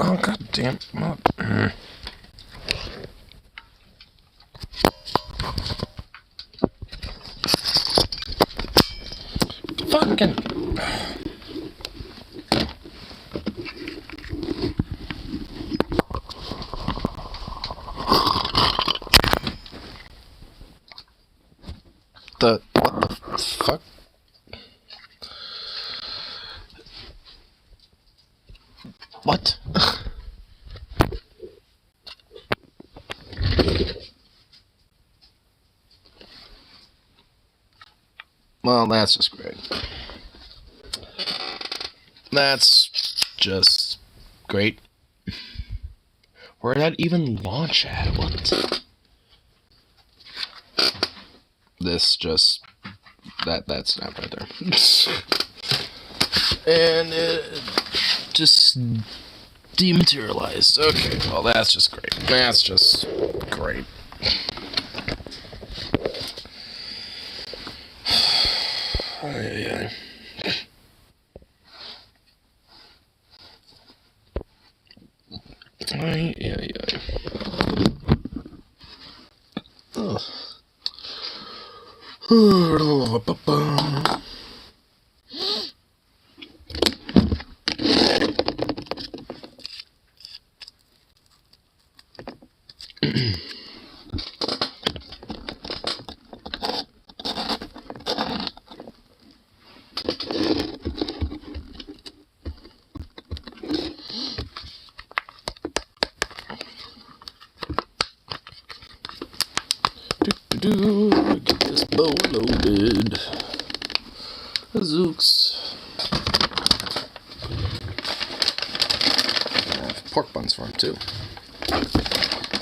Oh, god damn. Fucking. What the fuck? What? Well, that's just great. That's just great. Where did that even launch at? What? This just... That snapped right there. And it just dematerialized. Okay, well, that's just great. That's just great. Ay. Ugh. Get this bow loaded. Zooks. I have pork buns for him too. I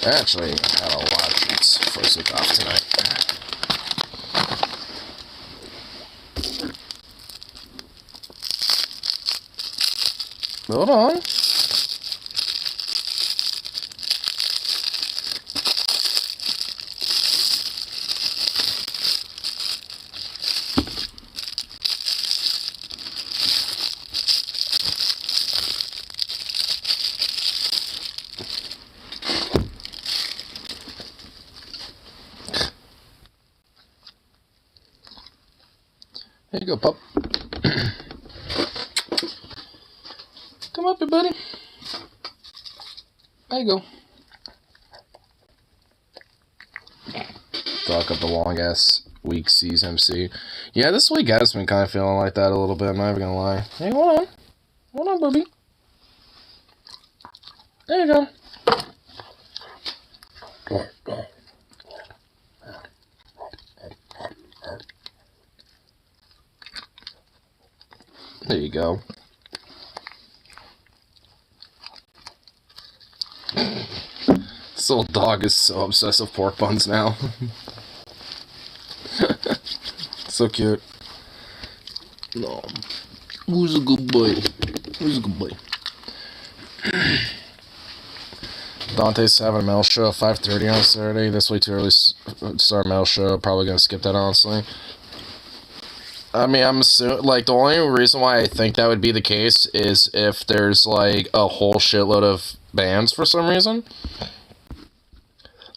actually had a lot of treats for Zook off tonight. Hold on. There you go, pup. Come up here, buddy. There you go. Talk up the long-ass week CMC. Yeah, this week has been kind of feeling like that a little bit, I'm not even gonna lie. Hey, hold on. Hold on, booby. There you go. There you go. This little dog is so obsessed with pork buns now. So cute. No. Who's a good boy? Who's a good boy? Dante's having a metal show at 5:30 on Saturday. This way too early to start a metal show. Probably gonna skip that, honestly. I mean, I'm assuming, like, the only reason why I think that would be the case is if there's, like, a whole shitload of bands for some reason.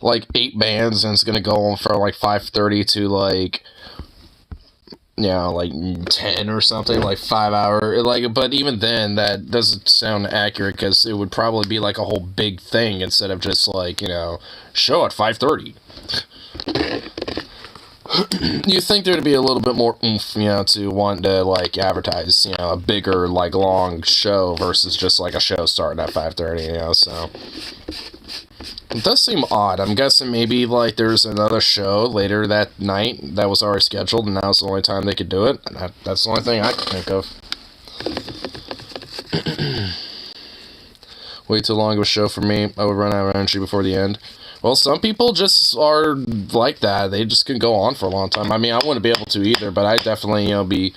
Like, 8 bands, and it's gonna go on from, like, 5:30 to, like, you know, like, 10 or something, like, 5 hour, like, but even then, that doesn't sound accurate, because it would probably be, like, a whole big thing, instead of just, like, you know, show at 5:30. You think there'd be a little bit more oomph, you know, to want to, like, advertise, you know, a bigger, like, long show versus just, like, a show starting at 5:30, you know, so. It does seem odd. I'm guessing maybe, like, there's another show later that night that was already scheduled, and now's the only time they could do it. And that's the only thing I can think of. Way too long of a show for me. I would run out of energy before the end. Well, some people just are like that. They just can go on for a long time. I mean, I wouldn't be able to either, but I definitely, you know, be,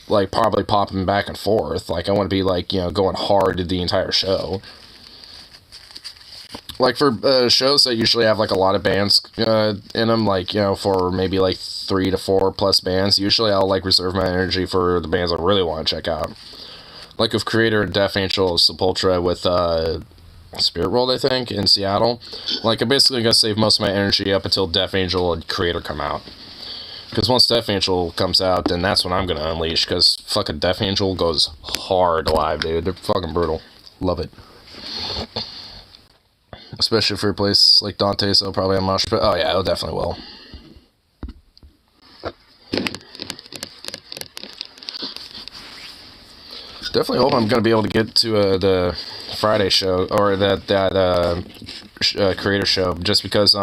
like, probably popping back and forth. Like, I want to be, like, you know, going hard the entire show. Like for shows that usually have like a lot of bands in them, like for maybe like 3 to 4 plus bands, usually I'll like reserve my energy for the bands I really want to check out. Like with Creator and Death Angel Sepultura with Spirit World, I think, in Seattle. Like I'm basically gonna save most of my energy up until Death Angel and Creator come out. Because once Death Angel comes out, then that's when I'm gonna unleash. Because fucking Death Angel goes hard live, dude. They're fucking brutal. Love it. Especially for a place like Dante's, it'll probably have mosh pit. Oh yeah, it definitely will. Definitely hope I'm gonna be able to get to the Friday show or that Creator show, just because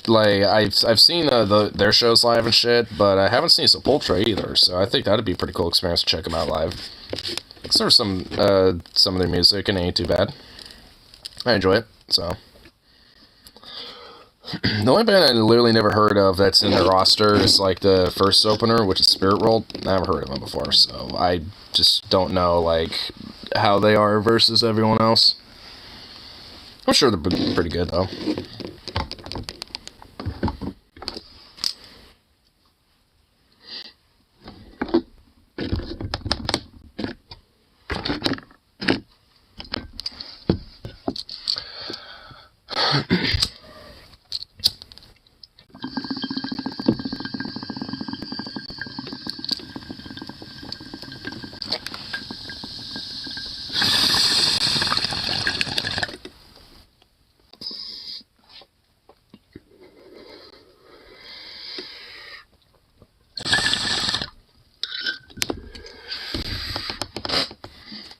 like I've seen their shows live and shit, but I haven't seen Sepultura either. So I think that'd be a pretty cool experience to check them out live. There's some of their music and it ain't too bad. I enjoy it, so. The only band I literally never heard of that's in their roster is like the first opener, which is Spirit World. I haven't heard of them before, so I just don't know like how they are versus everyone else. I'm sure they're pretty good though.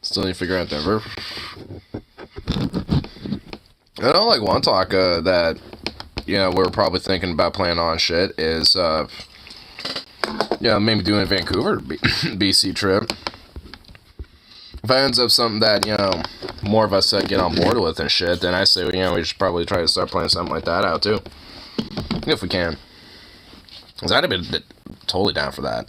Still need to figure out Denver. I know, like, one talk that, we're probably thinking about playing on shit is, maybe doing a Vancouver BC trip. If it ends up something that, more of us get on board with and shit, then I say, we should probably try to start playing something like that out, too. If we can. Because I'd have been totally down for that.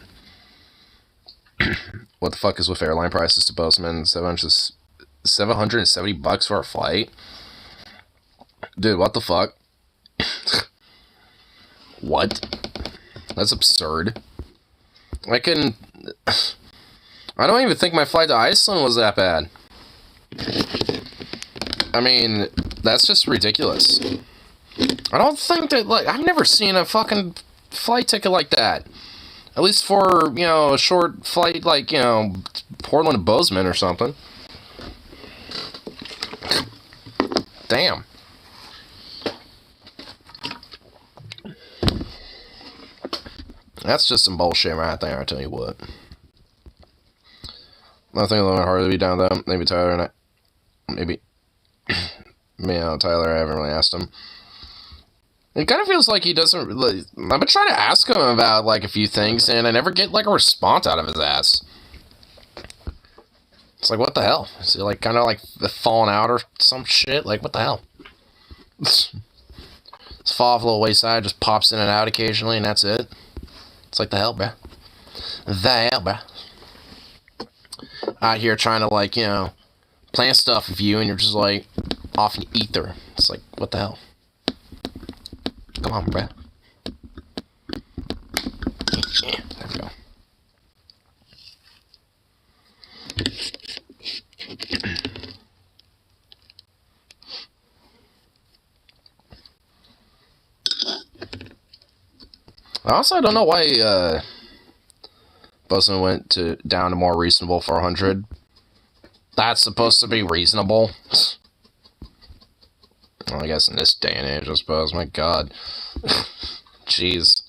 What the fuck is with airline prices to Bozeman? $770 for a flight? Dude, what the fuck? What? That's absurd. I don't even think my flight to Iceland was that bad. I mean, that's just ridiculous. I don't think that, like, I've never seen a fucking flight ticket like that. At least for, a short flight, like, Portland to Bozeman or something. Damn. That's just some bullshit right there, I'll tell you what. I think a little harder to be down though. Maybe Tyler and I. Maybe. Tyler, I haven't really asked him. It kind of feels like he doesn't really. I've been trying to ask him about, like, a few things, and I never get, like, a response out of his ass. It's like, what the hell? Is he, like, kind of, like, falling out or some shit? Like, what the hell? Just fall off a little wayside, just pops in and out occasionally, and that's it. It's like, the hell, bruh. The hell, bruh. Out here trying to, like, plan stuff with you, and you're just, like, off in ether. It's like, what the hell? Come on, bruh. Yeah, there we go. Also, I don't know why Bozeman went down to more reasonable 400. That's supposed to be reasonable. Well, I guess in this day and age, I suppose. My God. Jeez.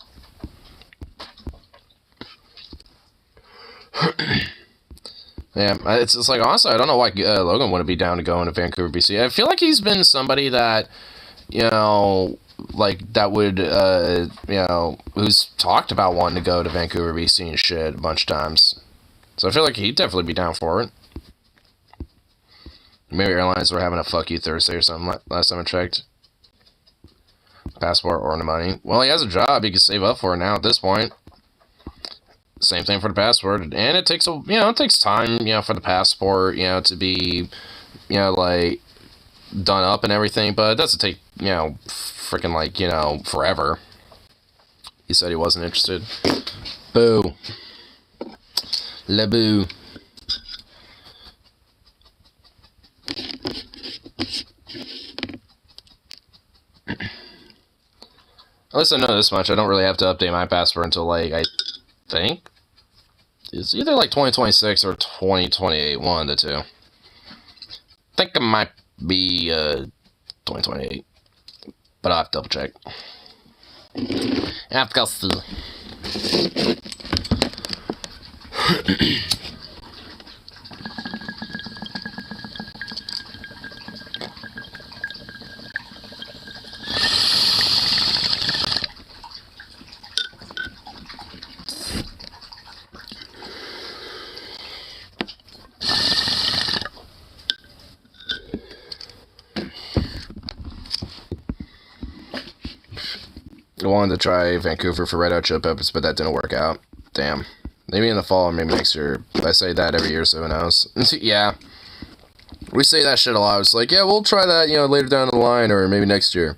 Yeah, it's just like, honestly, I don't know why Logan wouldn't be down to go into Vancouver, BC. I feel like he's been somebody that, like, that would, who's talked about wanting to go to Vancouver, BC and shit a bunch of times. So I feel like he'd definitely be down for it. Maybe airlines were having a fuck you Thursday or something last time I checked. Passport or the money. Well, he has a job. He can save up for it now at this point. Same thing for the passport. And it takes it takes time, for the passport, to be, like, done up and everything, but it doesn't take, you know, freaking, like, you know, forever. He said he wasn't interested. Boo. Le boo. At least I know this much. I don't really have to update my passport until, like, I think it's either, like, 2026 or 2028. One of the two. I think it might be, 2028. But I'll have to double check. I have to go see. I wanted to try Vancouver for Red Hot Chili Peppers, but that didn't work out. Damn. Maybe in the fall or maybe next year. I say that every year, so who knows? Yeah. We say that shit a lot. It's like, yeah, we'll try that, you know, later down the line or maybe next year.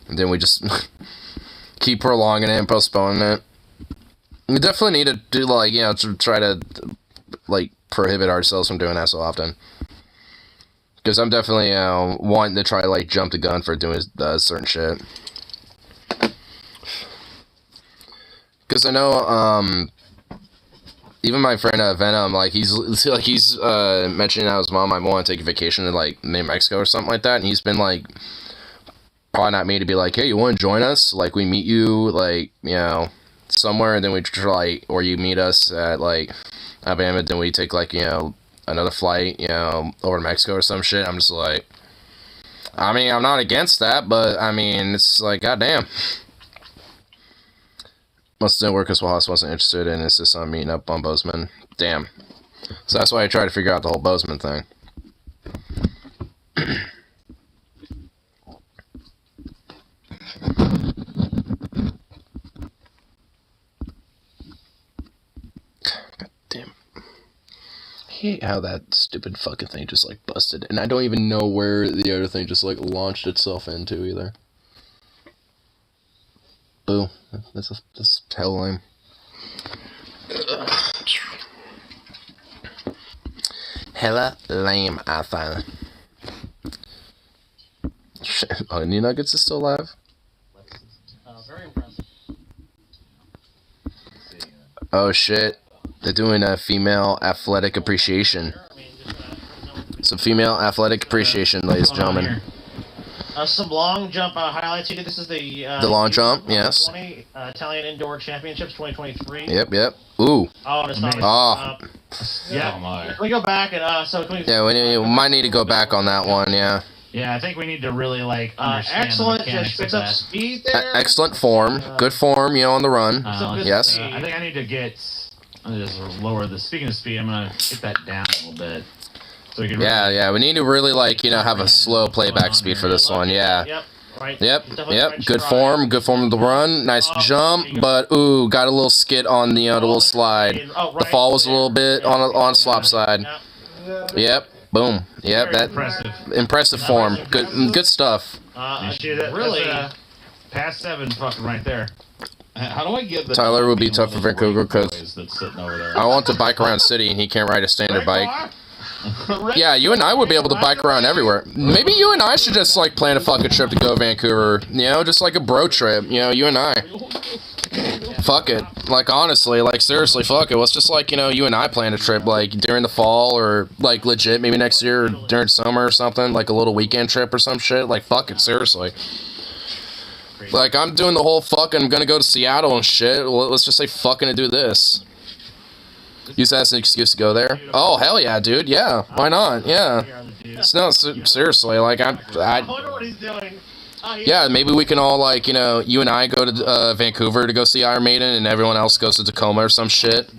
And then we just keep prolonging it and postponing it. We definitely need to do, like, you know, to try to, like, prohibit ourselves from doing that so often. Because I'm definitely, wanting to try to, like, jump the gun for doing certain shit. Because I know, even my friend Venom, like he's mentioning how his mom might want to take a vacation to like New Mexico or something like that, and he's been like, probably not me to be like, hey, you want to join us? Like we meet you like somewhere, and then we try, or you meet us at like Alabama, then we take like another flight over to Mexico or some shit. I'm just like, I mean, I'm not against that, but I mean, it's like, goddamn. Must didn't work because Wallace wasn't interested in insist on meeting up on Bozeman. Damn. So that's why I tried to figure out the whole Bozeman thing. God damn. I hate how that stupid fucking thing just like busted. And I don't even know where the other thing just like launched itself into either. Boo. That's hell lame. Hella lame, I find. Shit, Honey Nuggets is still alive? Very impressive. Oh shit. They're doing a female athletic appreciation. Some female athletic appreciation, ladies and gentlemen. Some long jump highlights here. This is the long jump, yes. 20 Italian Indoor Championships 2023. Yep. Ooh. Oh, and it's not. Yeah. Oh my. Can we go back and so can we? Yeah, we might need to go back on that one. Yeah. Yeah, I think we need to really like understand excellent. the mechanics Just picks of up that. speed there. Excellent form. Good form. On the run. Yes. I think I need to get. Just lower the. Speaking of speed, I'm gonna get that down a little bit. So we can. Yeah. We need to really like have a slow playback speed for this one. Yeah. Yep. Right. Yep. Good form of the run. Nice jump, but ooh, got a little skid on the little slide. The fall was a little bit on slop side. Yep. Boom. Yep. That impressive form. Good stuff. Really past 7 fucking right there. How do I get the Tyler would be tough for Vancouver because I want to bike around city and he can't ride a standard bike. Yeah, you and I would be able to bike around everywhere. Maybe you and I should just like plan a fucking trip to go to Vancouver. Just like a bro trip. You and I. Fuck it. Like honestly, like seriously, fuck it. Let's just like you and I plan a trip like during the fall or like legit maybe next year or during summer or something, like a little weekend trip or some shit. Like fuck it, seriously. Like I'm doing the whole fucking gonna go to Seattle and shit. Well, let's just say fucking to do this. Use that as an excuse to go there. Oh hell yeah, dude. Yeah, why not? Yeah. No, seriously, like I wonder what he's doing. Yeah, maybe we can all like you and I go to Vancouver to go see Iron Maiden, and everyone else goes to Tacoma or some shit.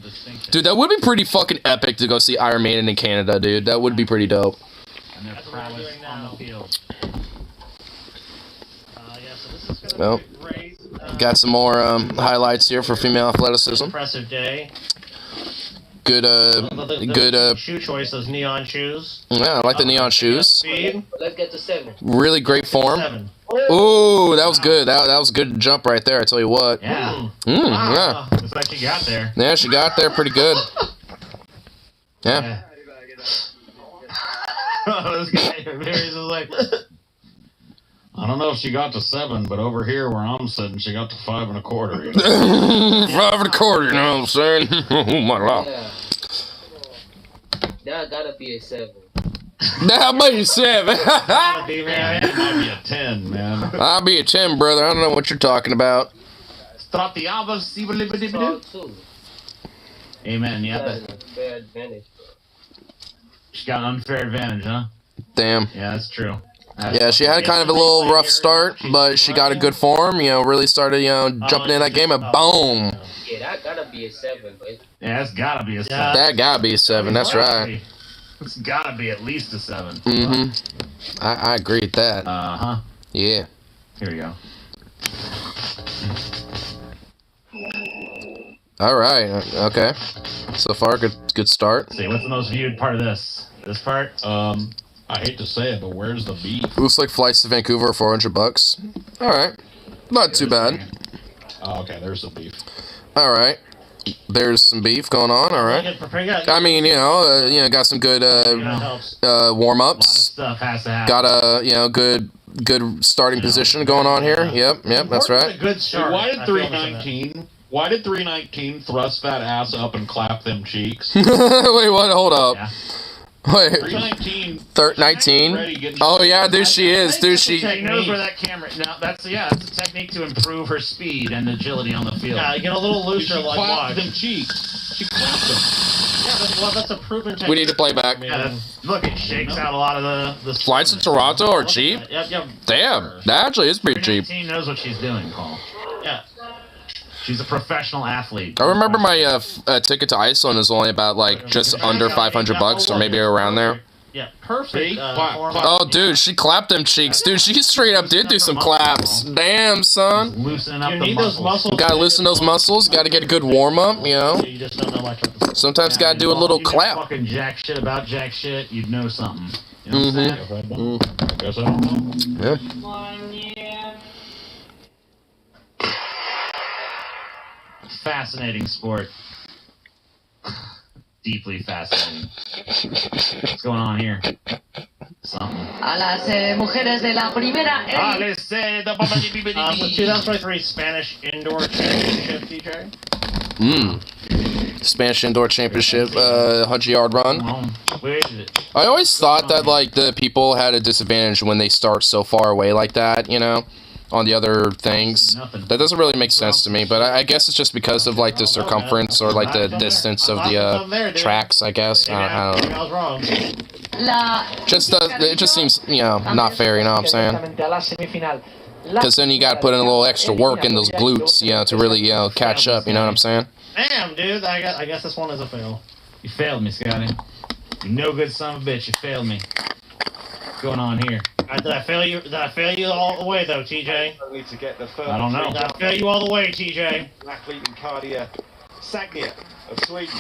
Dude, that would be pretty fucking epic to go see Iron Maiden in Canada, dude. That would be pretty dope. And their prowess on the field. Well, got some more highlights here for female athleticism. Impressive day. Good, good, shoe choice, those neon shoes. yeah, I like the neon shoes. Speed. Let's get to 7. Really great form. 7. Ooh, that was good. That was a good jump right there, I tell you what. Yeah. Yeah. Looks like she got there. Yeah, she got there pretty good. Yeah. This guy is like, I don't know if she got to 7, but over here where I'm sitting, she got to 5 1/4. You know? 5 1/4, you know what I'm saying? Oh my god. Yeah. That gotta be a 7. That'll be 7. It might be a 10, man. I'll be a 10, brother. I don't know what you're talking about. Stratiaba Strong too. Amen. Yeah, That's but an unfair advantage. she got an unfair advantage, huh? Damn. Yeah, that's true. Yeah, she had kind of a little rough start, but she got a good form, you know, really started, you know, jumping in that game and boom. Yeah, that gotta be a 7, but Yeah, that's gotta be a 7. That gotta be a 7, that's right. It's gotta be at least a 7. Mm-hmm. I agree with that. Uh-huh. Yeah. Here we go. All right. Okay. So far, good start. Let's see, what's the most viewed part of this? This part? I hate to say it, but where's the beef? Looks like flights to Vancouver are $400. All right. Not too bad. Oh, okay, there's the beef. All right. There's some beef going on. All right. I mean, you know, got some good warm ups. Stuff has to happen. Got a good starting position going on here. Yep, that's right. Good Dude, start. why did 319? Why did 319 thrust that ass up and clap them cheeks? Wait, what? Hold up. Yeah. Wait. 319. 19? Oh yeah, dude, she is. Dude, She she. knows where that camera. No, that's a technique to improve her speed and agility on the field. Yeah, get a little She looser, like clapped them watch. cheeks. She clapped them. Yeah, that's a proven technique. We need to play back. Yeah, look, it shakes out a lot of the Flights to Toronto are cheap. Yep. Damn, that actually is pretty cheap. 319 knows what she's doing, Paul. Yeah. She's a professional athlete. I remember my ticket to Iceland is only about like just under $500 or maybe around there. Yeah, perfect. See? Clap, form. clap. Oh, dude, she clapped them cheeks, dude. She straight up did do some claps. Damn, son. Loosening up You the need those muscles. Gotta loosen those muscles. Gotta get a good warm up. You know. You just don't know much about the Sometimes gotta do a little You know clap. fucking jack shit about jack shit, you'd know something. You know what I'm saying? I guess I don't know. Yeah. Fascinating sport. Deeply fascinating. What's going on here? Something. A las mujeres de la primera. Ah, let's say the The 2023 Spanish Indoor Championship, DJ. Spanish Indoor Championship, 100-yard run. Where is it? I always thought that like the people had a disadvantage when they start so far away like that. You know, on the other things. That doesn't really make sense to me, but I guess it's just because of like the circumference or like the distance of the tracks. I guess I don't know. I was wrong. It just seems not fair. You know what I'm saying? Because then you got to put in a little extra work in those glutes, to really catch up. You know what I'm saying? Damn, dude. I guess this one is a fail. You failed me, Scotty. You no good son of a bitch. You failed me. What's going on here? Did I fail you? Did I fail you all the way though, TJ? Only to get the first I don't know. Did I fail you all the way, TJ? athlete in Cardia Sagnia of Sweden.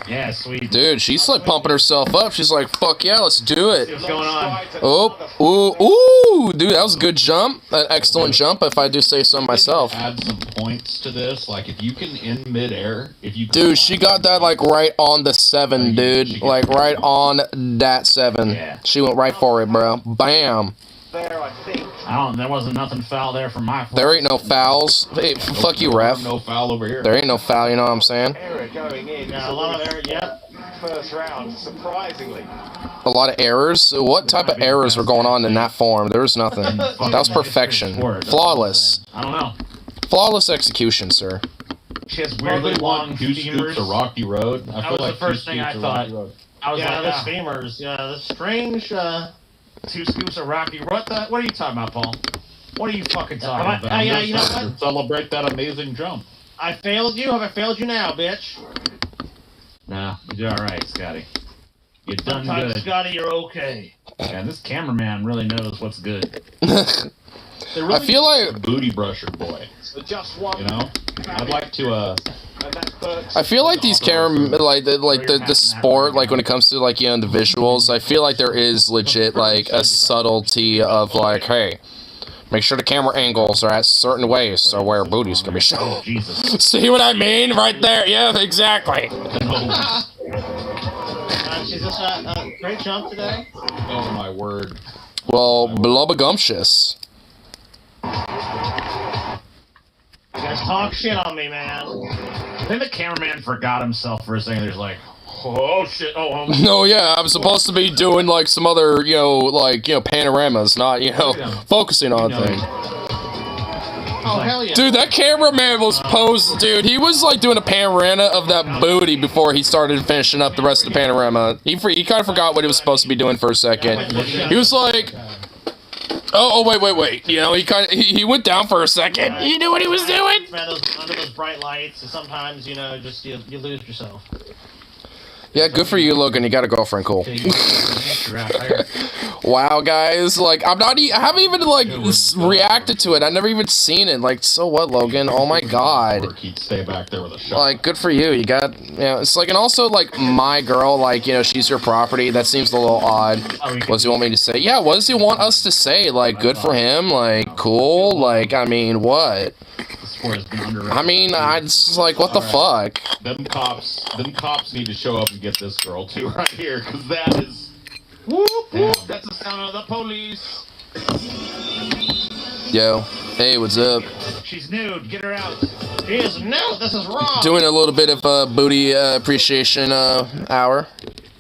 Yeah, sweet. Dude, she's like pumping herself up. She's like, "Fuck yeah, let's do See it." what's going on? Oh, dude, that was a good jump. An excellent jump, if I do say so myself. Add some points to this. Like, if you can in midair, if you. Dude, she got that like right on the 7, dude. Like right on that 7. Yeah. She went right for it, bro. Bam. There, I think. There wasn't nothing foul there for my. There ain't no fouls. Hey, fuck you, ref. No foul over here. There ain't no foul. You know what I'm saying? Error going in. Yeah, a lot of error. Yeah. First round, surprisingly. A lot of errors. What type of errors were going on in that form? There was nothing. That was perfection. Flawless. I don't know. Flawless execution, sir. She has Probably weirdly long want 2 scoops femurs. of Rocky Road. I That feel was like the first 2 thing I scoops of Rocky thought. Road. I was Yeah, like, the femurs. Yeah, the strange. 2 scoops of Rocky. What are you talking about, Paul? What are you fucking talking about? Yeah, you know what? To celebrate that amazing jump. I failed you. Have I failed you now, bitch? Nah, you did all right, Scotty. You done Sometimes, good. Scotty, you're okay. Yeah, this cameraman really knows what's good. I feel like Booty brusher boy. So just one. You know? I'd like to I feel like these camera, like the sport, like when it comes to like, you know, the visuals, I feel like there is legit like a subtlety of like, hey, make sure the camera angles are at certain ways so where booties can be shown. Jesus. See what I mean? Right there. Yeah, exactly. She's just a great jump today. Oh my word. Well, blubbergumptious. You guys talk shit on me, man. I think the cameraman forgot himself for a second. There's like, oh shit, oh. No, yeah, I'm supposed to be doing like some other, you know, like, you know, panoramas, not, you know, focusing on things. Oh, hell yeah. Dude, that cameraman was posed, dude. He was like doing a panorama of that booty before he started finishing up the rest of the panorama. He kind of forgot what he was supposed to be doing for a second. He was like, wait. You know, he went down for a second. He knew what he was doing. Under those bright lights, and sometimes, you know, just you lose yourself. Yeah, good for you, Logan. You got a girlfriend, cool. Wow, guys, like, I haven't even, like, reacted to it. I've never even seen it. Like, so what, Logan? Oh, my God. He'd stay back there with a shot. Like, good for you. You got, you know, it's like, and also, like, my girl, like, you know, she's your property. That seems a little odd. What does he want me to say? Yeah, what does he want us to say? Like, good for him? Like, cool? Like, I mean, what? I mean, it's like, what the fuck? Them cops need to show up and get this girl too right here, because that is... Whoop, whoop, that's the sound of the police. Yo, hey, what's up? She's nude, get her out. She is no, this is wrong. Doing a little bit of booty appreciation hour.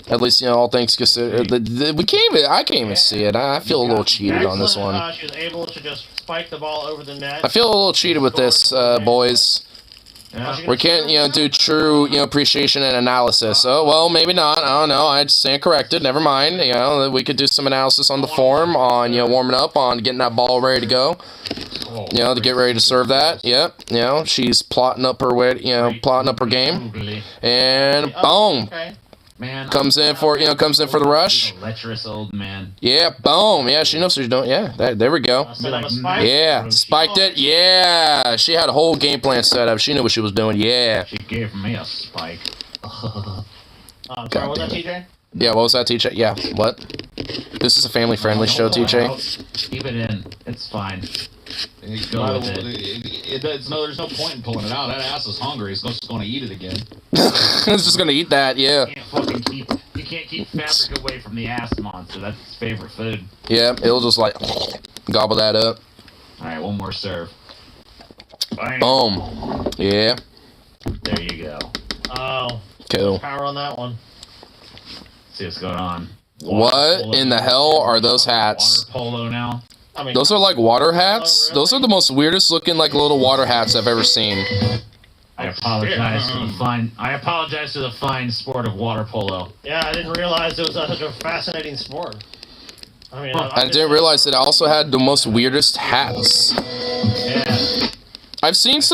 At least, you know, all things considered. I can't even see it. I feel a little cheated on this one. She was able to just spike the ball over the net. I feel a little cheated with this, boys. We can't, you know, do true, you know, appreciation and analysis. Oh, well, maybe not. I don't know. I'd stand corrected. Never mind. You know, we could do some analysis on the form, on, you know, warming up, on getting that ball ready to go. You know, to get ready to serve that. Yep. You know, she's plotting up her way, you know, plotting up her game. And boom. Okay. Man, Comes in for the rush. Lecherous old man. Yeah, boom. Yeah, she knows what she's doing. Yeah, there we go. Yeah, spiked it. Yeah, she had a whole game plan set up. She knew what she was doing. Yeah. She gave me a spike. Sorry, what was that, TJ? Yeah, what was that, TJ? Yeah, what? This is a family-friendly show, TJ. Keep it in. It's fine. Go with it. There's no point in pulling it out. That ass is hungry. It's just going to eat it again. It's just gonna eat that, yeah. You can't keep fabric away from the ass monster. That's its favorite food. Yeah, it'll just like gobble that up. Alright, one more serve. Bang. Boom. Yeah. There you go. Oh. Cool. Power on that one. See what's going on. What in the hell are those hats? Water polo now. I mean, Those are like water hats? Those are the most weirdest looking like little water hats I've ever seen. I apologize to the fine sport of water polo. yeah, I didn't realize it was such a fascinating sport. I mean, I didn't realize that it also had the most weirdest hats. Yeah. I've seen those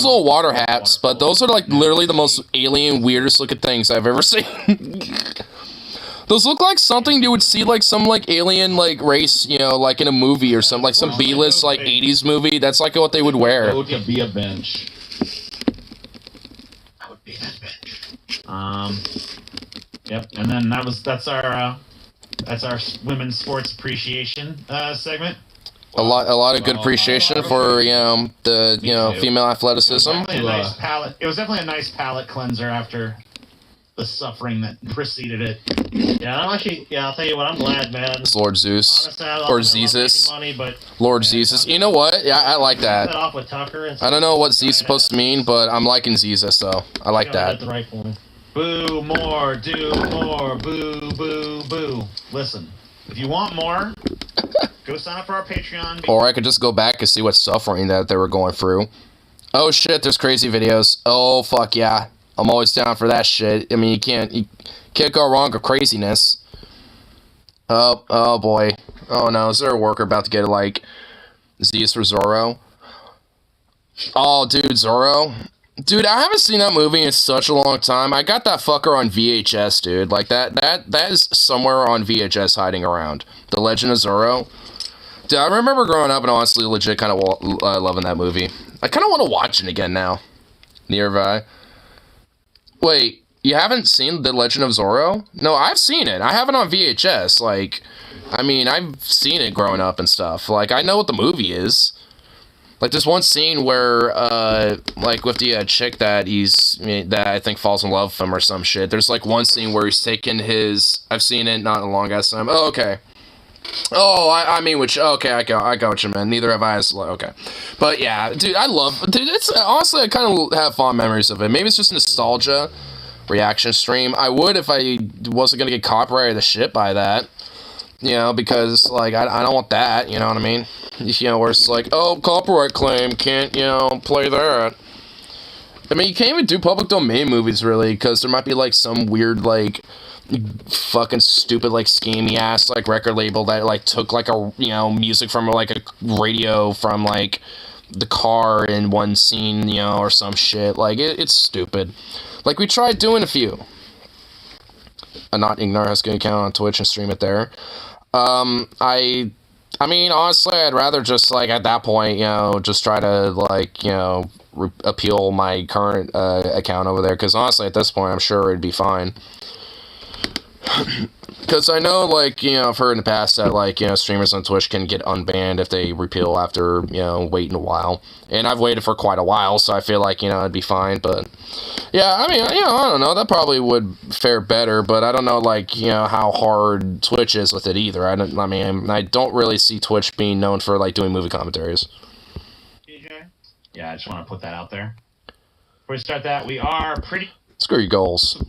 little water hats, but those are like literally the most alien, weirdest looking things I've ever seen. Those look like something you would see like some like alien like race, you know, like in a movie or something, like some B-list like 80s movie. That's like what they would wear. Go to be a bench. I would be that bench. Yep, and then that's our women's sports appreciation segment. A lot of good appreciation for, you know, the, you know, female athleticism. It was definitely a nice palate cleanser after the suffering that preceded it. Yeah, I'll tell you what, I'm glad, man. It's Lord Zeus. Honestly, I Or love Zeus. making money, but Lord Zeus. You know what? Yeah, I like that that. off with Tucker and I don't know what Zeus is supposed to mean, but I'm liking Zeus, though. I like that. The right point. Boo more, do more, boo, boo, boo. Listen, if you want more, go sign up for our Patreon. Or I could just go back and see what suffering that they were going through. Oh shit, there's crazy videos. Oh fuck yeah. I'm always down for that shit. I mean, you can't go wrong with craziness. Oh boy. Oh no, is there a worker about to get like Zeus for Zorro? Oh dude, Zorro. Dude, I haven't seen that movie in such a long time. I got that fucker on VHS, dude. Like that is somewhere on VHS hiding around. The Legend of Zorro. Dude, I remember growing up and honestly legit kind of loving that movie. I kind of want to watch it again now. Nearby. Wait, you haven't seen The Legend of Zorro? No, I've seen it. I have it on VHS. Like, I mean, I've seen it growing up and stuff. Like, I know what the movie is. Like, there's one scene where, like, with the chick that that I think falls in love with him or some shit. There's, like, one scene where he's taking his... I've seen it, not in a long ass time. Oh, okay. Oh, I mean, okay, I got what you meant. Neither have I. Okay. But, yeah, dude, it's, honestly, I kind of have fond memories of it. Maybe it's just nostalgia reaction stream. I would if I wasn't going to get copyrighted the shit by that. You know, because, like, I don't want that, you know what I mean? You know, where it's like, oh, copyright claim, can't, you know, play that. I mean, you can't even do public domain movies, really, because there might be, like, some weird, like, fucking stupid, like, scammy-ass, like, record label that, like, took, like, a, you know, music from, like, a radio from, like, the car in one scene, you know, or some shit. Like, it's stupid. Like, we tried doing a few. Not Ignar has a good account on Twitch and stream it there. I mean, honestly, I'd rather just, like, at that point, you know, just try to, like, you know, appeal my current account over there, because honestly, at this point, I'm sure it'd be fine. Because I know, like, you know, I've heard in the past that, like, you know, streamers on Twitch can get unbanned if they repeal after, you know, waiting a while. And I've waited for quite a while, so I feel like, you know, it'd be fine, but... Yeah, I mean, you know, I don't know, that probably would fare better, but I don't know, like, you know, how hard Twitch is with it either. I mean, I don't really see Twitch being known for, like, doing movie commentaries. DJ? Yeah, I just want to put that out there. Before we start that, we are pretty... Screw your goals.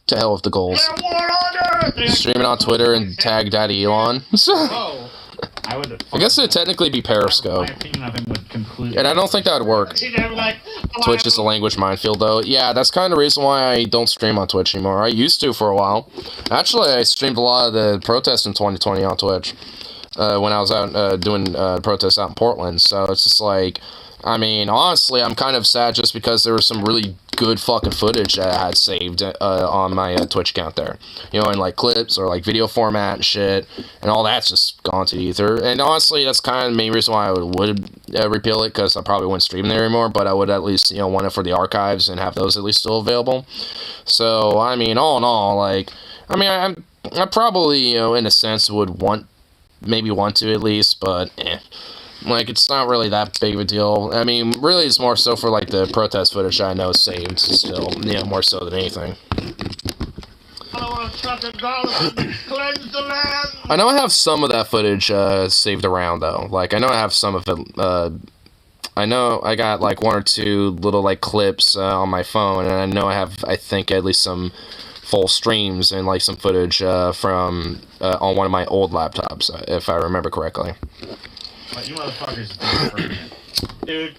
To hell with the goals. Streaming on Twitter and tag Daddy Elon. Whoa. I guess it'd technically be Periscope. My opinion of him would conclude. And I don't think that would work. Twitch is a language minefield, though. Yeah, that's kind of the reason why I don't stream on Twitch anymore. I used to for a while. Actually, I streamed a lot of the protests in 2020 on Twitch. When I was out doing protests out in Portland. So it's just like... I mean, honestly, I'm kind of sad just because there was some really good fucking footage that I had saved on my Twitch account there. You know, in, like, clips or, like, video format and shit. And all that's just gone to the ether. And honestly, that's kind of the main reason why I would repeal it, because I probably wouldn't stream there anymore. But I would at least, you know, want it for the archives and have those at least still available. So, I mean, all in all, like... I mean, I probably, you know, in a sense would maybe want to at least, but, Like, it's not really that big of a deal. I mean, really, it's more so for, like, the protest footage I know is saved still. You know, more so than anything. I know I have some of that footage saved around, though. Like, I know I have some of it. I know I got, like, one or two little, like, clips on my phone, and I know I have, I think, at least some full streams and, like, some footage from on one of my old laptops, if I remember correctly. But you motherfuckers, dude.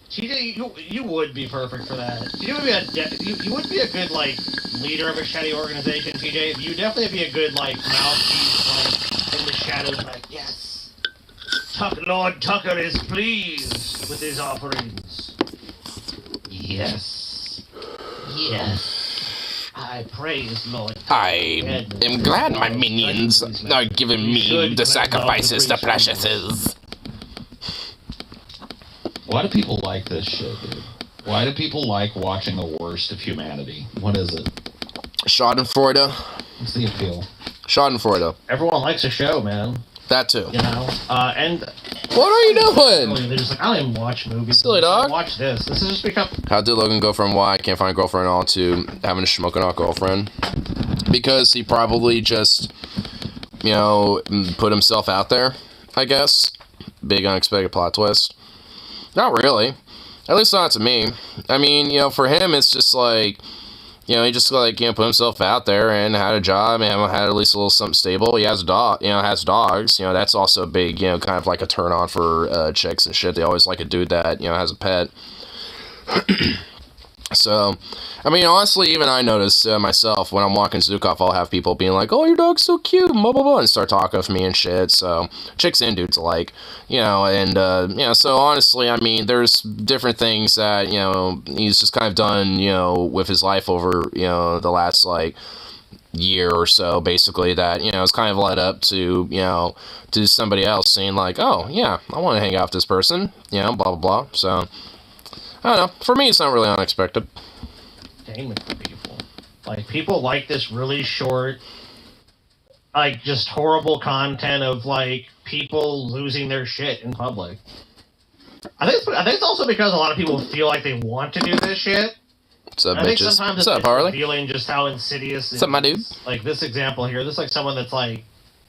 TJ, you would be perfect for that. You would be a good, like, leader of a shady organization, TJ. You would definitely be a good, like, mouthpiece, like, in the shadows, like, yes. Lord Tucker is pleased with his offerings. Yes. Yes. I praise Lord. I am glad my minions are giving me the sacrifices the precious is. Why do people like this shit, dude? Why do people like watching the worst of humanity? What is it? Schadenfreude. What's the appeal? Schadenfreude. Everyone likes a show, man. That too. You know? And... What are you doing? They're just like, I don't even watch movies. Silly dog. Watch this. This has just become... How did Logan go from why I can't find a girlfriend all to having a smoking out girlfriend? Because he probably just, you know, put himself out there, I guess. Big unexpected plot twist. Not really. At least not to me. I mean, you know, for him, it's just like... You know, he just, like, you know, put himself out there and had a job and had at least a little something stable. He has a dog, you know, has dogs. You know, that's also a big, you know, kind of like a turn on for chicks and shit. They always like a dude that, you know, has a pet. So, I mean, honestly, even I notice myself when I'm walking Zukov, I'll have people being like, "Oh, your dog's so cute," blah blah blah, and start talking with me and shit. So, chicks and dudes alike, you know, and you know, so honestly, I mean, there's different things that, you know, he's just kind of done, you know, with his life over, you know, the last, like, year or so, basically, that, you know, it's kind of led up to, you know, to somebody else saying, like, oh, yeah, I want to hang out with this person, you know, blah, blah, blah. So, I don't know. For me, it's not really unexpected. Entertainment for people. Like, people like this really short, like, just horrible content of, like, people losing their shit in public. I think it's also because a lot of people feel like they want to do this shit. What's up, I think bitches? sometimes What's it's up, Harley? revealing just how insidious. What's up, my dude? Like this example here, this is like someone that's like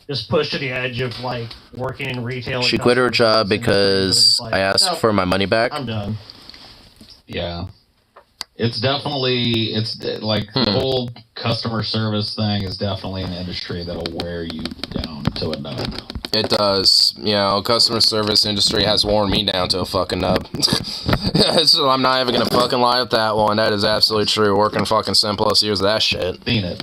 just pushed to the edge of like working in retail. She quit her job because like, I asked "No, for my money back. I'm done. Yeah. It's definitely, like the whole customer service thing is definitely an industry that'll wear you down to a nub. It does. You know, customer service industry has worn me down to a fucking nub. So I'm not even gonna fucking lie with that one. That is absolutely true. Working fucking 10 plus years of that shit. Seen it.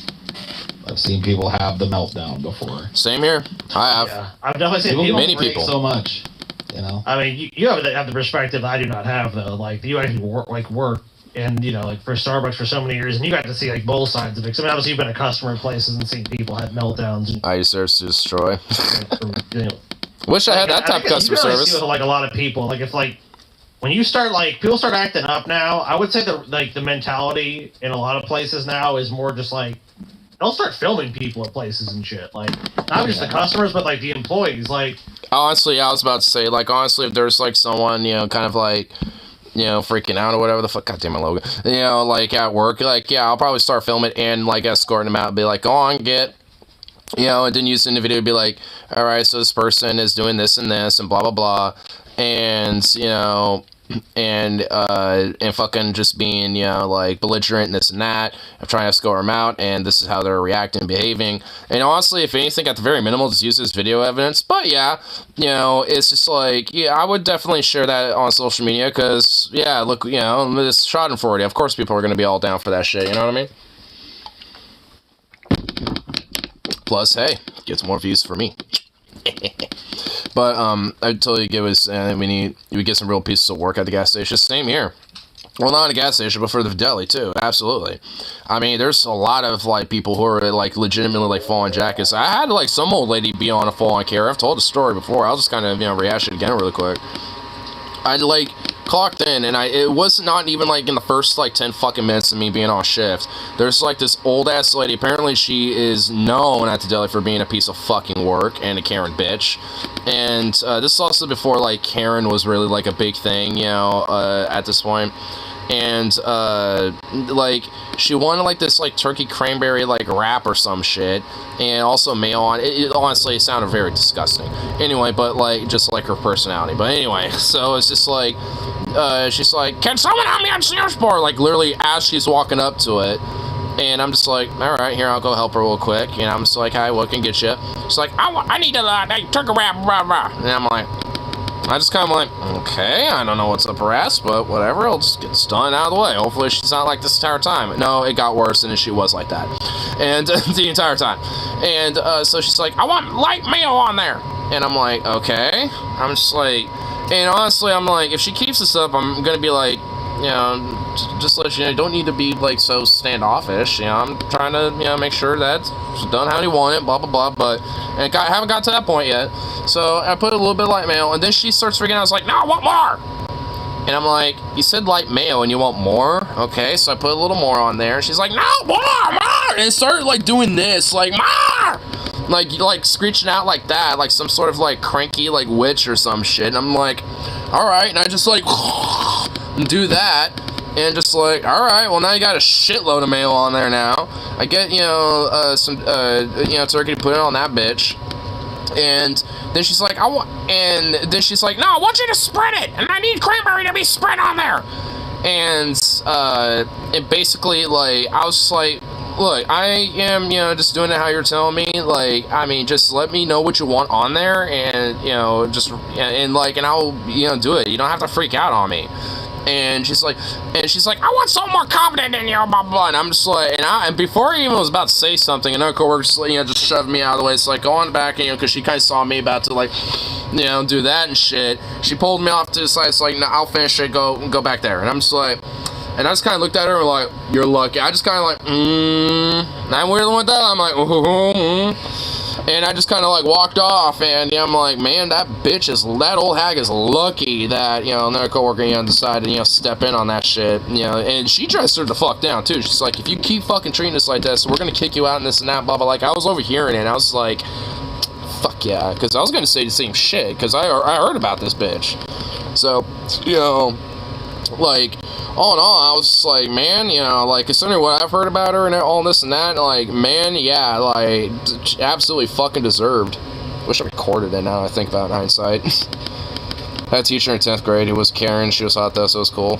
I've seen people have the meltdown before. Same here. I have. Yeah, I've definitely seen People people. Many don't break people. so much, you know. I mean, you have the perspective I do not have though. Like you actually work, and you know, like for Starbucks for so many years, and you got to see like both sides of it. 'Cause I mean, obviously you've been a customer in places and seen people have meltdowns. And, I deserve to destroy. you know, Wish I had that I type of think customer you really service. see with, like a lot of people, like if like when you start like people start acting up now, I would say the mentality in a lot of places now is more just like they'll start filming people at places and shit. Like not just the customers, but like the employees. Like Honestly, I was about to say, like, honestly, if there's like someone, you know, kind of like, you know, freaking out or whatever the fuck, goddamn my logo, you know, like at work, like, yeah, I'll probably start filming it and like escorting them out and be like, go on, get. You know, and then use it in the video to be like, all right, so this person is doing this and blah, blah, blah. And, you know, and fucking just being, you know, like belligerent and this and that. I'm trying to score them out, and this is how they're reacting and behaving. And honestly, if anything, at the very minimal, just use this video evidence. But yeah, you know, it's just like, yeah, I would definitely share that on social media because, yeah, look, you know, this shot in 40. Of course, people are going to be all down for that shit, you know what I mean? Plus, hey, gets more views for me. But I'd totally give us we get some real pieces of work at the gas station. Same here. Well, not at a gas station, but for the deli too. Absolutely. I mean, there's a lot of like people who are like legitimately like full-on jackets. I had like some old lady be on a full-on carrier. I've told the story before. I'll just kind of, you know, rehash it again really quick. I like clocked in, and it was not even like in the first like 10 fucking minutes of me being on shift. There's like this old ass lady. Apparently she is known at the deli for being a piece of fucking work and a Karen bitch. And this is also before like Karen was really like a big thing, you know, at this point. And like she wanted like this like turkey cranberry like wrap or some shit, and also mayo on it. Honestly, it sounded very disgusting. Anyway, but like just like her personality. But anyway, so it's just like she's like, can someone help me on Sears bar? Like literally as she's walking up to it. And I'm just like, all right, here, I'll go help her real quick. And I'm just like, hi, what can get you? She's like, I need a turkey wrap, blah, blah. And I'm like, I just kind of like, okay, I don't know what's up her ass, but whatever, I'll just get this done out of the way. Hopefully she's not like this entire time. No, it got worse, and she was like that. And the entire time. And so she's like, I want light mayo on there. And I'm like, okay. I'm just like, and honestly, I'm like, if she keeps this up, I'm going to be like, you know, just let you know, you don't need to be like so standoffish. You know, I'm trying to, you know, make sure that it's done how you want it, blah blah blah. But and I haven't got to that point yet. So I put a little bit of light mayo, and then she starts freaking out. I was like, no, I want more. And I'm like, you said light mayo, and you want more? Okay, so I put a little more on there. And she's like, no, more, and started like doing this, like more. Like screeching out like that, like some sort of like cranky like witch or some shit. And I'm like, all right, and I just like do that, and just like, all right, well now you got a shitload of mayo on there now. I get, you know, some you know, turkey to put it on that bitch. And then she's like, and then she's like, no, I want you to spread it, and I need cranberry to be spread on there. And it basically, like, I was just like, look, I am, you know, just doing it how you're telling me. Like, I mean, just let me know what you want on there, and, you know, just, and like, and I'll, you know, do it. You don't have to freak out on me. And she's like, I want someone more confident in you, blah, blah, and I'm just like, and before I even was about to say something, another coworker just, you know, just shoved me out of the way. It's like, go on back, you know, because she kind of saw me about to, like, you know, do that and shit. She pulled me off to the side. It's like, no, I'll finish it, go back there. And I'm just like, And I just kind of looked at her and like, you're lucky. I just kind of like, I'm weird with that. I'm like, and I just kind of like walked off, and I'm like, man, that old hag is lucky that, another coworker, decided to, step in on that shit, and she dressed her the fuck down, too. She's like, if you keep fucking treating us like this, we're gonna kick you out and this and that, blah, blah. Like, I was overhearing it, and I was like, fuck yeah, because I was gonna say the same shit, because I heard about this bitch. So, like, all in all, I was just like, man, like, considering what I've heard about her and all this and that, like, man, yeah, like, absolutely fucking deserved. Wish I recorded it now I think about it in hindsight. I had a teacher in 10th grade who was Karen. She was hot though, so it was cool.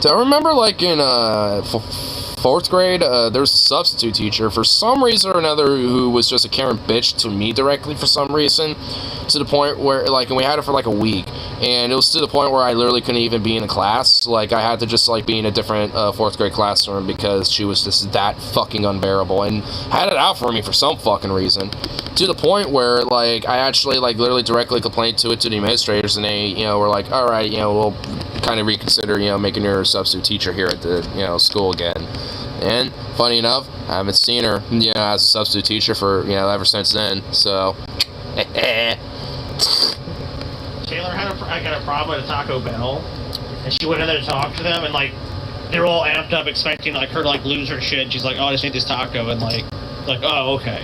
So I remember, like, in 4th grade, there was a substitute teacher for some reason or another who was just a Karen bitch to me directly for some reason, to the point where, like, and we had it for like a week, and it was to the point where I literally couldn't even be in the class. Like, I had to just like be in a different 4th grade classroom because she was just that fucking unbearable and had it out for me for some fucking reason, to the point where, like, I actually like literally directly complained to the administrators, and they were like, all right, we'll kind of reconsider making her a substitute teacher here at the school again. And funny enough, I haven't seen her as a substitute teacher for ever since then. So Taylor I got a problem at a Taco Bell, and she went in there to talk to them, and like they were all amped up expecting like her to like lose her shit. And she's like, oh, I just need this taco, and like oh, okay.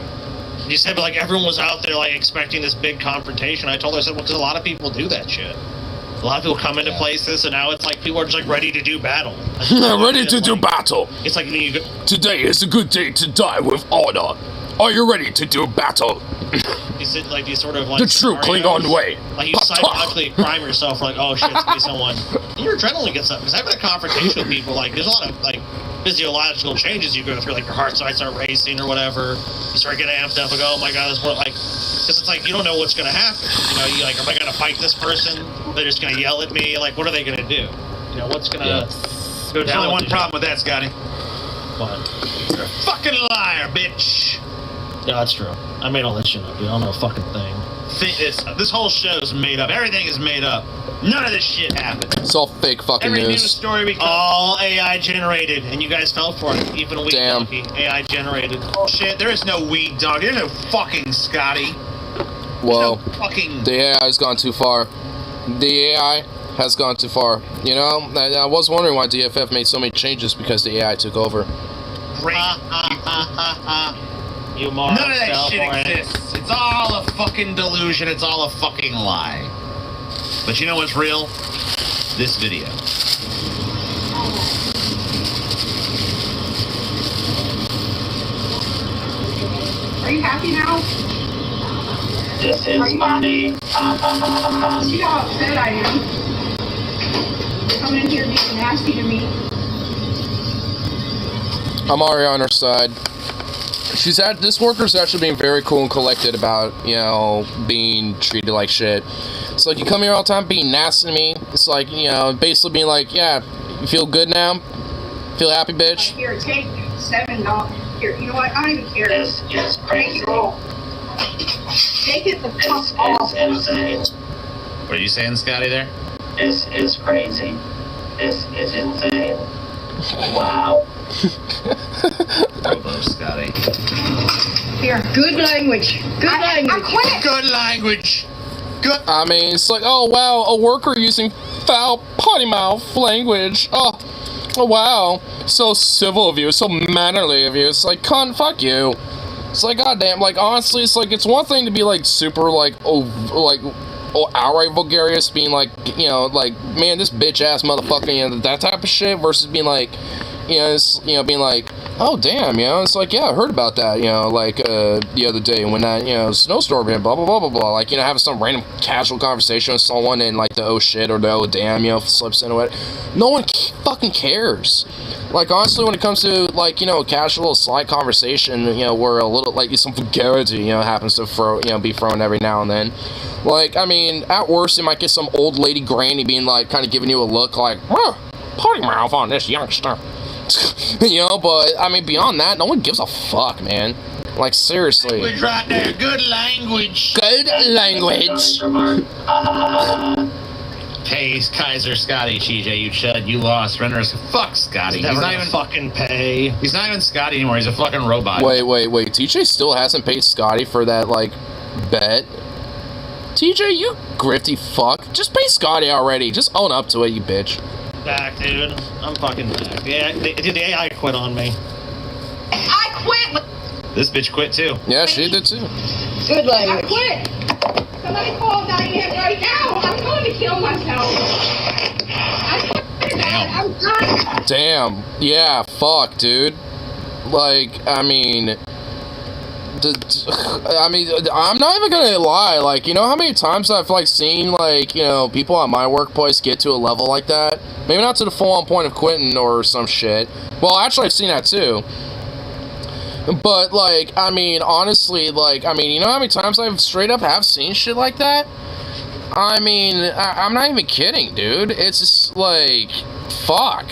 And she said, but like everyone was out there like expecting this big confrontation. I told her, I said, well, because a lot of people do that shit. A lot of people come into places, and now it's like people are just like ready to do battle. Ready to do battle. It's like you go, today is a good day to die with honor. Are you ready to do battle? you sit like these sort of like the true Klingon way. Like you psychologically prime yourself, like, oh shit, it's gonna be someone. And your adrenaline gets up because I've had a confrontation with people. Like there's a lot of like physiological changes you go through, like your heart starts racing or whatever. You start getting amped up, like, oh my god, this what like, because it's like you don't know what's gonna happen. You like, am I gonna fight this person? They're just gonna yell at me. Like, what are they gonna do? What's gonna go down? There's only one problem with that, Scotty. What? You're a fucking liar, bitch. Yeah, that's true. I made all that shit up, dude. I don't know a fucking thing. This whole show is made up. Everything is made up. None of this shit happened. It's all fake fucking Every news news. story we cover. All AI generated, and you guys fell for it. Even a weed Damn. donkey, AI generated. Shit, there is no weed dog. There's no fucking Scotty. Well, There's no fucking. the AI has gone too far. The AI has gone too far. I was wondering why DFF made so many changes because the AI took over. Great. You moron. None of that fell shit for it. exists. It's all a fucking delusion. It's all a fucking lie. But you know what's real? This video. Are you happy now? This is funny. You know how upset I am. Coming in here being nasty to me. I'm already on her side. This worker's actually being very cool and collected about, being treated like shit. It's like, you come here all the time being nasty to me. It's like, basically being like, yeah, you feel good now? Feel happy, bitch? Here, take $7. Here, you know what? I don't even care. This is crazy. Take it the This fuck off. is insane. What are you saying, Scotty, there? This is crazy. This is insane. Wow. Robo Scotty. Here. Good language. Good I language. quit. Good language. Good. I mean, it's like, oh wow, a worker using foul potty mouth language. Oh wow, so civil of you, so mannerly of you. It's like, cunt, fuck you. It's like, goddamn, like, honestly, it's like, it's one thing to be like super outright vulgarious, being like, like, man, this bitch ass motherfucker, that type of shit, versus being like, being like, oh damn, it's like, yeah, I heard about that, like, the other day when that, snowstorm hit, blah blah blah blah blah, like, having some random casual conversation with someone and like the oh shit or the oh damn, slips into it. No one fucking cares. Like, honestly, when it comes to like, a casual slight conversation, where a little like some vulgarity, happens to be thrown every now and then. Like, I mean, at worst, you might get some old lady granny being like, kind of giving you a look like, potty mouth on this youngster. But I mean, beyond that, no one gives a fuck, man. Like, seriously. Language right there. Good language. Good language. pay Kaiser Scotty, TJ. You chud. You lost. Render us. Fuck Scotty. He's not even fucking pay. He's not even Scotty anymore. He's a fucking robot. Wait. TJ still hasn't paid Scotty for that, like, bet? TJ, you grifty fuck. Just pay Scotty already. Just own up to it, you bitch. Back, dude. I'm fucking back. Yeah, the AI quit on me. I quit. This bitch quit too. Yeah, she did too. Good language. I quit. Somebody call Diane right now. I'm going to kill myself. I'm done. Damn. Yeah, fuck, dude. Like, I mean, I'm not even gonna lie. Like, you know how many times I've, like, seen, like, you know, people at my workplace get to a level like that? Maybe not to the full-on point of quitting or some shit. Well, actually, I've seen that too. But, like, I mean, honestly, like, I mean, you know how many times I've straight up have seen shit like that? I mean, I'm not even kidding, dude. It's just, like, fuck.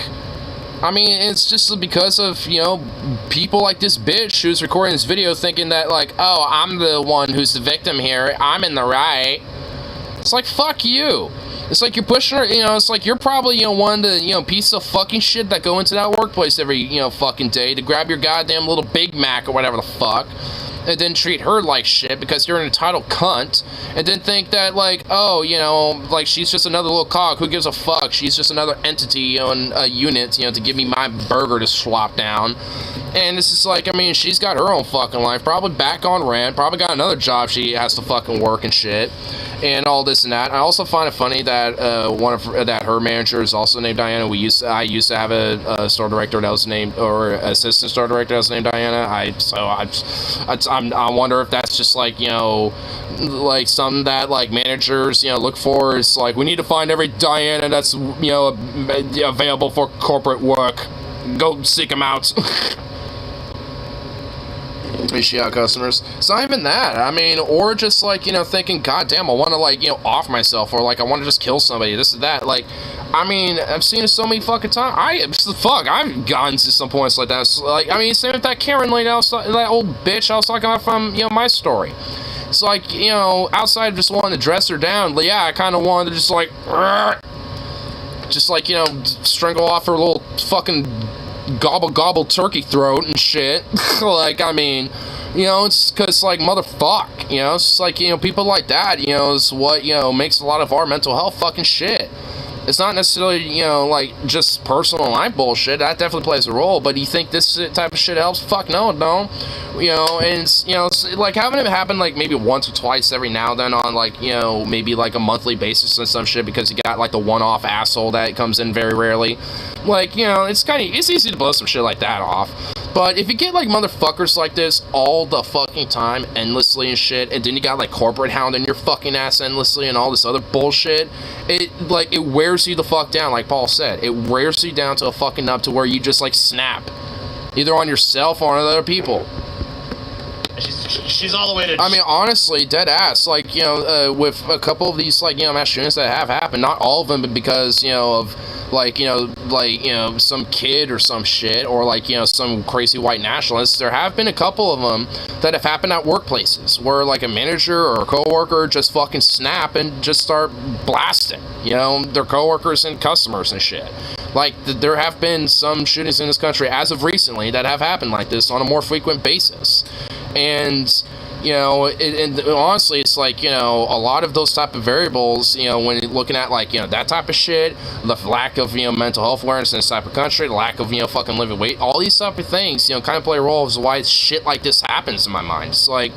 I mean, it's just because of, you know, people like this bitch who's recording this video thinking that, like, oh, I'm the one who's the victim here. I'm in the right. It's like, fuck you. It's like you're pushing her, you know, it's like you're probably, you know, one of the, you know, piece of fucking shit that go into that workplace every, you know, fucking day to grab your goddamn little Big Mac or whatever the fuck, and then treat her like shit because you're an entitled cunt, and then think that, like, oh, you know, like, she's just another little cog, who gives a fuck, she's just another entity, you know, in a unit, you know, to give me my burger to swap down. And it's just like, I mean, she's got her own fucking life, probably back on rent, probably got another job she has to fucking work and shit, and all this and that. I also find it funny that her manager is also named Diana. I used to have a store director that was named, or assistant store director that was named Diana. I wonder if that's just, like, you know, like, something that, like, managers, you know, look for. Is like, we need to find every Diana that's, you know, available for corporate work. Go seek them out. Issue out customers. It's not even that. I mean, or just, like, you know, thinking, God damn, I want to, like, you know, off myself, or, like, I want to just kill somebody, this and that. Like, I mean, I've seen it so many fucking times. I've gotten to some points like that. It's like, I mean, same with that Karen lady, that old bitch I was talking about from, you know, my story. It's like, you know, outside of just wanting to dress her down, yeah, I kind of wanted to just, like, just, like, you know, strangle off her little fucking gobble turkey throat and shit. Like, I mean, you know, it's because, like, motherfuck, you know, it's like, you know, people like that, you know, is what, you know, makes a lot of our mental health fucking shit. It's not necessarily, you know, like, just personal life bullshit. That definitely plays a role. But do you think this type of shit helps? Fuck no, it don't. You know, and it's, you know, it's like, having it happen, like, maybe once or twice every now and then on, like, you know, maybe, like, a monthly basis and some shit, because you got, like, the one-off asshole that comes in very rarely. Like, you know, it's easy to blow some shit like that off. But if you get, like, motherfuckers like this all the fucking time, endlessly and shit, and then you got, like, corporate hounding your fucking ass endlessly and all this other bullshit, it wears you the fuck down, like Paul said. It wears you down to a fucking nub to where you just, like, snap. Either on yourself or on other people. She's all the way to... I mean, honestly, dead ass. Like, you know, with a couple of these, like, you know, mass shootings that have happened, not all of them, but because, you know, of... like, you know, some kid or some shit, or, like, you know, some crazy white nationalists. There have been a couple of them that have happened at workplaces where, like, a manager or a coworker just fucking snap and just start blasting, you know, their coworkers and customers and shit. Like, there have been some shootings in this country as of recently that have happened like this on a more frequent basis. And, you know, and honestly, it's like, you know, a lot of those type of variables, you know, when you're looking at, like, you know, that type of shit, the lack of, you know, mental health awareness in this type of country, the lack of, you know, fucking living weight, all these type of things, you know, kind of play a role as why shit like this happens in my mind. It's like,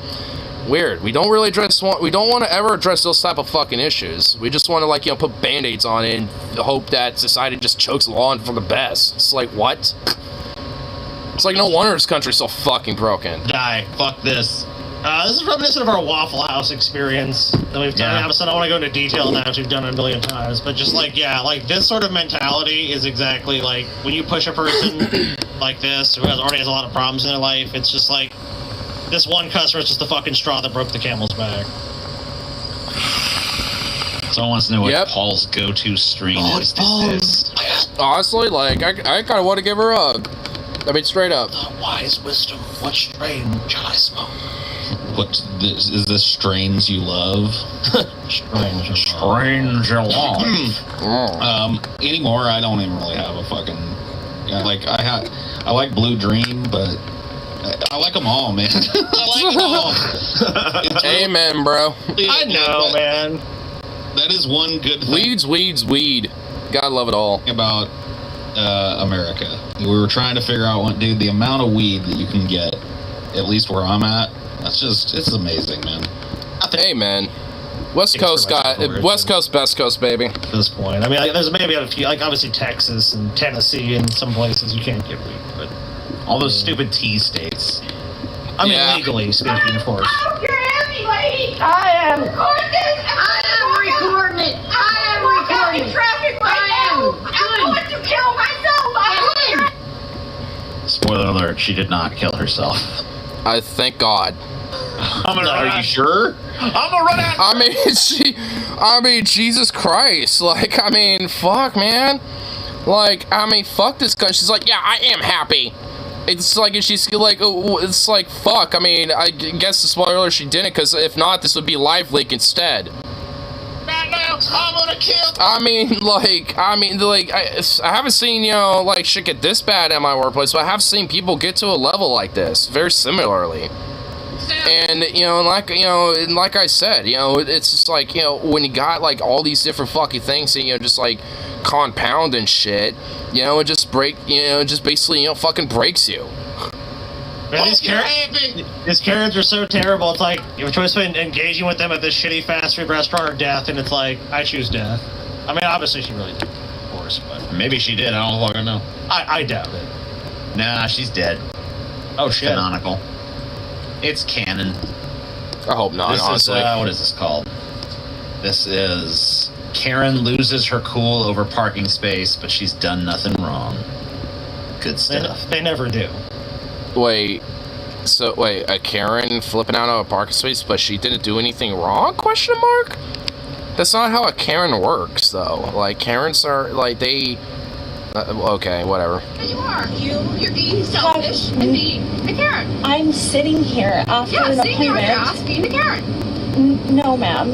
weird. We don't want to ever address those type of fucking issues. We just want to, like, you know, put band-aids on it and hope that society just chokes along for the best. It's like, what? It's like, no wonder this country's so fucking broken. Die. Fuck this. This is reminiscent of our Waffle House experience that we've done. Yeah. So I don't want to go into detail now, because we've done it a million times. But just, like, yeah, like, this sort of mentality is exactly like when you push a person like this who already has a lot of problems in their life. It's just like this one customer is just the fucking straw that broke the camel's back. Someone wants to know what Paul's go-to strain is. Honestly, like, I kind of want to give her a hug. I mean, straight up. The wise wisdom. What strain shall I smoke? is this Strains You Love? Strange love. Anymore, I don't even really have a fucking. I like Blue Dream, but I like them all, man. I like them all. Amen, bro. I know, man. That is one good thing Weed. Gotta love it all. about America. We were trying to figure out, dude, the amount of weed that you can get, at least where I'm at, it's amazing, man. Hey, man. West Coast West Coast, best coast, baby. At this point, I mean, there's maybe a few, like obviously Texas and Tennessee and some places you can't get weed, but all those stupid T states. I mean, Yeah. legally speaking, of course. You're heavy, lady. I am. Recording it. I am recording it. I am recording traffic right now. I'm going to kill myself. Spoiler alert, she did not kill herself. I thank God. Are you sure? I'm gonna run out. I mean, Jesus Christ. Like, I mean, fuck, man. Like, I mean, fuck this guy. She's like, yeah, I am happy. It's like, and she's like, it's like, fuck. I mean, I guess the spoiler alert, she didn't, because if not, this would be Live Leak instead. I'm gonna kill. I mean, I haven't seen, like, shit get this bad at my workplace, but I have seen people get to a level like this, very similarly. And, like I said, it's just like, when you got, like, all these different fucking things and, just, like, compound and shit, it just just basically, fucking breaks you. Man, these characters are so terrible. It's like you have a choice between engaging with them at this shitty fast food restaurant or death, and it's like I choose death. I mean, obviously she really did, of course, but Maybe she did. I don't fucking know. I doubt it. Nah, she's dead. Oh shit! Canonical. It's canon. I hope not, This is honestly. what is this called? This is Karen loses her cool over parking space, but she's done nothing wrong. Good stuff. They never do. Wait, a Karen flipping out of a parking space, but she didn't do anything wrong? Question mark? That's not how a Karen works, though. Like, Karens are, like, they... okay, whatever. You are. You're being selfish and being a Karen. I'm sitting here after an sitting on your appointment. ass being a Karen. No, ma'am.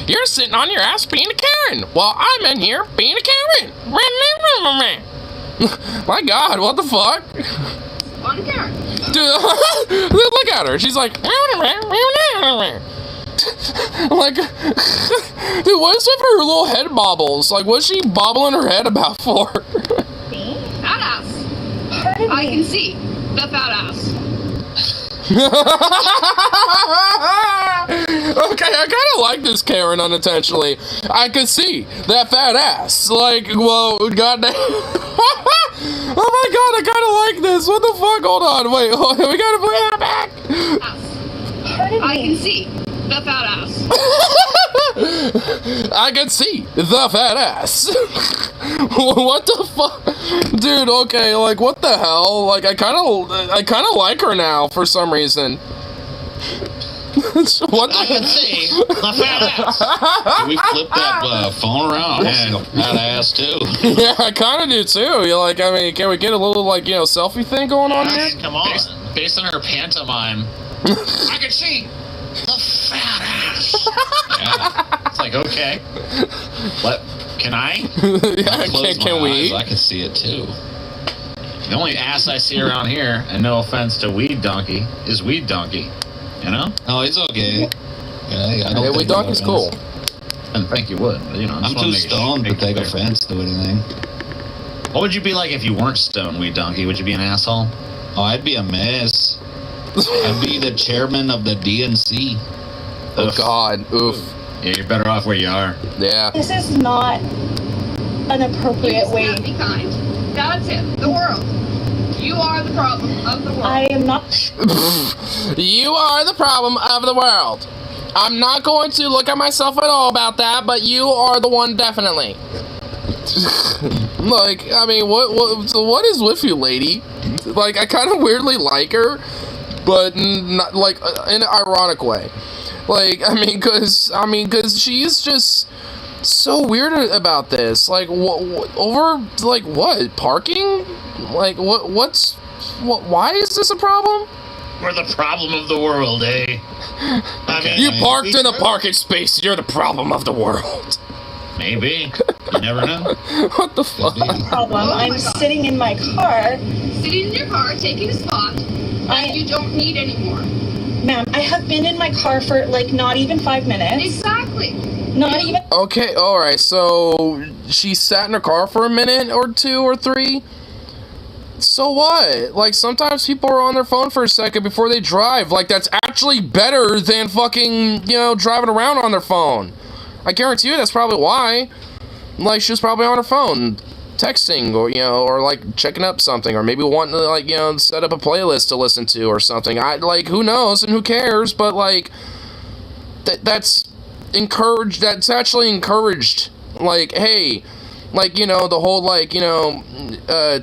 You're sitting on your ass being a Karen, while I'm in here being a Karen. My God, what the fuck? On a Karen. Dude, look at her. She's like... like, dude, what is with her little head bobbles? Like, what's she bobbling her head about for? Fat ass. Pardon I me. can see the fat ass. Okay, I kind of like this Karen unintentionally. I could see that fat ass. Like, well, goddamn. Oh my God, I kind of like this. What the fuck? Hold on, wait, we gotta play that back. Ass. Pardon I me. can see the fat ass. I can see the fat ass. What the fuck, dude? Okay, like, what the hell? Like, I kind of like her now for some reason. What I can the? see the fat ass. Can we flip that phone around? Yeah, that ass too. Yeah, I kind of do too. You're like, I mean, can we get a little, like, selfie thing going on here? Come on. Based on her pantomime, I can see the fat ass. Yeah. It's like, okay. What? Can I? Yeah, Close can my we? eyes, I can see it too. The only ass I see around here, and no offense to Weed Donkey, is Weed Donkey. You know? Oh, it's okay. Yeah, I don't Hey, think we Donkey's no offense. cool. And think you would. But, I'm too stoned to take offense to anything. What would you be like if you weren't stoned, Weed Donkey? Would you be an asshole? Oh, I'd be a mess. I'd be the chairman of the DNC. Oh God, oof. Yeah, you're better off where you are. Yeah. This is not an You appropriate just way. can't be kind. That's it. The world. You are the problem of the world. I am not. You are the problem of the world. I'm not going to look at myself at all about that, but you are the one definitely. Like, I mean, what is with you, lady? Like, I kind of weirdly like her, but not like in an ironic way. Like, I mean, cause she's just so weird about this. Like, over like what parking? Like, why is this a problem? We're the problem of the world, eh? I mean, You parked in a parking space. You're the problem of the world. Maybe. You never know. What the fuck? Problem. Oh my I'm God. sitting in my car. Sitting in your car, taking a spot that you don't need anymore. Ma'am, I have been in my car for like not even 5 minutes. Exactly. Not even. Okay, alright, so she sat in her car for a minute or 2 or 3? So what? Like, sometimes people are on their phone for a second before they drive. Like, that's actually better than fucking, driving around on their phone. I guarantee you that's probably why. Like, she was probably on her phone, texting, or like, checking up something, or maybe wanting to, like, set up a playlist to listen to or something. Who knows, and who cares, but, like, that's encouraged, that's actually encouraged. Like, hey, like, the whole, like,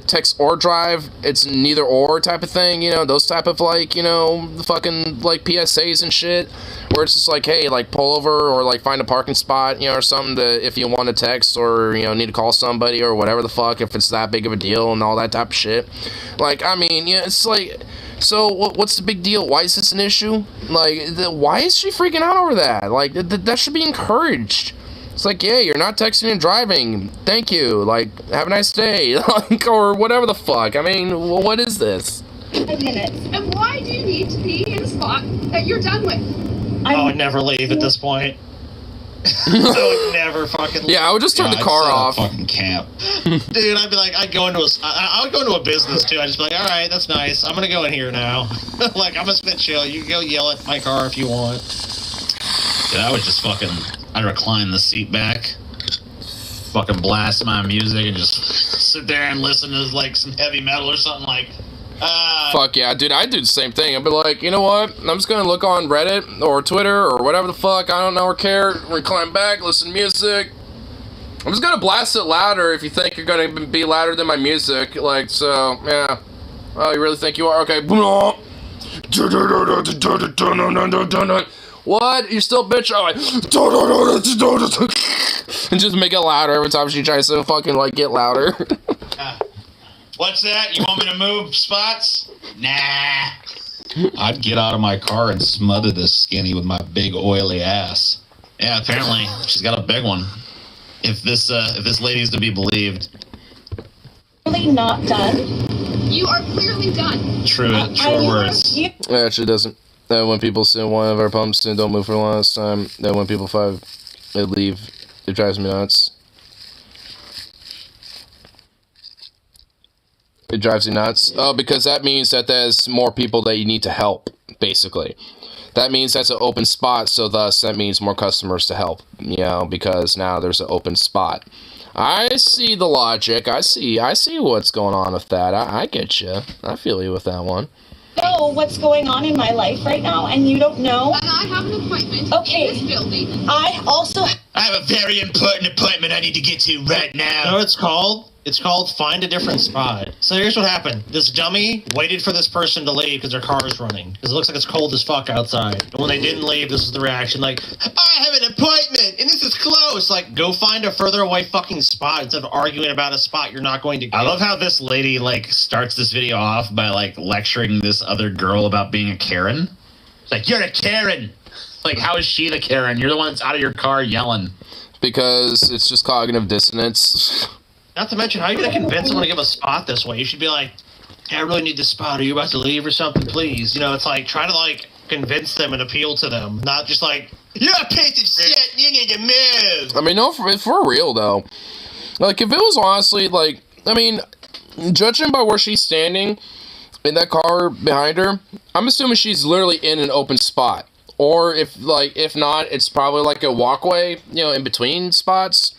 text or drive, it's neither or type of thing, those type of, like, fucking, like, PSAs and shit, where it's just like, hey, like, pull over, or, like, find a parking spot, or something to, if you want to text, or, need to call somebody, or whatever the fuck, if it's that big of a deal, and all that type of shit. Like, I mean, it's like, so, what's the big deal? Why is this an issue? Like, why is she freaking out over that? Like, that should be encouraged. It's like, yeah, you're not texting and driving. Thank you. Like, have a nice day. Like, or whatever the fuck. I mean, what is this? 5 minutes. And why do you need to be in a spot that you're done with? I would never leave at this point. I would never fucking leave. Yeah, I would just turn the car off. Fucking camp. Dude, I'd be like, I would go into a business too. I'd just be like, all right, that's nice. I'm gonna go in here now. Like, I'm gonna spit chill. You can go yell at my car if you want. Dude, I would just I'd recline the seat back, fucking blast my music, and just sit there and listen to, like, some heavy metal or something, like, Fuck yeah, dude, I'd do the same thing. I'd be like, you know what? I'm just gonna look on Reddit or Twitter or whatever the fuck. I don't know or care. Recline back, listen to music. I'm just gonna blast it louder if you think you're gonna be louder than my music. Like, so, yeah. Oh, you really think you are? Okay. What? You still bitch? Oh, and just make it louder every time she tries to fucking, like, get louder. what's that? You want me to move spots? Nah. I'd get out of my car and smother this skinny with my big oily ass. Yeah, apparently she's got a big one. If this lady's to be believed. Really not done. You are clearly done. True words. You Yeah, she doesn't. When people say one of our pumps don't move for the last time, then when people they leave, it drives me nuts. It drives you nuts. Oh, because that means that there's more people that you need to help, basically. That means that's an open spot, so thus that means more customers to help, because now there's an open spot. I see the logic. I see what's going on with that. I get you. I feel you with that one. know what's going on in my life right now, and you don't know. And I have an appointment Okay. in this building. I also. I have a very important appointment I need to get to right You know now. what it's called? It's called find a different spot. So here's what happened. This dummy waited for this person to leave because their car is running. Because it looks like it's cold as fuck outside. And when they didn't leave, this is the reaction. Like, I have an appointment and this is close. Like, go find a further away fucking spot instead of arguing about a spot you're not going to get. I love how this lady, like, starts this video off by, like, lecturing this other girl about being a Karen. It's like, you're a Karen! Like, how is she the Karen? You're the one that's out of your car yelling. Because it's just cognitive dissonance. Not to mention, how are you going to convince someone to give a spot this way? You should be like, hey, I really need this spot. Are you about to leave or something, please? You know, it's like, try to, like, convince them and appeal to them. Not just like, you're a piece of shit, you need to move. I mean, no, for real, though. Like, if it was honestly, like, I mean, judging by where she's standing in that car behind her, I'm assuming she's literally in an open spot. Or if not, it's probably like a walkway, in between spots.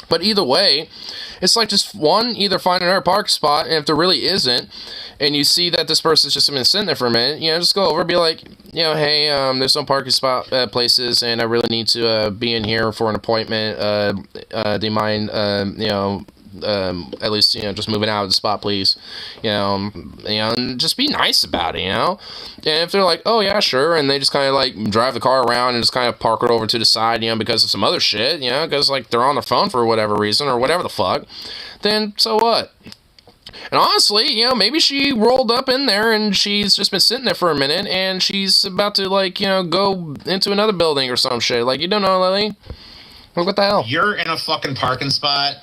But either way, it's like just one, either find another park spot, and if there really isn't, and you see that this person's just been sitting there for a minute, just go over and be like, hey, there's some parking spot places, and I really need to be in here for an appointment. Do you mind, at least, just moving out of the spot, please. And just be nice about it, And if they're like, oh, yeah, sure, and they just kind of, like, drive the car around and just kind of park it over to the side, because of some other shit, because, like, they're on their phone for whatever reason or whatever the fuck, then so what? And honestly, you know, maybe she rolled up in there and she's just been sitting there for a minute and she's about to, like, you know, go into another building or some shit. Like, you don't know, Lily? Like, what the hell? You're in a fucking parking spot.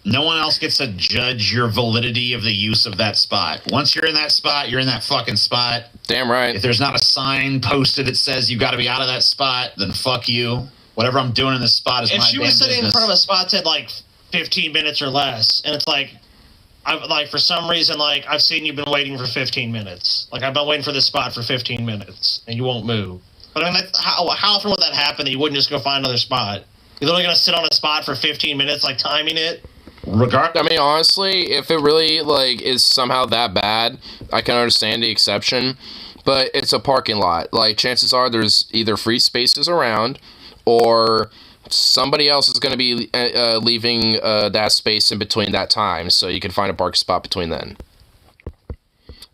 No one else gets to judge your validity of the use of that spot. Once you're in that spot, you're in that fucking spot. Damn right. If there's not a sign posted that says you got to be out of that spot, then fuck you. Whatever I'm doing in this spot is If my she damn was sitting business. in front of a spot that like 15 minutes or less, and it's like, I've like for some reason like I've seen you've been waiting for 15 minutes. Like I've been waiting for this spot for 15 minutes, and you won't move. But I mean, how often would that happen that you wouldn't just go find another spot? You're literally gonna sit on a spot for 15 minutes, like timing it. I mean, honestly, if it really, like, is somehow that bad, I can understand the exception, but it's a parking lot. Like, chances are there's either free spaces around, or somebody else is going to be leaving that space in between that time, so you can find a parking spot between then.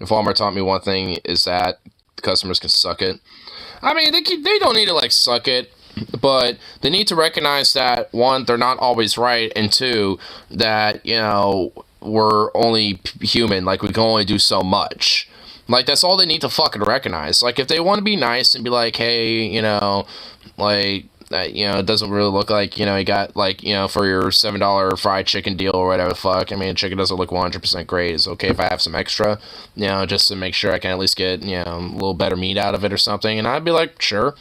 If Walmart taught me one thing, is that customers can suck it. I mean, they don't need to, like, suck it, but they need to recognize that, one, they're not always right, and two, that, you know, we're only human, like, we can only do so much. Like, that's all they need to fucking recognize. Like, if they want to be nice and be like, hey, you know, like, you know, it doesn't really look like, you know, you got, like, you know, for your $7 fried chicken deal or whatever the fuck, I mean, chicken doesn't look 100% great. It's okay if I have some extra, you know, just to make sure I can at least get, you know, a little better meat out of it or something, and I'd be like, sure.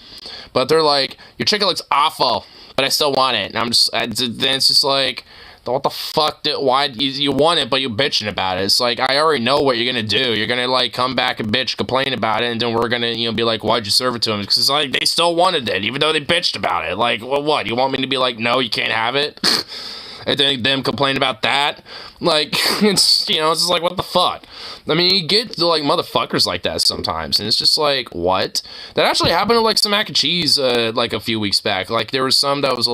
But they're like, your chicken looks awful, but I still want it, and I'm just, then it's just like, what the fuck, why, you want it, but you're bitching about it. It's like, I already know what you're gonna do. You're gonna, like, come back and bitch, complain about it, and then we're gonna, you know, be like, why'd you serve it to them? Because it's like, they still wanted it, even though they bitched about it. Like, well, what, you want me to be like, no, you can't have it? And then them complain about that? Like, it's, you know, it's just like, what the fuck? I mean, you get, like, motherfuckers like that sometimes, and it's just like, what? That actually happened to, like, some mac and cheese, like, a few weeks back. Like, there was some that was,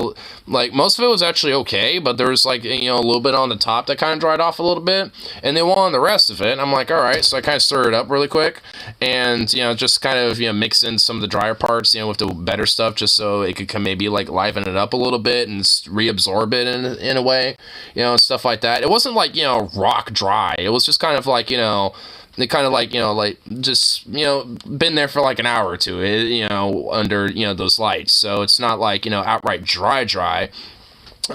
like, most of it was actually okay, but there was, like, you know, a little bit on the top that kind of dried off a little bit, and they wanted the rest of it, and I'm like, alright, so I kind of stir it up really quick, and, you know, just kind of, you know, mix in some of the drier parts, you know, with the better stuff, just so it could maybe, like, liven it up a little bit and reabsorb it in a way, you know, and stuff like that. It wasn't, like, you know, rock dry. It was just kind of like, you know, they kind of like, you know, like, just, you know, been there for like an hour or two, you know, under, you know, those lights. So it's not like, you know, outright dry,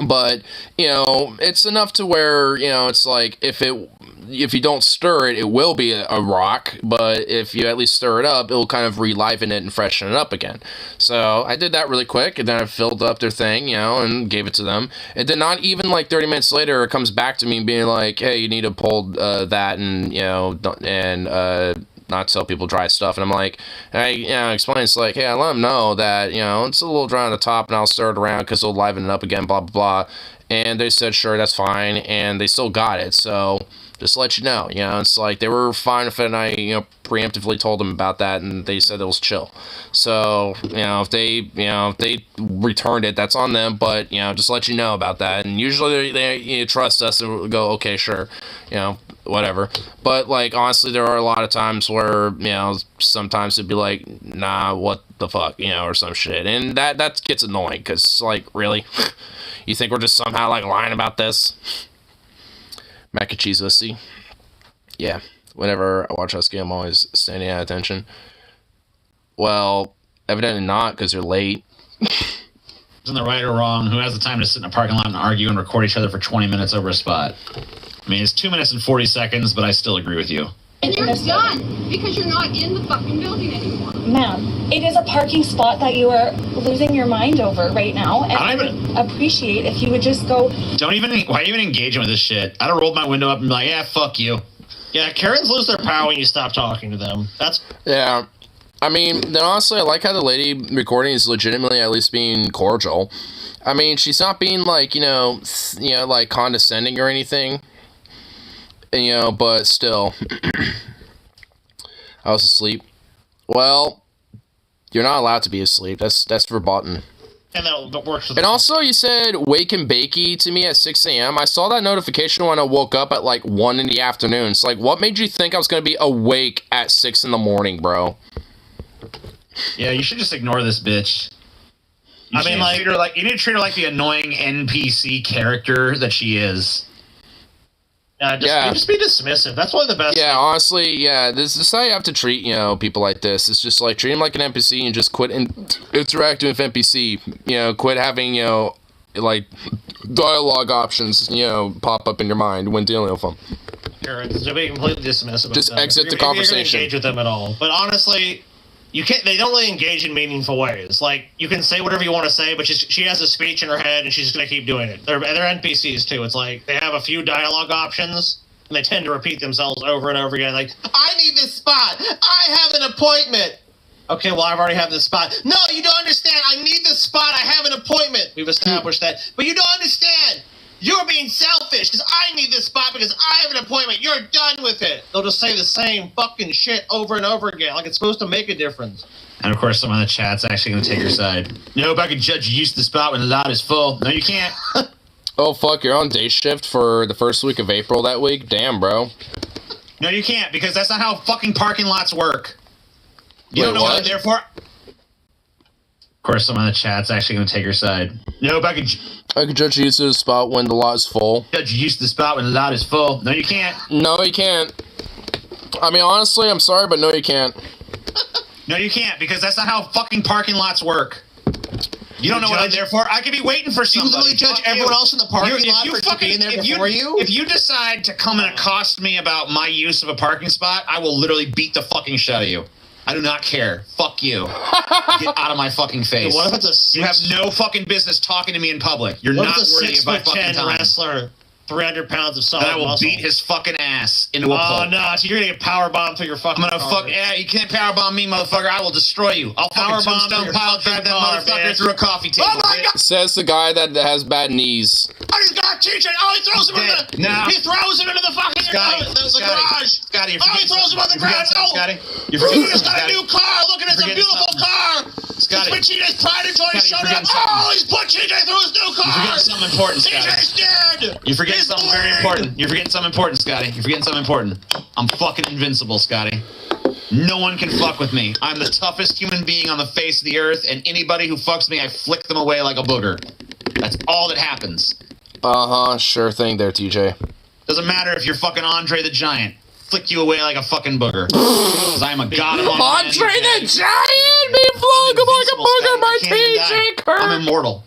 but, you know, it's enough to where, you know, it's like, if you don't stir it, it will be a rock, but if you at least stir it up, it'll kind of reliven it and freshen it up again. So I did that really quick, and then I filled up their thing, you know, and gave it to them. And then not even like 30 minutes later, it comes back to me being like, hey, you need to pull that and, you know, not tell people dry stuff. And I'm like, I, you know, explain, it's like, hey, I let them know that, you know, it's a little dry on the top, and I'll stir it around because it'll liven it up again, blah, blah, blah. And they said, sure, that's fine, and they still got it. So just to let you know, it's like they were fine with it, and I, preemptively told them about that, and they said it was chill. So, if they returned it, that's on them, but, just let you know about that. And usually they trust us and go, okay, sure, whatever. But, like, honestly, there are a lot of times where, sometimes it'd be like, nah, what the fuck, or some shit. And that gets annoying, because, like, really? You think we're just somehow, like, lying about this? Mac and cheese listy. Yeah. Whenever I watch Husky, I'm always standing at attention. Well, evidently not, because you're late. Isn't the right or wrong? Who has the time to sit in a parking lot and argue and record each other for 20 minutes over a spot? I mean, it's 2 minutes and 40 seconds, but I still agree with you. And you're done because you're not in the fucking building anymore. Ma'am, it is a parking spot that you are losing your mind over right now, and I would appreciate if you would just go. Why are you even engaging with this shit? I'd have rolled my window up and be like, yeah, fuck you. Yeah, Karens lose their power when you stop talking to them. Yeah. I mean, then honestly, I like how the lady recording is legitimately at least being cordial. I mean, she's not being like, like condescending or anything. And, but still. I was asleep. Well, you're not allowed to be asleep. That's verboten. And that works. And also, you said wake and bakey to me at 6 a.m. I saw that notification when I woke up at like 1 in the afternoon. It's like, what made you think I was going to be awake at 6 in the morning, bro? Yeah, you should just ignore this bitch. You need to treat her like the annoying NPC character that she is. Just be dismissive. That's one of the best. Yeah, honestly, yeah. This is how you have to treat, people like this. It's just like treat them like an NPC and just quit interacting with NPC. Quit having, like dialogue options, pop up in your mind when dealing with them. To be completely dismissive. Just exit the conversation. You're engage with them at all. But honestly, you can't. They don't really engage in meaningful ways. Like you can say whatever you want to say, but she has a speech in her head, and she's just gonna keep doing it. They're NPCs too. It's like they have a few dialogue options, and they tend to repeat themselves over and over again. Like, I need this spot. I have an appointment. Okay, well, I've already have this spot. No, you don't understand. I need this spot. I have an appointment. We've established that, but you don't understand. You're being selfish because I need this spot because I have an appointment. You're done with it. They'll just say the same fucking shit over and over again, like it's supposed to make a difference. And of course, someone in the chat's actually going to take your side. Nope, I can judge you use the spot when the lot is full. No, you can't. Oh, fuck, you're on day shift for the first week of April that week? Damn, bro. No, you can't because that's not how fucking parking lots work. You don't know what? what they're for. Of course, someone in the chat's actually going to take your side. Nope, I can judge you use the spot when the lot is full. Judge you use the spot when the lot is full. No, you can't. No, you can't. I mean, honestly, I'm sorry, but no, you can't. No, you can't because that's not how fucking parking lots work. You don't know what I'm there for. I could be waiting for somebody. You literally judge everyone else in the parking lot for being there before you? If you decide to come and accost me about my use of a parking spot, I will literally beat the fucking shit out of you. I do not care. Fuck you. Get out of my fucking face. Dude, what if it's You have no fucking business talking to me in public. You're not worthy of my fucking time. Wrestler, 300 pounds of solid Then I will muscle. beat his fucking ass into a pole. Oh, no. So you're going to get powerbombed through your fucking I'm gonna yeah, you can't powerbomb me, motherfucker. I will destroy you. I'll fucking tombstone pile drive that motherfucker through a coffee table. Oh my God! Says the guy that has bad knees. Oh, he's got TJ. Oh, he throws him into He throws him into the fucking the garage. Scotty, oh, he throws him on the ground. Oh, Scotty, he just got a new car. Look at this beautiful car. Scotty, TJ's pride and joy showed up. Oh, he's put TJ through his new car. You forget something important, Scotty. TJ's dead. You forget something very important. You're forgetting something important, Scotty. You're forgetting something important. I'm fucking invincible, Scotty. No one can fuck with me. I'm the toughest human being on the face of the earth, and anybody who fucks me, I flick them away like a booger. That's all that happens. Uh-huh, sure thing there, TJ. Doesn't matter if you're fucking Andre the Giant. Flick you away like a fucking booger. Because I am a god among men. Andre the Giant! Me flung him like a booger by TJ Kirk! I'm immortal.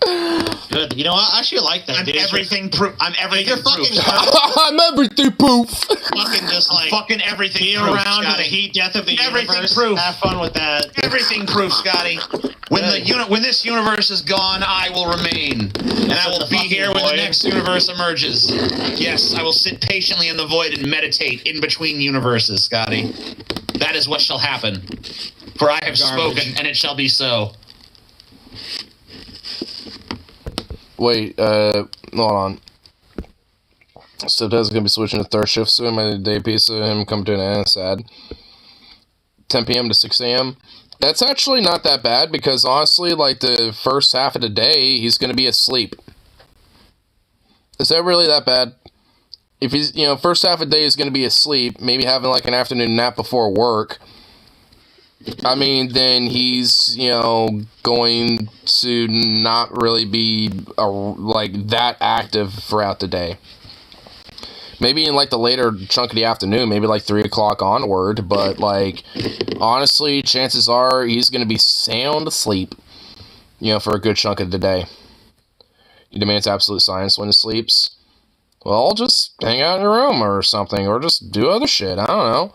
Good. You know what? I actually like that. I'm everything proof. I'm everything proof. I'm everything proof. Fucking just like fucking everything be proof, around to Scotty. the heat death of the Everything universe. proof. Have fun with that. Everything proof, Scotty. When when this universe is gone, I will remain, and I will be here when the next universe emerges. Yes, I will sit patiently in the void and meditate in between universes, Scotty. That is what shall happen. For I have spoken, and it shall be so. Wait, hold on. Stepdad's gonna be switching to third shift soon. My day piece of him come to an end. Sad. 10 p.m. to 6 a.m. That's actually not that bad because honestly, like the first half of the day, he's gonna be asleep. Is that really that bad? If he's, first half of the day is gonna be asleep, maybe having like an afternoon nap before work. I mean, then he's, going to not really be, like, that active throughout the day. Maybe in, like, the later chunk of the afternoon, maybe, like, 3 o'clock onward, but, like, honestly, chances are he's going to be sound asleep, for a good chunk of the day. He demands absolute silence when he sleeps. Well, just hang out in your room or something, or just do other shit, I don't know.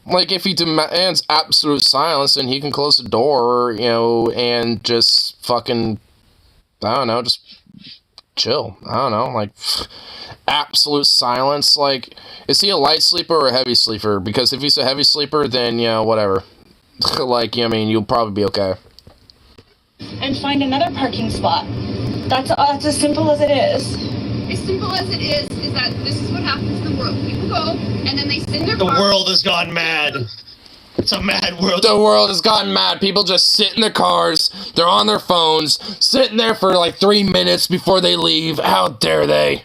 Like, if he demands absolute silence, then he can close the door, and just fucking, I don't know, just chill. I don't know, like, absolute silence. Like, is he a light sleeper or a heavy sleeper? Because if he's a heavy sleeper, then, whatever. Like, you'll probably be okay. And find another parking spot. That's as simple as it is. As simple as it is that this is what happens in the world. People go, and then they sit in their car. The world has gone mad. It's a mad world. The world has gotten mad. People just sit in their cars. They're on their phones, sitting there for like 3 minutes before they leave. How dare they?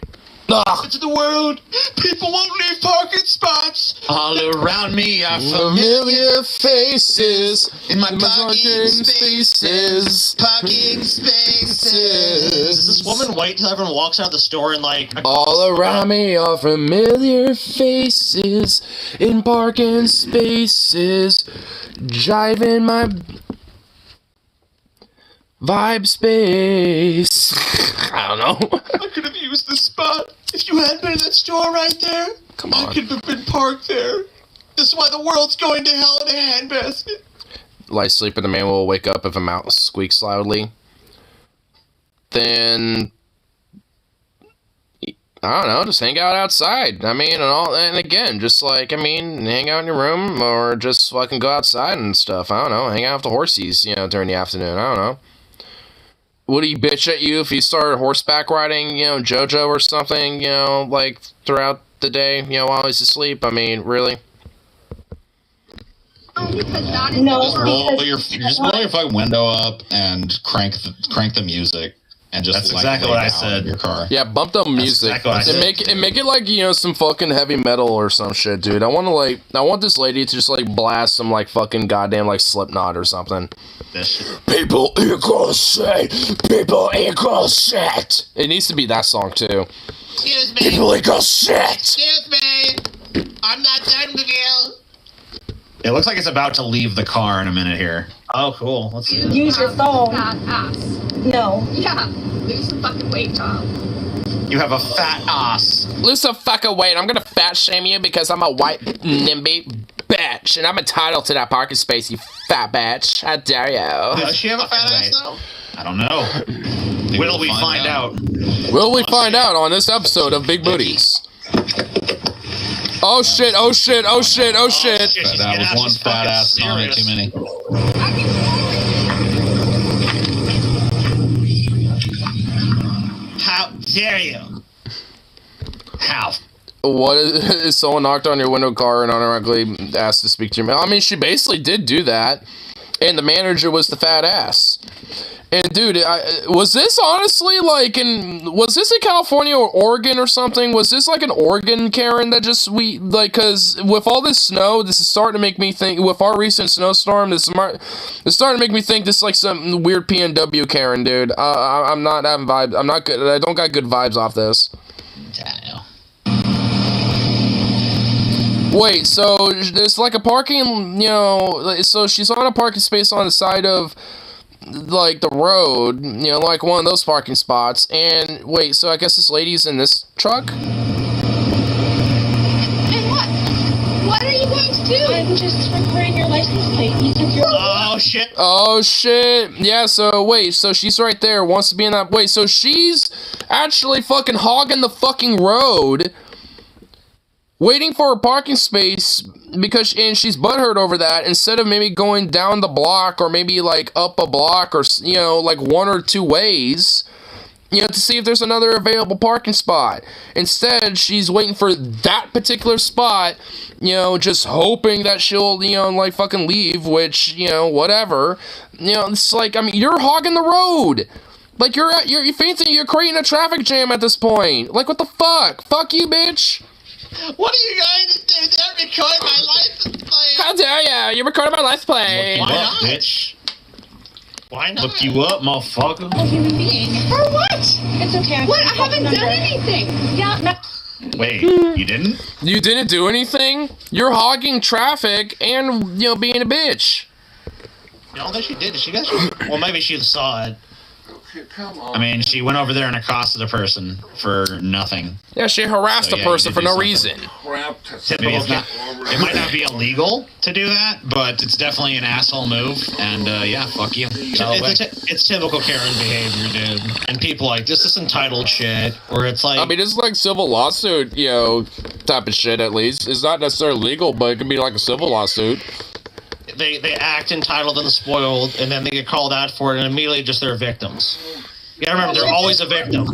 Ugh. To the world, people won't leave parking spots. All around me are Familiar faces in my parking spaces. Parking spaces. Is this woman white till everyone walks out the store and like... All around me are familiar faces in parking spaces, driving my vibe space. I don't know. I could have used the spot if you had been in that store right there. Come on. I could have been parked there. This is why the world's going to hell in a handbasket. Light sleeper, the man will wake up if a mouse squeaks loudly. Then I don't know, just hang out outside. I mean, and again, just like, I mean, hang out in your room or just fucking go outside and stuff. I don't know, hang out with the horsies, during the afternoon. I don't know. Would he bitch at you if you started horseback riding, JoJo or something, like throughout the day, while he's asleep? I mean, really? Because that is No, Just roll because your fucking window up and crank the music. And just That's like, exactly lay what I down said. in your car. Yeah, bump the music exactly what I and said. make it like some fucking heavy metal or some shit, dude. I want this lady to just like blast some like fucking goddamn like Slipknot or something. This shit. People equal shit. People equal shit. It needs to be that song too. Excuse me. People equal shit. Excuse me. I'm not done with you. It looks like it's about to leave the car in a minute here. Oh, cool. Let's see. Use your phone. Fat ass. No. Yeah. Lose some fucking weight, Tom. You have a fat ass. Lose some fucking weight. I'm gonna fat shame you because I'm a white NIMBY bitch and I'm entitled to that parking space, you fat bitch. How dare you? Does she have a fat ass though? I don't know. Will we find out? Will we find out on this episode of Big Booties? Oh shit, oh shit, oh shit, oh shit. She's That was one fat ass comment too many. How dare you? How? What is someone knocked on your window car and unironically asked to speak to your man? I mean, she basically did do that. And the manager was the fat ass. And dude, was this honestly like was this in California or Oregon or something? Was this like an Oregon Karen that just cause with all this snow, this is starting to make me think, with our recent snowstorm, it's starting to make me think this is like some weird PNW Karen, dude. I'm not having vibes. I'm not good. I don't got good vibes off this. Wait, so there's like a parking, so she's on a parking space on the side of like the road, like one of those parking spots, and wait, so I guess this lady's in this truck? And what? What are you going to do? I'm just recording your license plate. You took your... Oh shit. Oh shit. Yeah, so wait, so she's right there, wants to be in that, wait, so she's actually fucking hogging the fucking road, waiting for a parking space because she's butthurt over that, instead of maybe going down the block or maybe like up a block or like one or two ways to see if there's another available parking spot. Instead, she's waiting for that particular spot, just hoping that she'll like fucking leave, which whatever. It's like, I mean, you're hogging the road. Like you're creating a traffic jam at this point. Like, what the fuck you, bitch. What are you going to do? Don't record my license plate. How dare ya? You recorded my license plate. Why not, bitch? Why not? Look you up, motherfucker. A human being. For what? It's okay. What? I haven't done anything. Yeah, no. Wait, you didn't? You didn't do anything? You're hogging traffic and, being a bitch. I don't think she did. Did she guys? Well, maybe she saw it. I mean, she went over there and accosted a person for nothing. Yeah, she harassed So, a yeah, person you for did do no something. reason. Maybe it's not, it might not be illegal to do that, but it's definitely an asshole move. And yeah, fuck you. It's typical Karen behavior, dude. And people like this entitled shit, where it's like, I mean, it's like civil lawsuit, type of shit at least. It's not necessarily legal, but it can be like a civil lawsuit. they act entitled and spoiled, and then they get called out for it, and immediately just they're victims. You gotta remember, they're always a victim.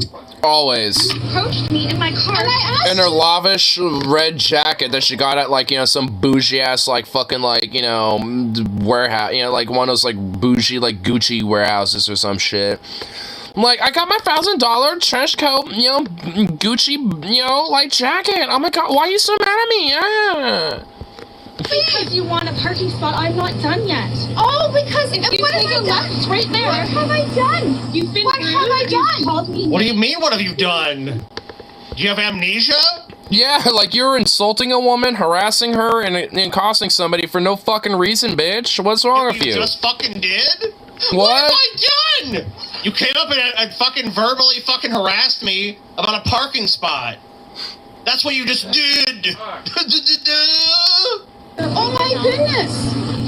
Always. Approached me in my car. And I asked In her lavish red jacket that she got at like, some bougie ass like fucking like, warehouse, like one of those like bougie like Gucci warehouses or some shit. I'm like, I got my $1,000 trench coat, Gucci, like jacket. Oh my god, why are you so mad at me? Because you want a parking spot, I'm not done yet. Oh, because If you what take have a I left, done? it's right there. What have I done? You've been What rude, have I you've done? called me What do you mean, what have you done? Do you have amnesia? Yeah, like you're insulting a woman, harassing her, and accosting somebody for no fucking reason, bitch. What's wrong with you? Just fucking did? What? Have I done? You came up and fucking verbally fucking harassed me about a parking spot. That's what you just did. Oh my goodness!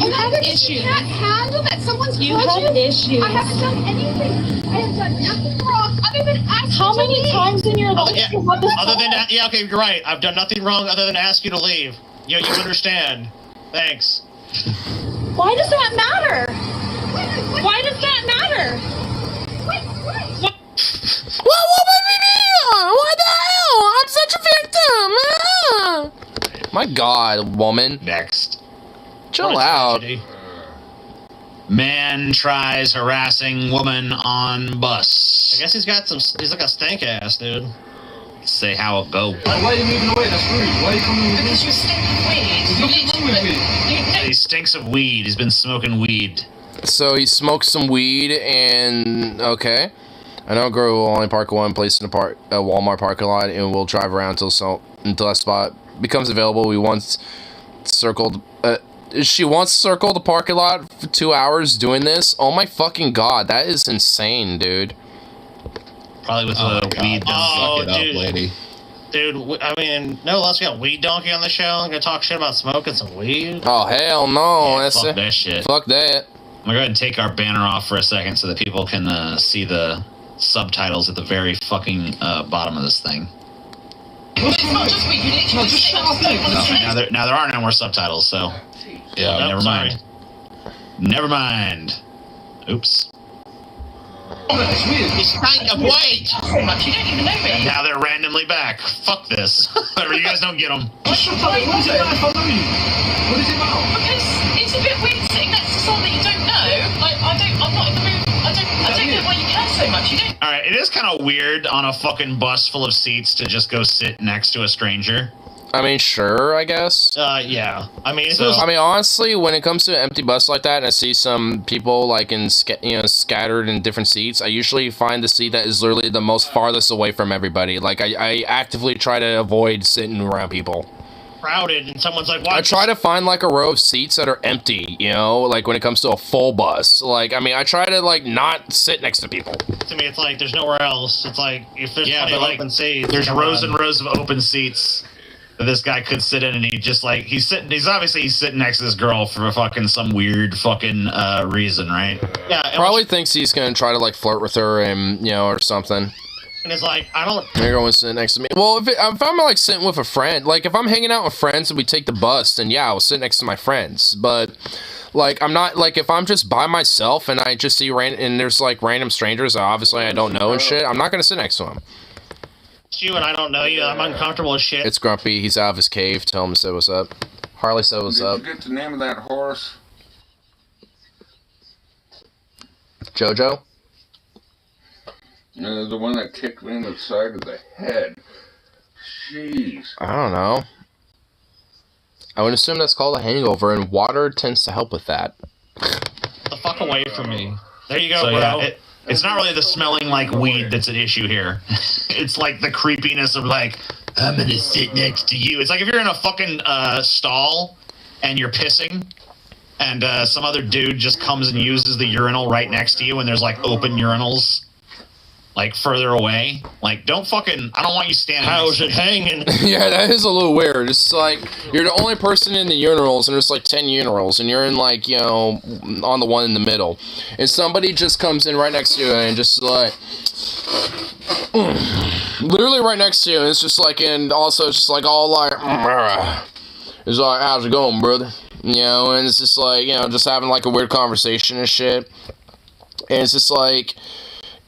You have an issue. You can't handle that someone's You called have issues. I haven't done anything. I have done nothing wrong other than ask How you to many leave. times in your life Yeah, you have this other than that, yeah, okay, you're right. I've done nothing wrong other than ask you to leave. You understand. Thanks. Why does that matter? Why does that matter? Wait. What the hell? I'm such a victim. My god, woman. Next. Chill What a out. tragedy. Man tries harassing woman on bus. I guess he's like a stank ass, dude. Say how it go. Why are you moving away? That's rude. Why are you coming with me? Because you stink of weed. There's nothing wrong with me. He stinks of weed. He's been smoking weed. So he smoked some weed and okay. I know a girl will only park at one place in a Walmart parking lot and will drive around until that spot becomes available. She once circled the parking lot for 2 hours doing this. Oh my fucking god, that is insane, dude. Probably with Oh my the God. weed. Oh, Suck it up, dude. lady. Dude, I mean, no less we got Weed Donkey on the show. I'm gonna talk shit about smoking some weed. Oh hell no, that's Fuck that shit. Fuck that. I'm gonna go ahead and take our banner off for a second so that people can see the subtitles at the very fucking bottom of this thing. It's not just weed. You literally just shut up, Nick. Now there are no more subtitles, so Yeah. Oh, never sorry. mind. Never mind. Oops. It's weird. He's trying to wait. so much. You don't even know me. Now they're randomly back. Fuck this. Whatever, you guys don't get them. Shut up. What is it about if I know you? What is it about? Because it's a bit weird sitting next to someone that you don't know. I'm not in the mood. I don't get why you care so much. You don't. All right, it is kind of weird on a fucking bus full of seats to just go sit next to a stranger. I mean, sure, I guess. Yeah. I mean, So- I mean, honestly, when it comes to an empty bus like that, and I see some people like scattered in different seats, I usually find the seat that is literally the most farthest away from everybody. Like, I actively try to avoid sitting around people. crowded, and someone's like, "Why?" I try to find like a row of seats that are empty. Like when it comes to a full bus. Like, I mean, I try to like not sit next to people. To me, it's like there's nowhere else. It's like if there's Yeah, plenty but of like open seats, there's come rows on. and rows of open seats that this guy could sit in, and he's obviously sitting next to this girl for a fucking some weird fucking reason, right? Yeah, and Probably thinks he's gonna try to like flirt with her and or something. And it's like I don't. You're going to sit next to me. Well, if I'm like sitting with a friend, like if I'm hanging out with friends and we take the bus, then yeah, I'll sit next to my friends. But like I'm not like if I'm just by myself and I just see and there's like random strangers that obviously I don't know and shit, I'm not gonna sit next to them. It's you and I don't know you. I'm uncomfortable as shit. It's Grumpy. He's out of his cave. Tell him to say what's up. Harley said what's up. Did you get the name of that horse? Jojo. The one that kicked me in the side of the head. Jeez. I don't know. I would assume that's called a hangover, and water tends to help with that. The fuck away from me. There you go, So bro. yeah, it's not really the smelling like weed that's an issue here. It's like the creepiness of like, I'm gonna sit next to you. It's like if you're in a fucking stall and you're pissing and some other dude just comes and uses the urinal right next to you and there's like open urinals like further away. Like, don't fucking, I don't want you standing How's next it to me. hanging? Yeah, that is a little weird. It's like you're the only person in the urinals, and there's like 10 urinals, and you're in like on the one in the middle, and somebody just comes in right next to you and just like literally right next to you, and it's just like, and also it's just like all like it's like, how's it going, brother? And it's just like just having like a weird conversation and shit, and it's just like.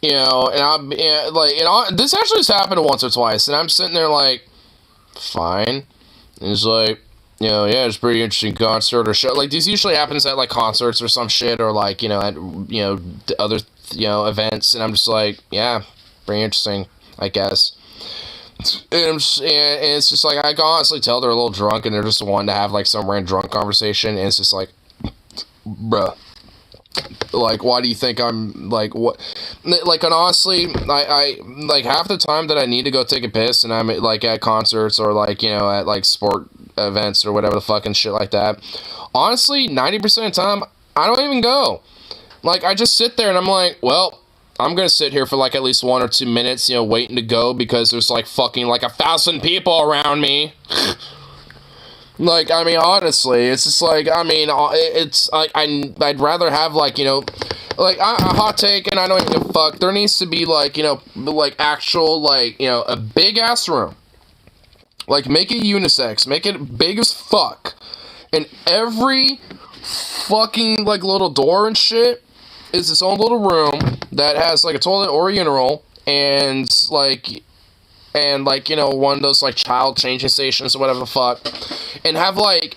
This actually has happened once or twice, and I'm sitting there like, fine. And it's like, yeah, it's a pretty interesting concert or show. Like, this usually happens at like concerts or some shit, or like, at other with, you know, events, and I'm just like, yeah, pretty interesting, I guess. And it's just like, I can honestly tell they're a little drunk, and they're just wanting to have, like, some random drunk conversation, and it's just like, bruh. Like, why do you think I'm, like, what, like, and honestly, I like, half the time that I need to go take a piss, and I'm, like, at concerts, or, like, you know, at, like, sport events, or whatever the fucking shit like that, honestly, 90% of the time, I don't even go. Like, I just sit there, and I'm like, well, I'm gonna sit here for, like, at least 1 or 2 minutes, you know, waiting to go, because there's, like, fucking, like, 1,000 people around me. Like, I mean, honestly, it's just like, I mean, it's like, I'd rather have, like, you know, like, a hot take, and I don't even give a fuck, there needs to be, like, you know, like, actual, like, you know, a big-ass room. Like, make it unisex, make it big as fuck, and every fucking, like, little door and shit is its own little room that has, like, a toilet or a urinal, and, like, you know, one of those, like, child changing stations or whatever the fuck, and have, like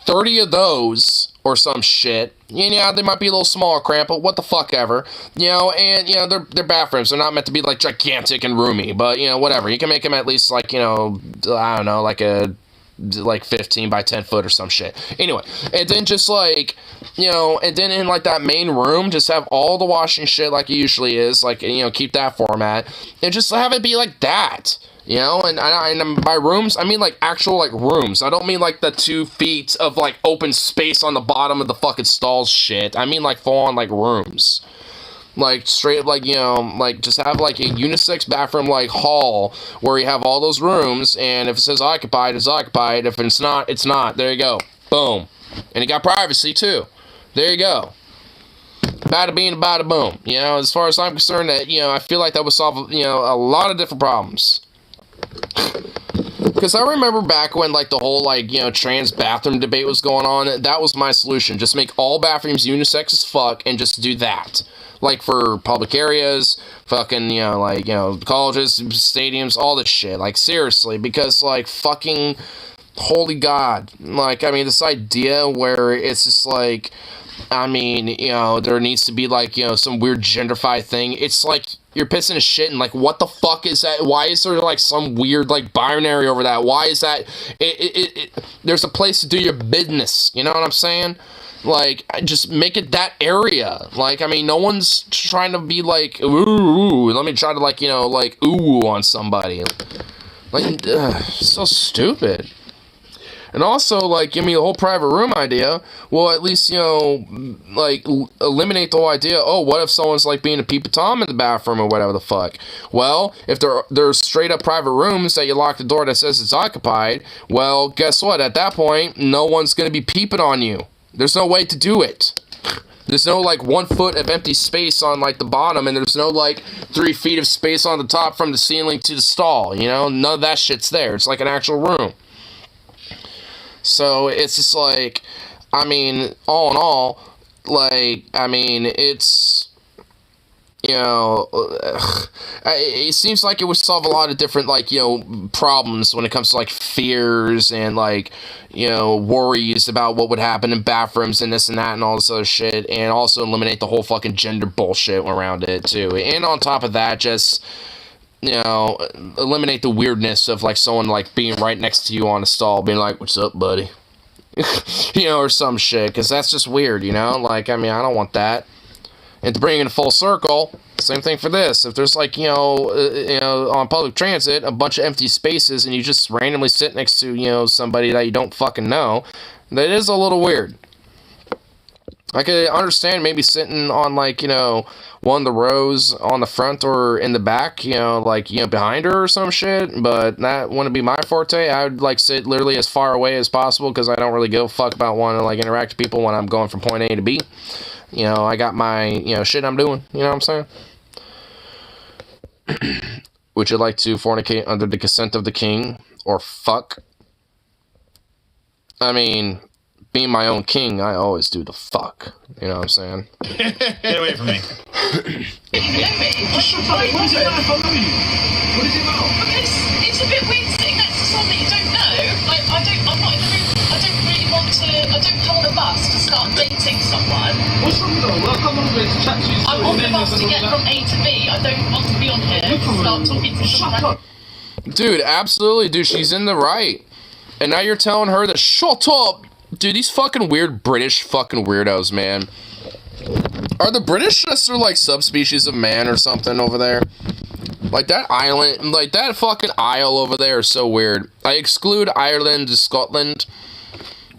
30 of those, or some shit. Yeah, they might be a little small or cramped, but what the fuck ever, you know, and, you know, they're bathrooms, they're not meant to be, like, gigantic and roomy, but, you know, whatever, you can make them at least, like, you know, I don't know, like 15 by 10 foot or some shit. Anyway, and then just, like, you know, and then in, like, that main room, just have all the washing shit like it usually is, like, you know, keep that format, and just have it be like that, you know, and by rooms, I mean, like, actual, like, rooms. I don't mean, like, the 2 feet of, like, open space on the bottom of the fucking stalls shit. I mean, like, full-on, like, rooms. Like, straight, like, you know, like, just have, like, a unisex bathroom, like, hall, where you have all those rooms, and if it says occupied, it's occupied. If it's not, it's not. There you go. Boom. And you got privacy, too. There you go. Bada bing, bada boom. You know, as far as I'm concerned, that, you know, I feel like that would solve, you know, a lot of different problems. Because I remember back when, like, the whole, like, you know, trans bathroom debate was going on, that was my solution. Just make all bathrooms unisex as fuck, and just do that. Like, for public areas, fucking, you know, like, you know, colleges, stadiums, all this shit. Like, seriously, because, like, fucking, holy God. Like, I mean, this idea where it's just, like, I mean, you know, there needs to be, like, you know, some weird genderfied thing. It's, like, you're pissing a shit, and, like, what the fuck is that? Why is there, like, some weird, like, binary over that? Why is that? There's a place to do your business, you know what I'm saying? Like, just make it that area. Like, I mean, no one's trying to be like, ooh, let me try to, like, you know, like, ooh on somebody. Like, so stupid. And also, like, give me a whole private room idea. Well, at least, you know, like, eliminate the whole idea, oh, what if someone's, like, being a peep-a-tom in the bathroom or whatever the fuck? Well, if there's straight-up private rooms that you lock the door that says it's occupied, well, guess what? At that point, no one's gonna be peeping on you. There's no way to do it. There's no, like, 1 foot of empty space on, like, the bottom, and there's no, like, 3 feet of space on the top from the ceiling to the stall, you know? None of that shit's there. It's like an actual room. So, it's just, like, I mean, all in all, like, I mean, it's, you know, it seems like it would solve a lot of different, like, you know, problems when it comes to, like, fears and, like, you know, worries about what would happen in bathrooms and this and that and all this other shit, and also eliminate the whole fucking gender bullshit around it, too. And on top of that, just, you know, eliminate the weirdness of, like, someone, like, being right next to you on a stall, being like, what's up, buddy? You know, or some shit, because that's just weird, you know? Like, I mean, I don't want that. And to bring it in full circle, same thing for this. If there's, like, you know, on public transit, a bunch of empty spaces, and you just randomly sit next to, you know, somebody that you don't fucking know, that is a little weird. I could understand maybe sitting on, like, you know, one of the rows on the front or in the back, you know, like, you know, behind her or some shit, but that wouldn't be my forte. I would, like, sit literally as far away as possible, because I don't really give a fuck about wanting to, like, interact with people when I'm going from point A to B. You know, I got my, you know, shit I'm doing, you know what I'm saying? Would you like to fornicate under the consent of the king, or fuck? I mean, being my own king, I always do the fuck, you know what I'm saying? Get away from me. What's your problem? What is it about? What is it about? Because it's a bit weird sitting next to someone that you don't know. I'm not in the mood. I don't really want to. I don't on the bus to start dating someone. What's wrong with her? Well, come on, let's chat to you. I'm on the bus to get from A to B. I don't want to be on here to start talking to someone. Dude, absolutely, dude. She's in the right. And now you're telling her to shut up. Dude, these fucking weird British fucking weirdos, man. Are the British just like subspecies of man or something over there? Like that island, like that fucking isle over there is so weird. I exclude Ireland, Scotland,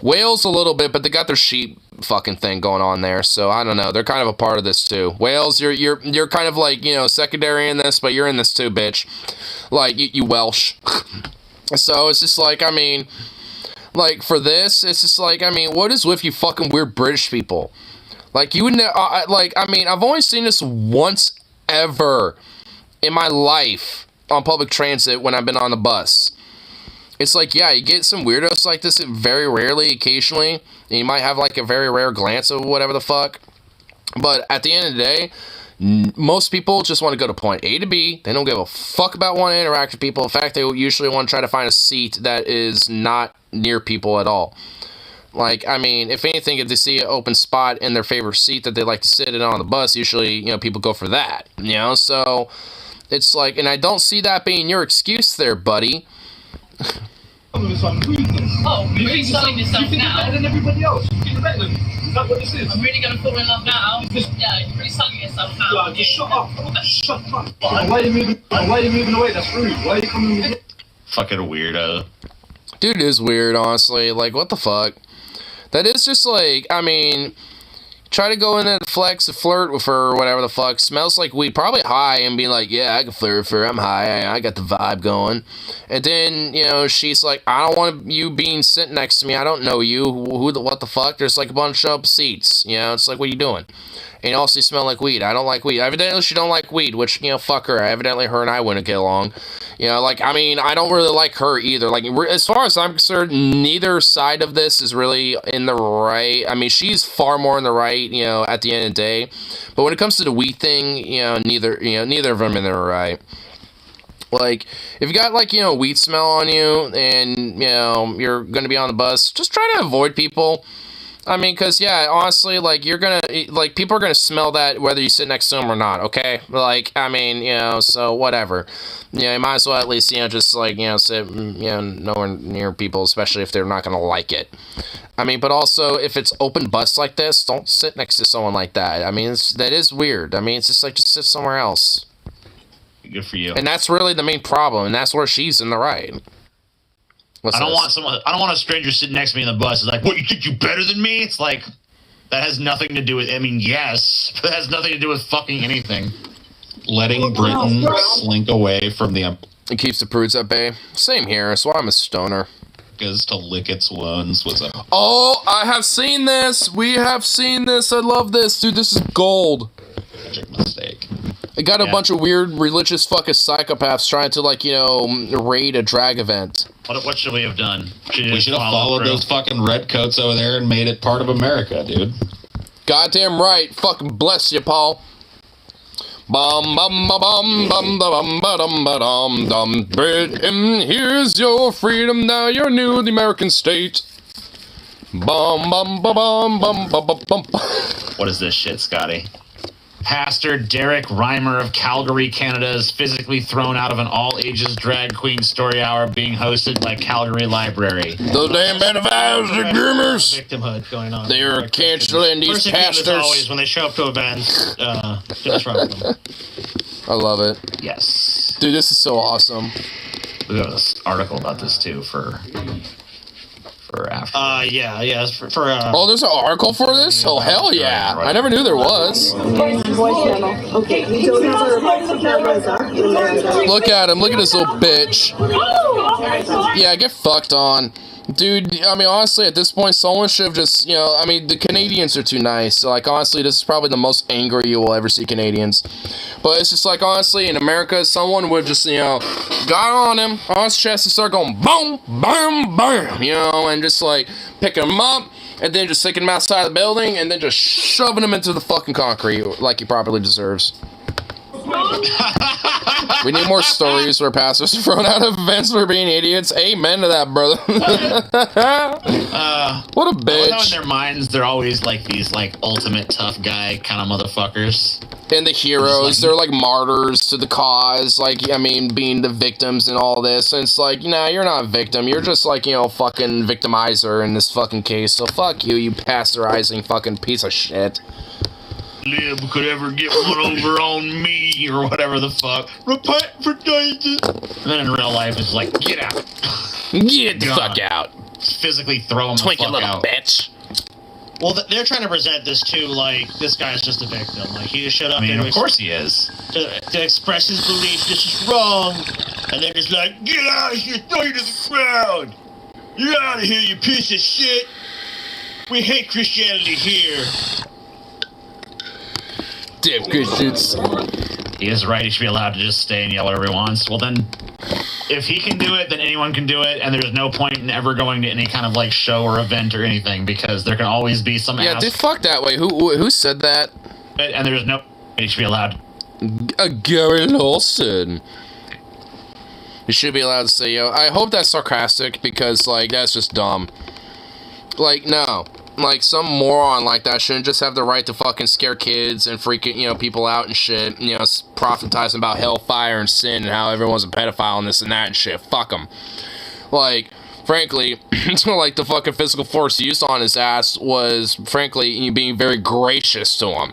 Wales a little bit, but they got their sheep fucking thing going on there. So I don't know. They're kind of a part of this too. Wales, you're kind of like, you know, secondary in this, but you're in this too, bitch. Like you Welsh. So it's just like, I mean, like for this, it's just like, I mean, what is with you fucking weird British people? Like you would like, I mean, I've only seen this once ever in my life on public transit when I've been on the bus. It's like, yeah, you get some weirdos like this very rarely, occasionally, and you might have like a very rare glance of whatever the fuck. But at the end of the day, most people just want to go to point A to B. They don't give a fuck about wanting to interact with people. In fact, they usually want to try to find a seat that is not near people at all. Like, I mean, if anything, if they see an open spot in their favorite seat that they like to sit in on the bus, usually, you know, people go for that, you know? So, it's like, and I don't see that being your excuse there, buddy. Oh, you're really selling yourself now. Better than everybody else. You're better than. Is that what this is? I'm really going to fall in love now. Yeah, you're really selling yourself now. Yeah, just shut up. Shut up. Why are you moving away? That's rude. Why are you coming with me? Fucking weirdo. Dude, it is weird, honestly. Like, what the fuck? That is just like, I mean, try to go in and flirt with her or whatever the fuck. Smells like weed, probably high, and be like, yeah, I can flirt with her. I'm high. I got the vibe going. And then, you know, she's like, I don't want you being sitting next to me. I don't know you. What the fuck? There's like a bunch of seats. You know, it's like, what are you doing? And also you smell like weed. I don't like weed. Evidently she don't like weed, which, you know, fuck her. Evidently her and I wouldn't get along. You know, like, I mean, I don't really like her either. Like, as far as I'm concerned, neither side of this is really in the right. I mean, she's far more in the right, you know, at the end of the day. But when it comes to the weed thing, you know, neither of them are in the right. Like, if you got, like, you know, weed smell on you and, you know, you're going to be on the bus, just try to avoid people. I mean, because, yeah, honestly, like, you're gonna, like, people are gonna smell that whether you sit next to them or not, okay? Like, I mean, you know, so whatever. You know, you might as well at least, you know, just, like, you know, sit, you know, nowhere near people, especially if they're not gonna like it. I mean, but also, if it's open bus like this, don't sit next to someone like that. I mean, that is weird. I mean, it's just like, just sit somewhere else. Good for you. And that's really the main problem, and that's where she's in the right. I don't want a stranger sitting next to me in the bus. It's like, what, you think you better than me? It's like, that has nothing to do with, I mean, yes, but it has nothing to do with fucking anything. Letting Britain slink away from the... It keeps the prudes at bay. Same here, that's why I'm a stoner. Is to lick its wounds was a... Oh, I have seen this! We have seen this! I love this! Dude, this is gold! Tragic mistake. It got a bunch of weird religious fucking psychopaths trying to, like, you know, raid a drag event. What should we have done? We should have followed those fucking redcoats over there and made it part of America, dude. Goddamn right. Fucking bless you, Paul. Bum bum ba bum bum ba bum ba dum ba dum dum. Britain, here's your freedom. Now you're new to the American state. Bum bum ba bum bum ba bum bum. What is this shit, Scotty? Pastor Derek Reimer of Calgary, Canada, is physically thrown out of an all-ages drag queen story hour being hosted by Calgary Library. Those damn pedophiles and groomers. Victimhood going on. They are canceling these pastors. Always, when they show up to events, disrupt them. I love it. Yes. Dude, this is so awesome. We got an article about this, too, for after. Yeah, for oh, there's an article for this? Oh, hell yeah. I never knew there was. Okay, we don't have our cameras up. Look at him. Look at this little bitch. Yeah, get fucked on. Dude, I mean, honestly, at this point, someone should have just, you know, I mean, the Canadians are too nice. So, like, honestly, this is probably the most angry you will ever see Canadians. But it's just like, honestly, in America, someone would just, you know, got on him, on his chest, and start going, boom, bam, bam, you know, and just, like, picking him up, and then just taking him outside the building, and then just shoving him into the fucking concrete like he properly deserves. We need more stories where pastors are thrown out of events for being idiots. Amen to that, brother. What a bitch. In their minds, they're always like these like ultimate tough guy kind of motherfuckers. And the heroes, they're like martyrs to the cause, like, I mean, being the victims and all this. And it's like, nah, you're not a victim. You're just like, you know, fucking victimizer in this fucking case. So fuck you, you pasteurizing fucking piece of shit. Lib could ever get one over on me or whatever the fuck. Repent for Jesus. And then in real life, it's like, get out. Get the fuck out. Physically throw him the Twinkie fuck little out. bitch. Well, they're trying to present this too, like, this guy's just a victim. Like, he just showed up I mean, there of course he is. to express his belief, this is wrong. And they're just like, get out of here, throw you to the ground. You're out of here, you piece of shit. We hate Christianity here. Damn Christians. He is right, he should be allowed to just stay and yell whatever he wants. Well then, if he can do it, then anyone can do it, and there's no point in ever going to any kind of like show or event or anything, because there can always be some Yeah, dude, fuck that way. Who said that? And there's no... He should be allowed. Gary Lawson. You should be allowed to say, yo, I hope that's sarcastic, because, like, that's just dumb. Like, no. Like, some moron like that shouldn't just have the right to fucking scare kids and freaking, you know, people out and shit. You know, prophetizing about hellfire and sin and how everyone's a pedophile and this and that and shit. Fuck them. Like, frankly, like, the fucking physical force used on his ass was, frankly, being very gracious to him.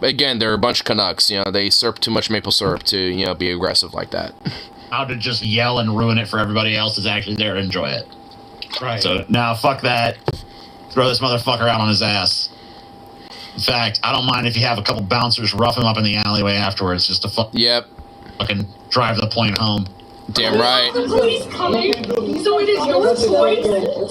Again, they're a bunch of Canucks. You know, they syrup too much maple syrup to, you know, be aggressive like that. How to just yell and ruin it for everybody else is actually there to enjoy it. Right. So, now, fuck that. Throw this motherfucker out on his ass. In fact, I don't mind if you have a couple bouncers rough him up in the alleyway afterwards just to fucking drive the point home. Damn right. The police coming, so it is your choice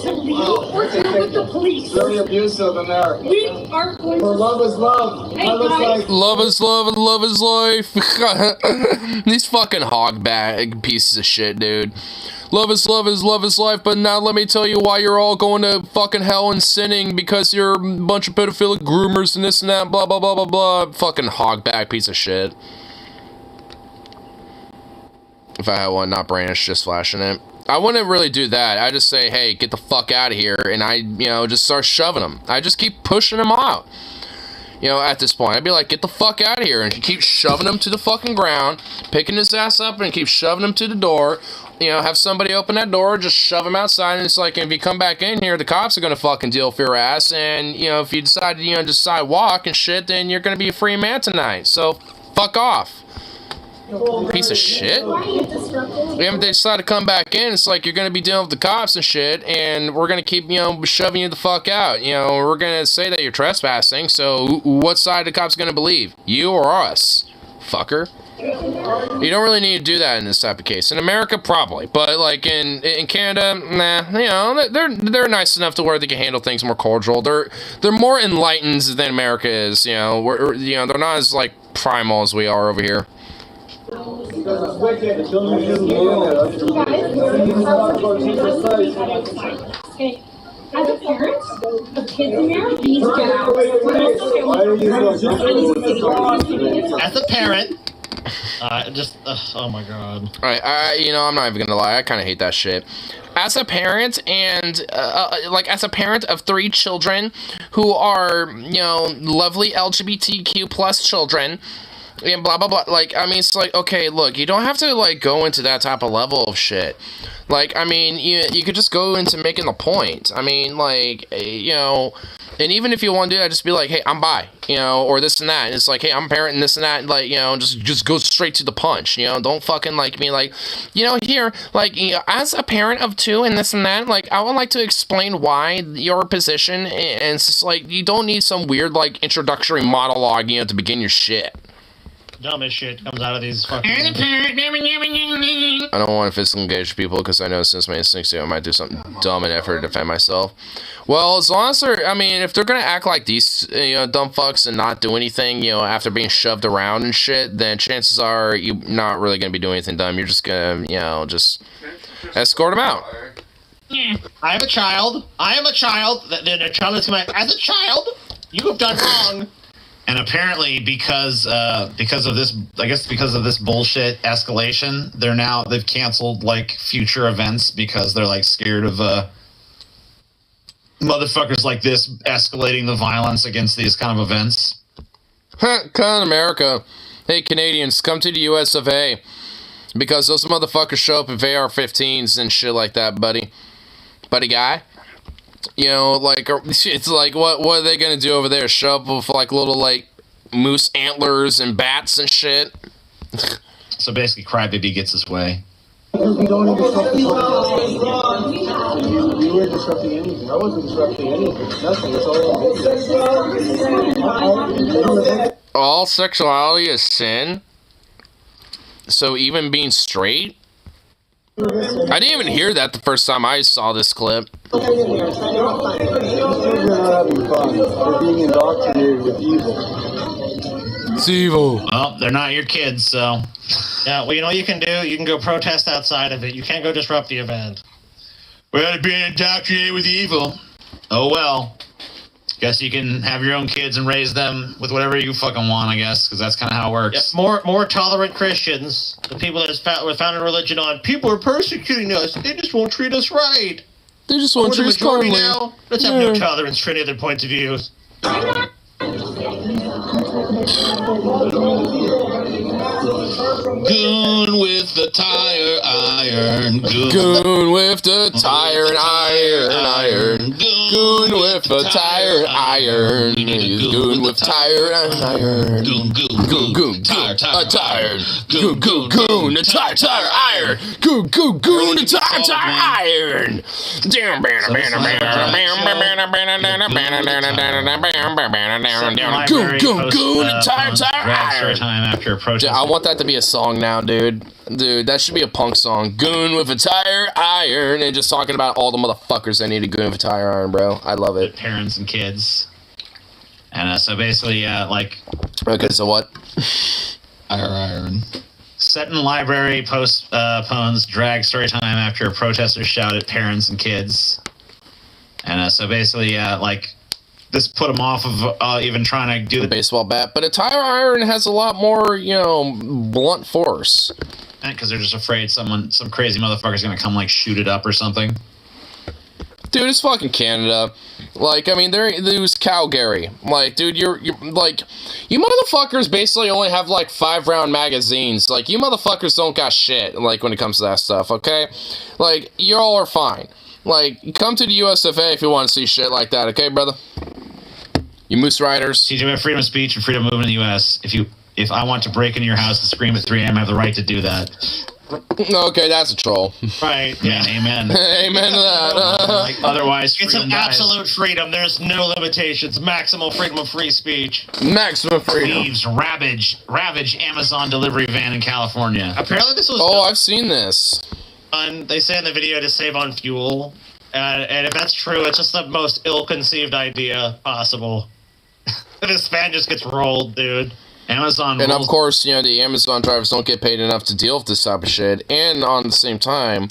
to leave or deal with the police. Very abusive in there. We are going to... Love is love. Hey, Love is guys. life. Love is love and love is life. These fucking hogbag pieces of shit, dude. Love is life, but now let me tell you why you're all going to fucking hell and sinning because you're a bunch of pedophilic groomers and this and that, blah, blah, blah, blah, blah. Fucking hogbag piece of shit. If I had one, not Brandish, just flashing it. I wouldn't really do that. I just say, hey, get the fuck out of here, and I, you know, just start shoving them. I just keep pushing them out. You know, at this point, I'd be like, get the fuck out of here, and keep shoving him to the fucking ground, picking his ass up, and keep shoving him to the door. You know, have somebody open that door, just shove him outside, and it's like, if you come back in here, the cops are gonna fucking deal with your ass, and, you know, if you decide to, you know, just sidewalk and shit, then you're gonna be a free man tonight, so fuck off. Piece of shit. If they decide to come back in, it's like you're gonna be dealing with the cops and shit, and we're gonna keep, you know, shoving you the fuck out. You know, we're gonna say that you're trespassing, so what side the cops gonna believe? You or us? Fucker. You don't really need to do that in this type of case. In America, probably, but like in Canada, nah. You know, they're nice enough to where they can handle things more cordial. They're more enlightened than America is. You know, you know, they're not as like primal as we are over here. Because it's wicked. It's only you. As a parent of kids in there, these get out. As a parent, oh my god. Alright, you know, I'm not even gonna lie, I kinda hate that shit. As a parent, and, like, as a parent of 3 children who are, you know, lovely LGBTQ plus children, and blah, blah, blah, like, I mean, it's like, okay, look, you don't have to, like, go into that type of level of shit. Like, I mean, you could just go into making the point. I mean, like, you know, and even if you want to do that, just be like, hey, I'm bi, you know, or this and that. And it's like, hey, I'm a parent and this and that. Like, you know, just go straight to the punch, you know. Don't fucking, like, be like, you know, here, like, you know, as a parent of 2 and this and that, like, I would like to explain why your position, and it's just like, you don't need some weird, like, introductory monologue, you know, to begin your shit. Dumbest shit comes out of these fucking... I don't want to physically engage people because I know since my instincts I might do something dumb in effort to defend myself. Well, as long as they're, I mean, if they're gonna act like these, you know, dumb fucks and not do anything, you know, after being shoved around and shit, then chances are you're not really gonna be doing anything dumb. You're just gonna, you know, just escort them out. I am a child. Then a child is going to, as a child, you have done wrong. And apparently, because of this, I guess because of this bullshit escalation, they've canceled like future events because they're like scared of motherfuckers like this escalating the violence against these kind of events. Come on, America. Hey, Canadians, come to the US of A. Because those motherfuckers show up with AR-15s and shit like that, buddy. Buddy guy. You know, like, it's like, what are they gonna do over there? Show up with, like, little, like, moose antlers and bats and shit? So basically, Crybaby gets his way. Because we don't disrupt the You were disrupting anything. I wasn't disrupting anything. Nothing. It's all All sexuality is sin? So even being straight? I didn't even hear that the first time I saw this clip. You're not having fun. You're being indoctrinated with evil. It's evil. Well, they're not your kids, so... Yeah, well, you know what you can do? You can go protest outside of it. You can't go disrupt the event. Well, being indoctrinated with evil. Oh, well. Guess you can have your own kids and raise them with whatever you fucking want, I guess, because that's kind of how it works. Yeah, more tolerant Christians, the people that were founded religion on, people are persecuting us. They just won't treat us right. They just won't treat us kindly. Now, let's have no tolerance for any other points of view. Goon with the tire iron. Goon with the tire iron. Goon with the tire iron. Goon with tire iron. Goon, tire iron. Goon, the tire iron. Goon, the tire iron. Goon, the tire iron. I want that to be a song now, dude. Dude, that should be a punk song. Goon with a tire iron, and just talking about all the motherfuckers that need a goon with a tire iron, bro. I love it. Parents and kids. And so basically, like... Okay, so what? Iron. Seton Library postpones drag story time after a protester shouted at parents and kids. And so basically, like... This put them off of even trying to do the baseball bat, but a tire iron has a lot more, you know, blunt force. Because they're just afraid some crazy motherfucker's gonna come like shoot it up or something. Dude, it's fucking Canada. Like, I mean, there was Calgary. Like, dude, you're like, you motherfuckers basically only have like 5-round magazines. Like, you motherfuckers don't got shit. Like, when it comes to that stuff, okay? Like, you all are fine. Like, come to the US of A if you want to see shit like that, okay, brother? You Moose Riders. TJ, we have freedom of speech and freedom of movement in the U.S. If I want to break into your house and scream at 3 a.m., I have the right to do that. Okay, that's a troll. Right. Yeah, amen. Amen to that. Like, otherwise, it's an absolute freedom. There's no limitations. Maximal freedom of free speech. Maximum freedom. Thieves ravage Amazon delivery van in California. Apparently this was... Oh, I've seen this. They say in the video to save on fuel. And if that's true, it's just the most ill-conceived idea possible. This van just gets rolled, dude. Amazon and of course, you know, the Amazon drivers don't get paid enough to deal with this type of shit. And on the same time,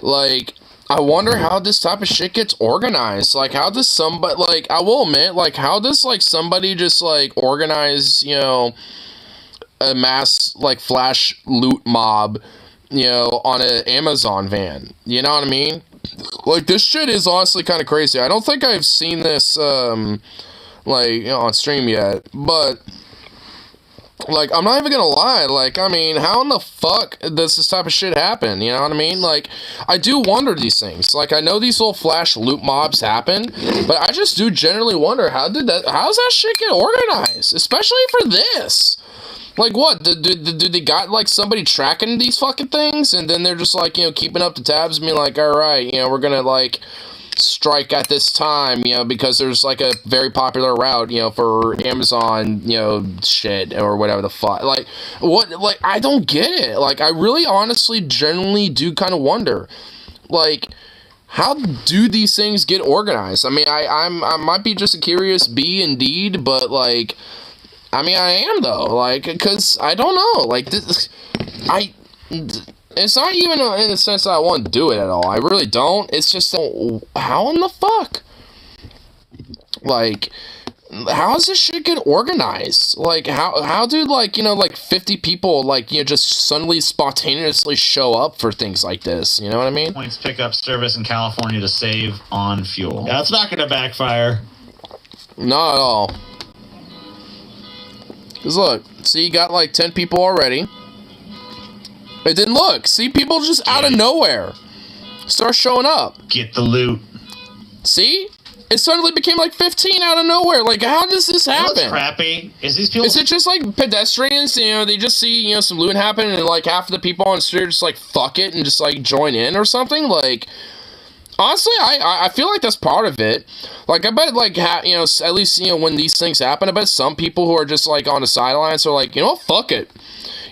like, I wonder how this type of shit gets organized. Like, how does somebody, like, I will admit, like, how does, like, somebody just, like, organize, you know, a mass, like, flash loot mob, you know, on an Amazon van? You know what I mean? Like, this shit is honestly kind of crazy. I don't think I've seen this, like, you know, on stream yet, but, like, I'm not even gonna lie, like, I mean, how in the fuck does this type of shit happen, you know what I mean? Like, I do wonder these things. Like, I know these little flash loot mobs happen, but I just do generally wonder, how's that shit get organized? Especially for this. Like, what? Do they got, like, somebody tracking these fucking things? And then they're just, like, you know, keeping up the tabs and being like, alright, you know, we're gonna, like, strike at this time, you know, because there's, like, a very popular route, you know, for Amazon, you know, shit, or whatever the fuck. Like, what? Like, I don't get it. Like, I really, honestly, genuinely do kind of wonder. Like, how do these things get organized? I mean, I might be just a curious bee indeed, but, like... I mean, I am, though, like, because I don't know, like, it's not even in the sense that I want to do it at all, I really don't, it's just, how in the fuck? Like, how does this shit get organized? Like, how do, like, you know, like 50 people, like, you know, just suddenly spontaneously show up for things like this? You know what I mean? Points pickup service in California to save on fuel. Yeah, it's not going to backfire. Not at all. Because look, see, you got like 10 people already. And then look, see, people just out of nowhere start showing up. Get the loot. See? It suddenly became like 15 out of nowhere. Like, how does this happen? What's crappy is these people... Is it just like pedestrians, you know, they just see, you know, some loot happen and like half of the people on the street are just like, fuck it, and just like join in or something? Like, honestly, I feel like that's part of it. Like, I bet, like, you know, at least, you know, when these things happen, I bet some people who are just like on the sidelines are like, you know what, fuck it.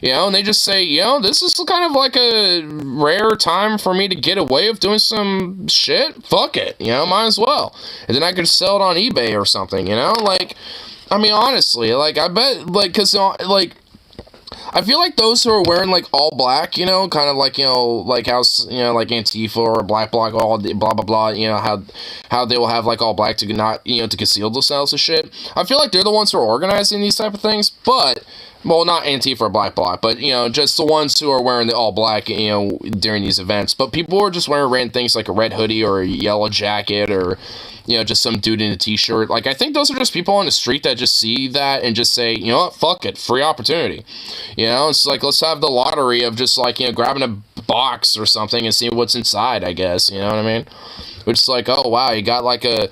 You know, and they just say, you know, this is kind of like a rare time for me to get away with doing some shit. Fuck it. You know, might as well. And then I could sell it on eBay or something, you know? Like, I mean, honestly, like, I bet, like, because, like, I feel like those who are wearing, like, all black, you know, kind of like, you know, like how, you know, like Antifa or Black Bloc, all blah, blah, blah, you know, how they will have, like, all black to not, you know, to conceal themselves and shit. I feel like they're the ones who are organizing these type of things, but... Well, not Antifa or Black Bloc, but, you know, just the ones who are wearing the all black, you know, during these events. But people are just wearing random things like a red hoodie or a yellow jacket or, you know, just some dude in a t-shirt. Like, I think those are just people on the street that just see that and just say, you know what, fuck it, free opportunity. You know, it's like, let's have the lottery of just, like, you know, grabbing a box or something and seeing what's inside, I guess, you know what I mean? Which is like, oh, wow, you got, like, a...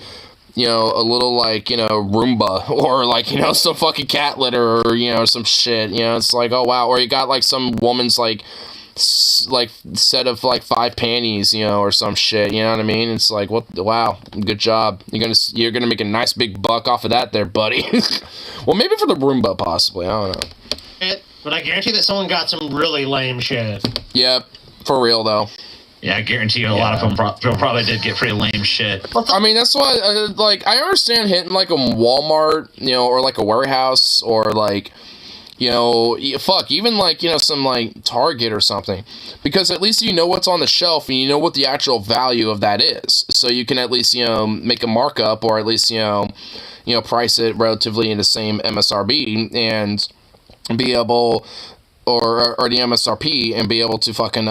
you know, a little, like, you know, Roomba, or, like, you know, some fucking cat litter, or, you know, some shit, you know, it's like, oh, wow, or you got, like, some woman's, like, set of, like, 5 panties, you know, or some shit, you know what I mean? It's like, what, wow, good job, you're gonna make a nice big buck off of that there, buddy. Well, maybe for the Roomba, possibly, I don't know. But I guarantee that someone got some really lame shit. Yep, for real, though. Yeah, I guarantee you a lot of them probably did get pretty lame shit. I mean, that's why, like, I understand hitting, like, a Walmart, you know, or, like, a warehouse, or, like, you know, fuck, even, like, you know, some, like, Target or something. Because at least you know what's on the shelf, and you know what the actual value of that is. So you can at least, you know, make a markup, or at least, you know, price it relatively in the same MSRP, and be able, or the MSRP, and be able to fucking,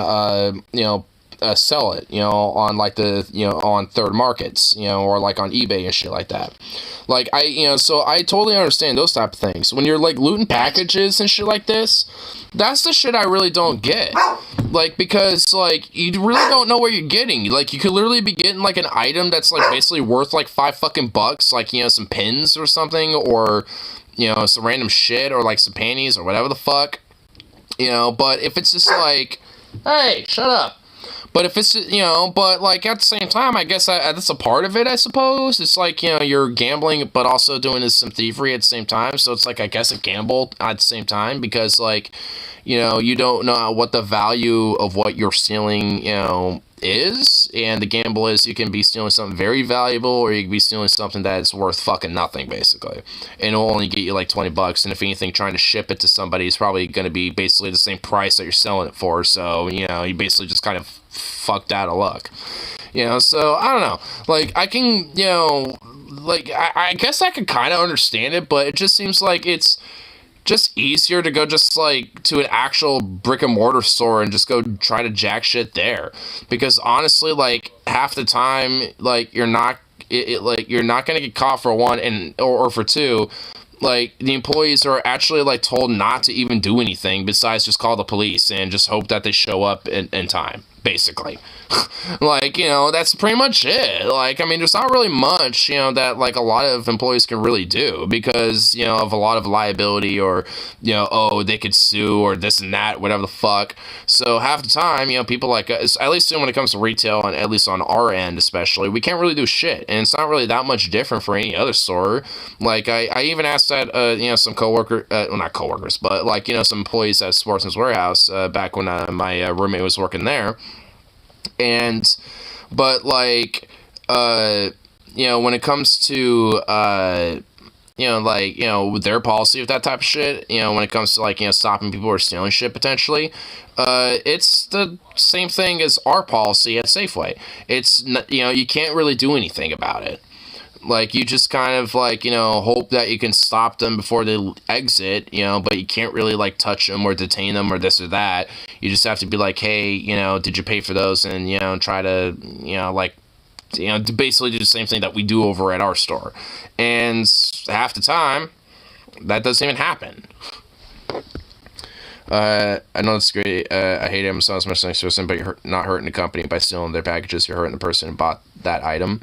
you know, sell it, you know, on like the, you know, on third markets, you know, or like on eBay and shit like that. Like, you know, so I totally understand those type of things. When you're like looting packages and shit like this, that's the shit I really don't get. Like, because like, you really don't know what you're getting. Like, you could literally be getting like an item that's like basically worth like $5 fucking bucks, like, you know, some pins or something, or, you know, some random shit, or like some panties or whatever the fuck, you know. But if it's just like, hey, shut up. But if it's, you know, but, like, at the same time, I guess that's a part of it, I suppose. It's like, you know, you're gambling, but also doing some thievery at the same time. So it's like, I guess, a gamble at the same time, because, like, you know, you don't know what the value of what you're stealing, you know, is. And the gamble is you can be stealing something very valuable, or you can be stealing something that's worth fucking nothing, basically. And it'll only get you like $20. And if anything, trying to ship it to somebody is probably going to be basically the same price that you're selling it for. So, you know, you basically just kind of fucked out of luck. You know, so I don't know. Like, I can, you know, like, I guess I can kind of understand it, but it just seems like it's just easier to go just like to an actual brick and mortar store and just go try to jack shit there, because honestly, like, half the time, like, you're not like, you're not gonna get caught, for one, and or for two, like, the employees are actually like told not to even do anything besides just call the police and just hope that they show up in time, basically. Like, you know, that's pretty much it. Like, I mean, there's not really much, you know, that, like, a lot of employees can really do, because, you know, of a lot of liability, or, you know, oh, they could sue, or this and that, whatever the fuck. So half the time, you know, people like us, at least when it comes to retail, and at least on our end especially, we can't really do shit, and it's not really that much different for any other store. Like, I even asked that, you know, some coworker, well, not coworkers, but, like, you know, some employees at Sportsman's Warehouse, back when my roommate was working there. And, but, like, you know, when it comes to, you know, like, you know, with their policy with that type of shit, you know, when it comes to, like, you know, stopping people who are stealing shit, potentially, it's the same thing as our policy at Safeway. It's, you know, you can't really do anything about it. Like, you just kind of, like, you know, hope that you can stop them before they exit, you know, but you can't really, like, touch them or detain them or this or that. You just have to be like, hey, you know, did you pay for those? And, you know, try to, you know, like, you know, basically do the same thing that we do over at our store. And half the time, that doesn't even happen. I know it's great. I hate Amazon as much as I person, but you're not hurting the company by stealing their packages. You're hurting the person who bought that item.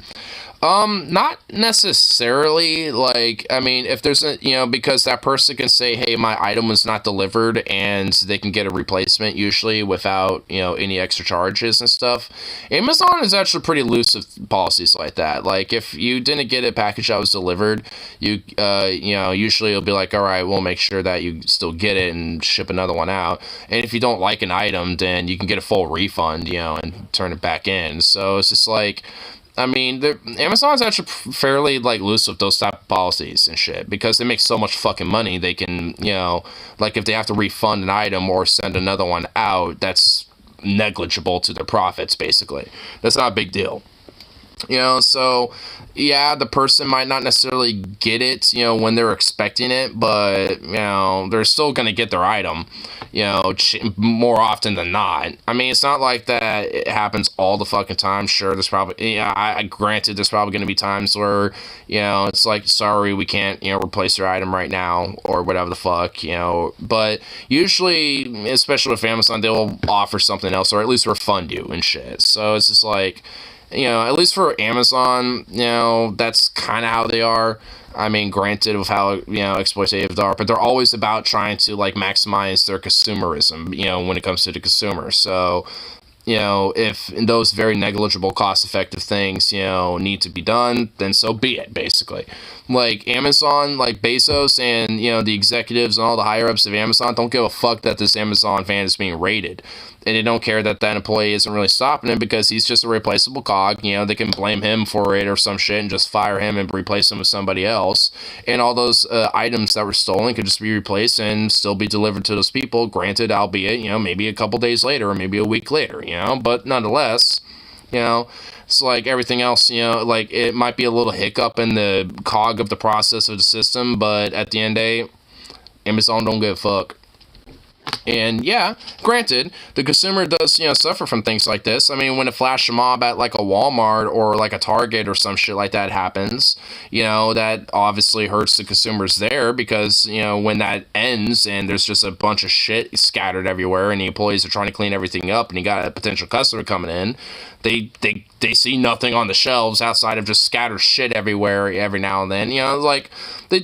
Not necessarily. Like, I mean, if there's a, you know, because that person can say, hey, my item was not delivered, and they can get a replacement usually without, you know, any extra charges and stuff. Amazon is actually pretty loose with policies like that. Like, if you didn't get a package that was delivered, you know, usually it'll be like, all right, we'll make sure that you still get it and ship another one out. And if you don't like an item, then you can get a full refund, you know, and turn it back in. So it's just like, I mean, Amazon's actually fairly, like, loose with those type of policies and shit, because they make so much fucking money. They can, you know, like, if they have to refund an item or send another one out, that's negligible to their profits, basically. That's not a big deal. You know, so, yeah, the person might not necessarily get it, you know, when they're expecting it, but, you know, they're still going to get their item, you know, more often than not. I mean, it's not like that it happens all the fucking time. Sure, there's probably, yeah, I granted, there's probably going to be times where, you know, it's like, sorry, we can't, you know, replace your item right now, or whatever the fuck, you know, but usually, especially with Amazon, they'll offer something else, or at least refund you and shit. So it's just like, you know, at least for Amazon, you know, that's kind of how they are. I mean, granted, with how, you know, exploitative they are, but they're always about trying to, like, maximize their consumerism, you know, when it comes to the consumer. So, you know, if those very negligible, cost-effective things, you know, need to be done, then so be it, basically. Like, Amazon, like, Bezos and, you know, the executives and all the higher-ups of Amazon don't give a fuck that this Amazon fan is being raided. And they don't care that that employee isn't really stopping him because he's just a replaceable cog. You know, they can blame him for it or some shit and just fire him and replace him with somebody else. And all those items that were stolen could just be replaced and still be delivered to those people. Granted, albeit, you know, maybe a couple days later or maybe a week later, you know. But nonetheless, you know, it's like everything else, you know, like it might be a little hiccup in the cog of the process of the system. But at the end of the day, Amazon don't give a fuck. And yeah, granted, the consumer does, you know, suffer from things like this. I mean, when a flash mob at like a Walmart or like a Target or some shit like that happens, you know, that obviously hurts the consumers there because, you know, when that ends and there's just a bunch of shit scattered everywhere and the employees are trying to clean everything up and you got a potential customer coming in, they see nothing on the shelves outside of just scattered shit everywhere every now and then. You know, like the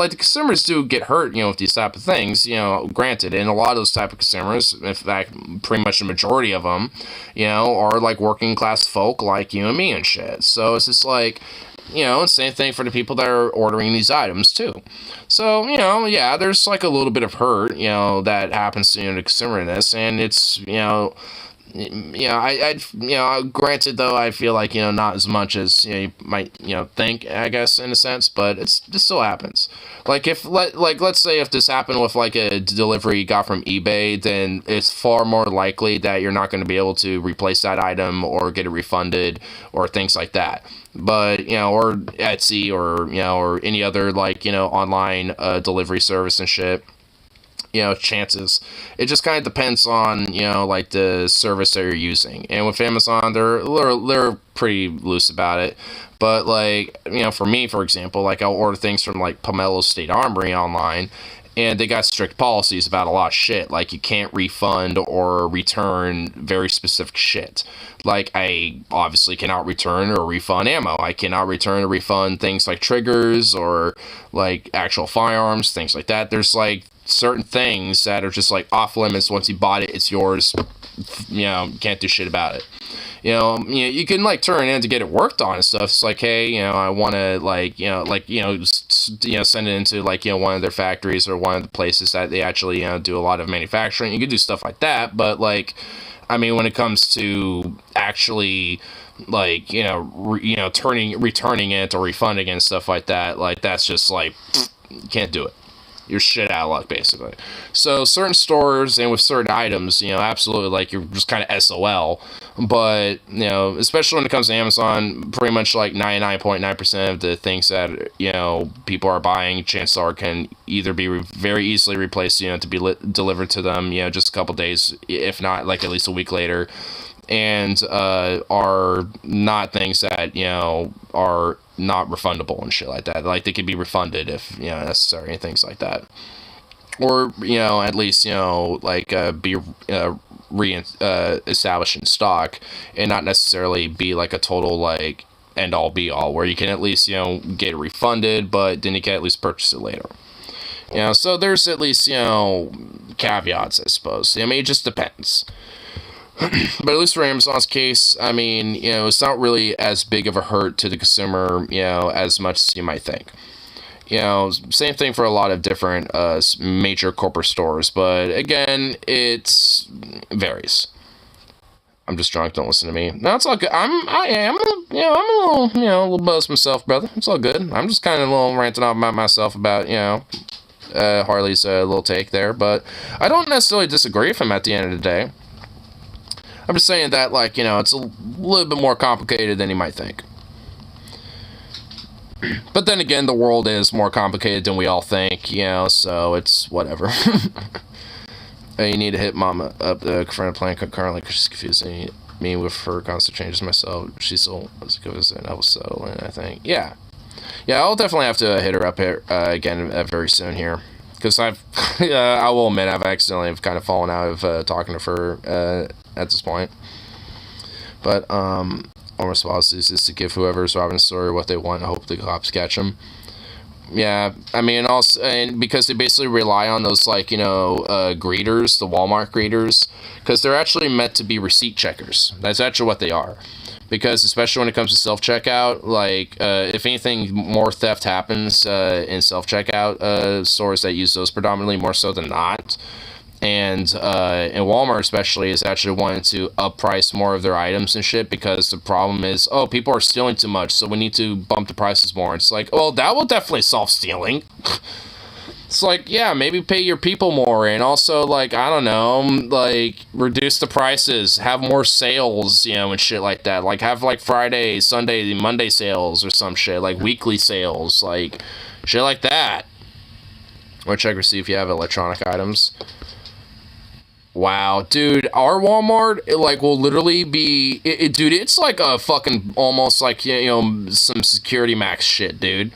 consumers do get hurt, you know, with these type of things, you know, granted. And a lot of those type of consumers, in fact, pretty much the majority of them, you know, are like working class folk like you and me and shit. So it's just like, you know, same thing for the people that are ordering these items too. So, you know, yeah, there's like a little bit of hurt, you know, that happens to, you know, the consumer in this, and it's, you know, granted though, I feel like, you know, not as much as, you know, you might, you know, think, I guess, in a sense, but it still happens. Like let's say if this happened with like a delivery you got from eBay, then it's far more likely that you're not going to be able to replace that item or get it refunded or things like that. But, you know, or Etsy or, you know, or any other like, you know, online delivery service and shit. You know, chances. It just kind of depends on, you know, like the service that you're using. And with Amazon, they're pretty loose about it. But like, you know, for me, for example, like I'll order things from like Pomelo State Armory online, and they got strict policies about a lot of shit. Like you can't refund or return very specific shit. Like I obviously cannot return or refund ammo. I cannot return or refund things like triggers or like actual firearms, things like that. There's like certain things that are just like off limits. Once you bought it, it's yours. You know, can't do shit about it. You know, you can like turn it in to get it worked on and stuff. It's like, hey, you know, I want to like, send it into like, you know, one of their factories or one of the places that they actually, you know, do a lot of manufacturing. You can do stuff like that, but like, I mean, when it comes to actually like, you know, returning it or refunding it and stuff like that, like that's just like, you can't do it. you're shit out of luck, basically. So certain stores and with certain items, you know, absolutely, like, you're just kind of SOL. But, you know, especially when it comes to Amazon, pretty much like 99.9% of the things that, you know, people are buying, chances are, can either be very easily replaced, you know, to be delivered to them, you know, just a couple days, if not, like, at least a week later. And are not things that, you know, are not refundable and shit like that. Like, they could be refunded if, you know, necessary and things like that. Or, you know, at least, you know, like, be re-established in stock and not necessarily be, like, a total, like, end-all be-all, where you can at least, you know, get it refunded, but then you can at least purchase it later. You know, so there's at least, you know, caveats, I suppose. I mean, it just depends. But at least for Amazon's case, I mean, you know, it's not really as big of a hurt to the consumer, you know, as much as you might think. You know, same thing for a lot of different major corporate stores, but again, it varies. I'm just drunk, don't listen to me. No, it's all good. I'm a little buzzed myself, brother. It's all good. I'm just kind of a little ranting off about myself about, you know, Harley's little take there, but I don't necessarily disagree with him at the end of the day. I'm just saying that, like, you know, it's a little bit more complicated than you might think. But then again, the world is more complicated than we all think, you know, so it's whatever. You need to hit Mama up the confront plan concurrently because she's confusing me with her constant changes myself. She's still confusing, and I think, yeah, I'll definitely have to hit her up here again very soon here. Because I will admit, I've accidentally kind of fallen out of talking to her at this point. But, our response is to give whoever's robbing the store what they want and hope the cops catch them. Yeah, I mean, also, and because they basically rely on those, like, you know, greeters, the Walmart greeters, because they're actually meant to be receipt checkers. That's actually what they are. Because especially when it comes to self-checkout, like, if anything, more theft happens in self-checkout stores that use those predominantly, more so than not. And Walmart especially is actually wanting to up-price more of their items and shit because the problem is, oh, people are stealing too much, so we need to bump the prices more. It's like, well, that will definitely solve stealing. It's like, yeah, maybe pay your people more, and also, like, I don't know, like, reduce the prices, have more sales, you know, and shit like that. Like, have, like, Friday, Sunday, Monday sales or some shit, like, weekly sales, like, shit like that. Or check or see if you have electronic items. Wow, dude, our Walmart, it, like, will literally be, dude, it's like a fucking, almost like, you know, some Security Max shit, dude.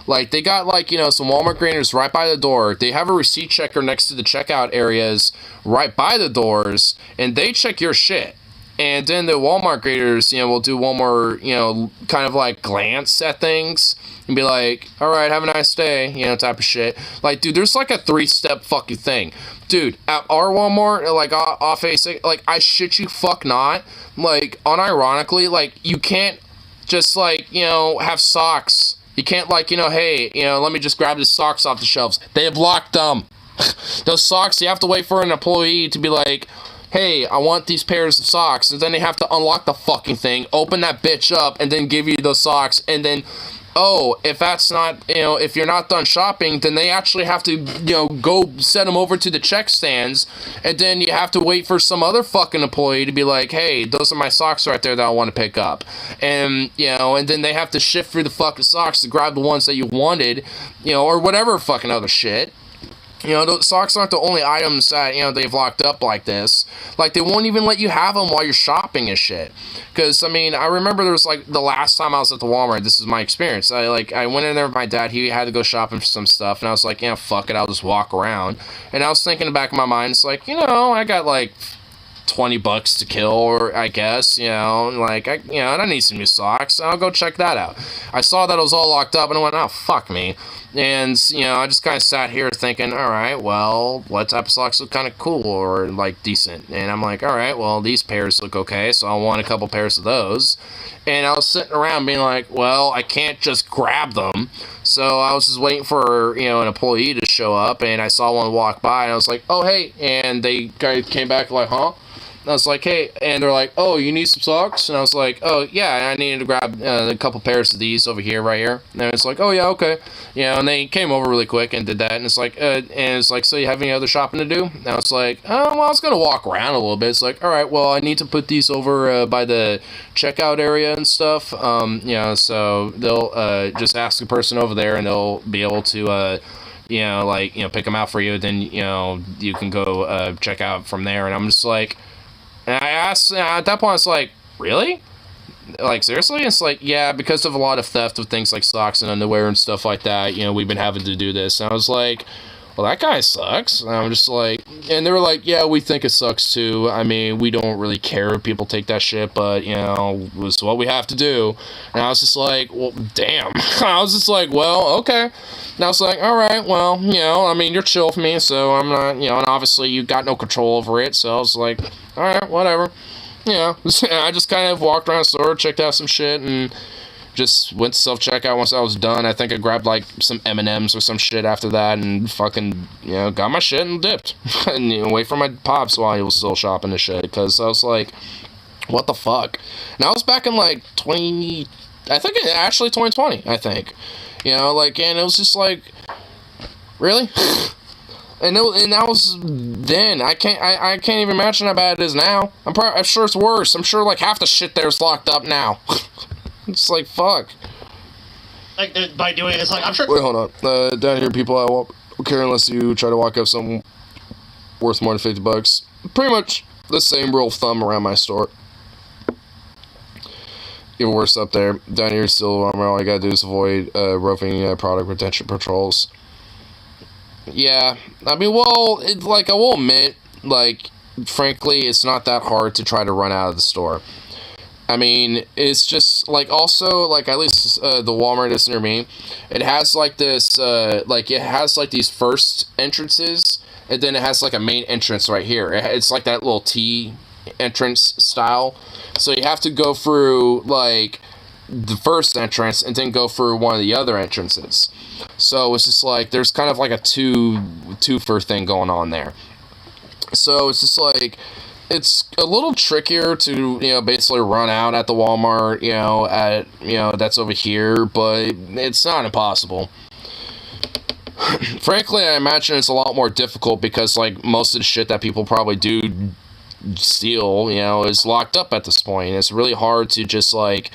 Like, they got, like, you know, some Walmart greeters right by the door. They have a receipt checker next to the checkout areas right by the doors, and they check your shit. And then the Walmart greeters, you know, will do one more, you know, kind of like glance at things and be like, all right, have a nice day, you know, type of shit. Like, dude, there's like a 3-step fucking thing. Dude, at our Walmart, like, off A6, like, I shit you fuck not, like, unironically, like, you can't just, like, you know, have socks. You can't, like, you know, hey, you know, let me just grab the socks off the shelves. They have locked them. Those socks, you have to wait for an employee to be like, hey, I want these pairs of socks. And then they have to unlock the fucking thing, open that bitch up, and then give you those socks. And then, oh, if that's not, you know, if you're not done shopping, then they actually have to, you know, go send them over to the check stands. And then you have to wait for some other fucking employee to be like, hey, those are my socks right there that I want to pick up. And, you know, and then they have to shift through the fucking socks to grab the ones that you wanted, you know, or whatever fucking other shit. You know, those socks aren't the only items that, you know, they've locked up like this. Like, they won't even let you have them while you're shopping and shit. Because, I mean, I remember there was, like, the last time I was at the Walmart, this is my experience. I went in there with my dad. He had to go shopping for some stuff. And I was like, yeah, fuck it. I'll just walk around. And I was thinking in the back of my mind, it's like, you know, I got, like, $20 to kill, or I guess, you know, like, and I need some new socks. I'll go check that out. I saw that it was all locked up, and I went, oh, fuck me. And, you know, I just kind of sat here thinking, all right, well, what type of socks look kind of cool or, like, decent? And I'm like, all right, well, these pairs look okay, so I want a couple pairs of those. And I was sitting around being like, well, I can't just grab them. So I was just waiting for, you know, an employee to show up, and I saw one walk by, and I was like, oh, hey. And they came back like, huh? I was like, hey, and they're like, oh, you need some socks? And I was like, oh, yeah, I needed to grab a couple pairs of these over here, right here. And it's like, oh, yeah, okay. You know, and they came over really quick and did that. And it's like, so you have any other shopping to do? And I was like, oh, well, I was going to walk around a little bit. It's like, all right, well, I need to put these over by the checkout area and stuff. You know, so they'll just ask the person over there and they'll be able to, you know, like, you know, pick them out for you. Then, you know, you can go check out from there. And I'm just like, and I asked, at that point, I was like, really? Like, seriously? It's like, yeah, because of a lot of theft of things like socks and underwear and stuff like that, you know, we've been having to do this. And I was like, well, that guy sucks. And I'm just like, and they were like, yeah, we think it sucks too. I mean, we don't really care if people take that shit, but, you know, it's what we have to do. And I was just like, well, damn. I was just like, well, okay. And I was like, all right, well, you know, I mean, you're chill with me, so I'm not, you know, and obviously you got no control over it, so I was like, all right, whatever. You know, I just kind of walked around the store, checked out some shit, and just went to self-checkout once I was done. I think I grabbed, like, some M&Ms or some shit after that, and fucking, you know, got my shit and dipped. And, you know, wait for my pops while he was still shopping and shit, because I was like, what the fuck? And I was back in, like, 2020, I think. You know, like, and it was just like, really? And that was then. I can't even imagine how bad it is now. I'm sure it's worse. I'm sure, like, half the shit there's locked up now. It's like, fuck. Like, by doing this, like, I'm sure... Wait, hold on. Down here, people, I won't care unless you try to walk up something worth more than $50. Pretty much the same rule of thumb around my store. Even worse up there. Down here, still, all you gotta do is avoid roving product retention patrols. Yeah, I mean, well, like, I will admit, like, frankly, it's not that hard to try to run out of the store. I mean, it's just, like, also, like, at least the Walmart that's near me, it has, like, this, like, it has, like, these first entrances, and then it has, like, a main entrance right here. It's like that little T entrance style. So you have to go through, like, the first entrance and then go through one of the other entrances. So it's just like, there's kind of like a twofer thing going on there. So it's just like, it's a little trickier to, you know, basically run out at the Walmart, you know, that's over here, but it's not impossible. Frankly, I imagine it's a lot more difficult because, like, most of the shit that people probably do steal, you know, is locked up at this point. It's really hard to just, like,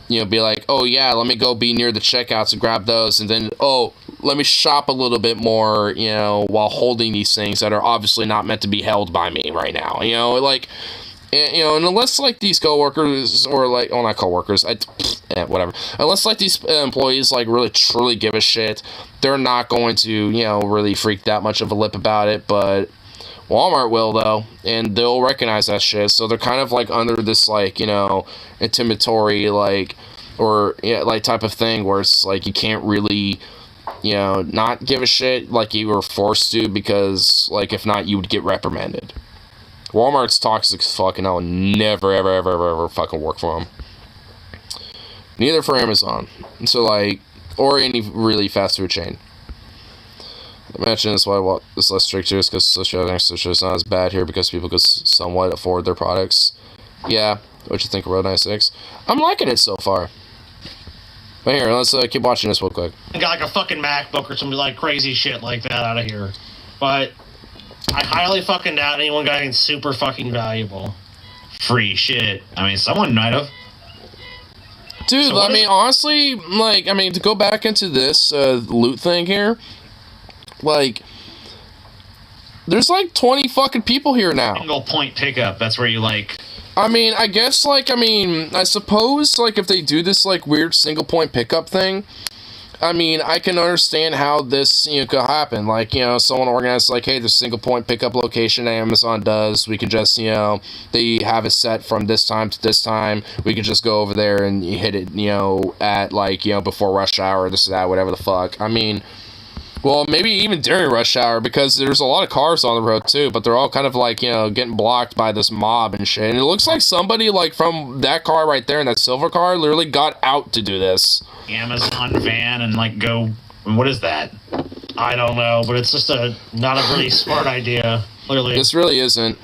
you know, be like, oh yeah, let me go be near the checkouts and grab those, and then, oh, let me shop a little bit more, you know, while holding these things that are obviously not meant to be held by me right now, you know, like, you know, and unless, like, these coworkers, or, like, well, not coworkers, whatever, unless, like, these employees, like, really truly give a shit, they're not going to, you know, really freak that much of a lip about it, but Walmart will, though, and they'll recognize that shit, so they're kind of, like, under this, like, you know, intimidatory, like, or, yeah, like, type of thing, where it's, like, you can't really, you know, not give a shit, like, you were forced to, because, like, if not, you would get reprimanded. Walmart's toxic as fuck, and I will never, ever, ever, ever, ever fucking work for them. Neither for Amazon. So, like, or any really fast food chain. I mentioned that's why it's less strict here, because social is not as bad here because people can somewhat afford their products. Yeah, what you think of Road 96? I'm liking it so far. But here, let's keep watching this real quick. I got like a fucking MacBook or some like crazy shit like that out of here. But I highly fucking doubt anyone got anything super fucking valuable. Free shit. I mean, someone might have. Dude, so I mean, honestly, like, I mean, to go back into this loot thing here, like, there's like 20 fucking people here now. Single point pickup, that's where you, like... I mean, I guess, like, I suppose, like, if they do this, like, weird single point pickup thing, I mean, I can understand how this, you know, could happen. Like, you know, someone organized, like, hey, there's a single point pickup location Amazon does. We could just, you know, they have it set from this time to this time. We could just go over there and hit it, you know, at, like, you know, before rush hour, this, that, whatever the fuck. I mean... Well, maybe even during rush hour, because there's a lot of cars on the road, too, but they're all kind of, like, you know, getting blocked by this mob and shit. And it looks like somebody, like, from that car right there, in that silver car, literally got out to do this. Amazon van and, like, go... What is that? I don't know, but it's just not a really smart idea, clearly. This really isn't.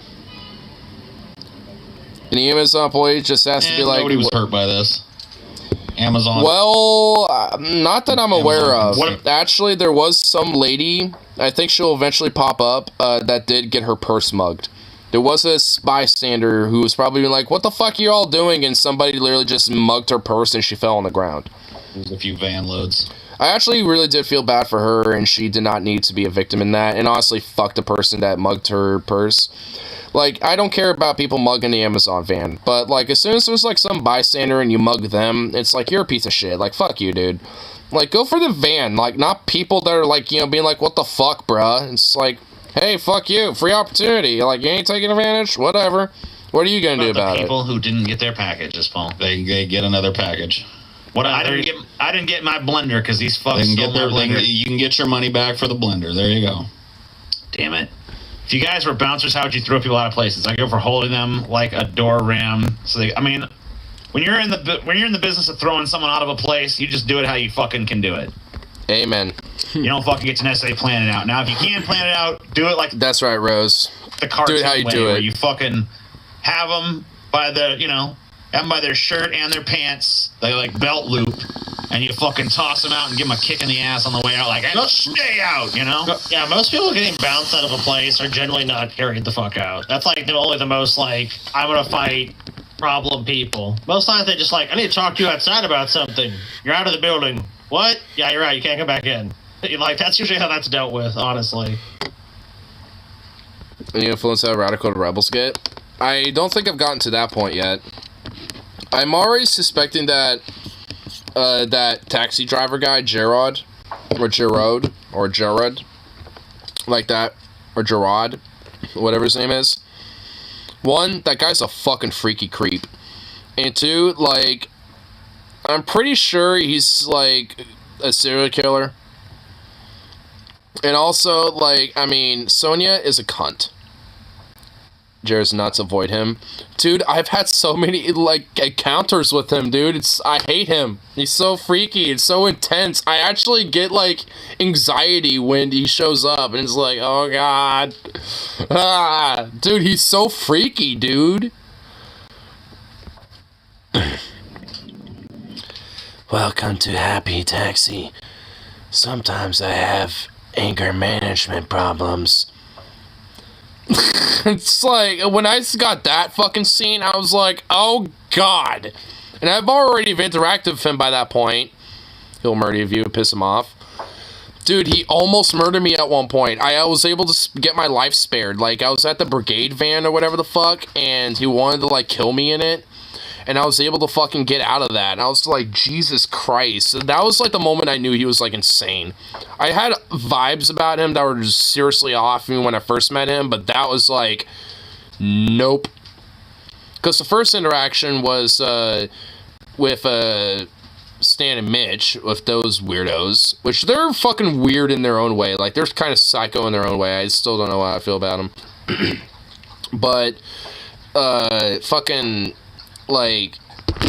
the Amazon employee just has to be like, nobody was hurt by this. Amazon. Well, not that I'm aware of. Actually, there was some lady, I think she'll eventually pop up, that did get her purse mugged. There was a bystander who was probably like, what the fuck are you all doing? And somebody literally just mugged her purse and she fell on the ground. There's a few van loads. I actually really did feel bad for her, and she did not need to be a victim in that. And honestly, fuck the person that mugged her purse. Like, I don't care about people mugging the Amazon van, but, like, as soon as there's, like, some bystander and you mug them, it's like, you're a piece of shit. Like, fuck you, dude. Like, go for the van. Like, not people that are, like, you know, being like, what the fuck, bruh? It's like, hey, fuck you. Free opportunity. Like, you ain't taking advantage? Whatever. What are you gonna do about it? People who didn't get their packages, Paul. They get another package. What I didn't get my blender because these fucks stole my blender. You can get your money back for the blender. There you go. Damn it. If you guys were bouncers, how would you throw people out of places? I go for holding them like a door ram. So I mean, when you're in the business of throwing someone out of a place, you just do it how you fucking can do it. Amen. You don't fucking get to necessarily plan it out. Now, if you can plan it out, do it like that's right, Rose. The cartoon do it how you way, do it. where you fucking have them by the have them by their shirt and their pants. They like belt loop. And you fucking toss them out and give them a kick in the ass on the way out, like, hey, stay out, you know? Yeah, most people getting bounced out of a place are generally not carried the fuck out. That's like only the most, like, I'm gonna fight problem people. Most times they just like, I need to talk to you outside about something. You're out of the building. What? Yeah, you're right, you can't come back in. Like, that's usually how that's dealt with, honestly. The influence that Radical Rebels get? I don't think I've gotten to that point yet. I'm already suspecting that that taxi driver guy, Gerard, like that, or Gerard, whatever his name is. One, that guy's a fucking freaky creep. And two, like, I'm pretty sure he's, like, a serial killer. And also, like, I mean, Sonia is a cunt. Jared's nuts, avoid him. Dude, I've had so many, like, encounters with him, dude. I hate him. He's so freaky. It's so intense. I actually get, like, anxiety when he shows up. And it's like, oh, God. Ah, dude, he's so freaky, dude. Welcome to Happy Taxi. Sometimes I have anger management problems. It's like, when I got that fucking scene, I was like, oh God. And I've already interacted with him by that point. He'll murder you, piss him off. Dude, he almost murdered me at one point. I was able to get my life spared. Like, I was at the brigade van or whatever the fuck, and he wanted to, like, kill me in it. And I was able to fucking get out of that. And I was like, Jesus Christ. That was like the moment I knew he was like insane. I had vibes about him that were just seriously off me when I first met him. But that was like, nope. Because the first interaction was with Stan and Mitch, with those weirdos. Which they're fucking weird in their own way. Like, they're kind of psycho in their own way. I still don't know how I feel about them. But, fucking... like,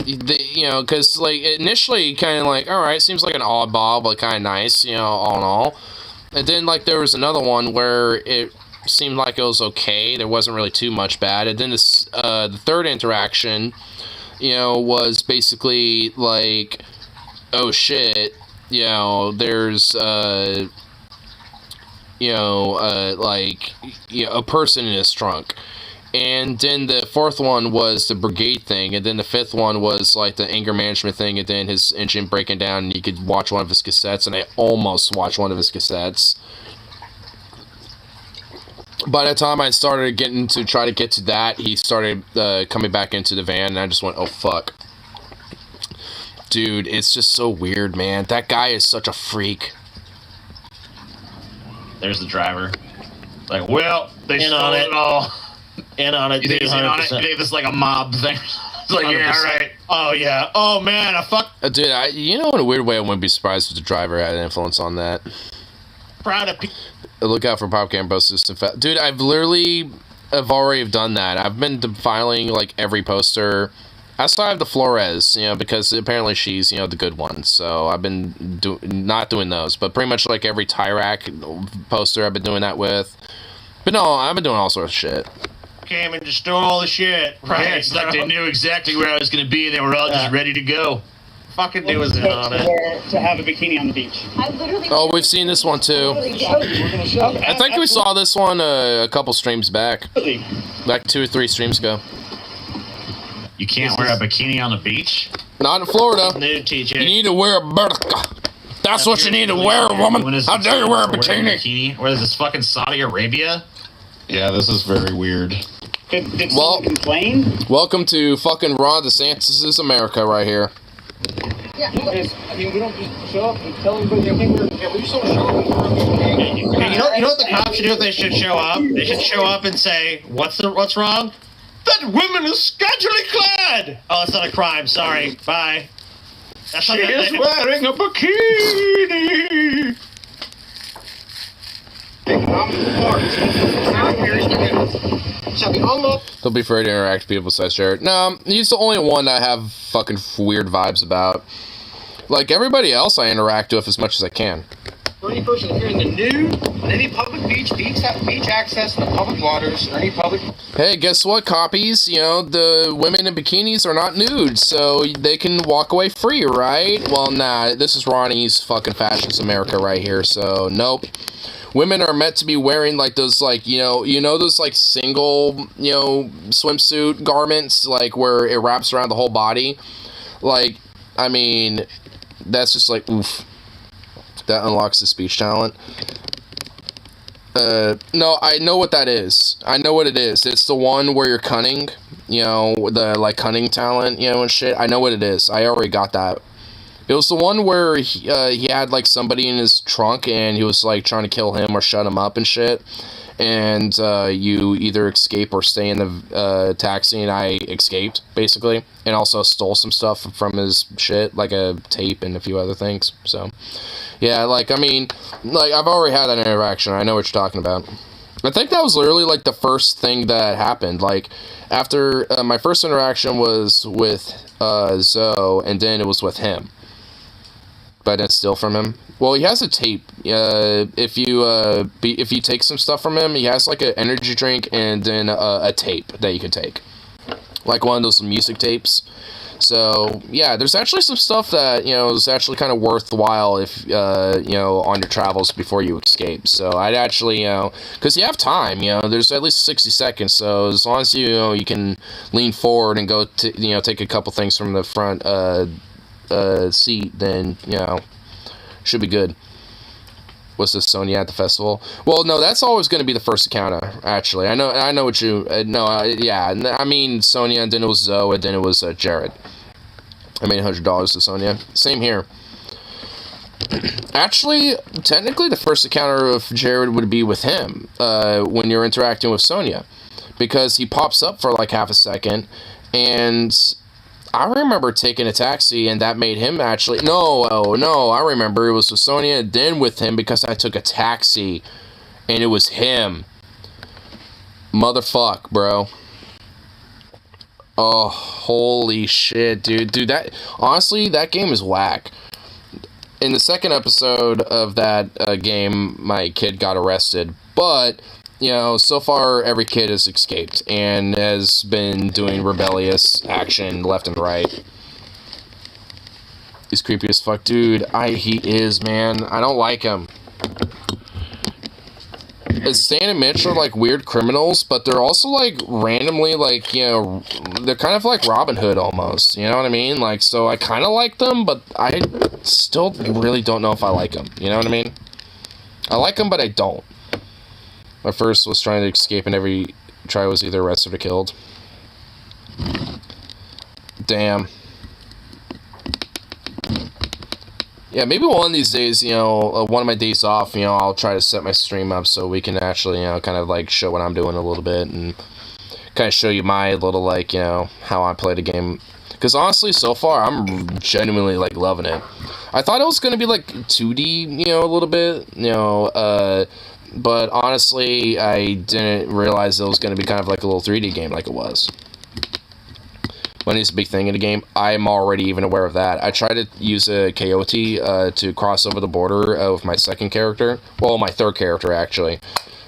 because, like, initially, kind of like, alright, seems like an oddball, but kind of nice, all in all. And then, like, there was another one where it seemed like it was okay. There wasn't really too much bad. And then this, the third interaction, was basically, like, oh, shit, there's, a person in his trunk. And then the fourth one was the brigade thing, and then the fifth one was like the anger management thing, and then his engine breaking down, and you could watch one of his cassettes, and I almost watched one of his cassettes. By the time I started getting to try to get to that, he started coming back into the van, and I just went, oh fuck. Dude, it's just so weird, man. That guy is such a freak. There's the driver. Like, well, they stole it all. In on it, you think he's in on it? You think this is like a mob thing? It's like, 100%. Yeah, alright. Oh, yeah. Oh, man, dude, in a weird way, I wouldn't be surprised if the driver had an influence on that. Proud of people. Look out for Popcam Bro System. Dude, I've already done that. I've been defiling, like, every poster. I still have the Flores, because apparently she's, the good one. So I've been not doing those. But pretty much, like, every Tyrak poster I've been doing that with. But no, I've been doing all sorts of shit. came and just stole all the shit. Right, it's like they knew exactly where I was going to be, and they were all just ready to go. Fucking knew was in on it. To have a bikini on the beach. Oh, we've seen this one too. I think we saw this one a couple streams back. Like 2 or 3 streams ago. You can't wear a bikini on the beach? Not in Florida. Nude, TJ. You need to wear a burqa. That's what you need to wear, woman. How dare you wear a bikini? What is this, fucking Saudi Arabia? Yeah, this is very weird. Did someone complain? Welcome to fucking Ron DeSantis' America right here. Yeah, I mean, we don't just show up and tell everybody that we just don't show up. Hey, you know what the cops should do if they should show up? They should show up and say, what's wrong? That woman is scantily clad! Oh, it's not a crime, sorry. Bye. That's She is wearing a bikini! Don't be afraid to interact with people besides Jared. No, he's the only one I have fucking weird vibes about. Like, everybody else I interact with as much as I can. For any person here in the nude, on any public beach access to the public waters, or any public... Hey, guess what, copies? You know, the women in bikinis are not nude, so they can walk away free, right? Well, nah, this is Ronnie's fucking Fascist America right here, so nope. Women are meant to be wearing, like, those, like, you know those, like, single, swimsuit garments, like, where it wraps around the whole body? Like, I mean, that's just, like, oof. That unlocks the speech talent. No, I know what that is. I know what it is. It's the one where you're cunning, the, like, cunning talent, and shit. I know what it is. I already got that. It was the one where he had, like, somebody in his trunk, and he was, like, trying to kill him or shut him up and shit. And you either escape or stay in the taxi, and I escaped, basically. And also stole some stuff from his shit, like a tape and a few other things. So, yeah, like, I mean, like, I've already had that interaction. I know what you're talking about. I think that was literally, like, the first thing that happened. Like, after my first interaction was with Zoe, and then it was with him. But I didn't steal from him. Well, he has a tape. If you take some stuff from him, he has like an energy drink and then a tape that you can take, like one of those music tapes. So yeah, there's actually some stuff that is actually kind of worthwhile if on your travels before you escape. So I'd actually because you have time. There's at least 60 seconds. So as long as you can lean forward and go to take a couple things from the front seat, then should be good. Was this Sonya at the festival? Well, no, that's always going to be the first encounter. Actually, I know what you. Yeah. I mean Sonya, and then it was Zoe, and then it was Jared. I made $100 to Sonya. Same here. Actually, technically, the first encounter of Jared would be with him when you're interacting with Sonya, because he pops up for like half a second, and I remember taking a taxi, and that made him actually... No, I remember it was with Sonya and then with him because I took a taxi, and it was him. Motherfuck, bro. Oh, holy shit, dude. Dude, honestly, that game is whack. In the second episode of that game, my kid got arrested, but... so far every kid has escaped and has been doing rebellious action left and right. He's creepy as fuck, dude. He is, man. I don't like him. Stan and Mitch are like weird criminals, but they're also like randomly like, they're kind of like Robin Hood almost. You know what I mean? Like, so I kind of like them, but I still really don't know if I like them. You know what I mean? I like them, but I don't. My first was trying to escape, and every try was either arrested or killed. Damn. Yeah, maybe one of these days, one of my days off, I'll try to set my stream up so we can actually, kind of, like, show what I'm doing a little bit, and kind of show you my little, like, how I play the game. Because honestly, so far, I'm genuinely, like, loving it. I thought it was going to be, like, 2D, a little bit, but honestly, I didn't realize it was going to be kind of like a little 3D game like it was. Money is a big thing in the game. I'm already even aware of that. I tried to use a coyote to cross over the border with my second character. Well, my third character, actually,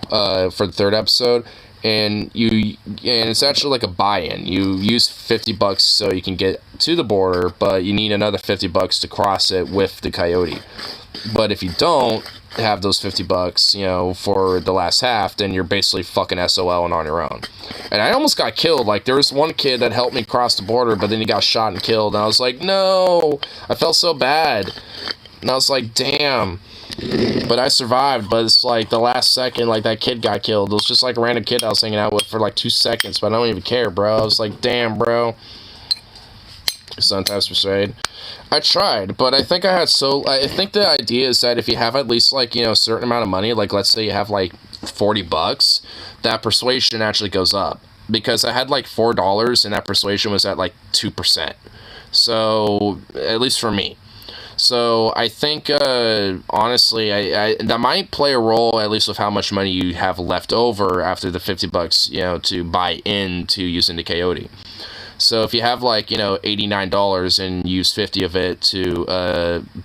for the third episode. and it's actually like a buy-in. You use $50 so you can get to the border, but you need another $50 to cross it with the coyote. But if you don't have those $50, you know, for the last half, then you're basically fucking SOL and on your own. And I almost got killed. Like, there was one kid that helped me cross the border, but then he got shot and killed. And I was like, no, I felt so bad. And I was like, damn. But I survived. But it's like the last second, like, that kid got killed. It was just like a random kid I was hanging out with for like 2 seconds, but I don't even care, bro. I was like, damn, bro. Sometimes persuade. I tried, but I think I think the idea is that if you have at least, like, you know, a certain amount of money, like, let's say you have like $40, that persuasion actually goes up. Because I had like $4 and that persuasion was at like 2%. So, at least for me. So, I think, honestly, I that might play a role, at least with how much money you have left over after the $50, you know, to buy into using the coyote. So if you have, like, you know, $89 and use 50 of it to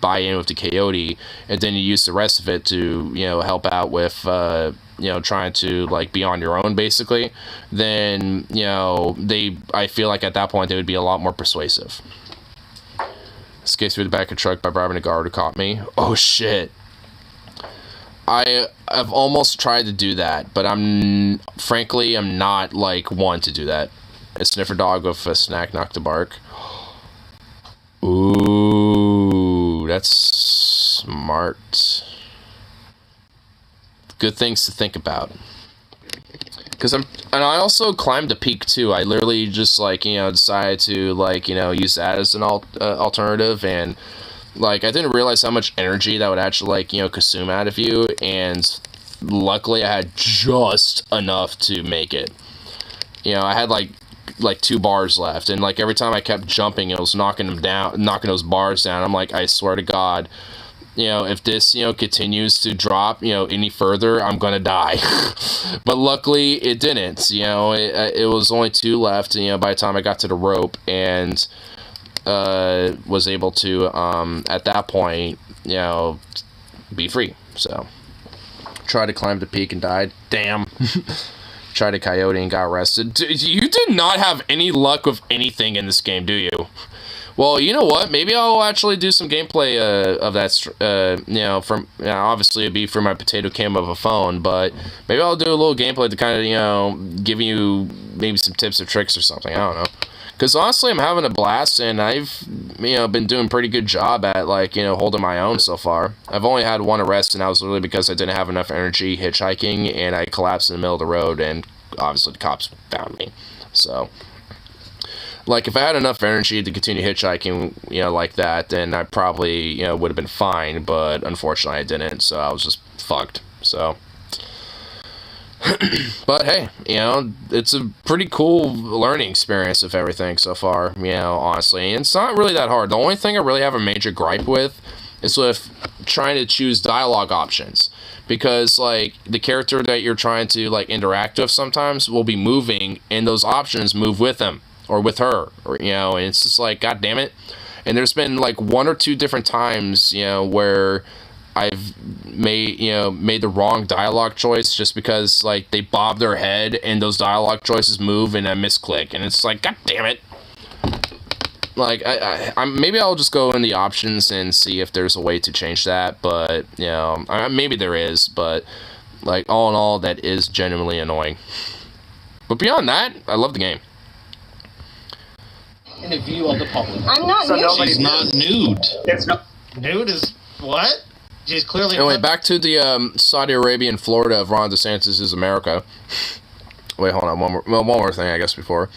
buy in with the coyote, and then you use the rest of it to, you know, help out with, you know, trying to, like, be on your own, basically, then, you know, I feel like at that point they would be a lot more persuasive. Escaped through the back of the truck by bribing a guard who caught me. Oh, shit. I've almost tried to do that, but frankly, I'm not, like, one to do that. A sniffer dog with a snack knocked to bark. Ooh, that's smart. Good things to think about. And I also climbed a peak too. I literally just, like, you know, decided to, like, you know, use that as an alternative, and, like, I didn't realize how much energy that would actually, like, you know, consume out of you, and luckily I had just enough to make it. You know, I had like 2 bars left, and like every time I kept jumping, it was knocking those bars down. I'm like, I swear to God, you know, if this, you know, continues to drop, you know, any further, I'm gonna die. But luckily it didn't. You know, it was only 2 left, you know, by the time I got to the rope, and was able to at that point, you know, be free. So tried to climb the peak and died. Damn. Tried a coyote and got arrested. You did not have any luck with anything in this game, do you? Well, you know what? Maybe I'll actually do some gameplay of that, you know, obviously it'd be for my potato cam of a phone, but maybe I'll do a little gameplay to kind of, you know, give you maybe some tips or tricks or something. I don't know. Because honestly, I'm having a blast, and I've, you know, been doing a pretty good job at, like, you know, holding my own so far. I've only had 1 arrest, and that was literally because I didn't have enough energy hitchhiking, and I collapsed in the middle of the road, and obviously the cops found me. So, like, if I had enough energy to continue hitchhiking, you know, like that, then I probably, you know, would have been fine, but unfortunately I didn't, so I was just fucked. So, but hey, you know, it's a pretty cool learning experience of everything so far, you know, honestly. And it's not really that hard. The only thing I really have a major gripe with is with trying to choose dialogue options. Because, like, the character that you're trying to, like, interact with sometimes will be moving, and those options move with him, or with her, or, you know, and it's just like, god damn it. And there's been, like, 1 or 2 different times, you know, where I've made the wrong dialogue choice just because, like, they bob their head and those dialogue choices move and I misclick, and it's like, god damn it. Like, maybe I'll just go in the options and see if there's a way to change that, but, you know, maybe there is, but, like, all in all, that is genuinely annoying. But beyond that, I love the game. In the view of the public. I'm not nude. She's not nude. It's not. Nude is what? She's clearly. Anyway, back to the Saudi Arabia and Florida of Ron DeSantis' America. Wait, hold on. One more thing, I guess, before.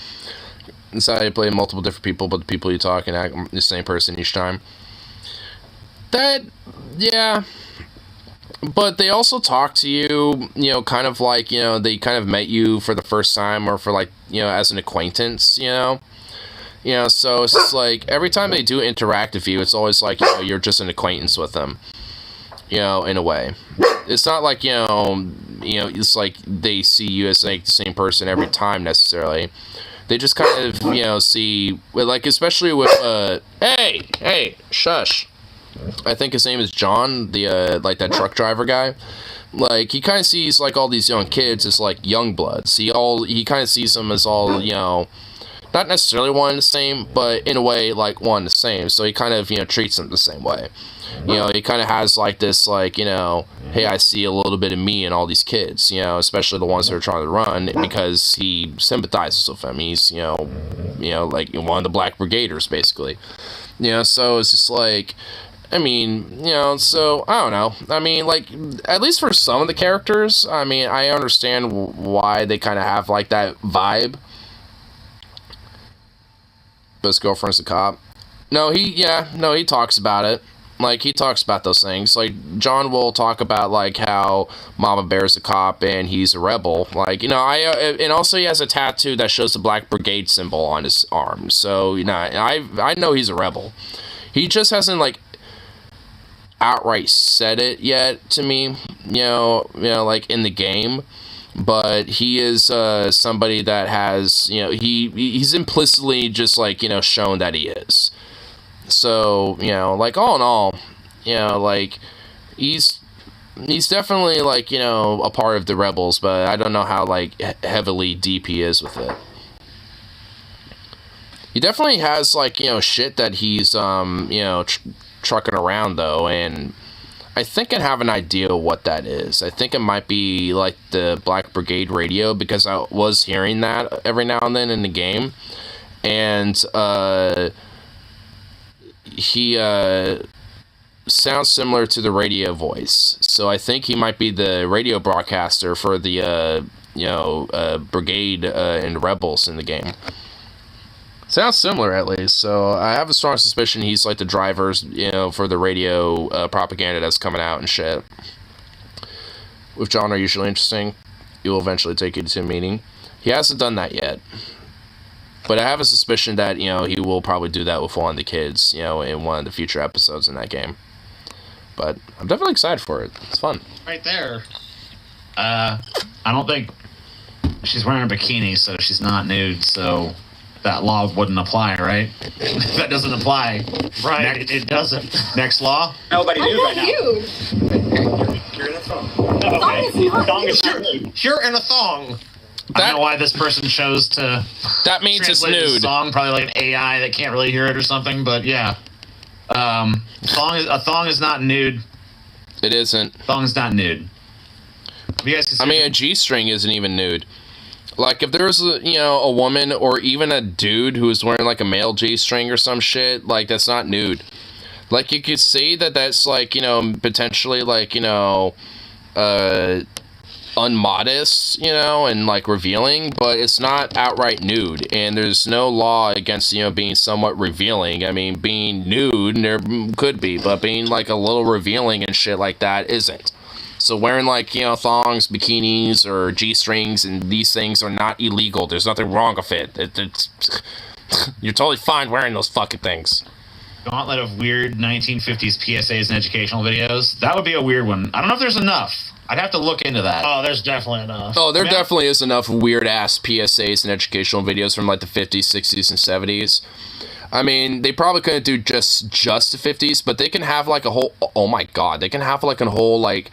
Inside, you play multiple different people, but the people you talk and act the same person each time. That, yeah. But they also talk to you, you know, kind of like, you know, they kind of met you for the first time or for, like, you know, as an acquaintance, you know. You know, so it's just like, every time they do interact with you, it's always like, you know, you're just an acquaintance with them. You know, in a way. It's not like, you know, it's like they see you as, like, the same person every time, necessarily. They just kind of, you know, see, like, especially with, hey, shush. I think his name is John, the, like, that truck driver guy. like, he kind of sees, like, all these young kids as, like, young bloods. He kind of sees them as all, you know, not necessarily one and the same, but in a way, like, one and the same. So he kind of, you know, treats them the same way. You know, he kind of has, like, this, like, you know, hey, I see a little bit of me in all these kids, you know, especially the ones that are trying to run, because he sympathizes with them. He's, you know, like, one of the Black Brigaders, basically. You know, so it's just like, I mean, you know, so, I don't know. I mean, like, at least for some of the characters, I mean, I understand why they kind of have, like, that vibe. But his girlfriend's a cop. No, he talks about it. Like, he talks about those things. Like, John will talk about, like, how Mama Bear's a cop and he's a rebel. Like, you know, and also he has a tattoo that shows the Black Brigade symbol on his arm. So, you know, I know he's a rebel. He just hasn't, like, outright said it yet to me, you know, like, in the game. But he is somebody that has, you know, he's implicitly just, like, you know, shown that he is. So, you know, like, all in all, you know, like, he's definitely, like, you know, a part of the Rebels, but I don't know how, like, heavily deep he is with it. He definitely has, like, you know, shit that he's, you know, trucking around, though, and I think I have an idea what that is. I think it might be, like, the Black Brigade radio, because I was hearing that every now and then in the game, and, he sounds similar to the radio voice, so I think he might be the radio broadcaster for the you know, brigade and rebels in the game. Sounds similar, at least. So I have a strong suspicion he's like the drivers, you know, for the radio propaganda that's coming out and shit. With genre usually interesting, he will eventually take you to a meeting. He hasn't done that yet. But I have a suspicion that, you know, he will probably do that with one of the kids, you know, in one of the future episodes in that game. But I'm definitely excited for it. It's fun. Right there. I don't think she's wearing a bikini, so she's not nude, so that law wouldn't apply, right? That doesn't apply. Right, it doesn't. Next law? Nobody knew right now. You're in a phone. Okay. You're in a thong. I don't know why this person chose to. That means it's translate the nude. Song, probably like an AI that can't really hear it or something. But yeah, a thong is not nude. It isn't. Thong's not nude. You guys I mean, a G-string isn't even nude. Like, if there's a, you know, a woman or even a dude who's wearing like a male G-string or some shit, like, that's not nude. Like, you could say that that's like, you know, potentially like, you know, unmodest, you know, and like revealing, but it's not outright nude, and there's no law against, you know, being somewhat revealing. I mean, being nude, there could be, but being like a little revealing and shit like that isn't. So wearing like, you know, thongs, bikinis, or G-strings, and these things are not illegal. There's nothing wrong with it. It's you're totally fine wearing those fucking things. Gauntlet of weird 1950s PSAs and educational videos. That would be a weird one. I don't know if there's enough. I'd have to look into that. Oh, there's definitely enough. Oh, there definitely is enough weird-ass PSAs and educational videos from, like, the 50s, 60s, and 70s. I mean, they probably couldn't do just the 50s, but they can have, like, a whole... Oh, my God. They can have, like, a whole, like,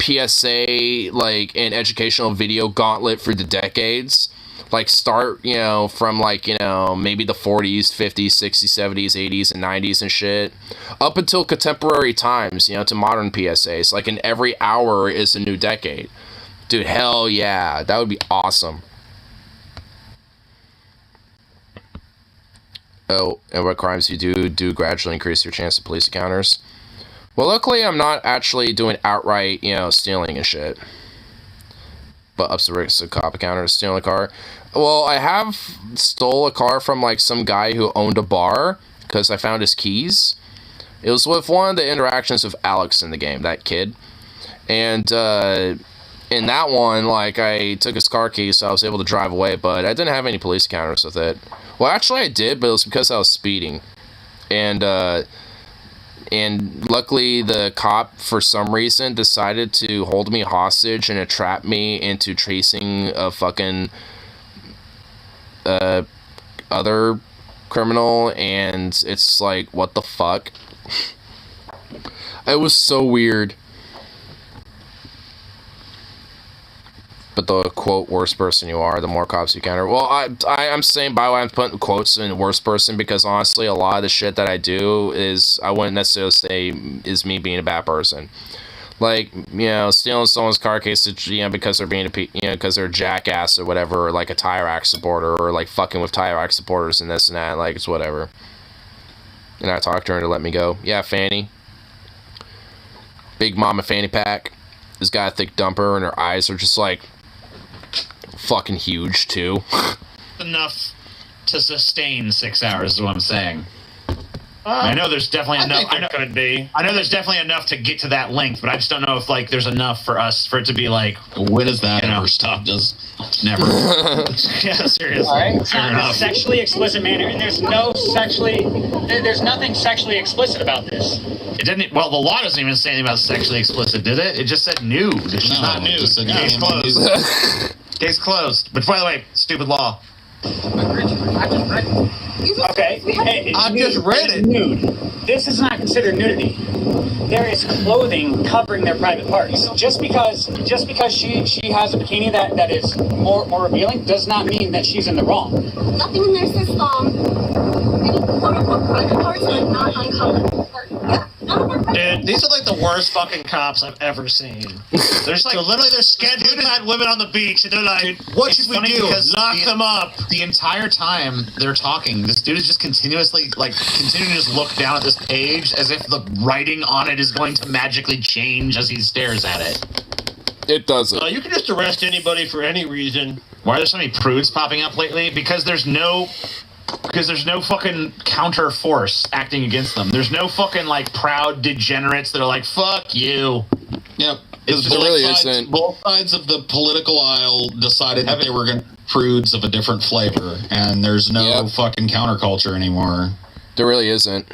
PSA, like, an educational video gauntlet for the decades. Like, start, you know, from, like, you know, maybe the 40s, 50s, 60s, 70s, 80s, and 90s and shit. Up until contemporary times, you know, to modern PSAs. Like, in every hour is a new decade. Dude, hell yeah. That would be awesome. Oh, and what crimes you do gradually increase your chance of police encounters. Well, luckily, I'm not actually doing outright, you know, stealing and shit. But ups the risk of cop encounters, stealing a car. Well, I have stole a car from, like, some guy who owned a bar, because I found his keys. It was with one of the interactions with Alex in the game, that kid. And, in that one, like, I took his car keys, so I was able to drive away, but I didn't have any police encounters with it. Well, actually, I did, but it was because I was speeding. And luckily, the cop, for some reason, decided to hold me hostage and entrap me into tracing a fucking other criminal, and it's like, what the fuck? It was so weird. But the quote worst person you are, the more cops you encounter. Well, I'm saying by why I'm putting quotes in worst person because honestly, a lot of the shit that I do is I wouldn't necessarily say is me being a bad person. Like, you know, stealing someone's car case, you know, because they're being because they're a jackass or whatever, or like a Tyrax supporter, or like fucking with Tyrax supporters and this and that, like it's whatever. And I talked to her to let me go. Yeah, Fanny. Big Mama Fanny Pack. Has got a thick dumper, and her eyes are just like fucking huge too. Enough to sustain 6 hours is what I'm saying. I know there's definitely enough. I know could be. I know there's definitely enough to get to that length, but I just don't know if like there's enough for it to be like. When has that ever stopped us? Never. Yeah, seriously. All right. Fair enough. Sexually explicit manner, and there's nothing sexually explicit about this. It didn't. Well, the law doesn't even say anything about sexually explicit, did it? It just said nude. It's No, not it nude. just said Case nude. closed. Case closed. But by the way, stupid law. Okay. Hey, I just read it. Nude. This is not considered nudity. There is clothing covering their private parts. Just because she has a bikini that is more revealing does not mean that she's in the wrong. Nothing in their system. Any quote-unquote private parts are not uncovered. Dude, these are like the worst fucking cops I've ever seen. There's like So literally they're scheduling had women on the beach and they're like, what should we funny do? because Lock them up. The entire time they're talking, this dude is just continuing to just look down at this page as if the writing on it is going to magically change as he stares at it. It doesn't. You can just arrest anybody for any reason. Why are there so many prudes popping up lately? Because there's no fucking counter force acting against them. There's no fucking like proud degenerates that are like, fuck you. Yep. It's There really isn't. Both sides of the political aisle decided that they were going to prudes of a different flavor, and there's no fucking counterculture anymore. There really isn't.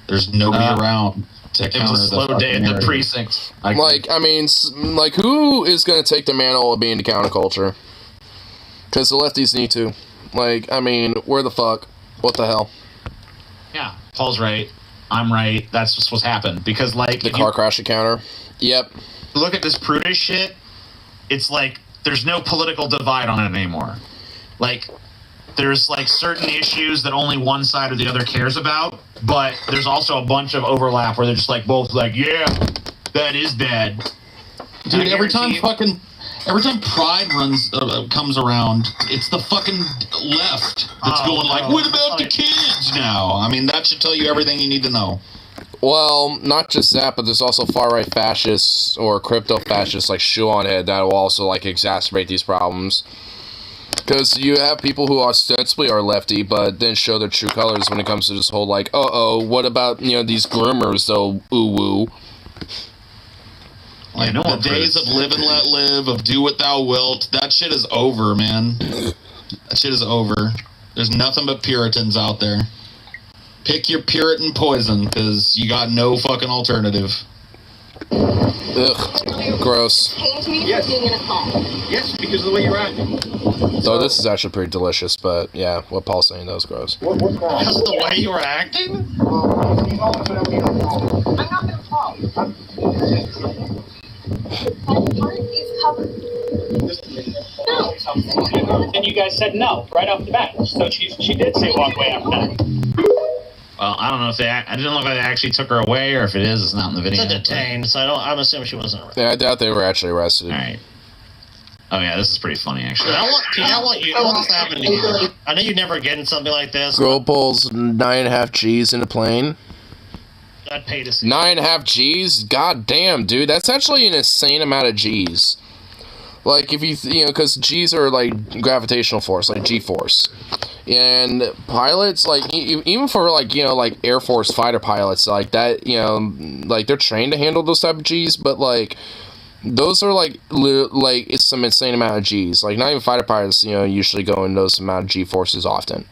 There's nobody around to It counter was a slow the day at the narrative. precinct. Like, who is going to take the mantle of being the counterculture? Because the lefties need to. Like, I mean, where the fuck? What the hell? Yeah, Paul's right. I'm right. That's just what's happened. Because, like, The car crash encounter? Yep. Look at this prudish shit. It's like there's no political divide on it anymore. Like, there's like certain issues that only one side or the other cares about, but there's also a bunch of overlap where they're just like both like, yeah, that is bad. Dude, every time Pride comes around, it's the fucking left that's going like, what about the kids now? I mean, that should tell you everything you need to know. Well, not just that, but there's also far-right fascists or crypto-fascists like Shuonhead that will also like exacerbate these problems. Because you have people who ostensibly are lefty, but then show their true colors when it comes to this whole like, what about, these groomers, though, ooh-woo. Like, the days of live and let live, of do what thou wilt, that shit is over, man. That shit is over. There's nothing but Puritans out there. Pick your Puritan poison, because you got no fucking alternative. Ugh. Gross. Paint me for being in a cult. Yes, because of the way you're acting. Though this is actually pretty delicious, but yeah, what Paul's saying, that was gross. Because of the way you were acting? I'm not going to fall. The part is covered. No. And you guys said no right off the bat. So she did say walk away after that. Well, I don't know if I didn't look like they actually took her away, or if it is, it's not in the video. It's a detained, so I'm assuming she wasn't arrested. Yeah, I doubt they were actually arrested. Alright. Oh yeah, this is pretty funny, actually. I want this to happen to you. I know you never get in something like this. Girl pulls 9.5 G's in a plane. I'd pay to see. 9.5 G's? God damn, dude. That's actually an insane amount of G's. Like, if because G's are like gravitational force, like G-force. And pilots, like, even for, like, like Air Force fighter pilots, like that, like, they're trained to handle those type of G's, but, like, those are, like, it's some insane amount of G's. Like, not even fighter pilots, usually go in those amount of G-forces often.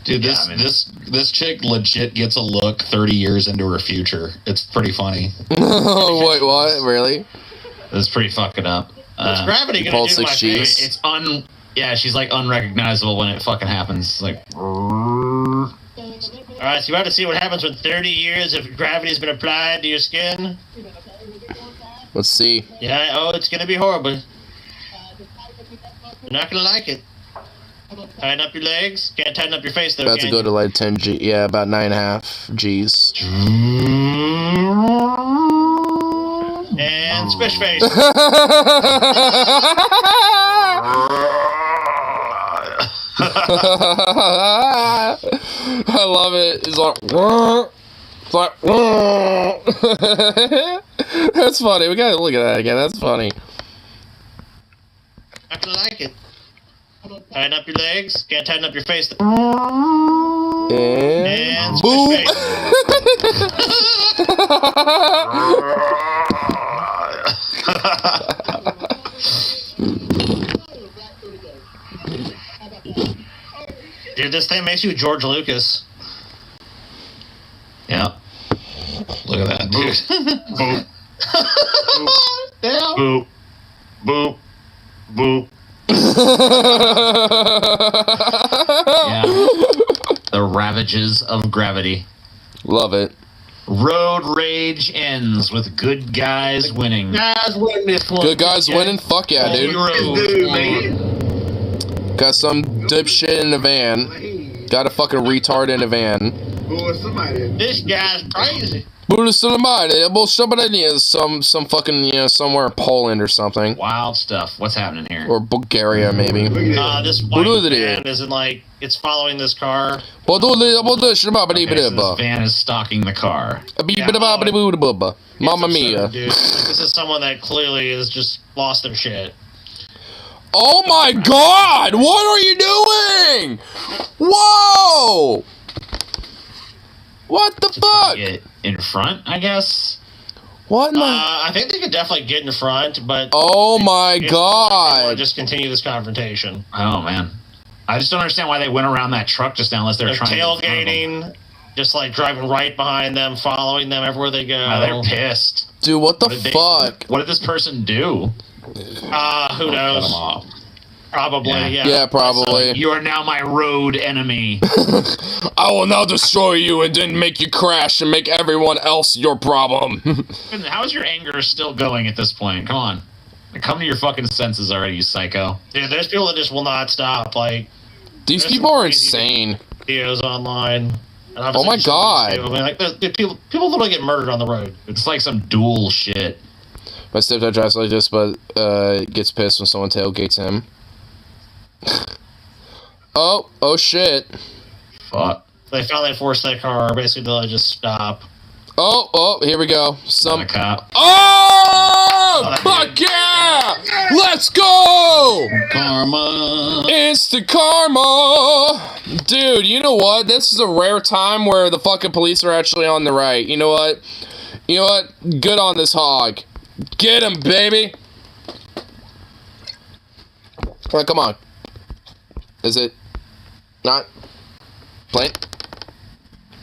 Dude, this chick legit gets a look 30 years into her future. It's pretty funny. Oh, wait, what? Really? It's pretty fucking up. What's gravity gonna do to my face? It's she's like unrecognizable when it fucking happens. Like, alright, so you about to see what happens when 30 years of gravity has been applied to your skin? Let's see. Yeah, oh, it's gonna be horrible. You're not gonna like it. Tighten up your legs. Can't tighten up your face, though, About to go to like 10 G. Yeah, about 9.5 G's. And squish face. I love it. It's like, it's like, that's funny. We gotta look at that again. That's funny. Not gonna like it. Tighten up your legs. Can't tighten up your face. And boom. Dude, this thing makes you George Lucas. Yeah. Look at that, dude. Boop. Boop. Boop. Boop. Yeah. The ravages of gravity. Love it. Road rage ends with good guys winning. Guys win this one. Good guys winning? Fuck yeah, dude. Got some dipshit in a van. Got a fucking retard in a van. This guy's crazy. Some fucking, you know, somewhere in Poland or something. Wild stuff. What's happening here? Or Bulgaria, maybe. This white van isn't like, it's following this car. This van is stalking the car. Mamma mia. Dude, this is someone that clearly has just lost their shit. Oh my god! What are you doing? Whoa! What the fuck? Get in front, I guess. What? I think they could definitely get in front, but oh my god! Just continue this confrontation. Oh man, I just don't understand why they went around that truck just now unless they're trying tailgating, just like driving right behind them, following them everywhere they go. Oh, they're pissed, dude. What the fuck? What did this person do? Who knows? Probably, yeah. Yeah, probably. You are now my road enemy. I will now destroy you and then make you crash and make everyone else your problem. How is your anger still going at this point? Come on. Come to your fucking senses already, you psycho. Dude, there's people that just will not stop. Like, these people are insane. Videos online. Oh my god. I mean, like, people literally get murdered on the road. It's like some dual shit. My stepdad drives like this, but gets pissed when someone tailgates him. Oh shit. Fuck. They finally forced that car, basically to just stop. Oh, here we go. Some cop. Oh, fuck yeah! Let's go! Karma. Instant karma! Dude, you know what? This is a rare time where the fucking police are actually on the right. You know what? Good on this hog. Get him, baby! Alright, come on. Is it not playing?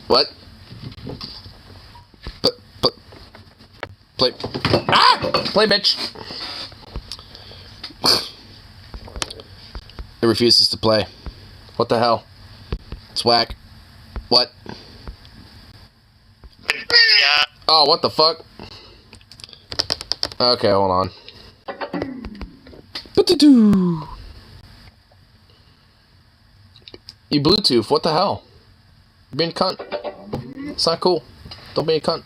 What? Play. Ah! Play, bitch! It refuses to play. What the hell? It's whack. What? Oh, what the fuck? Okay, hold on. You Bluetooth, what the hell? You're being a cunt. It's not cool. Don't be a cunt.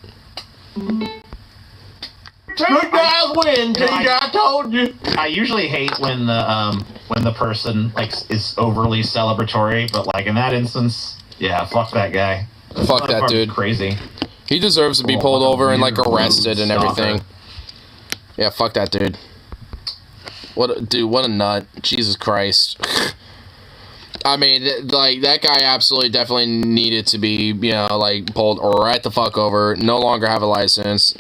Good guys win, I told you. I usually hate when the person like is overly celebratory, but like in that instance, yeah, fuck that guy. Fuck that dude. Crazy. He deserves to be pulled over and like arrested and everything. Yeah, fuck that dude. What a nut. Jesus Christ. I mean, like, that guy absolutely definitely needed to be, you know, like, pulled right the fuck over. No longer have a license.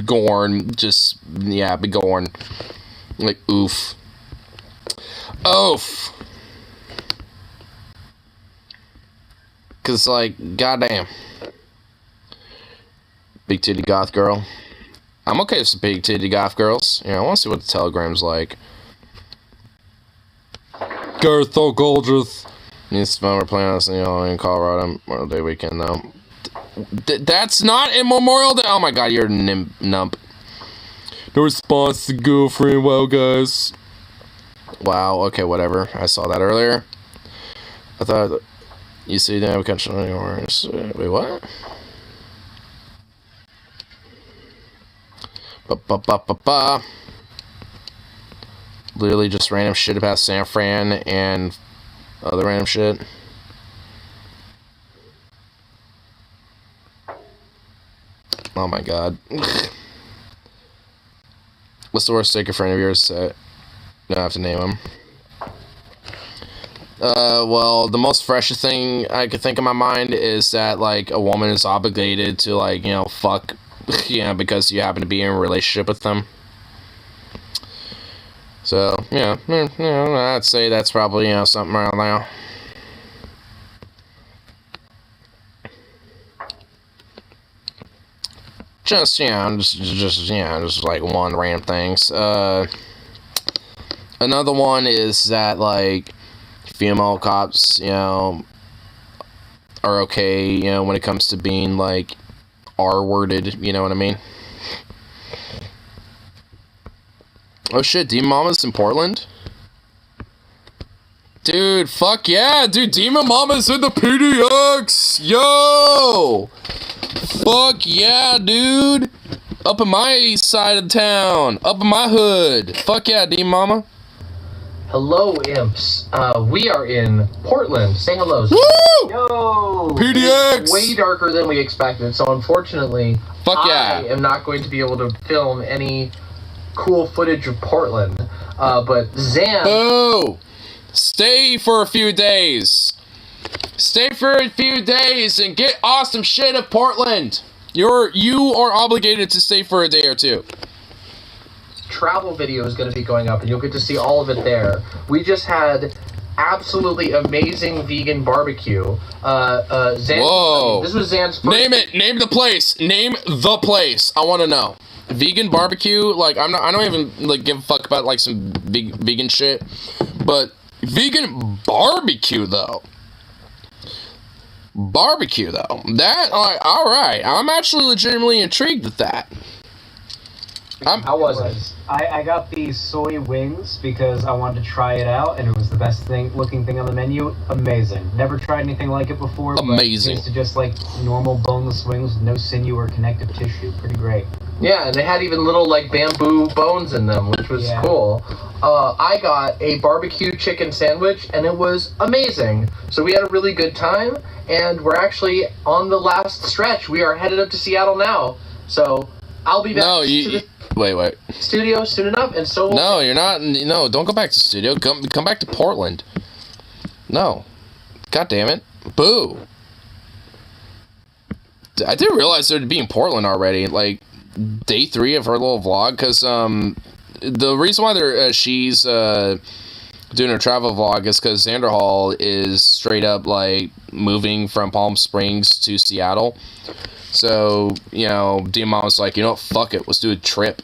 Gorn. Just, yeah, be gorn. Like, oof. Oof. Because, like, goddamn. Big titty goth girl. I'm okay with some big titty goth girls. You know, I want to see what the Telegram's like. Garth Goldrith. This we're playing us, you know, in Colorado Memorial Day weekend though. That's not in Memorial Day. Oh my god, you're a nump. No response to girlfriend. Wow, guys. Wow, okay, whatever. I saw that earlier. I thought you see that we can't show anymore. Wait, what? Ba. Literally just random shit about San Fran and other random shit. Oh my god. What's the worst sticker friend of yours? You don't have to name him. Well, the most freshest thing I could think in my mind is that, like, a woman is obligated to, like, you know, fuck, you know, because you happen to be in a relationship with them. So, yeah, you know, I'd say that's probably, you know, something around there. Just, you know, just like one random things. Another one is that, like, female cops, you know, are okay, you know, when it comes to being, like, R-worded, you know what I mean? Oh shit, Demon Mama's in Portland? Dude, fuck yeah, dude, Demon Mama's in the PDX! Yo! Fuck yeah, dude! Up in my side of town, up in my hood. Fuck yeah, Demon Mama. Hello, imps. We are in Portland. Say hello. Woo! Yo! PDX! It's way darker than we expected, so unfortunately, fuck yeah. I am not going to be able to film any cool footage of Portland. But Zan... Boo! Stay for a few days. Stay for a few days and get awesome shit of Portland. You are obligated to stay for a day or two. Travel video is going to be going up, and you'll get to see all of it there. We just had absolutely amazing vegan barbecue. Zan, whoa! This was Zan's first. Name it. Name the place. Name the place. I want to know. Vegan barbecue. Like I don't even like give a fuck about like some big vegan shit, but vegan barbecue though. Barbecue though. That all right. I'm actually legitimately intrigued with that. How was it? I got these soy wings because I wanted to try it out, and it was the best looking thing on the menu. Amazing. Never tried anything like it before. Amazing. But it tasted just like normal boneless wings with no sinew or connective tissue. Pretty great. Yeah, and they had even little like bamboo bones in them, which was cool. I got a barbecue chicken sandwich, and it was amazing. So we had a really good time, and we're actually on the last stretch. We are headed up to Seattle now. So I'll be back to the wait. studio soon enough, and so... No, you're not. No, don't go back to studio. Come back to Portland. No. God damn it. Boo. I didn't realize there'd be in Portland already. Like, day 3 of her little vlog, because the reason why she's doing her travel vlog is because Xander Hall is straight up, like, moving from Palm Springs to Seattle. So, you know, Demon was like, you know what, fuck it, let's do a trip.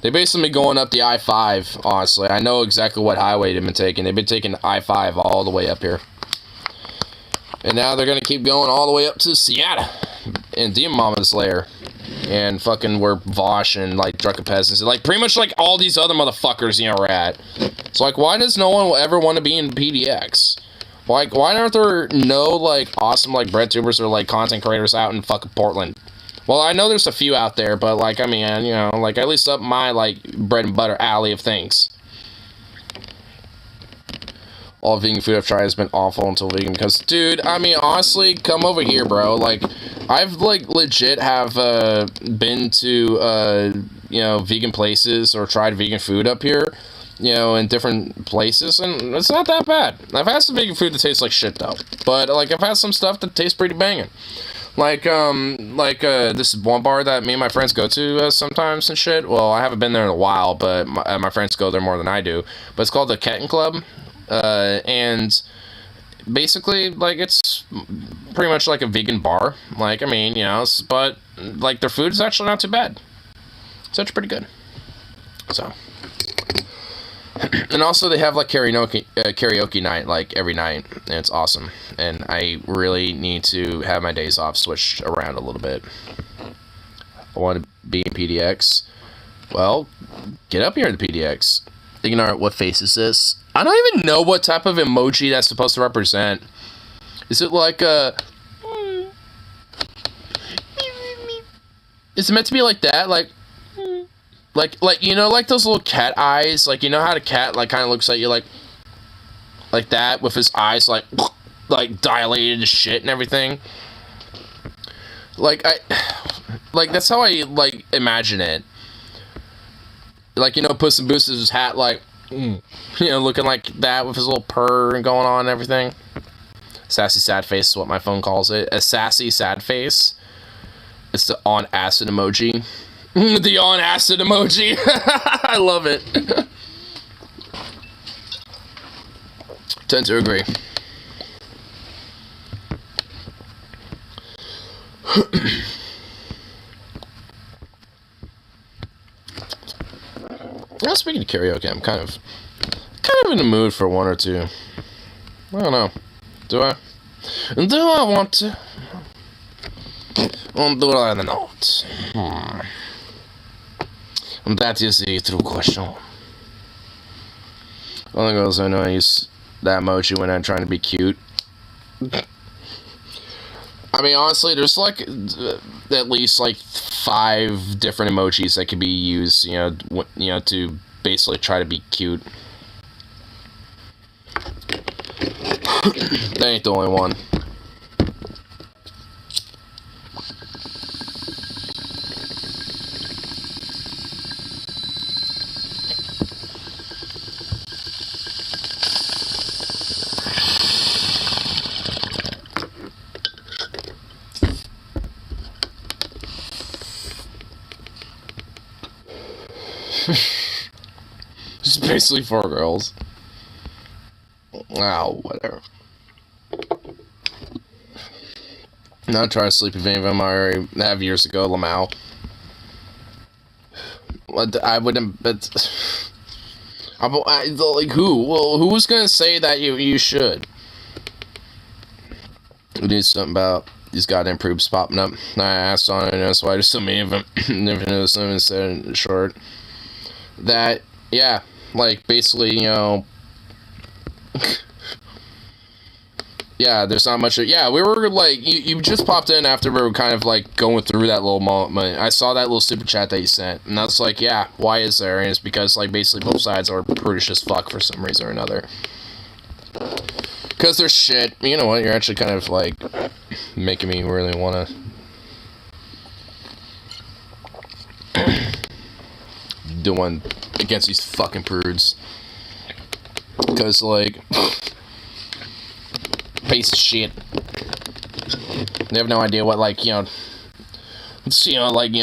They basically been going up the I-5, honestly. I know exactly what highway they've been taking. They've been taking I-5 all the way up here. And now they're going to keep going all the way up to Seattle. And Demon Mama's lair. And fucking where Vosh and, like, Drunken Peasants. Like, pretty much like all these other motherfuckers, you know, are at. It's like, why does no one ever want to be in PDX? Like, why aren't there no, like, awesome, like, bread tubers or, like, content creators out in fucking Portland? Well, I know there's a few out there, but, like, I mean, you know, like, at least up my, like, bread and butter alley of things. All vegan food I've tried has been awful until vegan, because, dude, I mean, honestly, come over here, bro. Like, I've, like, legit have, been to, you know, vegan places or tried vegan food up here. You know, in different places, and it's not that bad. I've had some vegan food that tastes like shit, though. But, like, I've had some stuff that tastes pretty banging. Like, this one bar that me and my friends go to sometimes and shit. Well, I haven't been there in a while, but my friends go there more than I do. But it's called the Ketten Club. And basically, like, it's pretty much like a vegan bar. Like, I mean, you know, but, like, their food is actually not too bad. It's actually pretty good. So... And also they have like karaoke night like every night, and it's awesome. And I really need to have my days off switched around a little bit. I want to be in PDX. Well, get up here in the PDX. Ignore what face is this? I don't even know what type of emoji that's supposed to represent. Is it like a... Is it meant to be like that? Like, you know, like those little cat eyes? Like, you know how the cat, like, kind of looks at you, like that, with his eyes, like dilated as shit and everything? Like, that's how I, like, imagine it. Like, you know, Puss in Boots' his hat, like, you know, looking like that with his little purr and going on and everything. Sassy sad face is what my phone calls it. A sassy sad face. It's the on acid emoji. The on acid emoji. I love it. Tend to agree. Now, speaking of karaoke, I'm kind of in the mood for one or two. I don't know. Do I want to? Do I not? That is the true question. Only goes I know I use that emoji when I'm trying to be cute. I mean, honestly, there's like at least like 5 different emojis that could be used, you know, to basically try to be cute. That ain't the only one. It's basically 4 girls. Oh, whatever. Not trying to sleep with any of them. I already have years ago, Lamau. I wouldn't, but like who? Well, who was gonna say that you should? We need something about these goddamn proofs popping up. I asked on it, and that's why there's so many of them. Never noticed them instead in short. That, yeah, like basically, you know. Yeah, there's not much. Yeah, we were like, you just popped in after we were kind of like going through that little moment. I saw that little super chat that you sent, and that's like, yeah, why is there? And it's because like basically both sides are prudish as fuck for some reason or another. Because they're shit. You know what? You're actually kind of like making me really want to do one against these fucking prudes. Because like. Piece of shit. They have no idea what, like, you know, like,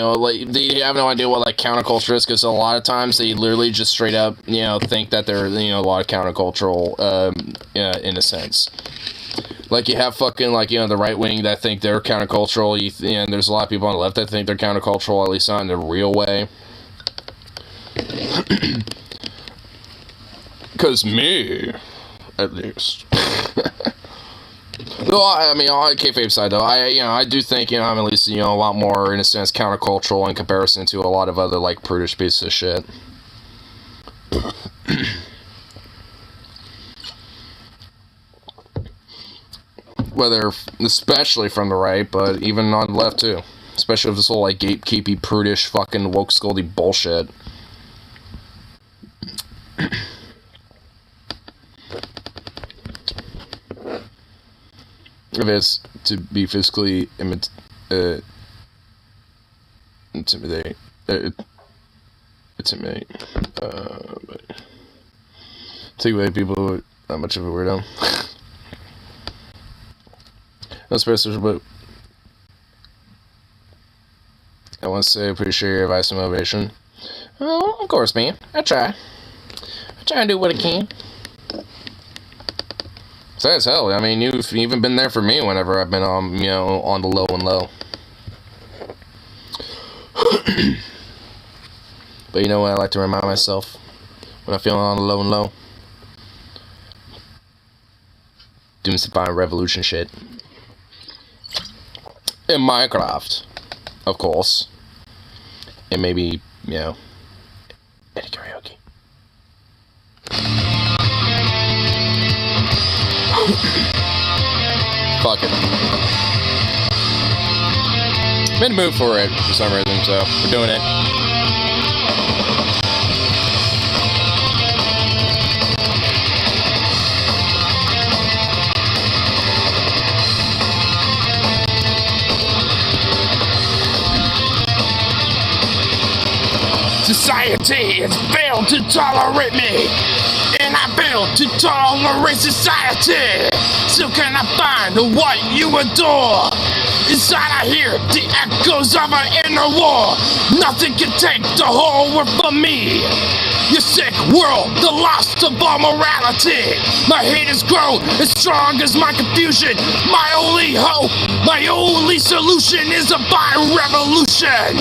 they have no idea what, like, counterculture is, because a lot of times they literally just straight up, you know, think that they're, you know, a lot of countercultural, in a sense. Like, you have fucking, like, you know, the right wing that think they're countercultural, and there's a lot of people on the left that think they're countercultural, at least not in the real way. Because me, at least. Well, I mean, on the kayfabe side, though, I do think, you know, I'm at least, you know, a lot more, in a sense, countercultural in comparison to a lot of other, like, prudish pieces of shit. Whether, especially from the right, but even on the left, too. Especially with this whole, like, gatekeepy, prudish, fucking woke scoldy bullshit. If it's to be physically intimidate, but take away people, not much of a weirdo. No special, but I want to say I appreciate your advice and motivation. Oh, of course, man. I try and do what I can. Sad as hell. I mean, you've even been there for me whenever I've been on, you know, on the low and low. But you know what I like to remind myself when I'm feeling on the low and low? Doing some fine revolution shit. In Minecraft, of course. and maybe, you know, any karaoke. Fuck it. Made a move for it for some reason, so we're doing it. Society has failed to tolerate me, and I failed to tolerate society. So can I find what you adore? Inside I hear the echoes of an inner war. Nothing can take the whole world from me. You sick world, the loss of all morality. My hate has grown as strong as my confusion. My only hope, my only solution is a violent revolution.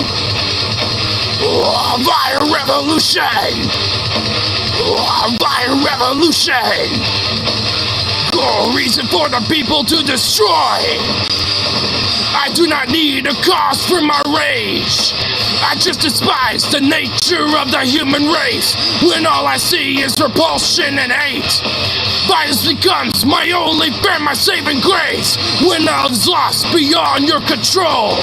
Violent revolution! Violent revolution! No reason for the people to destroy! I do not need a cause for my rage. I just despise the nature of the human race. When all I see is repulsion and hate, violence becomes my only friend, my saving grace. When all is lost beyond your control,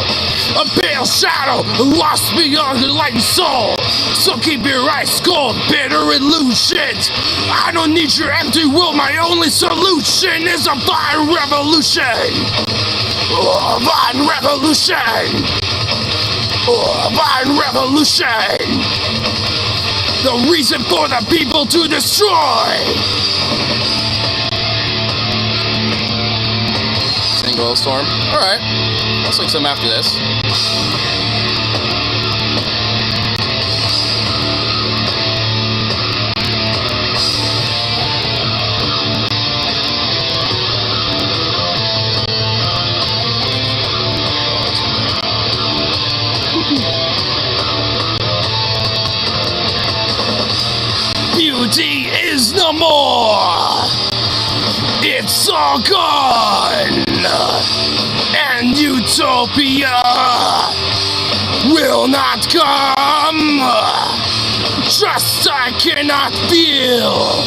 a pale shadow lost beyond the light and soul. So keep your eyes cold, bitter illusions. I don't need your empty will, my only solution is a violent revolution. Violent revolution. Violent revolution. The reason for the people to destroy. Single storm. Alright. I'll sing some after this. Beauty is no more. It's all gone. And utopia will not come. Trust I cannot feel,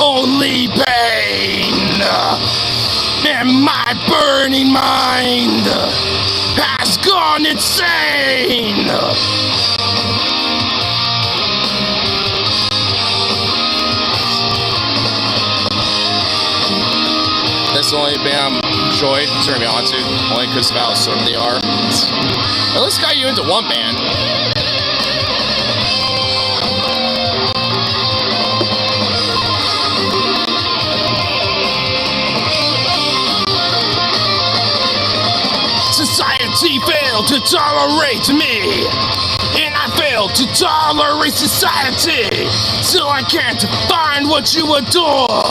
only pain. And my burning mind has gone insane. That's the only band I'm enjoyed turning me on to, only because of how certain they are. At least got you into one band. Society failed to tolerate me, and I failed to tolerate society. So I can't find what you adore.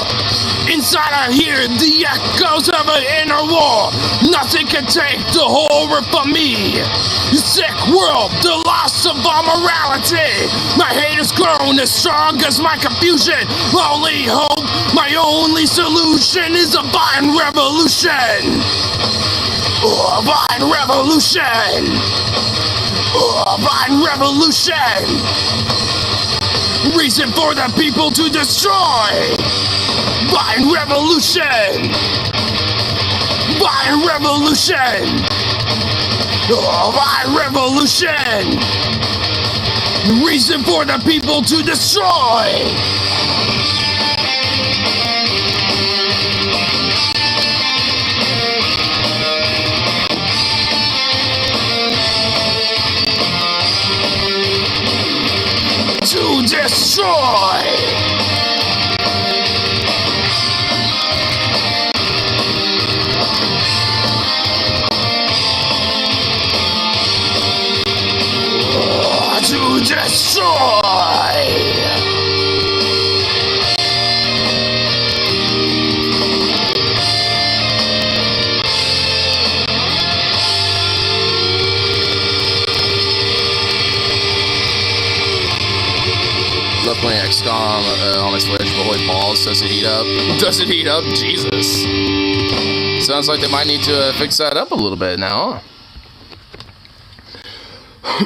Inside I hear the echoes of an inner war. Nothing can take the whole world from me. You sick world, the loss of all morality. My hate has grown as strong as my confusion. My only hope, my only solution is a violent revolution. Violent revolution. Violent revolution. Reason for the people to destroy. Violent revolution. Violent revolution. Violent revolution. Reason for the people to destroy. To destroy. To destroy. Love playing XCOM on my Switch, but holy balls, does it heat up? Does it heat up? Jesus. Sounds like they might need to fix that up a little bit now, huh?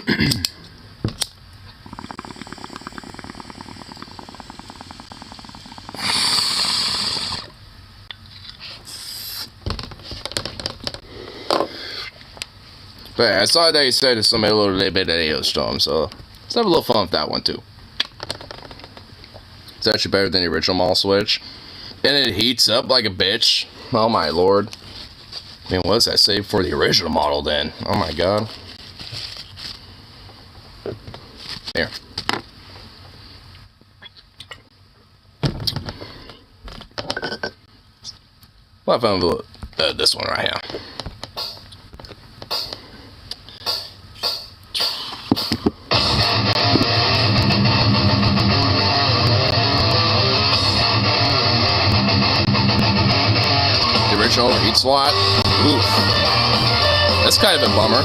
But yeah, I saw that he said somebody a little bit of Hailstorm, so let's have a little fun with that one too. It's actually better than the original Mall Switch. And it heats up like a bitch. Oh my lord. I mean, what does that say for the original model then? Oh my god. Here. Well, I found this one right here. The original heat slot. Oof. That's kind of a bummer.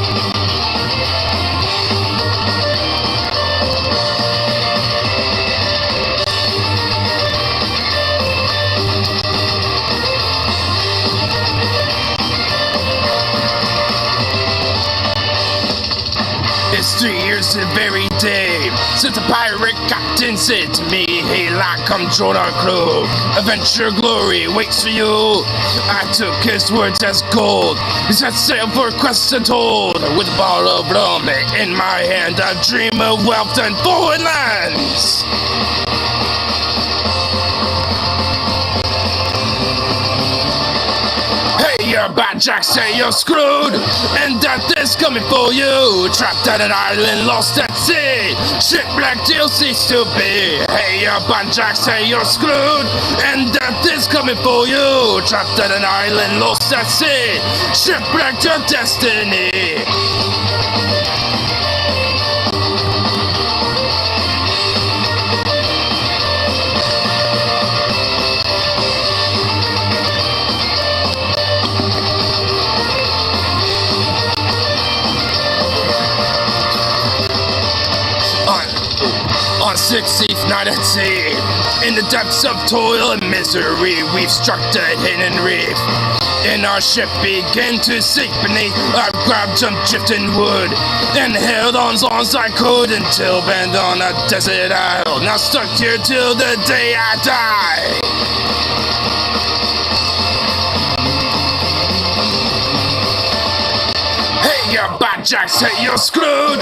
It's 3 years the very day since the pirate captain said to me, "Hey, lad, come join our crew. Adventure glory waits for you." I took his words as gold. We set sail for quests untold. With a bottle of rum in my hand, I dream of wealth and foreign lands. You're bad, Jack, say you're screwed, and death is coming for you. Trapped at an island, lost at sea, shipwrecked till cease to be. Hey, you're bad, Jack, say you're screwed, and death is coming for you. Trapped at an island, lost at sea, shipwrecked your destiny. On 16th night at sea, in the depths of toil and misery, we've struck the hidden reef. And our ship began to sink beneath. I grabbed some drifting wood and held on as long as I could until bent on a desert isle. Now stuck here till the day I die. You're bad, Jack, say you're screwed,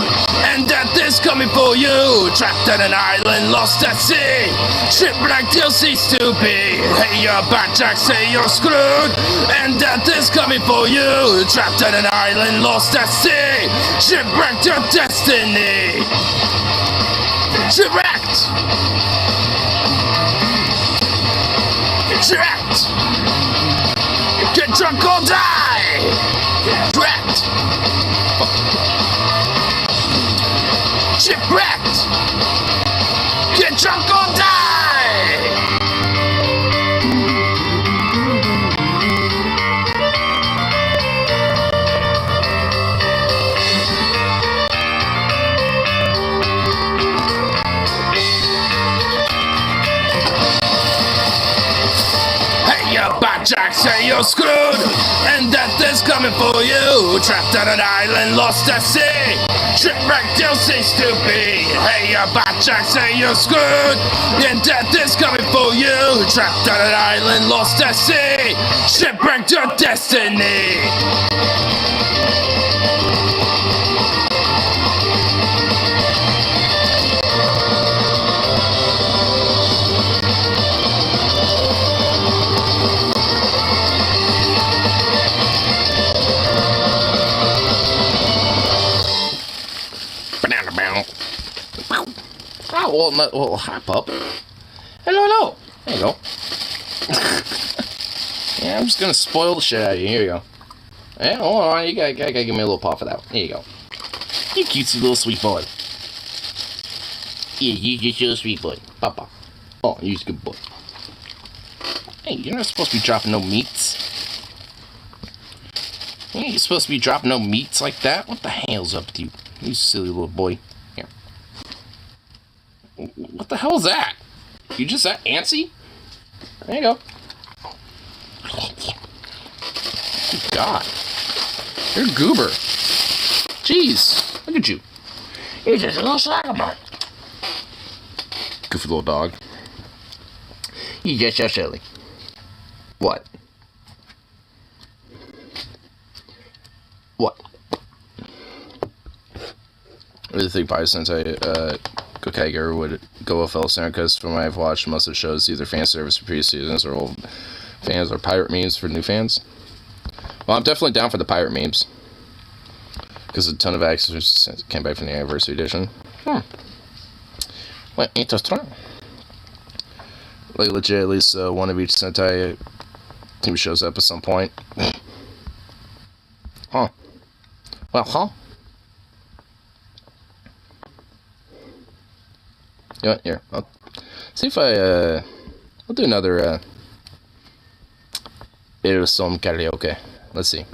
and death is coming for you. Trapped at an island, lost at sea, shipwrecked till cease to be. Hey, you're bad, Jack, say you're screwed, and death is coming for you. Trapped at an island, lost at sea, shipwrecked your destiny. Shipwrecked. Shipwrecked. Get drunk or die. Shipwrecked. Shipwrecked! Get drunk or die! Hey, you bad Jack, say you're screwed, and death is coming for you. Trapped on an island, lost at sea, shipwrecked till cease to be. Hey, you bad Jack, say you're screwed, and death is coming for you. Trapped on an island, lost at sea, shipwrecked your destiny. Oh, well, hop up. Hello. There you go. Yeah, I'm just gonna spoil the shit out of you. Here you go. Yeah, hold on. You gotta give me a little puff of that. Here you go. You cutesy little sweet boy. Yeah, you're just a little sweet boy. Papa. Oh, you're a good boy. Hey, you're not supposed to be dropping no meats. Yeah, you're supposed to be dropping no meats like that? What the hell's up with you? You silly little boy. Here. What the hell is that? You just that antsy? There you go. Good God. You're a goober. Jeez. Look at you. You're just a little slagabot. Goofy little dog. You just so silly. What? What? I really think Pai Sentai Gokaiger would go with Elsener because from what I've watched, most of the shows, either fan service for previous seasons or old fans or pirate memes for new fans. Well, I'm definitely down for the pirate memes because a ton of actors came back from the anniversary edition. Well, interesting. Like legit, at least one of each Sentai team shows up at some point. Huh. Well, huh? You know what? Here, I'll see if I'll do another, some karaoke. Let's see.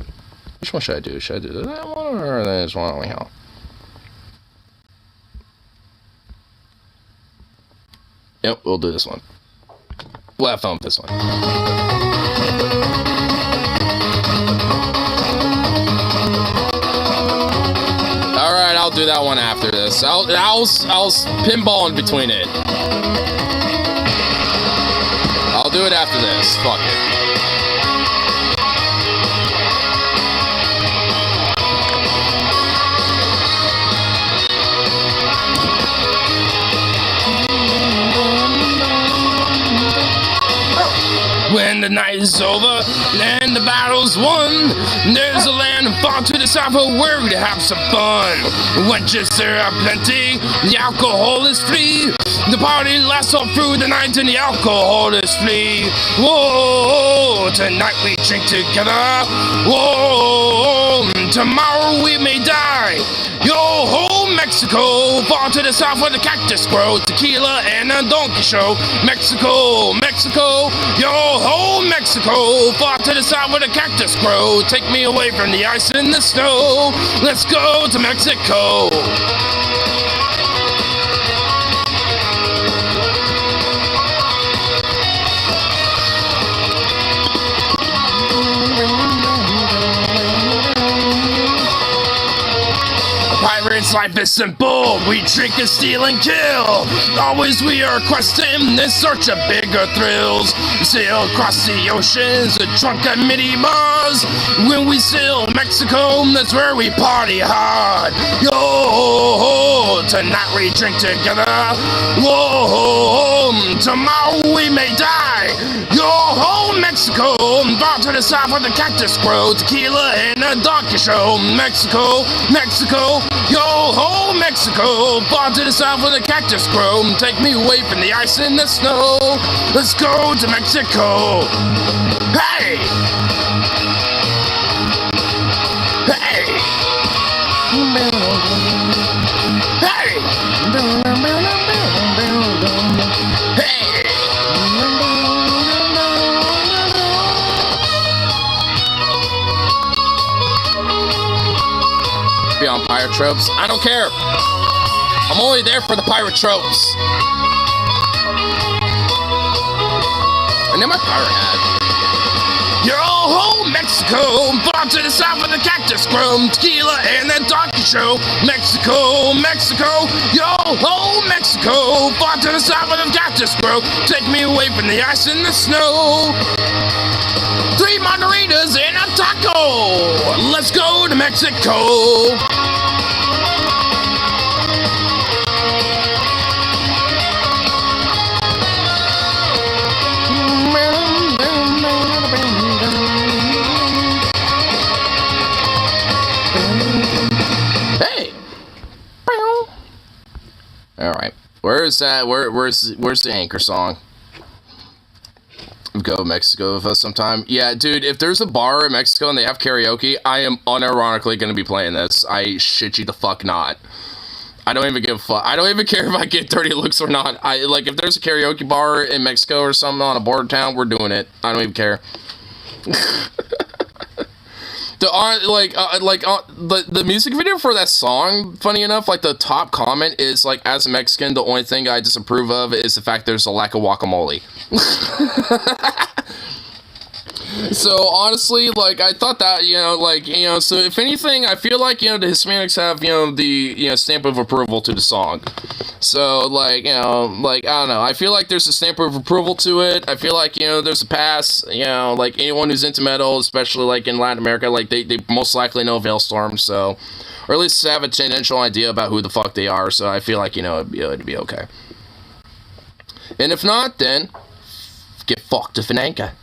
Which one should I do? Should I do that one or this one anyhow? Yep, we'll do this one. We'll have fun with this one. Alright, I'll do that one after this. I'll pinball in between it. I'll do it after this. Fuck it. When the night is over and the battle's won, there's a land far to the south where we have some fun. Wenches there are plenty, the alcohol is free. The party lasts all through the night and the alcohol is free. Whoa, tonight we drink together. Whoa, tomorrow we may die. Yo ho, Mexico, far to the south where the cactus grow, tequila and a donkey show. Mexico, Mexico, yo ho, Mexico, far to the south where the cactus grow. Take me away from the ice and the snow. Let's go to Mexico. Pirate's life is simple, we drink and steal and kill. Always we are questing in search of bigger thrills. We sail across the oceans, drunk at mini bars. When we sail Mexico, that's where we party hard. Yo, tonight we drink together. Whoa, tomorrow we may die. Yo ho, Mexico, far to the south where the cactus grow, tequila and a donkey show. Mexico, Mexico, yo ho, Mexico, far to the south where the cactus grow. Take me away from the ice and the snow. Let's go to Mexico. Hey! Hey! Hey! Hey! Beyond pirate tropes, I don't care. I'm only there for the pirate tropes. And then my pirate hat. Yo ho, Mexico, far to the south of the cactus grow, tequila and that donkey show. Mexico, Mexico, yo ho, Mexico, far to the south of the cactus grow. Take me away from the ice and the snow. 3 margaritas and a taco. Let's go to Mexico. Hey. All right. Where's that? Where's the anchor song? Go Mexico with us sometime. Yeah, dude, if there's a bar in Mexico and they have karaoke, I am unironically going to be playing this. I shit you the fuck not. I don't even give a fuck. I don't even care if I get dirty looks or not. If there's a karaoke bar in Mexico or something on a border town, we're doing it. I don't even care. The music video for that song, funny enough, like the top comment is like, as a Mexican, the only thing I disapprove of is the fact there's a lack of guacamole. So honestly, like, I thought that, so if anything, I feel like, the Hispanics have, the, stamp of approval to the song. So, I don't know, I feel like there's a stamp of approval to it. I feel like, there's a pass, anyone who's into metal, especially, in Latin America, they most likely know Veilstorm, so, or at least have a tangential idea about who the fuck they are. So I feel like, you know, it'd be okay. And if not, then get fucked if an anchor.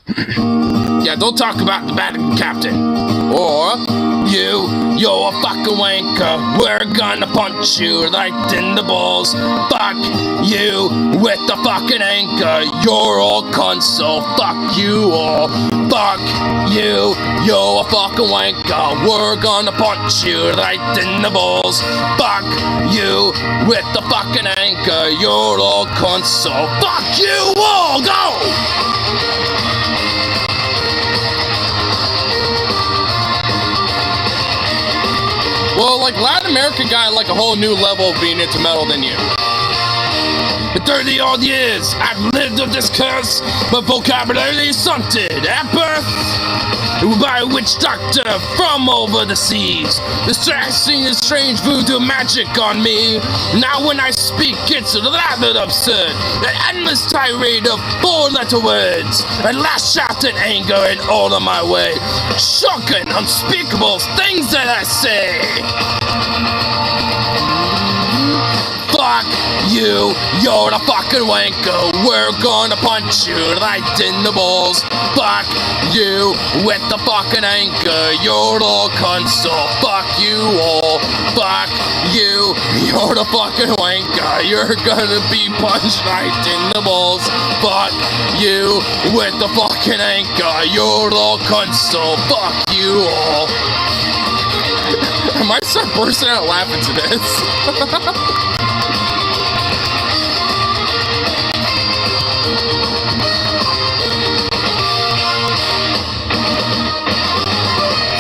Yeah, don't talk about the Vatican captain. Or, you're a fucking wanker. We're gonna punch you right in the balls. Fuck you with the fucking anchor. You're all cunts, so fuck you all. Fuck you, you're a fucking wanker. We're gonna punch you right in the balls. Fuck you with the fucking anchor. You're all cunts, so fuck you all. Go! Well, like, Latin America got, like, a whole new level of being into metal than you. For 30-odd years, I've lived with this curse. My vocabulary is stunted at birth by a witch doctor from over the seas, distracting the strange voodoo magic on me. Now when I speak, it's rather absurd. An endless tirade of 4-letter words. I lash out in anger in all of my way. Shocking, unspeakable things that I say. Fuck you, you're a fucking wanker. We're gonna punch you right in the balls. Fuck you with the fucking anchor. You're all cunts, so fuck you all. Fuck you, you're the fucking wanker. You're gonna be punched right in the balls. Fuck you with the fucking anchor. You're all cunts, so fuck you all. I might start bursting out laughing to this.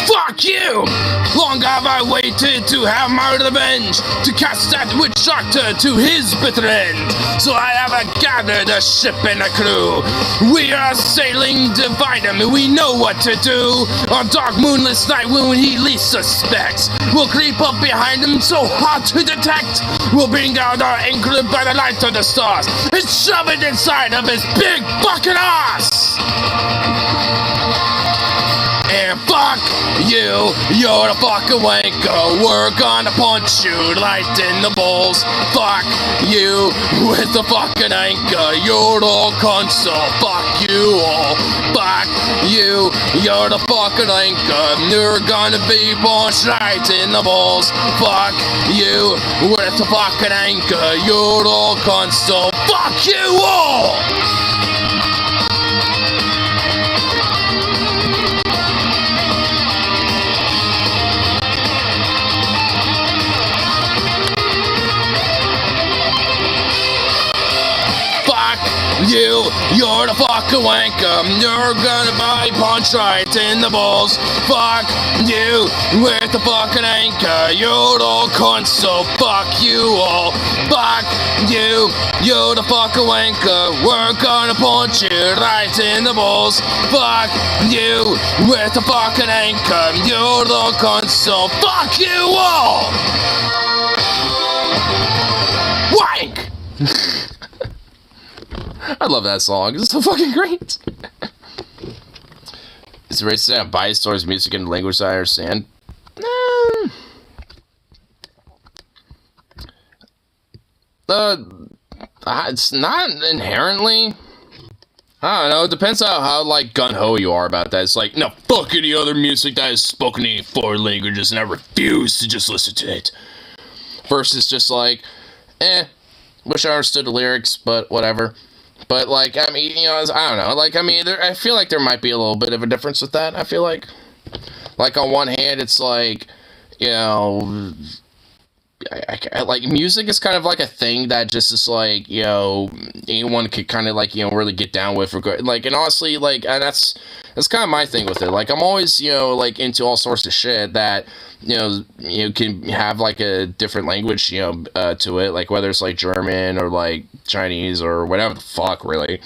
Fuck you! Long have I waited to have my revenge, to cast that witch doctor to his bitter end. So I have gathered a ship and a crew. We are sailing to find him, and we know what to do. On dark moonless night when he least suspects, we'll creep up behind him so hard to detect. We'll bring out our anchor by the light of the stars and shove it inside of his big fucking ass. And fuck you, you're a fucking wanker. We're gonna punch you right in the balls. Fuck you with the fucking anchor. You're all cunts, so fuck you all. Fuck you, you're the fucking anchor. You're gonna be punched right in the balls. Fuck you with the fucking anchor. You're all cunts, so fuck you all. You're the fucking wanker. You're gonna be punched right in the balls. Fuck you with the fucking anchor. You're all cunts, so fuck you all. Fuck you, you're the fucking wanker. We're gonna punch you right in the balls. Fuck you with the fucking anchor. You're all cunts, so fuck you all. Wank! I love that song. It's so fucking great. Is it racist to have bias towards music and language that I understand? It's not inherently. I don't know. It depends on how like gung-ho you are about that. It's like, no, fuck any other music that is spoken in 4 languages, and I refuse to just listen to it. Versus just like, wish I understood the lyrics, but whatever. But, like, I mean, you know, I don't know. Like, I mean, I feel like there might be a little bit of a difference with that. I feel like on one hand, it's like, you know, like, music is kind of like a thing that just is like, you know, anyone could kind of, like, you know, really get down with. Like, and honestly, like, and that's kind of my thing with it. Like, I'm always, you know, like, into all sorts of shit that, you can have, like, a different language, you know, to it. Like, whether it's, like, German or, like, Chinese or whatever the fuck, really.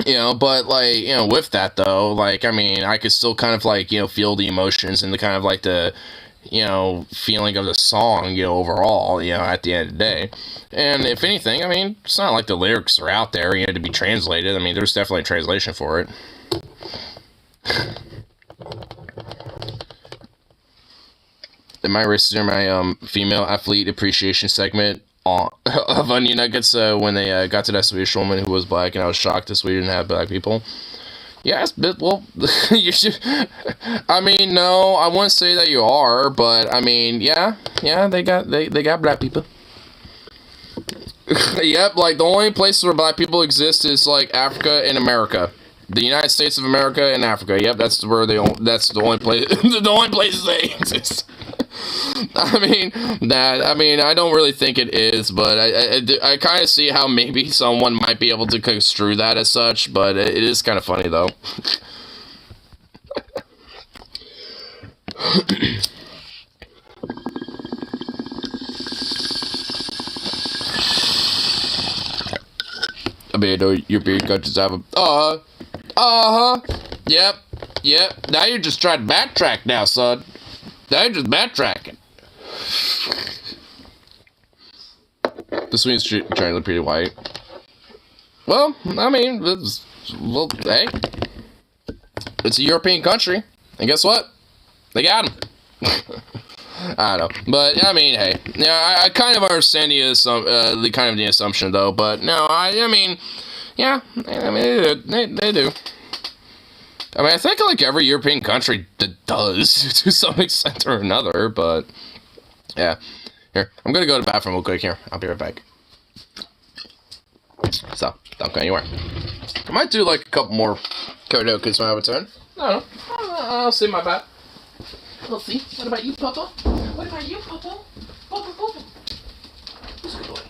You know, but, like, you know, with that, though, like, I mean, I could still kind of, like, you know, feel the emotions and the kind of, like, the, you know, feeling of the song, you know, overall, you know, at the end of the day. And if anything, I mean, it's not like the lyrics are out there, you know, to be translated. I mean, there's definitely a translation for it. In my race during my female athlete appreciation segment of Onion Nuggets, when they got to that Swedish woman who was black, and I was shocked that Sweden had black people. Yes, but, well, you should. I mean, no, I wouldn't say that you are, but I mean, yeah, they got black people. Yep, like the only places where black people exist is like Africa and America. The United States of America and Africa. Yep, that's where that's the only place. The only places they exist. I mean, I don't really think it is, but I kind of see how maybe someone might be able to construe that as such, but it is kind of funny though. I mean, European countries have a, yep, now you're just trying to backtrack now, son. Now you're just backtracking. The Swedes trying to look pretty white. Well, I mean, hey, it's a European country, and guess what? They got them. I don't know, but I mean, hey, yeah, I kind of understand the assumption though, but no, I mean, yeah, I mean, they do. I mean, I think like every European country does to some extent or another, but yeah. Here, I'm gonna go to the bathroom real quick here. I'll be right back. So, don't go anywhere. I might do like a couple more karaoke when I return. I don't know. I'll see my bat. We'll see. What about you, Papa? What about you, Papa? Papa. Who's a good boy?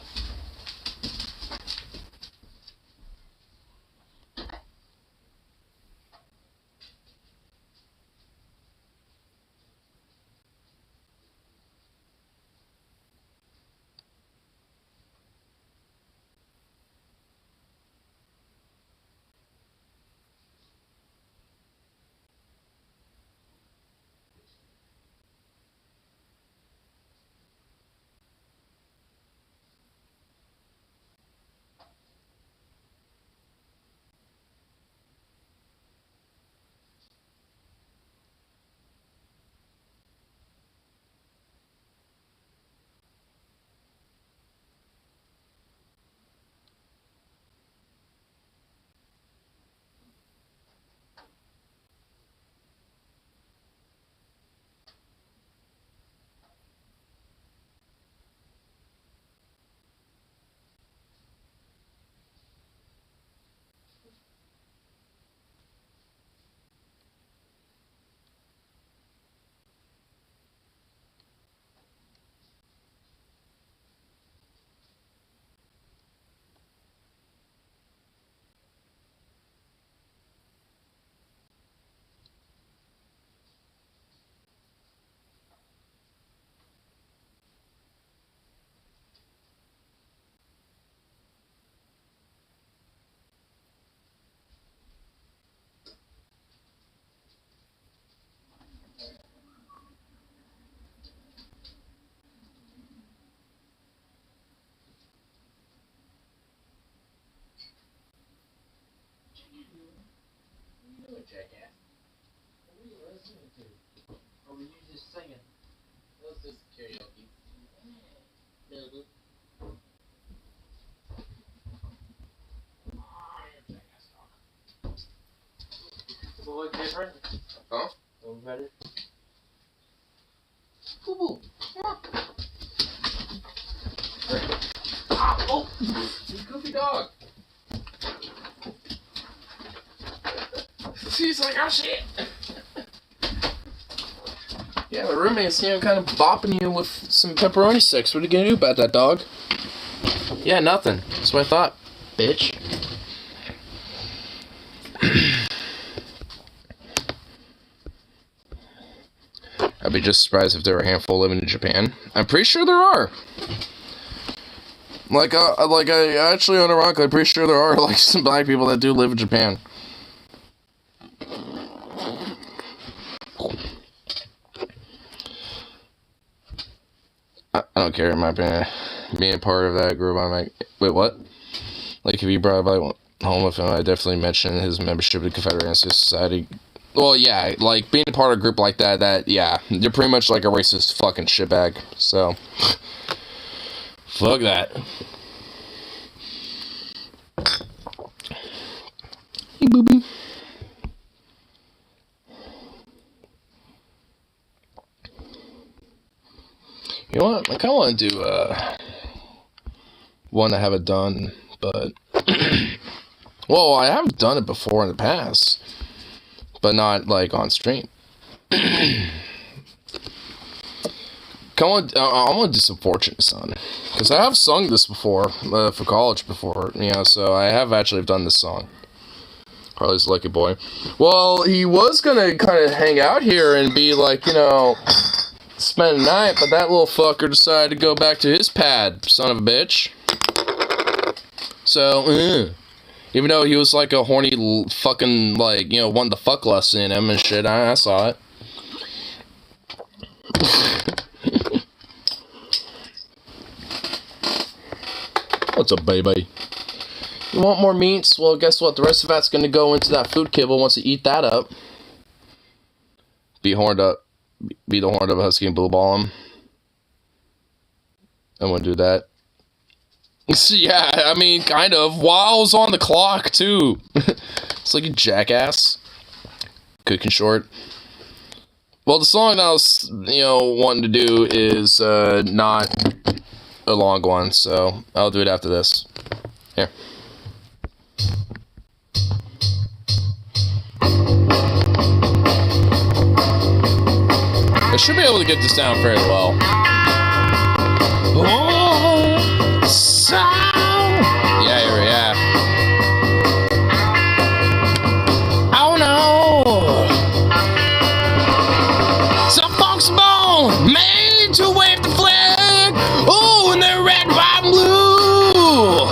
Jackass. What were you listening to? Or were you just singing? That was just karaoke. Maybe. Does it look different? Huh? A little better? Boo-boo. Come on. Oh! You goofy dog. She's like, oh shit! Yeah, my roommate's, kind of bopping you with some pepperoni sticks. What are you gonna do about that, dog? Yeah, nothing. That's what I thought, bitch. I'd be just surprised if there were a handful living in Japan. I'm pretty sure there are. I actually, unironically, I'm pretty sure there are, like, some black people that do live in Japan. I don't care, in my opinion. Being a part of that group, I'm like, wait, what? Like, if you brought up like home with him, I definitely mentioned his membership in the Confederate Ancestry Society. Well, yeah, like, being a part of a group like that, yeah, you're pretty much like a racist fucking shitbag, so, fuck that. Hey, booby. You know what, I kinda wanna do, one I haven't done, but, well, I have done it before in the past, but not, like, on stream. I want to do some Fortunate Son, because I have sung this before, for college before, you know, so I have actually done this song. Harley's a lucky boy. Well, he was gonna kind of hang out here and be like, you know, spend the night, but that little fucker decided to go back to his pad, son of a bitch. So, even though he was like a horny fucking, like, you know, wanted the fuck lust in him and shit, I saw it. What's up, baby? You want more meats? Well, guess what? The rest of that's gonna go into that food kibble once you eat that up. Be the horned up husky and blue ball him. I'm gonna do that. Yeah, I mean, kind of. While I was on the clock, too. It's like a jackass. Cooking short. Well, the song I was, you know, wanting to do is not a long one, so I'll do it after this. Here. I should be able to get this down fairly well. Oh, so yeah. Oh no, some folks born made to wave the flag. Oh, and they're red, white, and blue.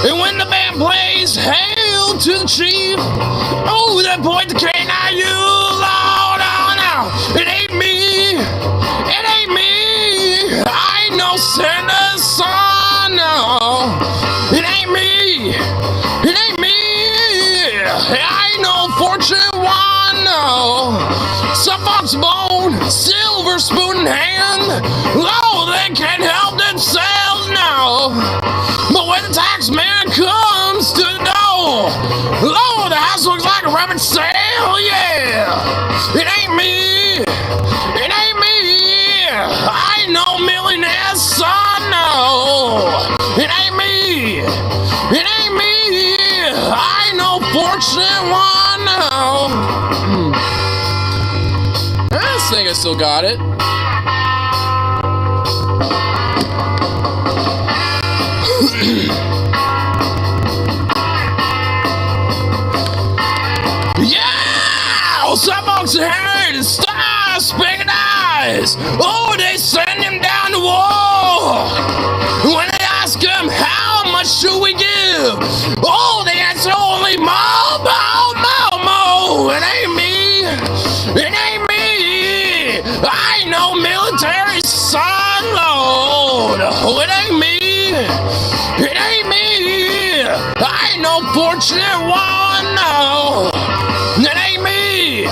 And when the band plays "Hail to the Chief," oh, they point the cane at you, Lord. Oh no, it ain't me. It ain't me. I ain't no sinner's son. No, it ain't me. It ain't me. I ain't no fortunate one. No, some folks bone, silver spoon in hand. Oh, they can't help themselves now. But when the tax man comes to the door, oh, the house looks like a rabbit sale. Yeah, it ain't me. It ain't me. I ain't no millionaire's son. No, it ain't me. It ain't me. I ain't no fortunate one. No. I think I still got it. Yeah! Some folks are heard and stars, speaking eyes. Oh, they send him down the wall. When they ask him, how much should we give? Oh, they answer only more, more, more, more. It ain't me. It ain't me. I ain't no military son, Lord. Oh, it ain't me. It ain't me. I ain't no fortunate one, no. It ain't me.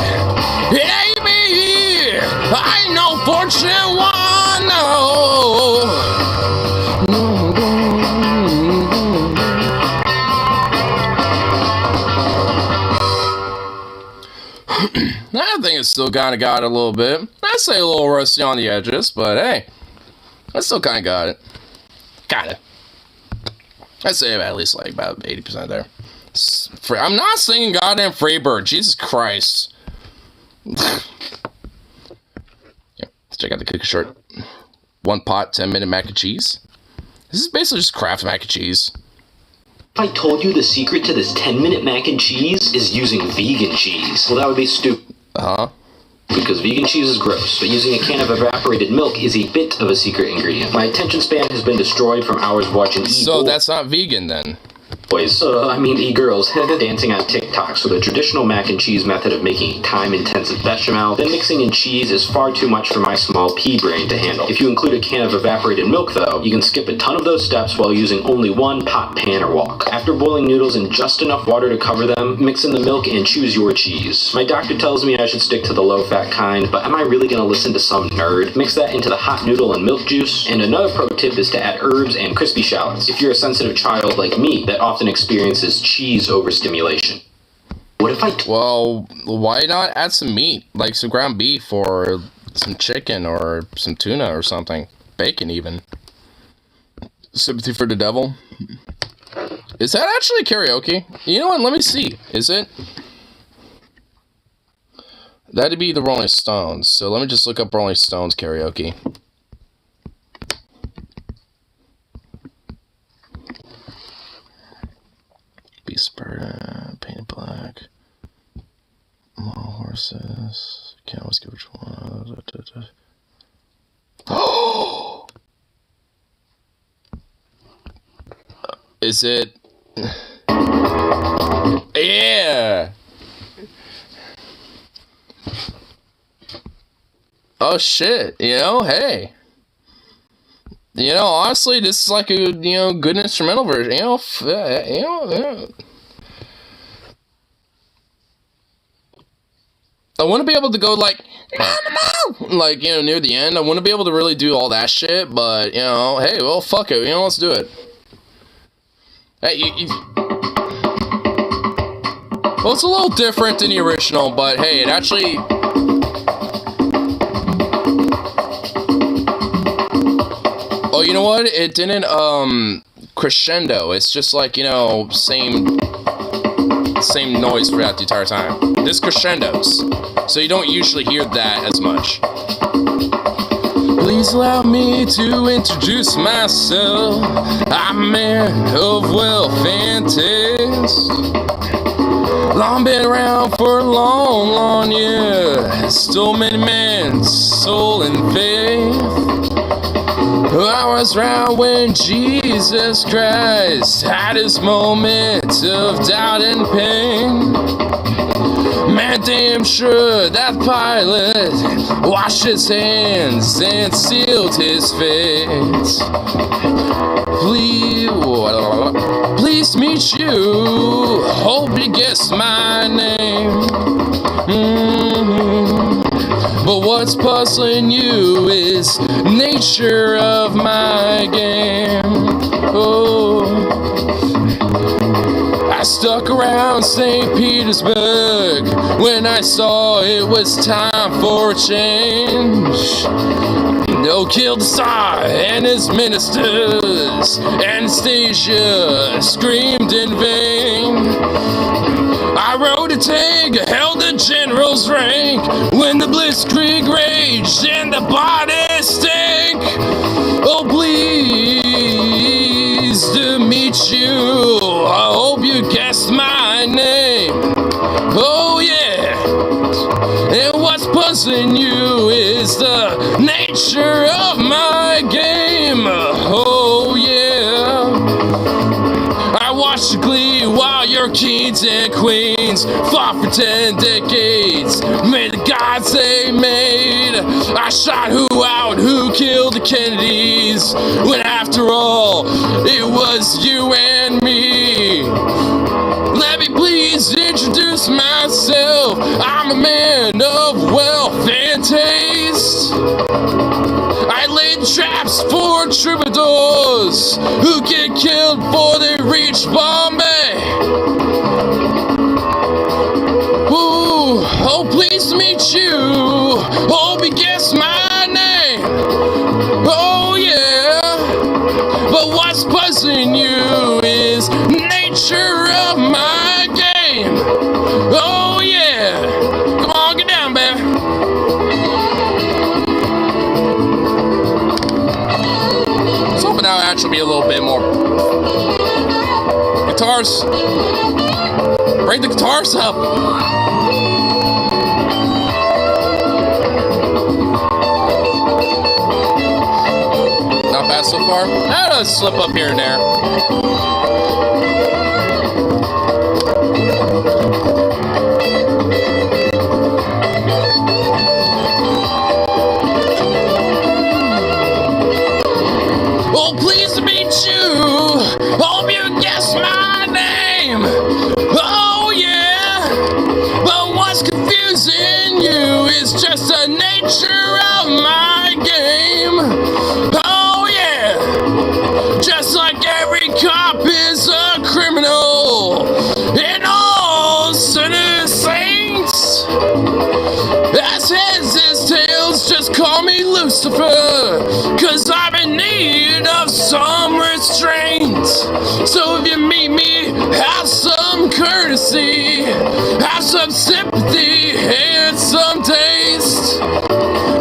It ain't me. I ain't no fortunate one, no. I think it's still kind of got it a little bit. I'd say a little rusty on the edges, but hey, I still kind of got it. Got it. I'd say at least like about 80% there. I'm not singing goddamn Freebird. Jesus Christ. Yeah, let's check out the cookie short. 1 pot, 10-minute mac and cheese. This is basically just Kraft mac and cheese. If I told you the secret to this 10-minute mac and cheese is using vegan cheese, well, that would be stupid. Uh-huh. Because vegan cheese is gross, but using a can of evaporated milk is a bit of a secret ingredient. My attention span has been destroyed from hours watching So that's not vegan then. boys, e-girls, dancing on TikTok. So the traditional mac and cheese method of making a time-intensive bechamel, then mixing in cheese is far too much for my small pea brain to handle. If you include a can of evaporated milk though, you can skip a ton of those steps while using only one pot, pan, or wok. After boiling noodles in just enough water to cover them, mix in the milk and choose your cheese. My doctor tells me I should stick to the low-fat kind, but am I really gonna listen to some nerd? Mix that into the hot noodle and milk juice. And another pro tip is to add herbs and crispy shallots if you're a sensitive child like me that often experiences cheese overstimulation. What if Well, why not add some meat, like some ground beef or some chicken or some tuna or something? Bacon even. Sympathy for the Devil. Is that actually karaoke? You know what? Let me see. Is it? That'd be the Rolling Stones. So let me just look up Rolling Stones karaoke. Beast Burden, Painted Black, Small Horses. Can't always get which one. Oh! Is it? Yeah. Oh shit! You know, hey. You know, honestly, this is like a good instrumental version. I want to be able to go like near the end. I want to be able to really do all that shit, but hey, well, fuck it. Let's do it. Hey, well, it's a little different than the original, but hey, it actually. Oh, you know what? It didn't crescendo. It's just like same noise throughout the entire time. This crescendos, so you don't usually hear that as much. Please allow me to introduce myself. I'm a man of wealth and taste. Long been around for a long year. Stole many men's soul and faith. I was around when Jesus Christ had his moment of doubt and pain. Man, damn sure that Pilate washed his hands and sealed his fate. Pleased to meet you. Hope you guessed my name. But what's puzzling you is nature of my game. Oh, I stuck around St. Petersburg when I saw it was time for a change. No, killed the Tsar and his ministers. Anastasia screamed in vain. I rode a tank, held the general's rank when the blitzkrieg raged and the bodies stank. Oh, pleased to meet you. I hope you guessed my name. Oh, yeah. And what's puzzling you is the nature of my game. Oh, yeah. I watched the Glee while your kings and queens fought for 10 decades. May the gods they made. I shot who out, who killed the Kennedys, when after all, it was you and me. Let me please introduce myself. I'm a man of wealth and taste. I laid traps for troubadours who get killed before they reach Bombay. Ooh, oh, pleased to meet you. Hope you guessed my name. Oh, yeah. But what's puzzling you is nature of my game. Oh, yeah. Come on, get down, baby. But now actually be a little bit more guitars. Bring the guitars up. Not bad so far. Let's slip up here and there. Oh, pleased to meet you. Hope you guessed my name. Oh, yeah. But what's confusing you is just the nature of my game. Oh, yeah. Just like every cop is a criminal. And all sinners saints. As heads as tails, just call me Lucifer, 'cause I'm in need of some restraint. So if you meet me, have some courtesy, have some sympathy, and some taste.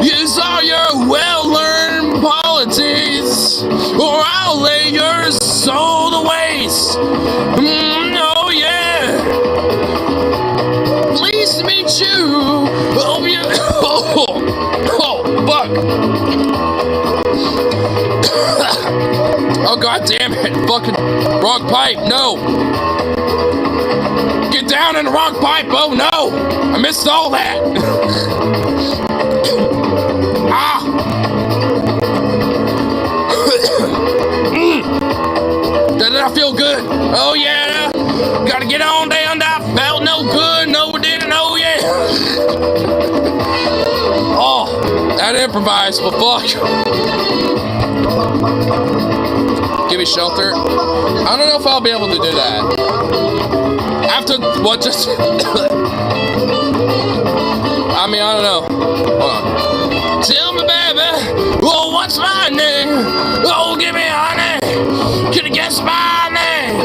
Use all your well-learned polities, or I'll lay your soul to waste. Oh yeah. Pleased to meet you. Hope you. Oh, fuck. Oh, god damn it. Fucking wrong pipe. No. Get down in the wrong pipe. Oh, no. I missed all that. Ah. Did I feel good? Oh, yeah. Gotta get on down. I felt no good. No, it didn't. Oh, yeah. Oh, that improvised, but fuck. Give me shelter. I don't know if I'll be able to do that. After what just... I mean, I don't know. Hold on. Tell me, baby, oh, what's my name? Oh, give me honey. Can you guess my name?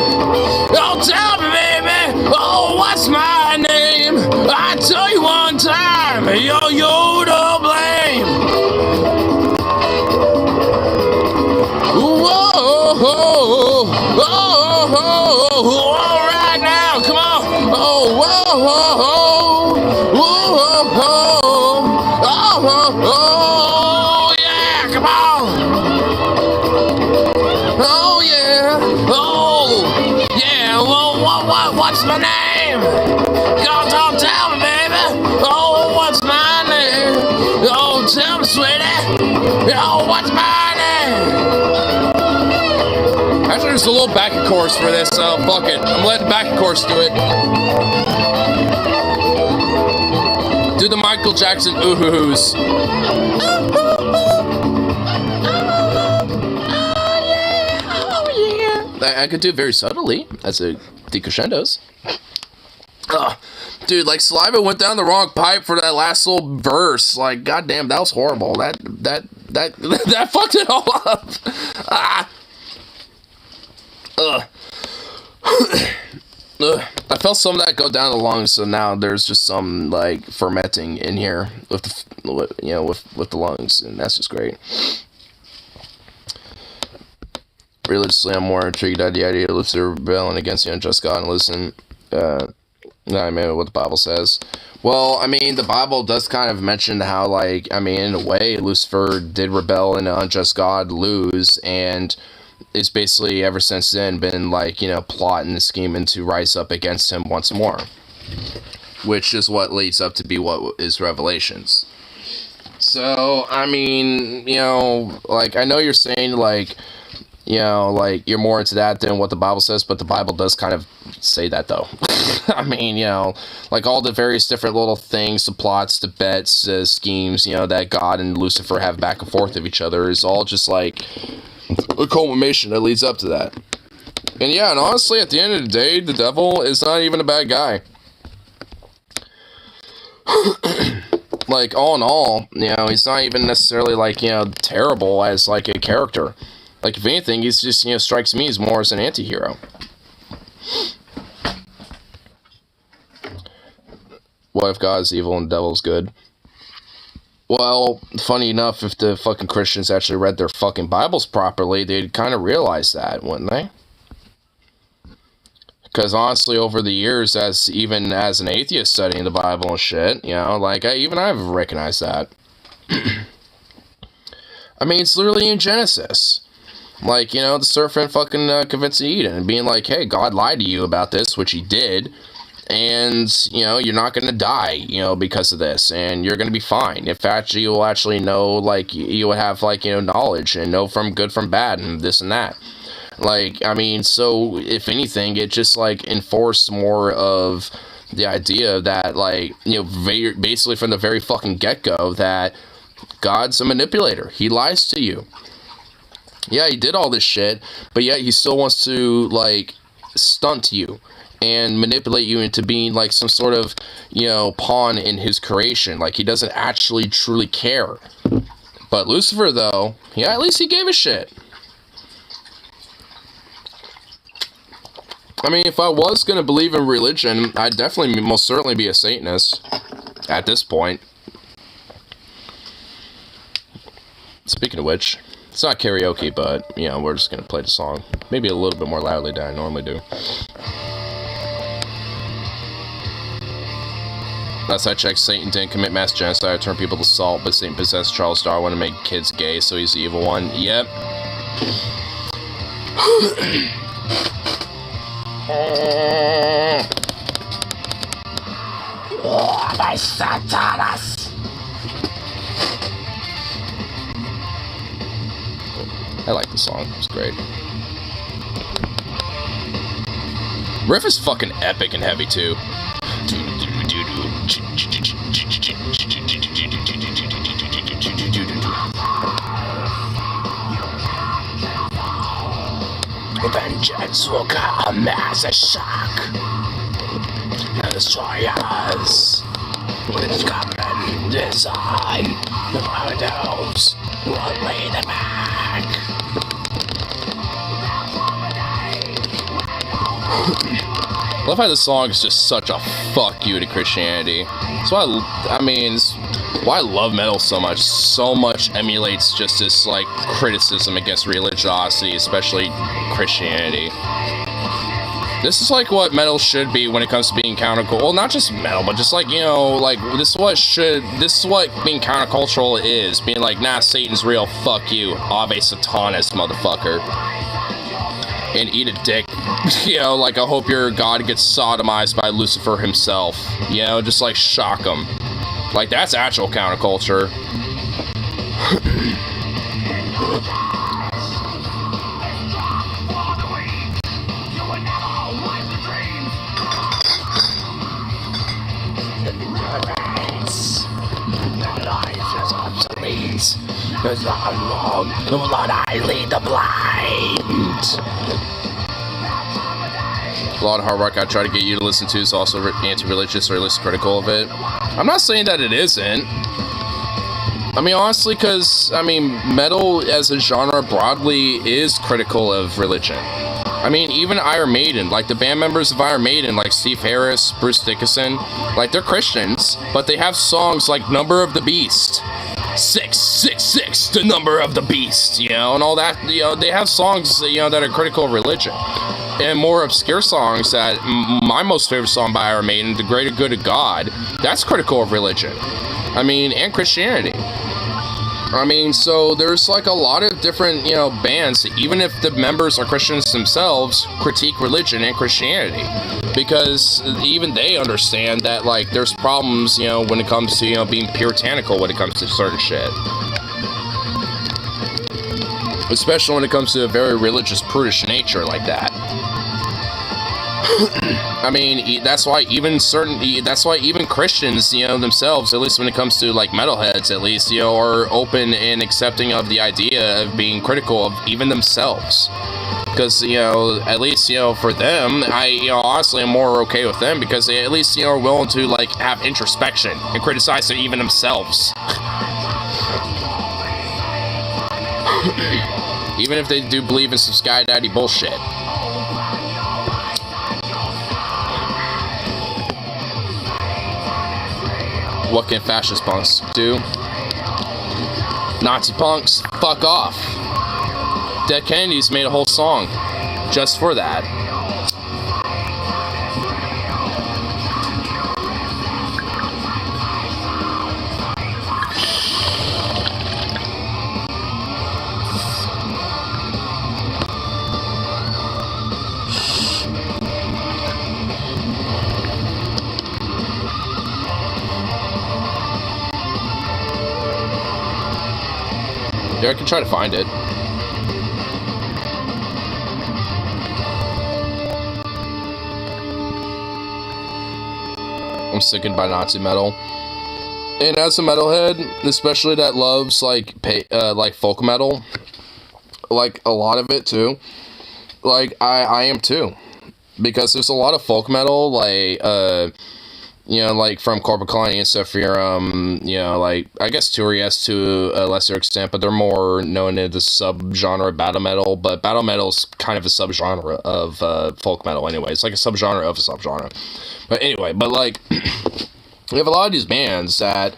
Oh, tell me, baby, oh, what's my name? I tell you one time, yo, to blame. Whoa, all right now, come on. Oh, yeah, come on. Oh, yeah, oh, yeah, well, what's my name? Don't tell me, baby. Oh, what's my name? Oh, tell me, sweetie. Oh, what's my name? Actually, there's a little backing chorus for this, so fuck it. I'm letting backing chorus do it. Do the Michael Jackson ooh-hoo-hoos. I could do it very subtly as a decrescendos. Dude, like Saliva went down the wrong pipe for that last little verse. Like, goddamn, that was horrible. That fucked it all up. I felt some of that go down the lungs, so now there's just some like fermenting in here with the lungs, and that's just great. Religiously, I'm more intrigued by the idea of Lucifer rebelling against the unjust God and listen. I mean, what the Bible says. Well, I mean, the Bible does kind of mention how, like, I mean, in a way, Lucifer did rebel and the unjust God lose, and it's basically ever since then been, like, plotting and scheming to rise up against him once more, which is what leads up to be what is Revelations. So, I mean, like, I know you're saying, like, like, you're more into that than what the Bible says, but the Bible does kind of say that, though. I mean, like, all the various different little things, the plots, the bets, schemes, that God and Lucifer have back and forth of each other is all just, like, a culmination that leads up to that. And, yeah, and honestly, at the end of the day, the devil is not even a bad guy. Like, all in all, he's not even necessarily, like, terrible as, like, a character. Like, if anything, he's just, strikes me as more as an anti-hero. What if God's evil and the devil's good? Well, funny enough, if the fucking Christians actually read their fucking Bibles properly, they'd kind of realize that, wouldn't they? Because honestly, over the years, even as an atheist studying the Bible and shit, like, I've recognized that. I mean, it's literally in Genesis. Like, the serpent fucking convincing Eden and being like, hey, God lied to you about this, which he did. and you're not gonna die because of this, and you're gonna be fine. In fact, you will actually know, like, you will have, like, knowledge and know from good from bad and this and that. Like, I mean, so if anything, it just like enforced more of the idea that, like, basically from the very fucking get-go, that God's a manipulator. He lies to you. Yeah, he did all this shit, but yet he still wants to, like, stunt you and manipulate you into being like some sort of, pawn in his creation. Like, he doesn't actually truly care. But Lucifer, though, at least he gave a shit. I mean, if I was going to believe in religion, I'd definitely most certainly be a Satanist at this point. Speaking of which, it's not karaoke, but, we're just going to play the song. Maybe a little bit more loudly than I normally do. Last I checked, Satan didn't commit mass genocide or turn people to salt, but Satan possessed Charles Darwin to make kids gay, so he's the evil one. Yep. My Satanas. I like the song. It's great. Riff is fucking epic and heavy too. Vengeance will come as a shock and destroy us with common design. The shadows will lay them back. I love how this song is just such a fuck you to Christianity. That's why it's why I love metal so much. So much emulates just this, like, criticism against religiosity, especially Christianity. This is like what metal should be when it comes to being countercultural. Well, not just metal, but just like, like, this is what being countercultural is. Being like, nah, Satan's real, fuck you, Ave Satanas, motherfucker. And eat a dick. Like, I hope your God gets sodomized by Lucifer himself. Just like shock him. Like, that's actual counterculture. Because I'm wrong, the blood I lead the blind. A lot of hard work I try to get you to listen to is also anti-religious or at least critical of it. I'm not saying that it isn't. I mean, honestly, because, metal as a genre broadly is critical of religion. I mean, even Iron Maiden, like the band members of Iron Maiden, like Steve Harris, Bruce Dickinson, like, they're Christians, but they have songs like Number of the Beast. 666, the number of the beast, and all that. They have songs, that are critical of religion. And more obscure songs that, my most favorite song by Iron Maiden, The Greater Good of God, that's critical of religion. And Christianity. So there's like a lot of different, bands, even if the members are Christians themselves, critique religion and Christianity. Because even they understand that, like, there's problems, when it comes to, being puritanical when it comes to certain shit. Especially when it comes to a very religious, prudish nature like that. That's why even Christians, themselves, at least when it comes to, like, metalheads, at least, are open and accepting of the idea of being critical of even themselves. Because, at least, for them, I, honestly am more okay with them because they at least, are willing to, like, have introspection and criticize even themselves. Even if they do believe in some Sky Daddy bullshit. What can fascist punks do? Nazi punks, fuck off. Dead Kennedys made a whole song just for that. Yeah, I can try to find it. I'm sickened by Nazi metal. And as a metalhead, especially that loves like folk metal, like a lot of it too, like I am too, because there's a lot of folk metal like you know, like from Corpus Colony and Sephirum, you know, like I guess Turias to a lesser extent, but they're more known in the subgenre of battle metal. But battle metal is kind of a subgenre of folk metal anyway. It's like a subgenre of a subgenre. But anyway, but like we have a lot of these bands that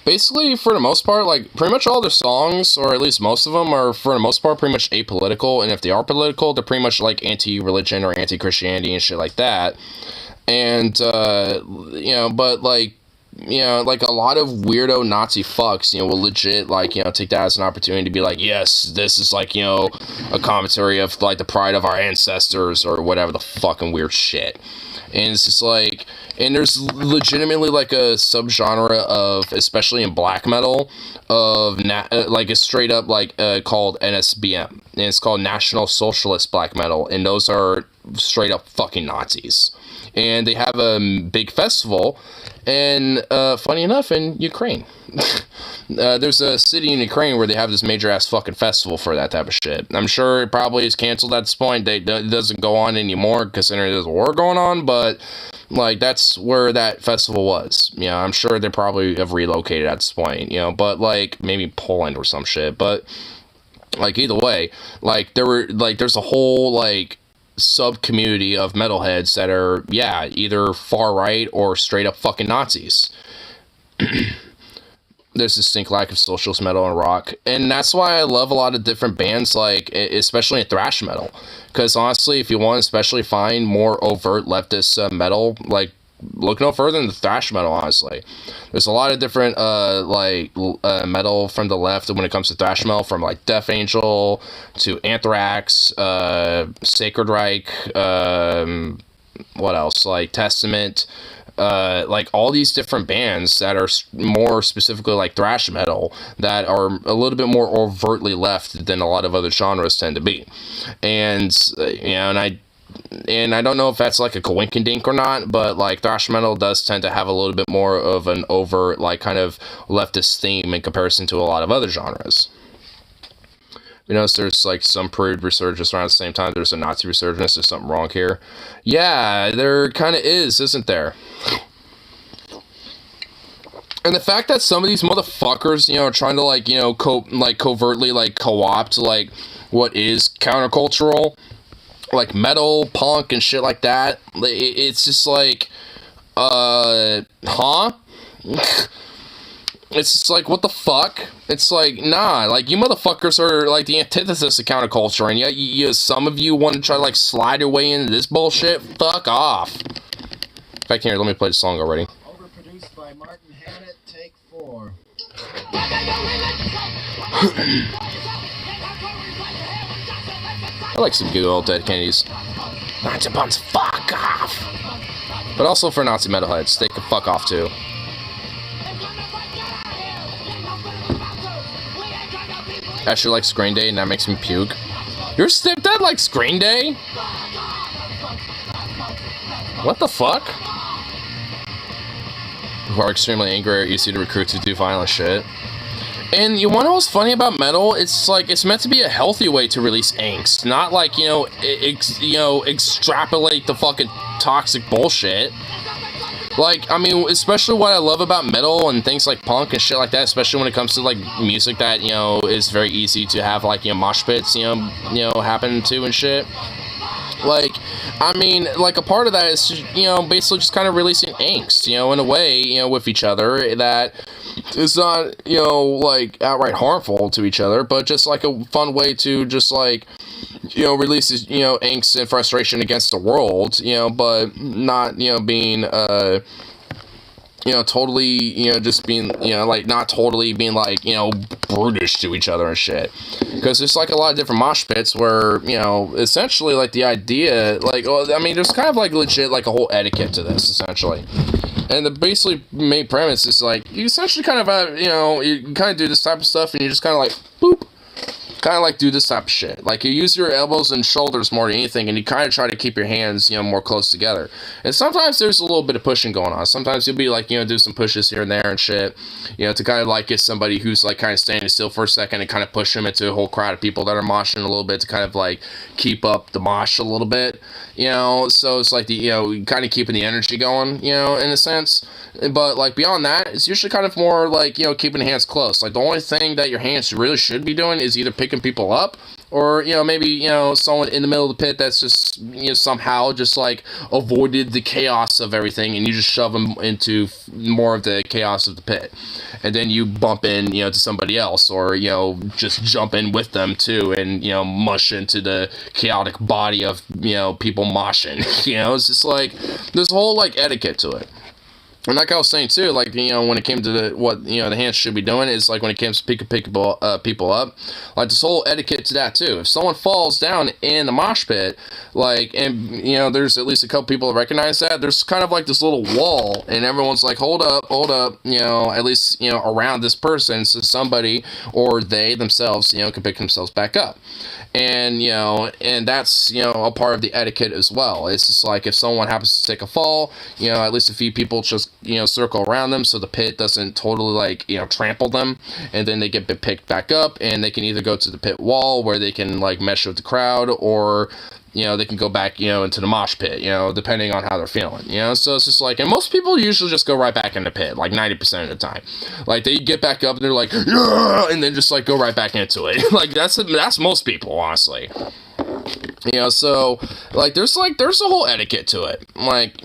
basically, for the most part, like pretty much all their songs, or at least most of them, are for the most part pretty much apolitical. And if they are political, they're pretty much like anti-religion or anti-Christianity and shit like that. And, you know, but, like, you know, like, a lot of weirdo Nazi fucks, you know, will legit, like, you know, take that as an opportunity to be like, yes, this is, like, you know, a commentary of, like, the pride of our ancestors, or whatever the fucking weird shit. And it's just, like, and there's legitimately, like, a subgenre of, especially in black metal, of, like, a straight up, like, called NSBM. And it's called National Socialist Black Metal, and those are straight up fucking Nazis. And they have a big festival, and funny enough, in Ukraine. There's a city in Ukraine where they have this major-ass fucking festival for that type of shit. I'm sure it probably is canceled at this point. It doesn't go on anymore, considering there's a war going on, but, like, that's where that festival was. You know, I'm sure they probably have relocated at this point, you know, but, like, maybe Poland or some shit, but, like, either way, like, there's a whole, like, sub-community of metalheads that are, yeah, either far-right or straight-up fucking Nazis. There's a distinct lack of socialist metal and rock, and that's why I love a lot of different bands, like, especially in thrash metal, because honestly, if you want to especially find more overt leftist metal, like, look no further than the thrash metal, honestly. There's a lot of different, metal from the left when it comes to thrash metal, from, like, Death Angel to Anthrax, Sacred Reich, what else, like, Testament, like, all these different bands that are more specifically, like, thrash metal, that are a little bit more overtly left than a lot of other genres tend to be. And, you know, and I don't know if that's like a coinkydink or not, but like thrash metal does tend to have a little bit more of an overt, like, kind of leftist theme in comparison to a lot of other genres. You notice there's like some prude resurgence around the same time there's a Nazi resurgence. There's something wrong here. Yeah, there kind of is, isn't there? And the fact that some of these motherfuckers, you know, are trying to, like, you know, covertly, like, co-opt, like, what is countercultural, like metal, punk, and shit like that, it's just like, huh? It's just like, what the fuck? It's like, nah, like, you motherfuckers are, like, the antithesis of counterculture, and yet some of you want to try to, like, slide your way into this bullshit? Fuck off. In fact, here, let me play the song already. Overproduced by Martin Hannett, take 4. I like some good old Dead Kennedys. Nazi buns, fuck off! But also for Nazi metalheads, they can fuck off too. Asher likes Green Day and that makes me puke. Your stepdad likes Green Day? What the fuck? Who are extremely angry or easy to recruit to do violent shit. And you wanna know what's funny about metal? It's like, it's meant to be a healthy way to release angst, not like, you know, extrapolate the fucking toxic bullshit. Like, I mean, especially what I love about metal and things like punk and shit like that, especially when it comes to, like, music that, you know, is very easy to have, like, you know, mosh pits, you know, happen to and shit. Like, I mean, like, a part of that is, you know, basically just kind of releasing angst, you know, in a way, you know, with each other that is not, you know, like, outright harmful to each other, but just, like, a fun way to just, like, you know, release, you know, angst and frustration against the world, you know, but not, you know, being, you know, totally, you know, just being, you know, like, not totally being, like, you know, brutish to each other and shit. Because there's, like, a lot of different mosh pits where, you know, essentially, like, the idea, like, well, I mean, there's kind of, like, legit, like, a whole etiquette to this, essentially. And the basically main premise is, like, you essentially kind of, you know, you kind of do this type of stuff and you just kind of, like, boop, kind of like do this type of shit. Like you use your elbows and shoulders more than anything, and you kind of try to keep your hands, more close together. And sometimes there's a little bit of pushing going on. Sometimes you'll be like, do some pushes here and there and shit, to kind of like get somebody who's like kind of standing still for a second and kind of push them into a whole crowd of people that are moshing a little bit to kind of like keep up the mosh a little bit, so it's like the, kind of keeping the energy going, in a sense. But like beyond that, it's usually kind of more like, keeping the hands close. Like the only thing that your hands really should be doing is either picking people up, or maybe someone in the middle of the pit that's just somehow just like avoided the chaos of everything, and you just shove them into more of the chaos of the pit, and then you bump in to somebody else, or just jump in with them too, and mush into the chaotic body of people moshing. It's just like there's a whole like etiquette to it. And like I was saying too, like, when it came to what the hands should be doing, is like when it comes to picking people up, like this whole etiquette to that too. If someone falls down in the mosh pit, like, and there's at least a couple people that recognize that, there's kind of like this little wall, and everyone's like, hold up, at least, around this person, so somebody or they themselves, can pick themselves back up. And, and that's, a part of the etiquette as well. It's just like if someone happens to take a fall, at least a few people just, circle around them so the pit doesn't totally, like, trample them. And then they get picked back up, and they can either go to the pit wall where they can, like, mesh with the crowd, or, they can go back, into the mosh pit, depending on how they're feeling, so it's just like, and most people usually just go right back in the pit, like 90% of the time. Like, they get back up and they're like, yeah, and then just like go right back into it. Like, that's most people, honestly. So, like, there's a whole etiquette to it. Like,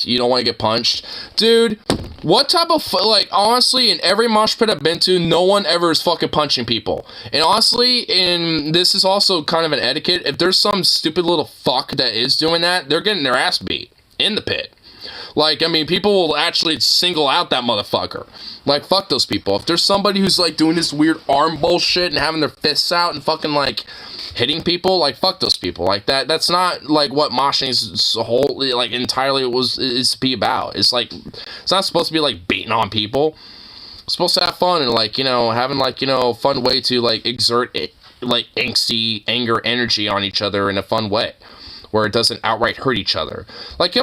you don't want to get punched. Dude, what type of, like, honestly, in every mosh pit I've been to, no one ever is fucking punching people. And honestly, this is also kind of an etiquette, if there's some stupid little fuck that is doing that, they're getting their ass beat in the pit. Like, I mean, people will actually single out that motherfucker. Like, fuck those people. If there's somebody who's, like, doing this weird arm bullshit and having their fists out and fucking, like, hitting people, like, fuck those people. Like, that's not, like, what moshing is wholly, like, entirely is to be about. It's, like, it's not supposed to be, like, beating on people. It's supposed to have fun and, like, having, like, a fun way to, like, exert, like, angsty anger energy on each other in a fun way, where it doesn't outright hurt each other. Like, you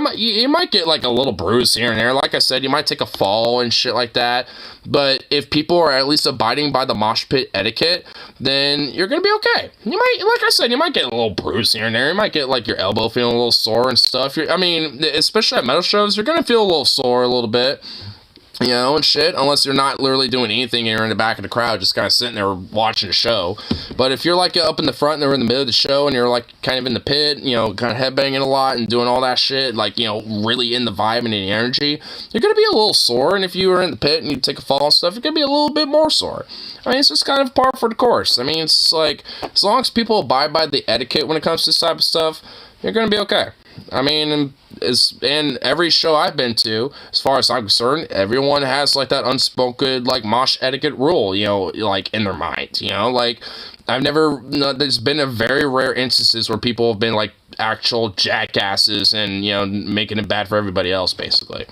might get, like, a little bruise here and there. Like I said, you might take a fall and shit like that. But if people are at least abiding by the mosh pit etiquette, then you're gonna be okay. You might, like I said, you might get a little bruise here and there. You might get, like, your elbow feeling a little sore and stuff. I mean, especially at metal shows, you're gonna feel a little sore a little bit. And shit, unless you're not literally doing anything and you're in the back of the crowd just kind of sitting there watching the show. But if you're like up in the front and they're in the middle of the show and you're like kind of in the pit, kind of headbanging a lot and doing all that shit, like, really in the vibe and in the energy, you're going to be a little sore. And if you were in the pit and you take a fall and stuff, you're going to be a little bit more sore. I mean, it's just kind of par for the course. I mean, it's like, as long as people abide by the etiquette when it comes to this type of stuff, you're going to be okay. I mean, in every show I've been to, as far as I'm concerned, everyone has, like, that unspoken, like, mosh etiquette rule, like, in their mind, like, there's been a very rare instances where people have been, like, actual jackasses and, making it bad for everybody else, basically.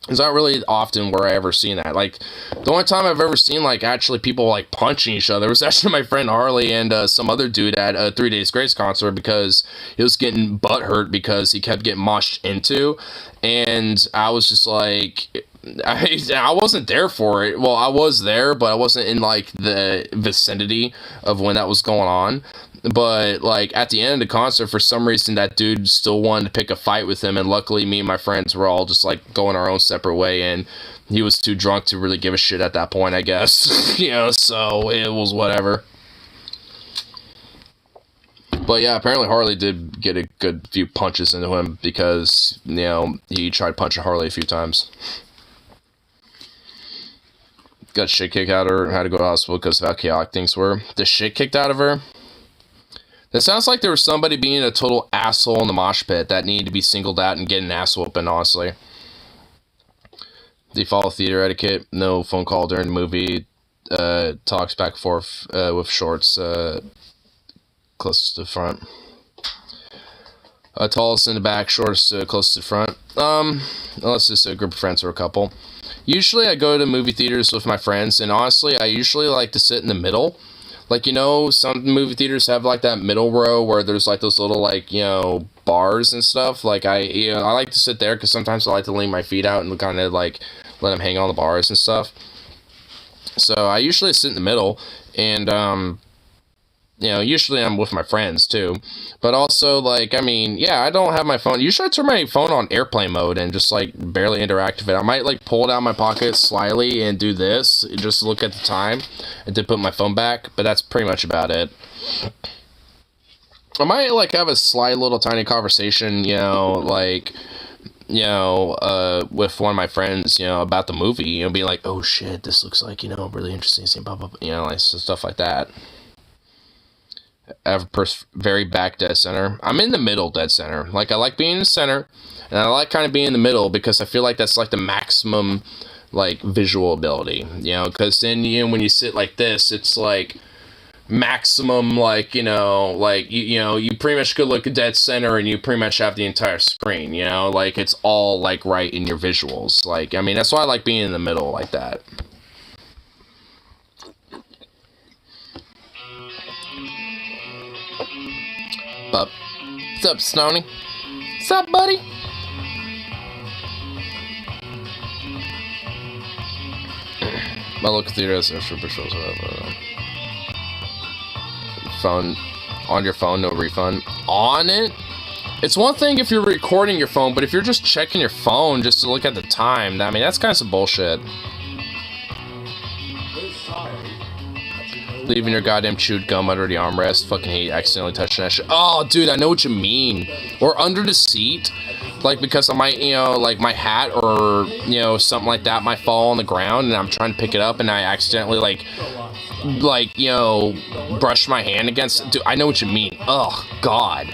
It's not really often where I ever seen that. Like, the only time I've ever seen, like, actually people, like, punching each other was actually my friend Harley and some other dude at a 3 Days Grace concert, because he was getting butthurt because he kept getting moshed into. And I was just like, I wasn't there for it. Well, I was there, but I wasn't in, like, the vicinity of when that was going on. But, like, at the end of the concert, for some reason, that dude still wanted to pick a fight with him, and luckily me and my friends were all just, like, going our own separate way, and he was too drunk to really give a shit at that point, I guess. So it was whatever. But yeah, apparently Harley did get a good few punches into him, because, he tried punching Harley a few times. Got shit kicked out of her, had to go to the hospital because of how chaotic things were. The shit kicked out of her? It sounds like there was somebody being a total asshole in the mosh pit that needed to be singled out and get an ass whooping, honestly. They follow theater etiquette, no phone call during the movie, talks back and forth with shorts closest to the front. Tallest in the back, shortest closest to the front. Unless it's a group of friends or a couple. Usually I go to movie theaters with my friends, and honestly, I usually like to sit in the middle. Like, you know, some movie theaters have like that middle row where there's like those little like, you know, bars and stuff. Like I like to sit there because sometimes I like to lean my feet out and kind of like let them hang on the bars and stuff. So I usually sit in the middle, and you know, usually I'm with my friends too. But also, like, I mean, yeah, I don't have my phone. Usually I turn my phone on airplane mode and just like barely interact with it. I might like pull it out of my pocket slyly and do this, just look at the time and then put my phone back, but that's pretty much about it. I might like have a sly little tiny conversation, you know, like, you know, with one of my friends, you know, about the movie, you know, be like, oh shit, this looks like, you know, really interesting, blah, blah, blah, you know, like stuff like that. I have a very back dead center. I'm in the middle dead center. Like, I like being in the center, and I like kind of being in the middle because I feel like that's like the maximum, like, visual ability, you know, because then, you know, when you sit like this, it's like maximum, like, you know, like, you know, you pretty much could look at dead center and you pretty much have the entire screen, you know, like, it's all, like, right in your visuals. Like, I mean, that's why I like being in the middle like that. But, what's up, Stoney? What's up, buddy? My local theater has extra visuals. Phone, on your phone, no refund. On it? It's one thing if you're recording your phone, but if you're just checking your phone just to look at the time, I mean, that's kind of some bullshit. Leaving your goddamn chewed gum under the armrest. Fucking hate accidentally touching that shit. Oh, dude, I know what you mean. Or under the seat. Like, because I might, you know, like my hat or, you know, something like that might fall on the ground and I'm trying to pick it up and I accidentally, like, you know, brush my hand against it. Dude, I know what you mean. Oh, God.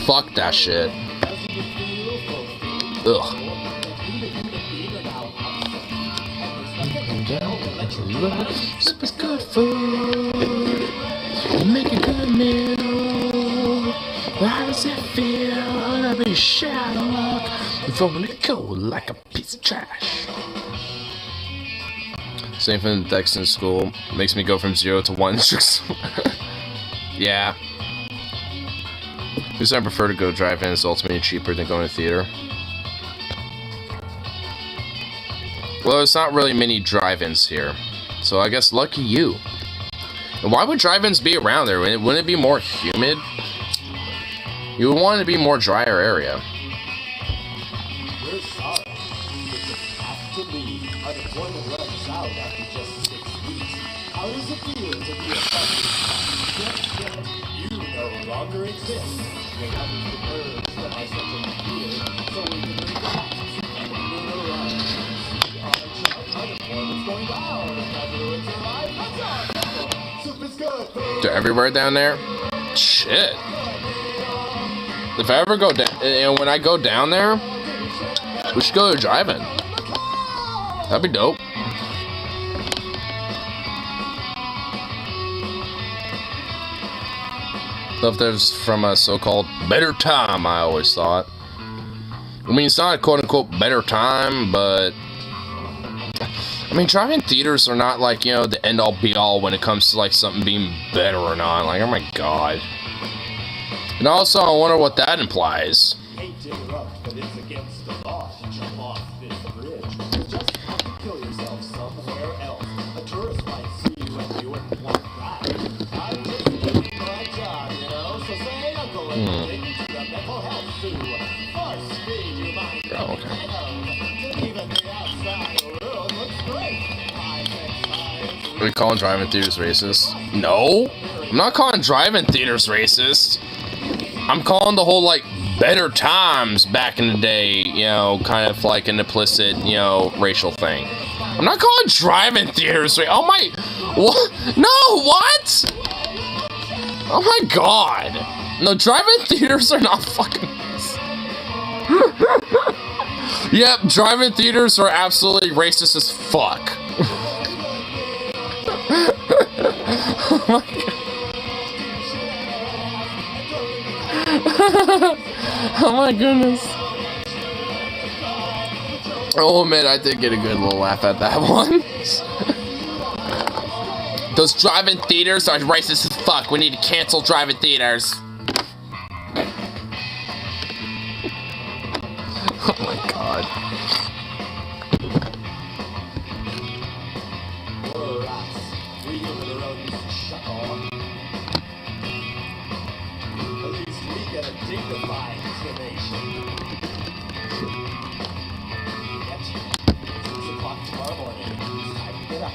Fuck that shit. Ugh. It's good food. Make a good meal. How does it feel to be Sherlock? From the cold like a piece of trash. Same thing in Dexton school. Makes me go from 0 to 1. Yeah. Because I prefer to go drive-in. It's ultimately cheaper than going to theater. Well, it's not really many drive-ins here. So I guess lucky you. And why would drive-ins be around there? Wouldn't it be more humid? You would want it to be a more drier area. We're sorry. You have to leave. Unemployment runs out after just 6 weeks. How does it feel to be affected? You no longer exist. We haven't been urged by such a fear, so we can relax. Unemployment's going down. Graduates arrive. That's our Super's good. They're everywhere down there? Shit. If I ever go down, you know, when I go down there, we should go to drive-in. That'd be dope. Love there's from a so-called better time, I always thought. I mean, it's not a quote-unquote better time, but I mean, drive-in theaters are not like, you know, the end-all be-all when it comes to like something being better or not. Like, oh my god. And also, I wonder what that implies. Hate to interrupt, but it's against the law to jump off this bridge. You just have to kill yourself somewhere else. A tourist might see you and you wouldn't want that. I'm just doing my job, you know? So say Uncle and take me to the mental health zoo. First, feed your mind. Oh, okay. Even the outside world looks great. Are we calling drive-in theaters racist? No! I'm not calling drive-in theaters racist. I'm calling the whole, like, better times back in the day, you know, kind of like an implicit, you know, racial thing. I'm not calling drive-in theaters racist. Oh my... What? No, what? Oh my god. No, drive-in theaters are not fucking... Yep, drive-in theaters are absolutely racist as fuck. Oh my god. Oh my goodness. I'll admit I did get a good little laugh at that one. Those drive-in theaters are racist as fuck. We need to cancel drive-in theaters. Oh my god. At least we get a dignified cremation. Yet, 6 o'clock tomorrow morning. It's time to get up.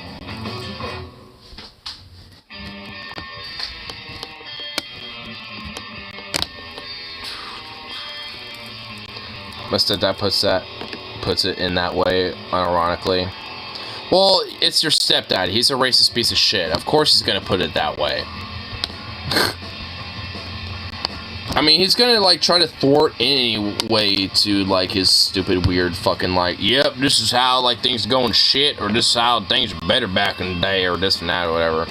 Mustard that puts it in that way, unironically. Well, it's your stepdad. He's a racist piece of shit. Of course he's gonna put it that way. I mean, he's gonna, like, try to thwart any way to, like, his stupid, weird fucking, like, yep, this is how, like, things are going shit, or this is how things are better back in the day, or this and that, or whatever.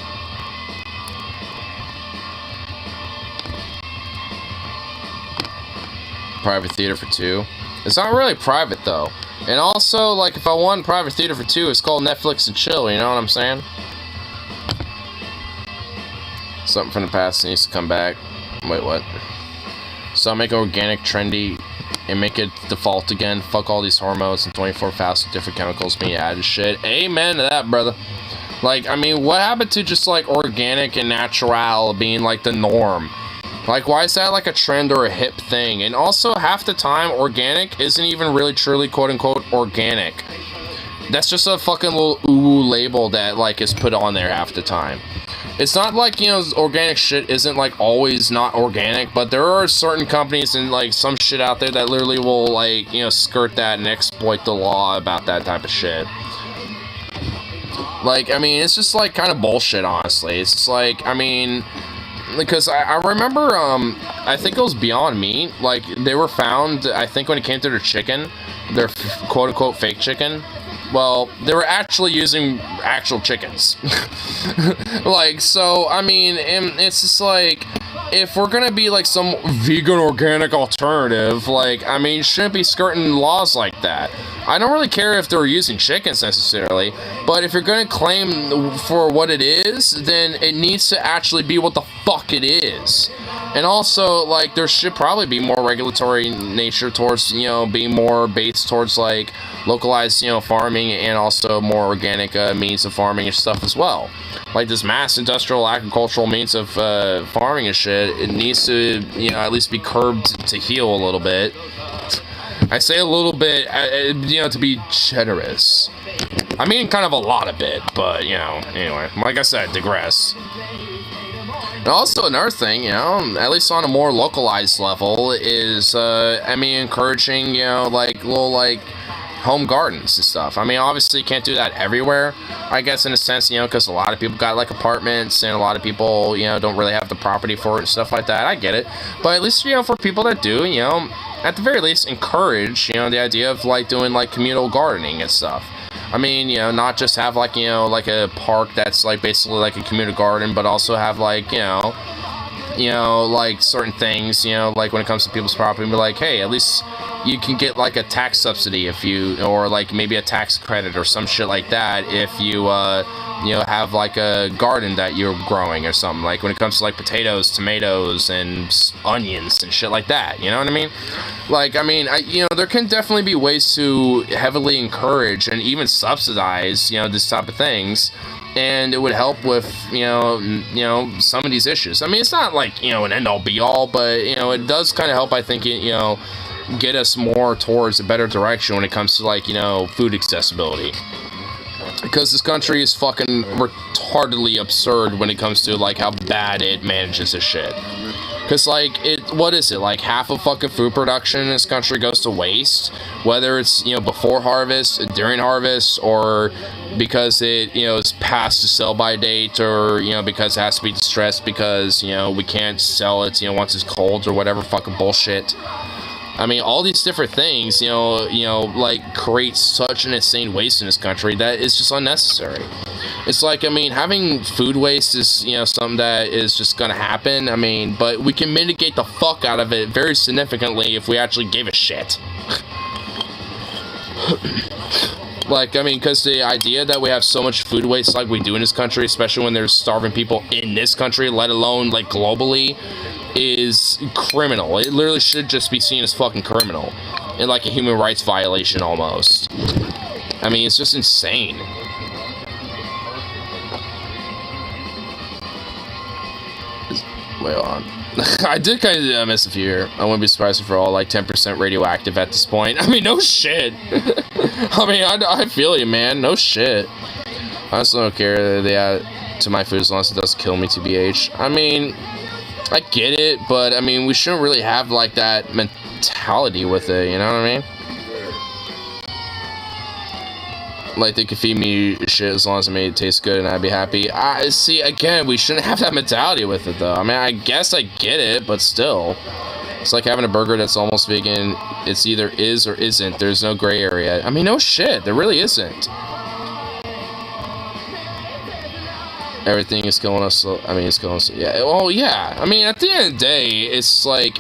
Private theater for 2. It's not really private, though. And also, like, if I want private theater for 2, it's called Netflix and chill, you know what I'm saying? Something from the past needs to come back. Wait, what? So I'll make organic trendy and make it default again. Fuck all these hormones and 24,000 different chemicals being added shit. Amen to that, brother. Like, I mean, what happened to just, like, organic and natural being, like, the norm? Like, why is that, like, a trend or a hip thing? And also, half the time, organic isn't even really truly, quote-unquote, organic. That's just a fucking little ooh label that, like, is put on there half the time. It's not like, you know, organic shit isn't, like, always not organic, but there are certain companies and, like, some shit out there that literally will, like, you know, skirt that and exploit the law about that type of shit. Like, I mean, it's just, like, kind of bullshit, honestly. It's just, like, I mean, because I remember, I think it was Beyond Meat, like, they were found, I think when it came to their chicken, their quote-unquote fake chicken, well, they were actually using actual chickens. Like, so, I mean, it's just like, if we're gonna be like some vegan organic alternative, like, I mean, shouldn't be skirting laws like that. I don't really care if they're using chickens necessarily, but if you're gonna claim for what it is, then it needs to actually be what the fuck it is. And also, like, there should probably be more regulatory nature towards, you know, being more based towards, like, localized, you know, farming and also more organic means of farming and stuff as well. Like, this mass industrial agricultural means of farming and shit, it needs to, you know, at least be curbed to heal a little bit. I say a little bit, you know, to be generous. I mean, kind of a lot of it, but, you know, anyway, like I said, digress. And also another thing, you know, at least on a more localized level, is, I mean, encouraging, you know, like, little, like, home gardens and stuff. I mean, obviously you can't do that everywhere, I guess, in a sense, you know, because a lot of people got, like, apartments, and a lot of people, you know, don't really have the property for it and stuff like that. I get it. But at least, you know, for people that do, you know, at the very least, encourage, you know, the idea of, like, doing, like, communal gardening and stuff. I mean, you know, not just have, like, you know, like a park that's, like, basically like a communal garden, but also have, like, you know, like, certain things, you know, like, when it comes to people's property, be like, hey, at least you can get, like, a tax subsidy if you, or, like, maybe a tax credit or some shit like that if you, you know, have, like, a garden that you're growing or something. Like, when it comes to, like, potatoes, tomatoes, and onions and shit like that, you know what I mean? Like, I mean, you know, there can definitely be ways to heavily encourage and even subsidize, you know, this type of things, and it would help with, you know, some of these issues. I mean, it's not like, you know, an end-all be-all, but, you know, it does kind of help, I think, you know, get us more towards a better direction when it comes to, like, you know, food accessibility. Because this country is fucking retardedly absurd when it comes to, like, how bad it manages this shit. Because, like, what is it? Like, half of fucking food production in this country goes to waste. Whether it's, you know, before harvest, during harvest, or because it, you know, is past the sell-by date, or, you know, because it has to be distressed because, you know, we can't sell it, you know, once it's cold, or whatever fucking bullshit. I mean, all these different things, you know, like, create such an insane waste in this country that is just unnecessary. It's like, I mean, having food waste is, you know, something that is just gonna happen. I mean, but we can mitigate the fuck out of it very significantly if we actually gave a shit. Like, I mean, because the idea that we have so much food waste like we do in this country, especially when there's starving people in this country, let alone, like, globally, is criminal. It literally should just be seen as fucking criminal. And, like, a human rights violation, almost. I mean, it's just insane. Wait on. I did kind of miss a few here. I wouldn't be surprised if we're all like 10% radioactive at this point. I mean, no shit. I mean, I feel you, man. No shit. I just don't care that they add to my food as long as it doesn't kill me, TBH. I mean, I get it, but I mean, we shouldn't really have like that mentality with it, you know what I mean? Like, they could feed me shit as long as it made it taste good and I'd be happy. I see, again, we shouldn't have that mentality with it, though. I mean, I guess I get it, but still. It's like having a burger that's almost vegan. It's either is or isn't. There's no gray area. I mean, no shit. There really isn't. Everything is going us slow. I mean, it's going slow. Yeah. Well, yeah. I mean, at the end of the day, it's like...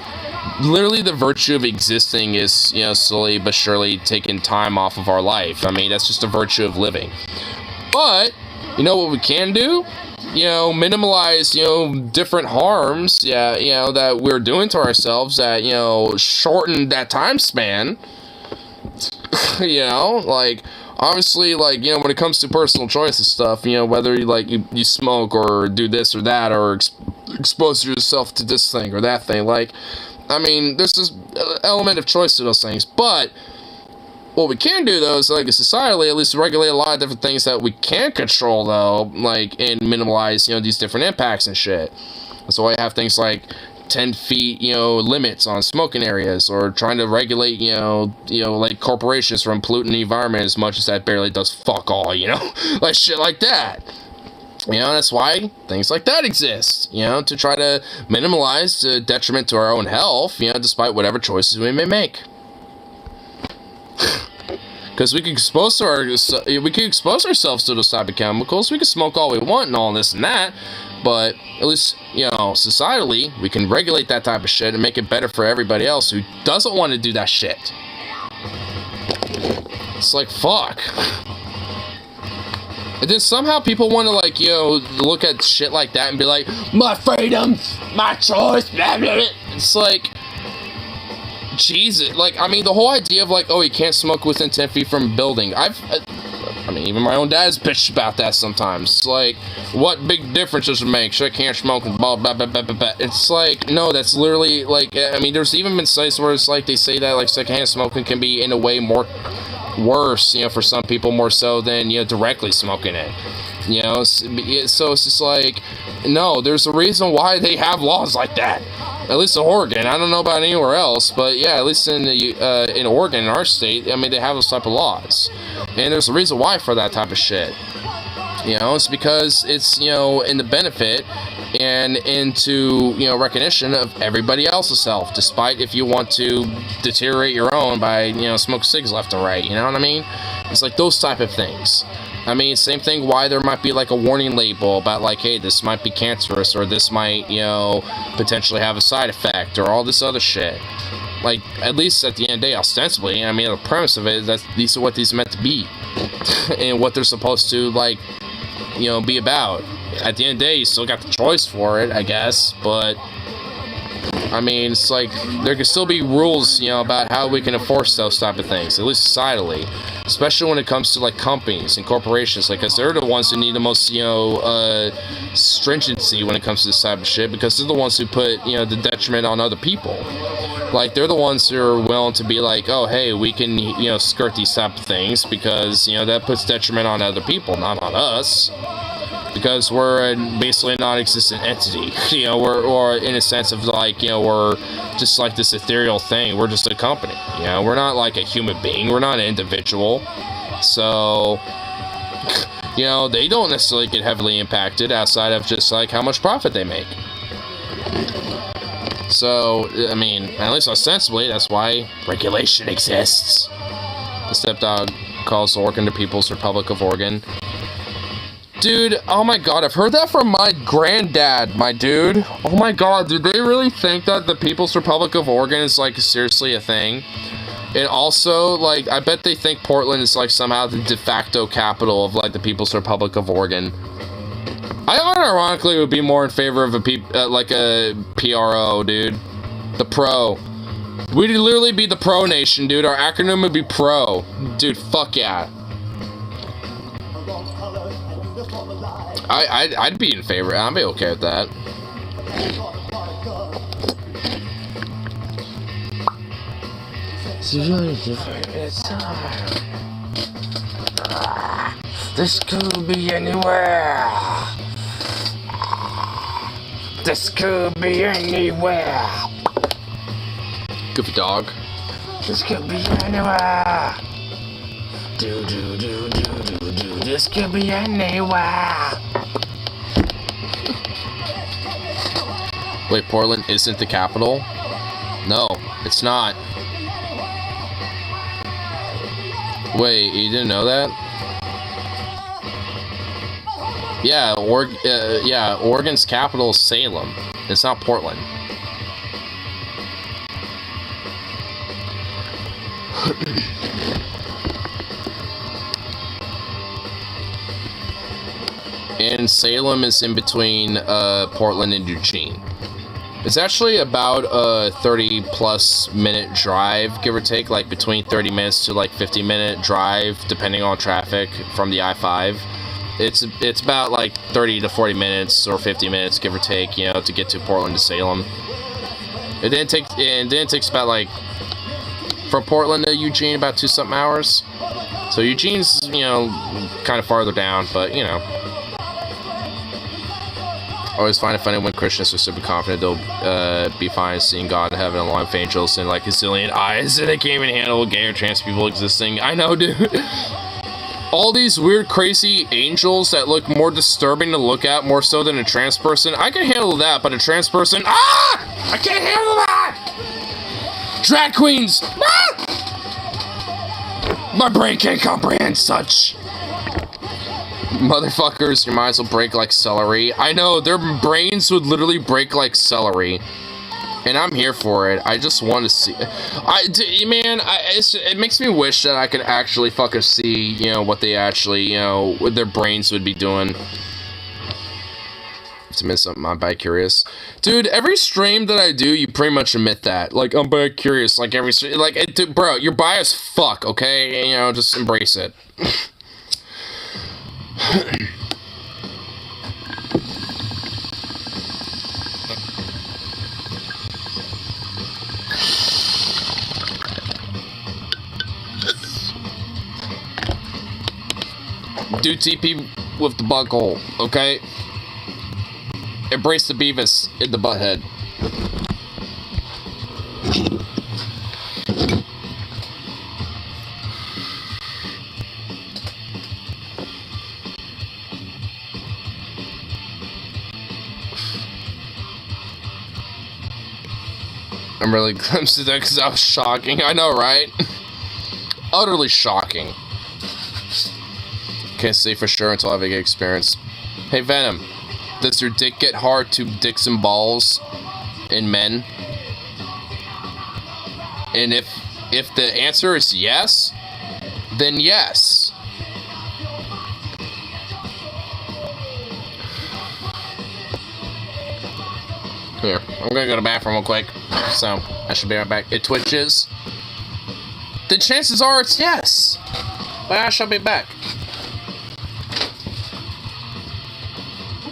literally the virtue of existing is, you know, slowly but surely taking time off of our life. I mean, that's just a virtue of living. But, you know what we can do? You know, minimalize, you know, different harms, yeah, you know, that we're doing to ourselves that, you know, shorten that time span. You know, like, obviously, like, you know, when it comes to personal choice and stuff, you know, whether you, like, you smoke or do this or that or expose yourself to this thing or that thing, like... I mean, there's this element of choice to those things, but what we can do, though, is, like, societally, at least regulate a lot of different things that we can control, though, like, and minimize, you know, these different impacts and shit. That's why I have things like 10 feet, you know, limits on smoking areas, or trying to regulate, you know, like, corporations from polluting the environment as much as that barely does fuck all, you know? Like, shit like that. You know, that's why things like that exist, you know, to try to minimize the detriment to our own health, you know, despite whatever choices we may make. Because we can expose ourselves to those type of chemicals. We can smoke all we want and all this and that, but at least, you know, societally, we can regulate that type of shit and make it better for everybody else who doesn't want to do that shit. It's like, fuck. And then somehow people want to, like, you know, look at shit like that and be like, my freedom, my choice, blah, blah, blah. It's like, Jesus. Like, I mean, the whole idea of, like, oh, you can't smoke within 10 feet from a building. I mean, even my own dad's bitched about that sometimes. It's like, what big difference does it make? Should I can't smoke and blah, blah, blah, blah, blah, blah. It's like, no, that's literally, like, I mean, there's even been sites where it's like, they say that, like, secondhand smoking can be, in a way, more... worse, you know, for some people more so than, you know, directly smoking it, you know. So it's just like, no, there's a reason why they have laws like that. At least in Oregon. I don't know about anywhere else, but yeah, at least in Oregon, in our state, I mean, they have those type of laws, and there's a reason why for that type of shit. You know, it's because it's, you know, in the benefit and into, you know, recognition of everybody else's health, despite if you want to deteriorate your own by, you know, smoke cigs left and right, you know what I mean? It's like those type of things. I mean, same thing why there might be like a warning label about like, hey, this might be cancerous, or this might, you know, potentially have a side effect, or all this other shit. Like, at least at the end of the day, ostensibly, I mean, the premise of it is that these are what these are meant to be. And what they're supposed to, like, you know, be about. At the end of the day, you still got the choice for it, I guess, but I mean, it's like there can still be rules, you know, about how we can enforce those type of things, at least societally, especially when it comes to like companies and corporations, like, because they're the ones who need the most, you know, stringency when it comes to this type of shit, because they're the ones who put, you know, the detriment on other people. Like, they're the ones who are willing to be like, oh, hey, we can, you know, skirt these type of things because, you know, that puts detriment on other people, not on us. Because we're basically a non-existent entity, you know, or in a sense of like, you know, we're just like this ethereal thing. We're just a company, you know, we're not like a human being, we're not an individual. So, you know, they don't necessarily get heavily impacted outside of just like how much profit they make. So, I mean, at least ostensibly, that's why regulation exists. The Stepdog calls Oregon the People's Republic of Oregon. Dude, oh my god, I've heard that from my granddad, my dude. Oh my god, do they really think that the People's Republic of Oregon is, like, seriously a thing? And also, like, I bet they think Portland is, like, somehow the de facto capital of, like, the People's Republic of Oregon. I unironically would be more in favor of a PRO, dude. The pro. We'd literally be the pro nation, dude. Our acronym would be pro. Dude, fuck yeah. I'd be in favor. I'd be okay with that. It's really different. It's this could be anywhere. This could be anywhere. Goofy dog. This could be anywhere. Do. This could be anywhere. Wait, Portland isn't the capital? No, it's not. Wait, you didn't know that? Yeah, Oregon's capital is Salem. It's not Portland. And Salem is in between Portland and Eugene. It's actually about a 30-plus minute drive, give or take, like between 30 minutes to like 50-minute drive, depending on traffic from the I-5. It's about like 30 to 40 minutes or 50 minutes, give or take, you know, to get to Portland to Salem. It then takes about like from Portland to Eugene about 2-something hours. So Eugene's, you know, kind of farther down, but you know. I always find it funny when Christians are super confident they'll be fine seeing God in heaven along with angels and like a zillion eyes, and they can't even handle gay or trans people existing. I know, dude. All these weird, crazy angels that look more disturbing to look at, more so than a trans person. I can handle that, but a trans person, I can't handle that! Drag queens, my brain can't comprehend such. Motherfuckers, your minds will break like celery. I know, their brains would literally break like celery. And I'm here for it. I just want to see... it makes me wish that I could actually fucking see, you know, what they actually, you know, what their brains would be doing. To miss something, I'm bi-curious. Dude, every stream that I do, you pretty much admit that. Like, I'm bi-curious. Like, every stream... Like, dude, bro, you're bi as fuck, okay? You know, just embrace it. Do TP with the butthole, okay? Embrace the Beavis in the butthead. I'm really glimpsed to that because that was shocking. I know, right? Utterly shocking. Can't say for sure until I have a good experience. Hey, Venom. Does your dick get hard to dicks and balls in men? And if the answer is yes, then yes. Here, I'm gonna go to the bathroom real quick. So, I should be right back. It twitches. The chances are it's yes. But I shall be back.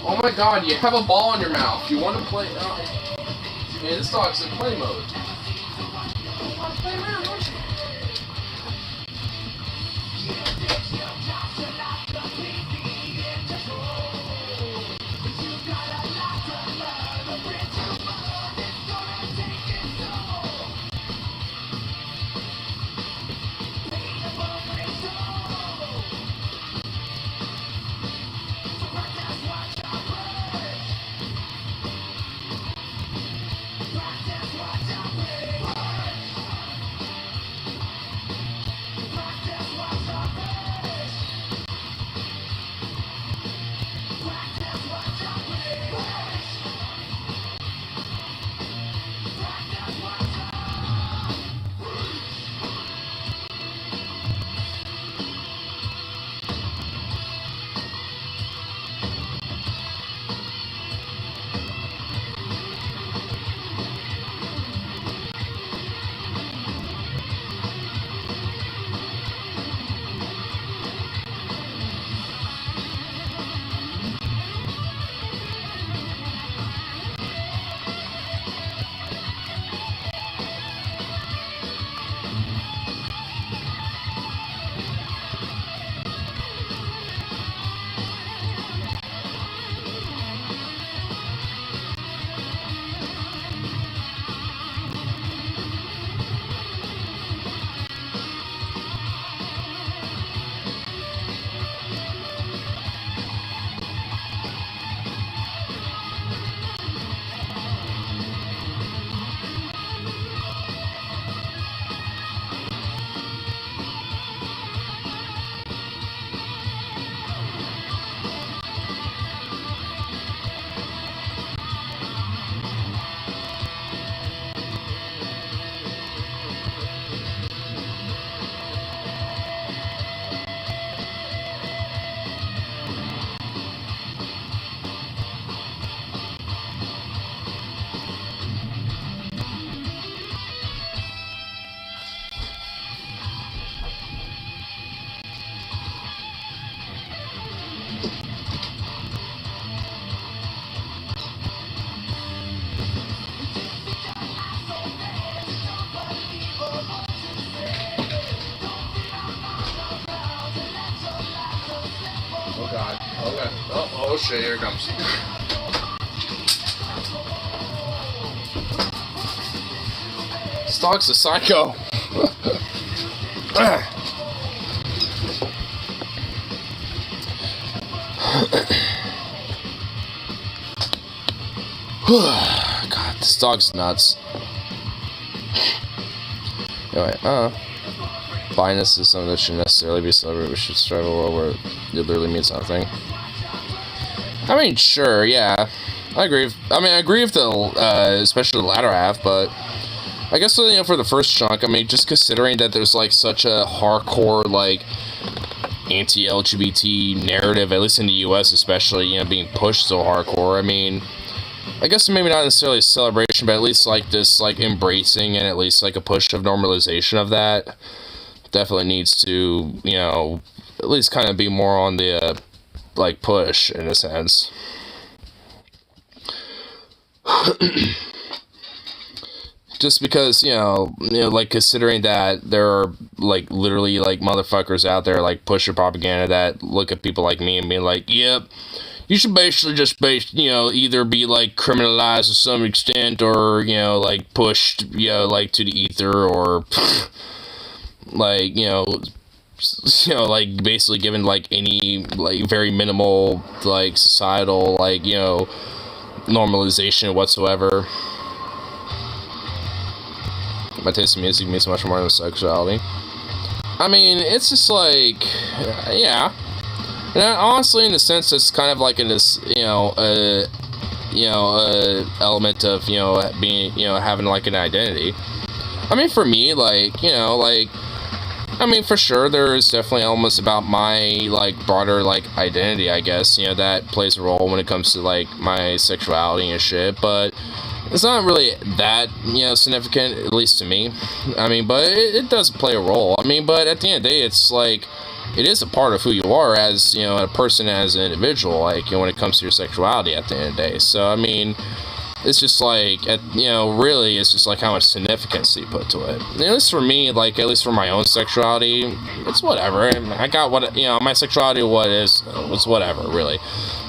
Oh my god, you have a ball in your mouth. You want to play... man, this dog's in play mode. You want to play around, don't you? Oh shit, here it comes. This dog's a psycho. God, this dog's nuts. Anyway, bias is something that should necessarily be celebrated. We should strive a world where it literally means nothing. I mean, sure, yeah. I agree. I agree with the, especially the latter half, but I guess, you know, for the first chunk, I mean, just considering that there's, like, such a hardcore, like, anti-LGBT narrative, at least in the U.S. especially, you know, being pushed so hardcore, I mean, I guess maybe not necessarily a celebration, but at least, like, this, like, embracing and at least, like, a push of normalization of that definitely needs to, you know, at least kind of be more on the, like, push, in a sense. Just because, you know, like, considering that there are, like, literally, like, motherfuckers out there, like, pushing propaganda that look at people like me and being like, yep, you should basically just, you know, either be, like, criminalized to some extent or, you know, like, pushed, you know, like, to the ether or, like, you know, like, basically given, like, any, like, very minimal, like, societal, like, you know, normalization whatsoever. My taste in music means much more than sexuality. I mean, it's just like, yeah. And honestly, in a sense, it's kind of like in this, element of, you know, being, you know, having like an identity. I mean, for me, like, you know, like, I mean, for sure, there is definitely elements about my, like, broader, like, identity, I guess, you know, that plays a role when it comes to, like, my sexuality and shit, but it's not really that, you know, significant, at least to me. I mean, but it does play a role. I mean, but at the end of the day, it's like, it is a part of who you are as, you know, a person, as an individual, like, you know, when it comes to your sexuality at the end of the day. So, I mean, it's just like, you know, really, it's just like how much significance you put to it. At least for me, like, at least for my own sexuality, it's whatever. I got what, you know, my sexuality, what is, it's whatever, really.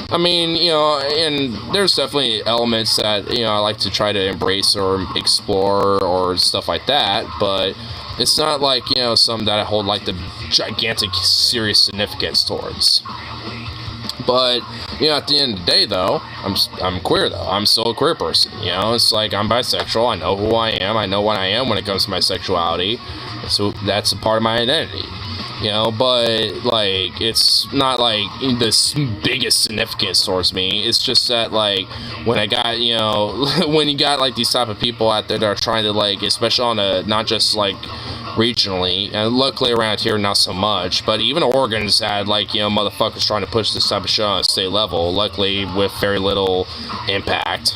I mean, you know, and there's definitely elements that, you know, I like to try to embrace or explore or stuff like that, but it's not like, you know, something that I hold, like, the gigantic, serious significance towards. But, you know, at the end of the day, though, I'm queer, though. I'm still a queer person, you know? It's like, I'm bisexual. I know who I am. I know what I am when it comes to my sexuality. So that's a part of my identity, you know? But, like, it's not, like, the biggest significance towards me. It's just that, like, when I got, you know, when you got, like, these type of people out there that are trying to, like, especially on a, not just, like, regionally, and luckily around here not so much, but even Oregon's had, like, you know, motherfuckers trying to push this type of show on a state level, luckily with very little impact.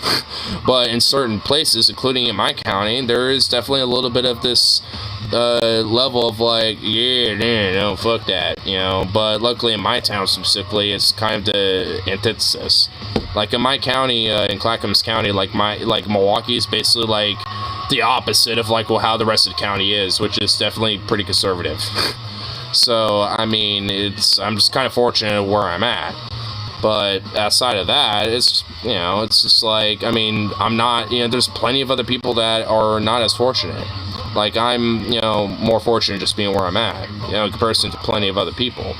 But in certain places, including in my county, there is definitely a little bit of this level of, like, yeah, no, fuck that, you know. But luckily in my town specifically, it's kind of the antithesis. Like, in my county, in Clackamas County, like, Milwaukee is basically, like, the opposite of, like, well, how the rest of the county is, which is definitely pretty conservative. So, I mean, I'm just kind of fortunate where I'm at. But outside of that, it's, you know, it's just like, I mean, I'm not, you know, there's plenty of other people that are not as fortunate. Like, I'm, you know, more fortunate just being where I'm at, you know, in comparison to plenty of other people.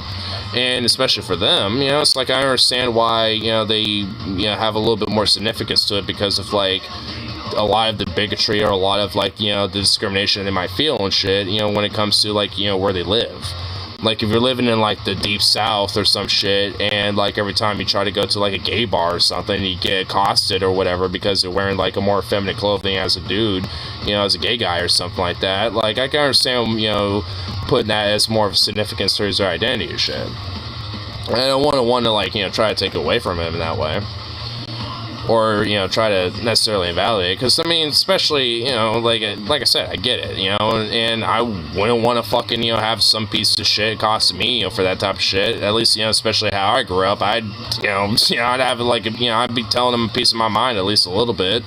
And especially for them, you know, it's like, I understand why, you know, they, you know, have a little bit more significance to it because of, like, a lot of the bigotry or a lot of, like, you know, the discrimination they might feel and shit, you know, when it comes to, like, you know, where they live. Like, if you're living in, like, the deep south or some shit, and, like, every time you try to go to, like, a gay bar or something, you get accosted or whatever because you're wearing, like, a more feminine clothing as a dude, you know, as a gay guy or something like that, like, I can understand, you know, putting that as more of a significance towards their identity and shit. And I don't want to, like, you know, try to take it away from him in that way. Or, you know, try to necessarily invalidate it. Because, I mean, especially, you know, like I said, I get it, you know, and I wouldn't want to fucking, you know, have some piece of shit cost me, you know, for that type of shit. At least, you know, especially how I grew up, I'd have, like, you know, I'd be telling them a piece of my mind at least a little bit.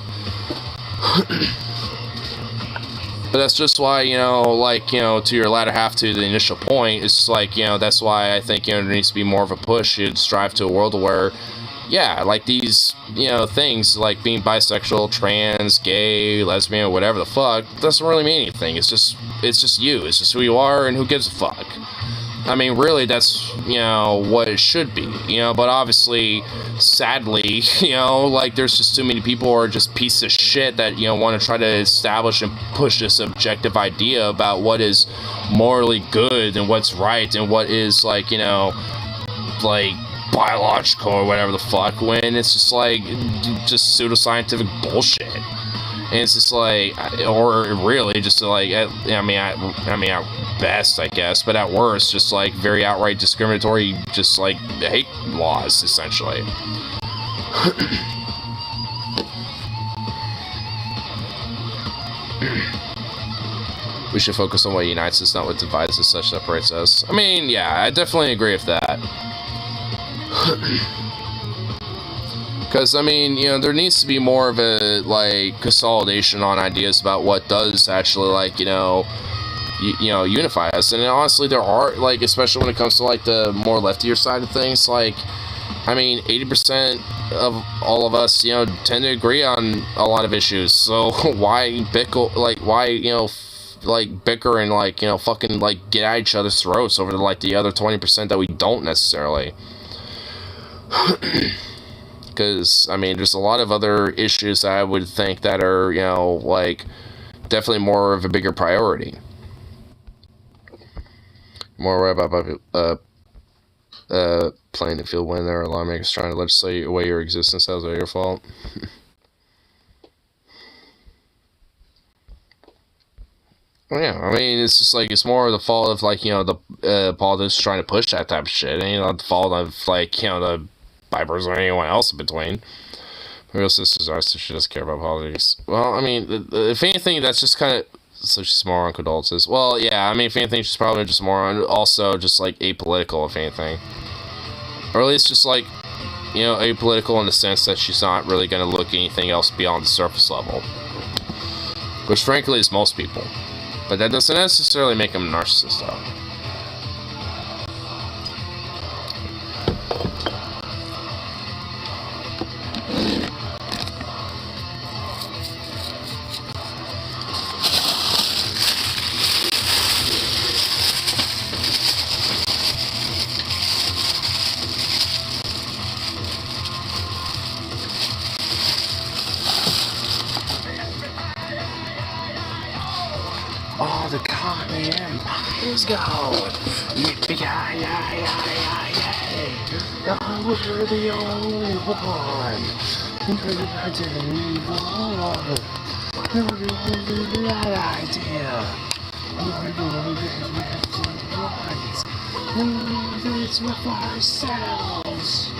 But that's just why, you know, like, you know, to your latter half to the initial point, it's like, you know, that's why I think, you know, there needs to be more of a push. You'd strive to a world where, yeah, like these, you know, things like being bisexual, trans, gay, lesbian, whatever the fuck, doesn't really mean anything. It's just you. It's just who you are, and who gives a fuck. I mean, really, that's, you know, what it should be, you know, but obviously, sadly, you know, like, there's just too many people who are just pieces of shit that, you know, want to try to establish and push this objective idea about what is morally good and what's right and what is, like, you know, like, biological or whatever the fuck, when it's just, like, just pseudoscientific bullshit. And it's just like, or really just like, I mean, at best, I guess, but at worst, just like very outright discriminatory, just like hate laws, essentially. We should focus on what unites us, not what divides us, such separates us. I mean, yeah, I definitely agree with that. Because, I mean, you know, there needs to be more of a, like, consolidation on ideas about what does actually, like, you know, unify us. And honestly, there are, like, especially when it comes to, like, the more leftier side of things, like, I mean, 80% of all of us, you know, tend to agree on a lot of issues. So why bicker, like, why, you know, like, bicker and, like, you know, fucking, like, get at each other's throats over, like, the other 20% that we don't necessarily. Because, I mean, there's a lot of other issues that I would think that are, you know, like, definitely more of a bigger priority. More about playing the field when there are lawmakers trying to legislate away your existence. That was your fault. Well, yeah, I mean, it's just like, it's more of the fault of, like, you know, the politics trying to push that type of shit. And, you know, the fault of, like, you know, the Vipers or anyone else in between. My real sister's ours, so she doesn't care about politics. Well, I mean, if anything, that's just kind of, so she's more on condolences. Well, yeah, I mean, if anything, she's probably just more on, also just, like, apolitical, if anything. Or at least just, like, you know, apolitical in the sense that she's not really going to look anything else beyond the surface level. Which, frankly, is most people. But that doesn't necessarily make them a narcissist, though. Oh, the Cockney Empire's gone. Yippee-ki-yay-yay-yay-yay. We're the only one. We're the only one. We're the only right idea. We're the only ones. We're do it with ourselves.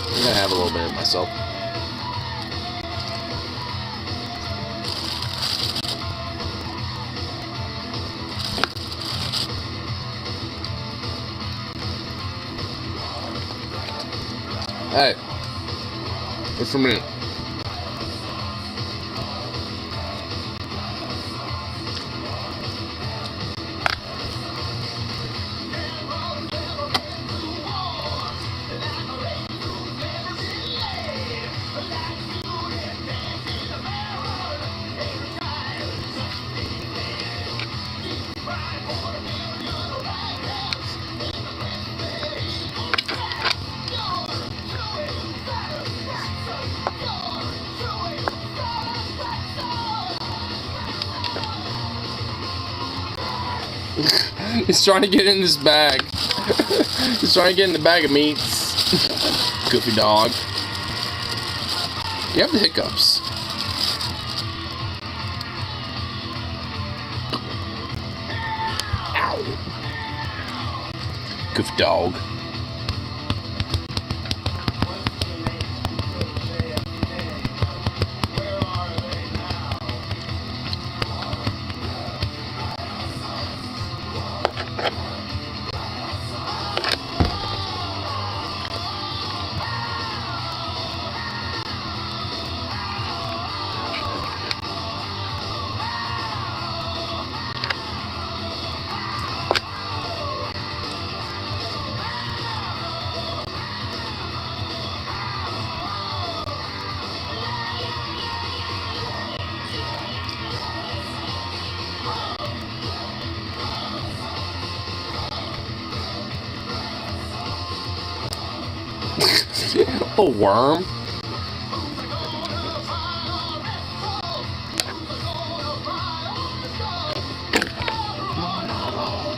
I'm gonna have a little bit of myself. Hey, wait for a minute. He's trying to get in this bag. He's trying to get in the bag of meats. Goofy dog. You have the hiccups. Ow. Goofy dog. the worm?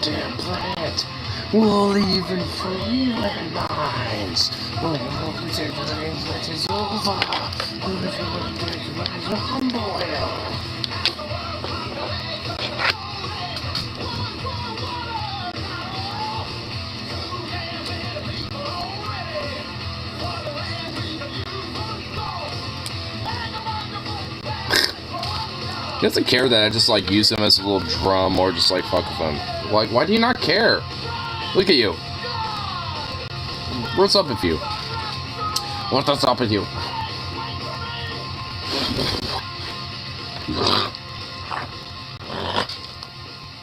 Damn plant. We'll even free minds. It is over. He doesn't care that I just like use him as a little drum or just like fuck with him. Like, why do you not care? Look at you. What's up with you? What's up with you?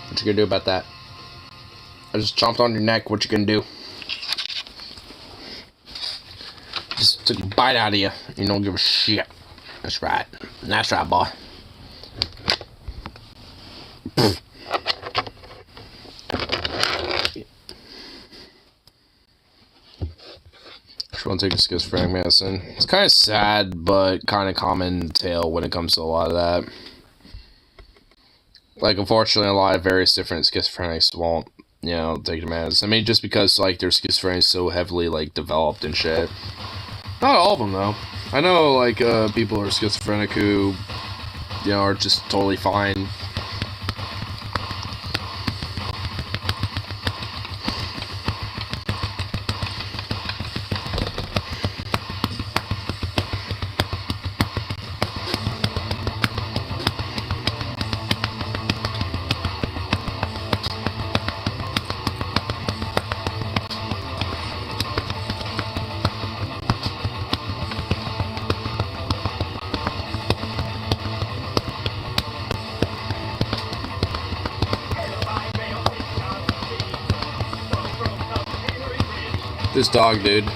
What you gonna do about that? I just chomped on your neck. What you gonna do? Just took a bite out of you. You don't give a shit. That's right. That's right, boy. Just want to take a schizophrenic medicine. It's kind of sad, but kind of common tale when it comes to a lot of that. Like, unfortunately, a lot of various different schizophrenics won't, you know, take the medicine. I mean, just because, like, their schizophrenia is so heavily, like, developed and shit. Not all of them, though. I know, like, people who are schizophrenic who, you know, are just totally fine. This dog, dude.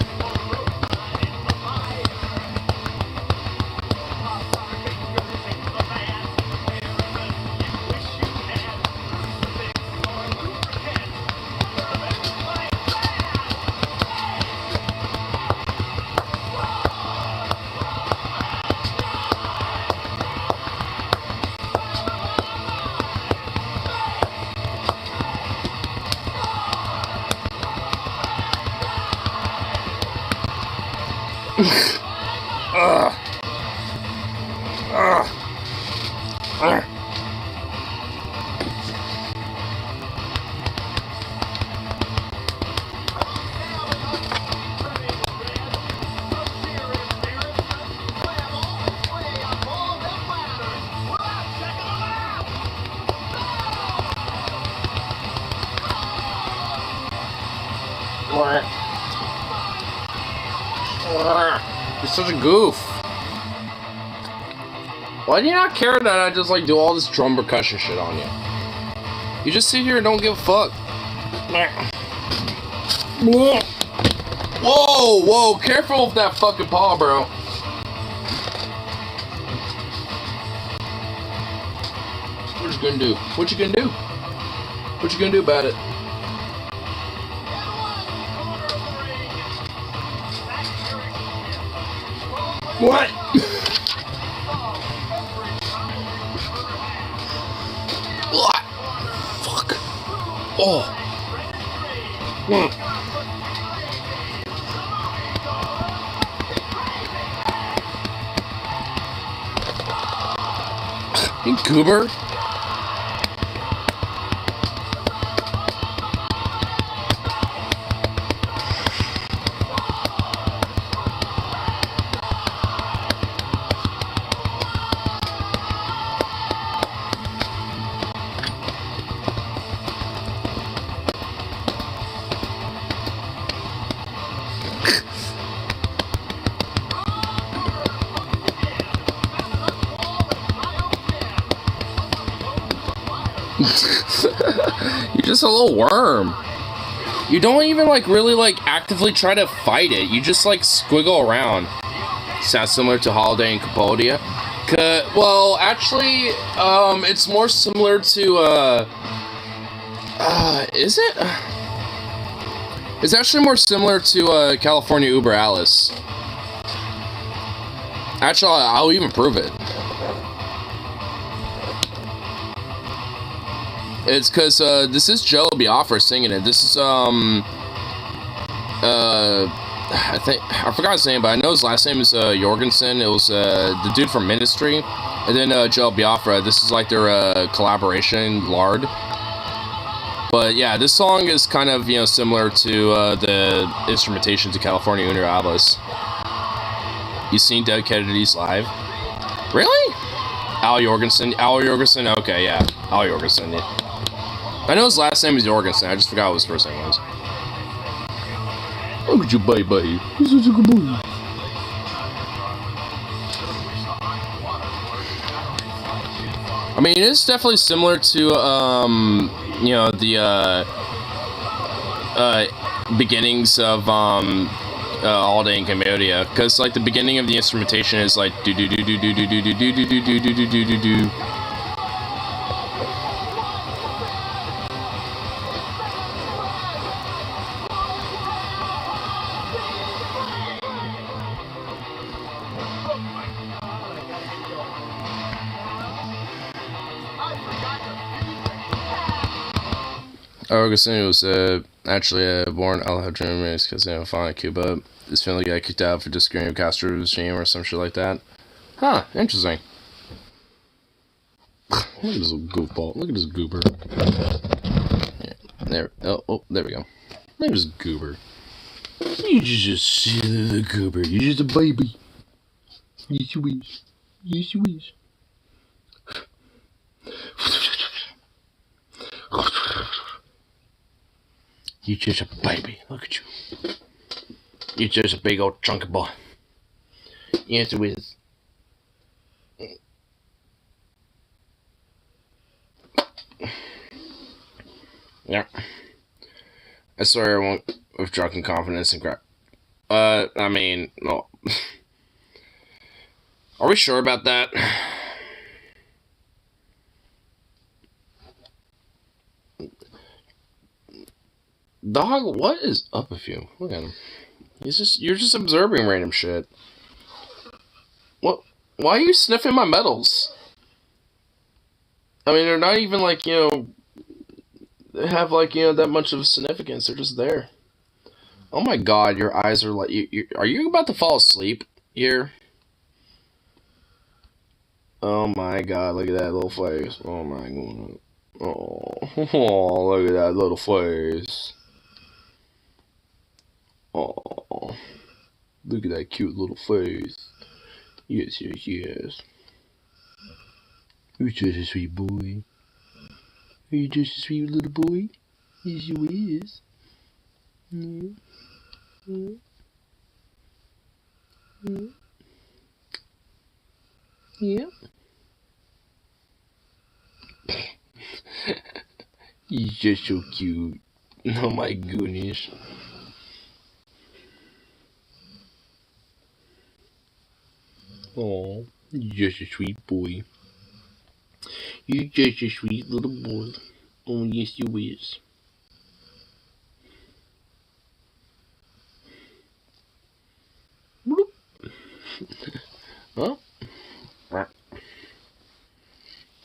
You're such a goof. Why do you not care that I just like do all this drum percussion shit on you? You just sit here and don't give a fuck. Whoa, whoa, careful with that fucking paw, bro. What you gonna do? What you gonna do? What you gonna do about it? What? What? Fuck. Oh. You goober. You're just a little worm. You don't even like really like actively try to fight it. You just like squiggle around. Sounds similar to Holiday and Cambodia. Well, actually, it's more similar to is it? It's actually more similar to California Uber Alice. Actually, I'll even prove it. It's because this is Joe Biafra singing it. This is I forgot his name, but I know his last name is Jorgensen. It was the dude from Ministry, and then Joe Biafra. This is like their collaboration, Lard. But yeah, this song is kind of, you know, similar to the instrumentation to California Uno Albas. You seen Dead Kennedys live? Really? Al Jorgensen. Okay, yeah, Al Jorgensen. Yeah. I know his last name is Jorgensen. I just forgot what his first name was. Look at you, baby. You're such a good boy. I mean, it's definitely similar to, you know, the beginnings of All Day in Cambodia, because like the beginning of the instrumentation is like do do do do do do do do do do do do do do do do. Augustine was actually born Alejandro because they found in Cuba. His family got kicked out for disagreeing with Castro's regime or some shit like that. Huh, interesting. Look at this little goofball. Look at this goober. Yeah, there. Oh, there we go. There's Goober. You just see the goober. You're just a baby. Yes, you is. Yes, you is. You're just a baby. Look at you. You're just a big old chunky boy. Yes, it is. Yeah. I swear I won't with drunken confidence and crap. I mean, no. Are we sure about that? Dog, what is up with you? Look at him. You're just observing random shit. What? Why are you sniffing my medals? I mean, they're not even like, you know, they have like, you know, that much of significance. They're just there. Oh my god, your eyes are like, are you about to fall asleep here? Oh my god, look at that little face. Oh my god. Oh, look at that little face. Oh, look at that cute little face. Yes, yes, yes. You're just a sweet boy. Are you just a sweet little boy? Yes, you is. Yeah. Yeah. Yeah. Yeah. He's just so cute. Oh my goodness. Oh, you're just a sweet boy. You're just a sweet little boy. Oh, yes, you is. Huh?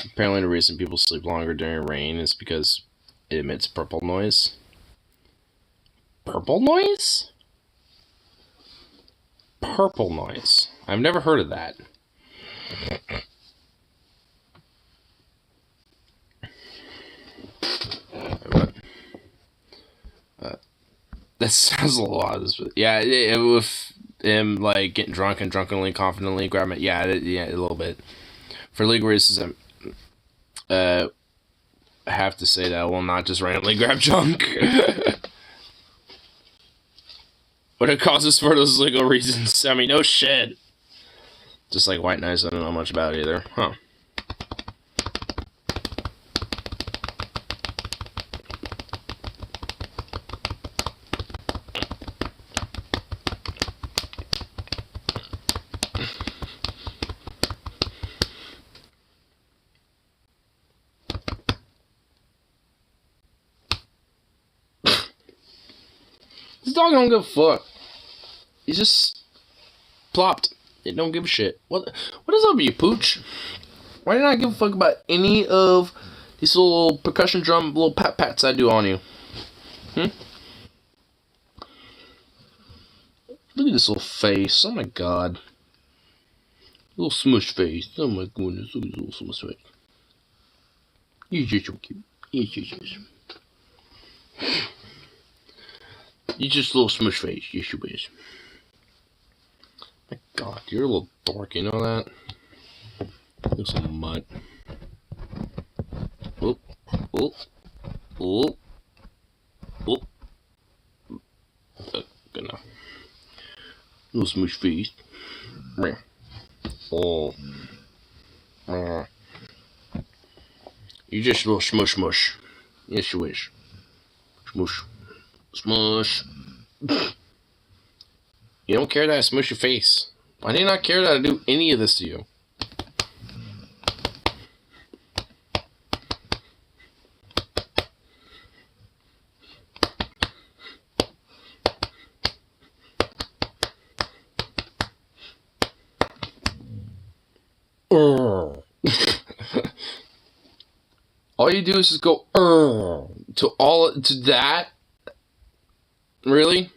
Apparently the reason people sleep longer during rain is because it emits purple noise. Purple noise? Purple noise. I've never heard of that. That sounds a lot. Yeah, with him like getting drunk and drunkenly, confidently grabbing it. Yeah, a little bit. For legal reasons, I have to say that I will not just randomly grab junk. What it causes for those legal reasons. I mean, no shit. Just like white knives, I don't know much about it either. Huh. This dog don't give a fuck. He just plopped. They don't give a shit. What is up with you, Pooch? Why did I give a fuck about any of these little percussion drum, little pats I do on you? Look at this little face. Oh my god. Little smush face. Oh my goodness. Look at this little smush face. You're just so cute. You're just you just a little smush face. Yes, you is. My god, you're a little dork, you know that? Look some mud. Oop. Oop. Oop. Oop. Good enough. Little smush face. Oh. You just a little smush mush. Yes, you wish. Smush. Smush. You don't care that I smush your face. Why do you not care that I do any of this to you? All you do is just go to that. Really?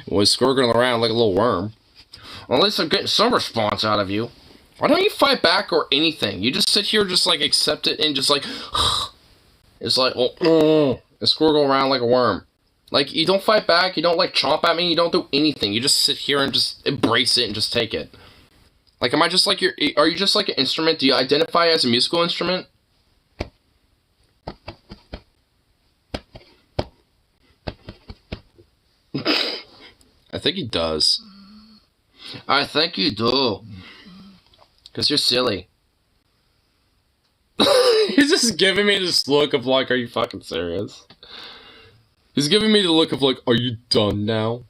Was squirting around like a little worm. Well, at least I'm getting some response out of you. Why don't you fight back or anything? You just sit here, just like accept it and just like, it's like, and squirgle around like a worm. Like, you don't fight back, you don't like chomp at me, you don't do anything. You just sit here and just embrace it and just take it. Like, am I just like are you just like an instrument? Do you identify as a musical instrument? I think he does. I think you do. Because you're silly. He's just giving me this look of like, are you fucking serious? He's giving me the look of like, are you done now?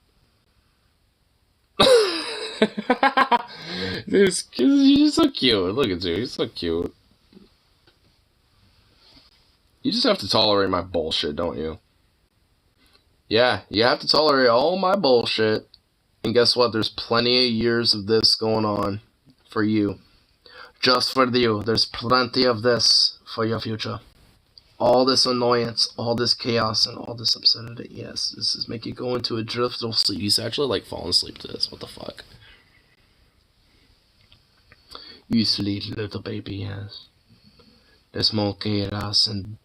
You're so cute. Look at you. You're so cute. You just have to tolerate my bullshit, don't you? Yeah, you have to tolerate all my bullshit. And guess what? There's plenty of years of this going on for you. Just for you. There's plenty of this for your future. All this annoyance, all this chaos, and all this obscenity. Yes, this is making you go into a drift of sleep. He's actually like falling asleep to this. What the fuck? You sleep, little baby, yes. There's more chaos and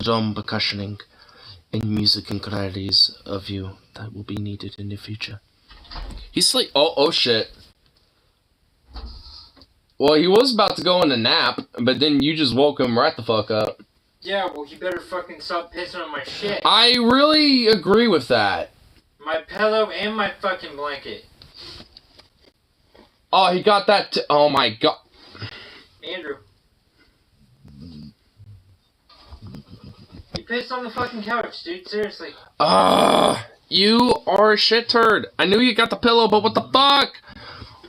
drum percussioning and music incredibilities of you that will be needed in the future. He's like, oh shit. Well, he was about to go in a nap, but then you just woke him right the fuck up. Yeah, well, he better fucking stop pissing on my shit. I really agree with that. My pillow and my fucking blanket. Oh, he got that oh my god. Andrew. You pissed on the fucking couch, dude. Seriously. You are a shit turd. I knew you got the pillow, but what the fuck?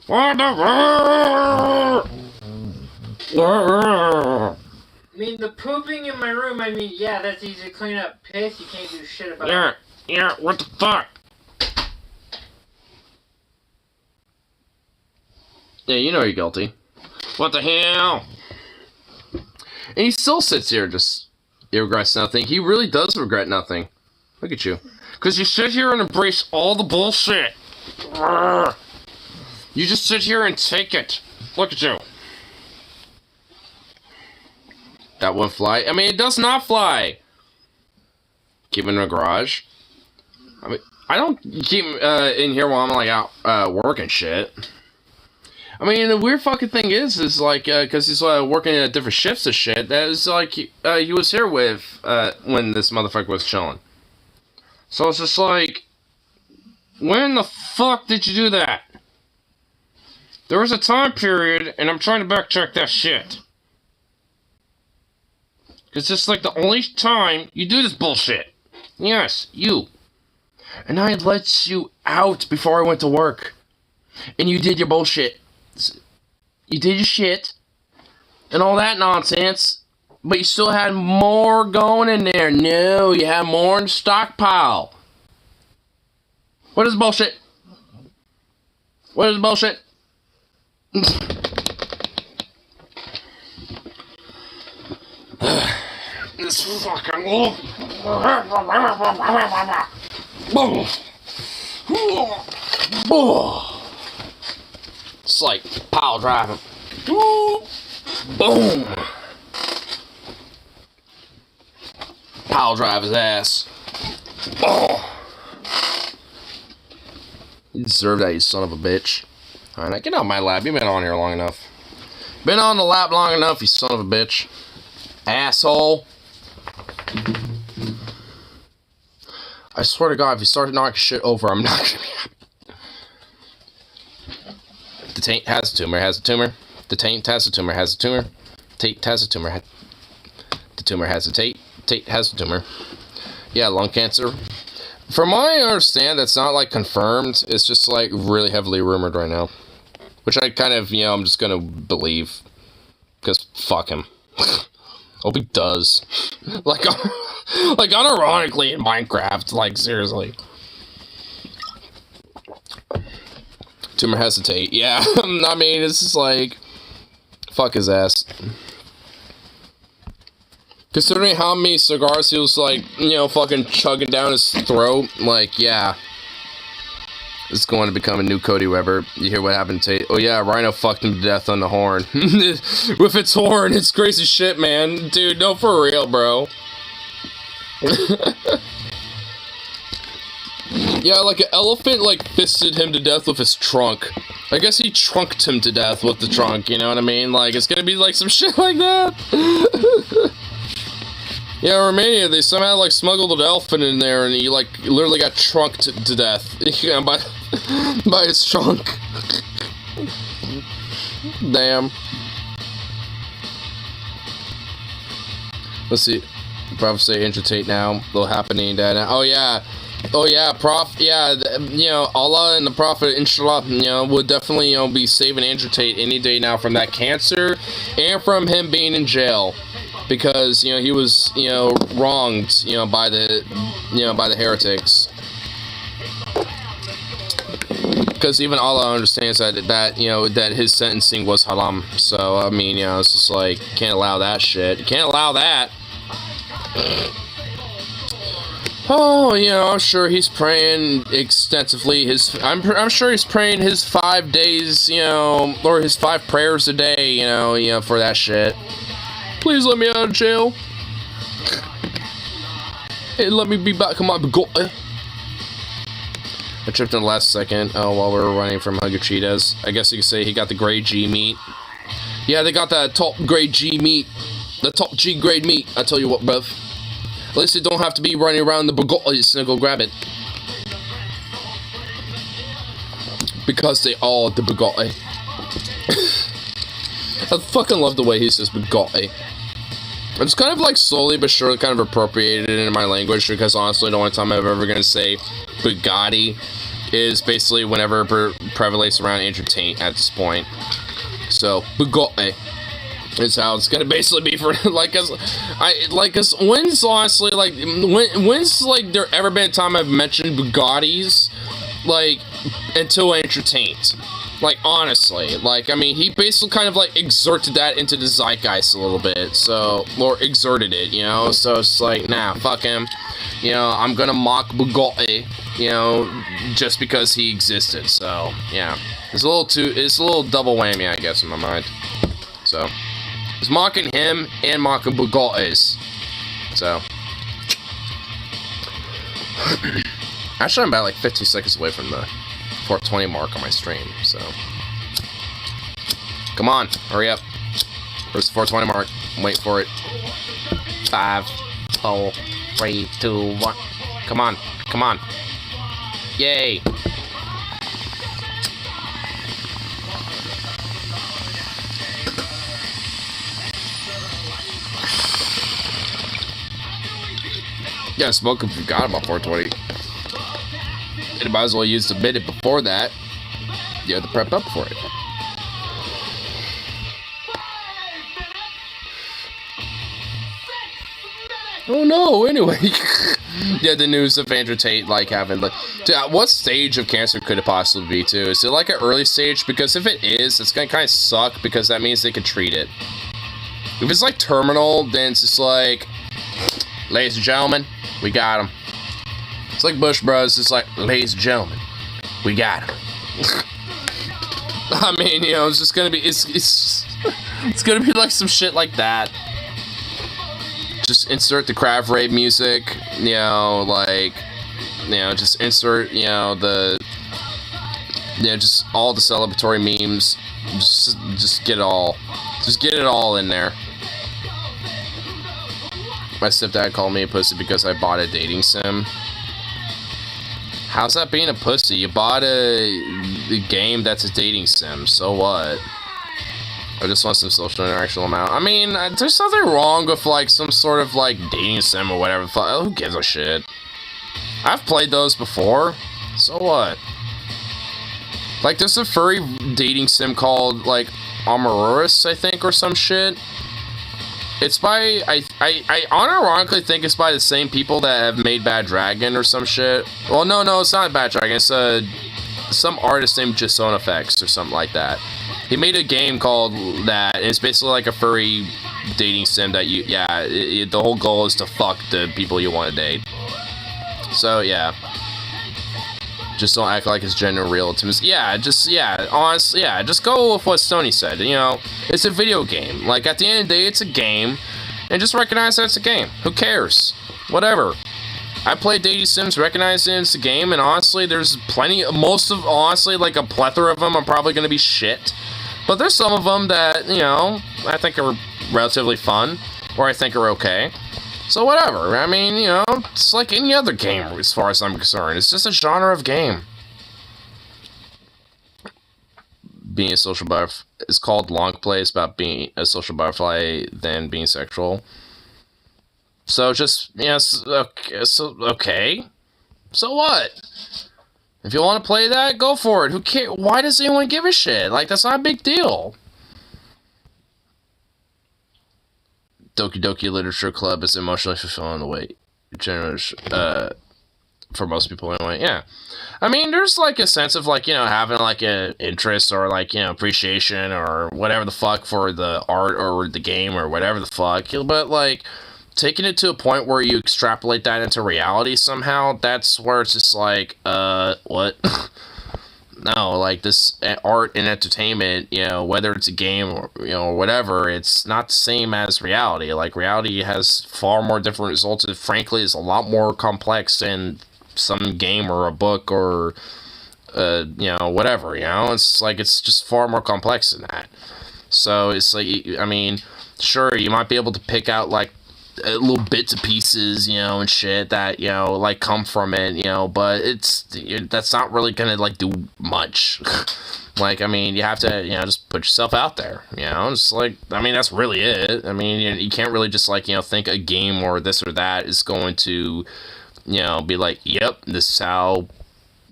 What the I mean, the pooping in my room, I mean, yeah, that's easy to clean up. Piss, you can't do shit about it. Yeah, what the fuck? Yeah, you know you're guilty. What the hell? And he still sits here just, he regrets nothing. He really does regret nothing. Look at you. Because you sit here and embrace all the bullshit. You just sit here and take it. Look at you. That won't fly. I mean, it does not fly. Keep it in the garage. I mean, I don't keep in here while I'm like out working shit. I mean, the weird fucking thing is like, because he's working at different shifts and shit, that is like, he was here with, when this motherfucker was chilling. So it's just like, when the fuck did you do that? There was a time period, and I'm trying to backtrack that shit. It's just like the only time you do this bullshit. Yes, you. And I let you out before I went to work. And you did your bullshit. You did your shit. And all that nonsense. But you still had more going in there. No, you had more in the stockpile. What is bullshit? What is bullshit? This fucking wolf. It's like pile driving. Boom. Pile drive his ass. You deserve that, you son of a bitch. Alright, now get out of my lap. You've been on here long enough. Been on the lap long enough, you son of a bitch. Asshole. I swear to God, if you start knocking shit over, I'm not gonna be happy. The taint has a tumor, has a tumor. The taint has a tumor, has a tumor. Taint has a tumor. The tumor has a taint. Taint has a tumor. Yeah, lung cancer. From what I understand, that's not like confirmed. It's just like really heavily rumored right now. Which I kind of, you know, I'm just gonna believe. Because fuck him. Hope he does. Like unironically in Minecraft. Like, seriously. Tumor hesitate. Yeah, I mean, it's just like... Fuck his ass. Considering how many cigars he was, like, you know, fucking chugging down his throat, like, yeah. It's going to become a new Cody Weber. You hear what happened to... Oh, yeah, Rhino fucked him to death on the horn. With its horn, it's crazy shit, man. Dude, no, for real, bro. Yeah, like an elephant, like, fisted him to death with his trunk. I guess he trunked him to death with the trunk, you know what I mean? Like, it's gonna be, like, some shit like that. Yeah, in Romania, they somehow, like, smuggled an elephant in there, and he, like, literally got trunked to death. Yeah, by his trunk. Damn. Let's see. Prophecy entertain now. Little happening that now. Oh, yeah. Oh, yeah, you know, Allah and the Prophet, inshallah, you know, would definitely, you know, be saving Andrew Tate any day now from that cancer and from him being in jail. Because, you know, he was, you know, wronged, you know, by the heretics. Because even Allah understands that, you know, that his sentencing was haram. So, I mean, you know, it's just like, can't allow that shit. Can't allow that. Oh, you know, I'm sure he's praying extensively. I'm sure he's praying his 5 days, you know, or his 5 prayers a day, you know, for that shit. Please let me out of jail. Hey, let me be back on my begotten. I tripped in the last second. Oh, while we were running from Hugger Cheetahs. I guess you could say he got the grade G meat. Yeah, they got that top grade G meat. The top G grade meat. I tell you what, bruv. At least they don't have to be running around the Bugattis and go grab it. Because they are the Bugatti. I fucking love the way he says Bugatti. It's kind of like slowly but surely kind of appropriated into my language, because honestly the only time I'm ever going to say Bugatti is basically whenever prevalates around Andrew Tate at this point. So, Bugatti is how it's gonna basically be for when's honestly when's like there ever been a time I've mentioned Bugattis like until Andrew Tate? Like, honestly, like, I mean, he basically kind of like exerted that into the zeitgeist a little bit, so, or exerted it, you know, so it's like, nah, fuck him, you know, I'm gonna mock Bugatti, you know, just because he existed, so, yeah, it's a little double whammy, I guess, in my mind, so. It's mocking him and mocking Bugattis. So. Actually, I'm about like 15 seconds away from the 420 mark on my stream. So. Come on. Hurry up. Where's the 420 mark? Wait for it. 5, 4, 3, 2, 1. Come on. Come on. Yay. Yeah, Smoke forgot about 420. And might as well use the minute before that, you know, to prep up for it. Oh no, anyway. Yeah, the news of Andrew Tate, like, having, like... Dude, what stage of cancer could it possibly be, too? Is it, like, an early stage? Because if it is, it's gonna kind of suck, because that means they could treat it. If it's, like, terminal, then it's just like... Ladies and gentlemen, we got him. It's like Bush Bros. It's like, ladies and gentlemen, we got him. I mean, you know, it's just gonna be... It's gonna be, like, some shit like that. Just insert the Krav Raid music, you know, like, you know, just insert, you know, just all the celebratory memes, just get it all in there. My stepdad called me a pussy because I bought a dating sim. How's that being a pussy? You bought a game that's a dating sim, so what? I just want some social interaction amount. I mean, there's nothing wrong with, like, some sort of, like, dating sim or whatever. Who gives a shit? I've played those before. So what? Like, there's a furry dating sim called, like, Amarurus, I think, or some shit. It's by... I unironically think it's by the same people that have made Bad Dragon or some shit. Well, no, it's not Bad Dragon. It's some artist named JasonFX or something like that. He made a game called that, and it's basically like a furry dating sim that you, the whole goal is to fuck the people you want to date. So, yeah. Just don't act like it's gender real to me. Honestly, just go with what Sony said, you know, it's a video game. Like, at the end of the day, it's a game, and just recognize that it's a game. Who cares? Whatever. I play dating sims, recognizing it's a game, and honestly, there's honestly, like, a plethora of them are probably going to be shit. But there's some of them that, you know, I think are relatively fun, or I think are okay. So whatever, I mean, you know, it's like any other game as far as I'm concerned. It's just a genre of game. Being a social butterfly is called long play. It's about being a social butterfly than being sexual. So just, yes, okay. So what? If you want to play that, go for it. Who cares? Why does anyone give a shit? Like, that's not a big deal. Doki Doki Literature Club is emotionally fulfilling the way generous, for most people anyway. Yeah. I mean, there's, like, a sense of, like, you know, having, like, an interest or, like, you know, appreciation or whatever the fuck for the art or the game or whatever the fuck. But, like, taking it to a point where you extrapolate that into reality somehow, that's where it's just like, what? No, like, this art and entertainment, you know, whether it's a game or, you know, whatever, it's not the same as reality. Like, reality has far more different results. It, frankly, is a lot more complex than some game or a book or, you know, whatever, you know? It's like, it's just far more complex than that. So, it's like, I mean, sure, you might be able to pick out, like, little bits and pieces, you know, and shit that, you know, like, come from it, you know, but that's not really gonna, like, do much. Like, I mean, you have to, you know, just put yourself out there, you know, it's like, I mean, that's really it. I mean, you can't really just, like, you know, think a game or this or that is going to, you know, be like, yep, this is how,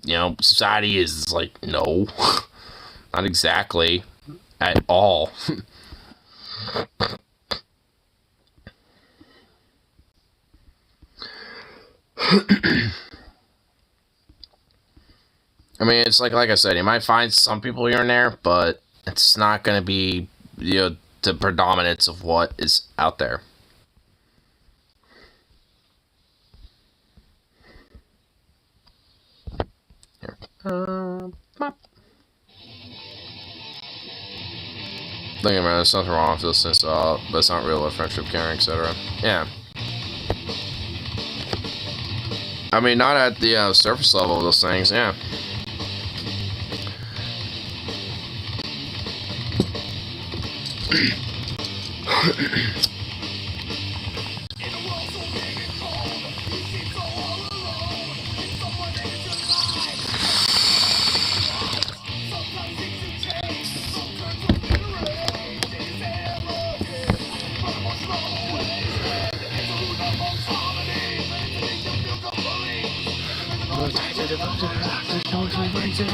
you know, society is. It's like, no, not exactly at all. I mean, it's like I said, you might find some people here and there, but it's not going to be, you know, the predominance of what is out there. Here. Don't get me wrong, there's nothing wrong with this, but it's not real life friendship, caring, etc. Yeah. I mean, not at the surface level of those things, yeah.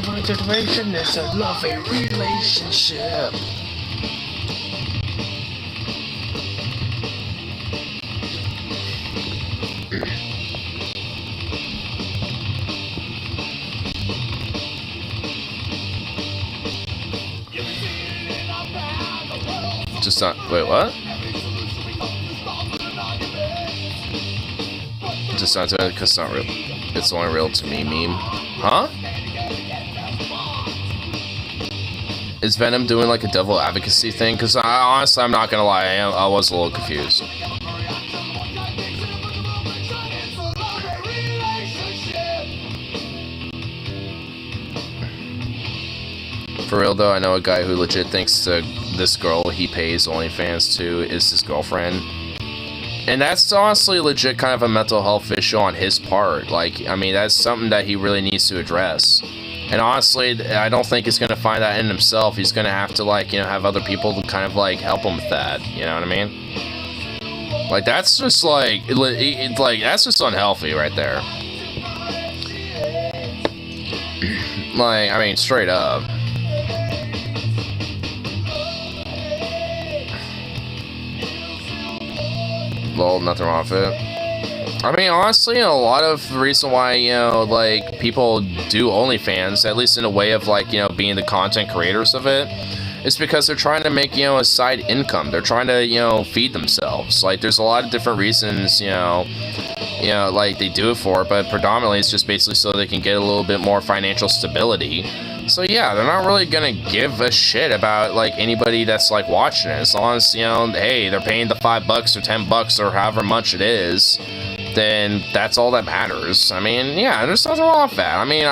Motivation is a lovely relationship. Just not. Wait, what? Just not to it because it's not real. It's only real to me. Meme, huh? Is Venom doing like a devil advocacy thing? Because honestly, I'm not gonna lie, I was a little confused. For real though, I know a guy who legit thinks this girl he pays OnlyFans to is his girlfriend. And that's honestly legit kind of a mental health issue on his part. Like, I mean, that's something that he really needs to address. And honestly, I don't think he's going to find that in himself. He's going to have to, like, you know, have other people to kind of, like, help him with that. You know what I mean? Like, that's just, like, that's just unhealthy right there. Like, I mean, straight up. Well, nothing wrong with it. I mean, honestly, a lot of the reason why, you know, like, people do OnlyFans, at least in a way of, like, you know, being the content creators of it, is because they're trying to make, you know, a side income. They're trying to, you know, feed themselves. Like, there's a lot of different reasons, you know, like, they do it for, but predominantly it's just basically so they can get a little bit more financial stability. So yeah, they're not really gonna give a shit about, like, anybody that's, like, watching it. As long as, you know, hey, they're paying the $5 or $10 or however much it is, then that's all that matters. I mean, yeah, there's nothing wrong with that. I mean,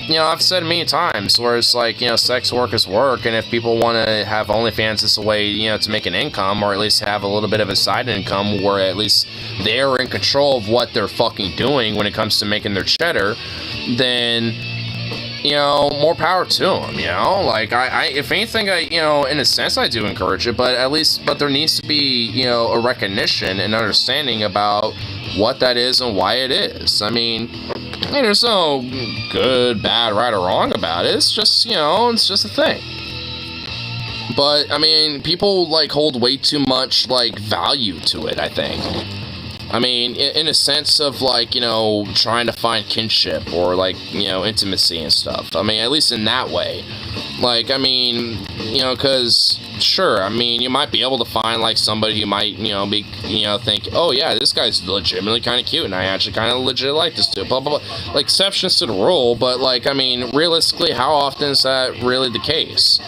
you know, I've said many times where it's like, you know, sex work is work, and if people want to have OnlyFans as a way, you know, to make an income, or at least have a little bit of a side income where at least they're in control of what they're fucking doing when it comes to making their cheddar, then, you know, more power to them, you know? Like, I if anything, you know, in a sense, I do encourage it, but there needs to be, you know, a recognition and understanding about what that is and why it is. I mean, there's no good, bad, right, or wrong about it. It's just, you know, it's just a thing. But, I mean, people, like, hold way too much, like, value to it, I think. I mean, in a sense of, like, you know, trying to find kinship or, like, you know, intimacy and stuff. I mean, at least in that way. Like, I mean, you know, because, sure, I mean, you might be able to find, like, somebody who might, you know, be, you know, think, oh, yeah, this guy's legitimately kind of cute, and I actually kind of legit like this dude, blah, blah, blah. Like, exceptions to the rule, but, like, I mean, realistically, how often is that really the case?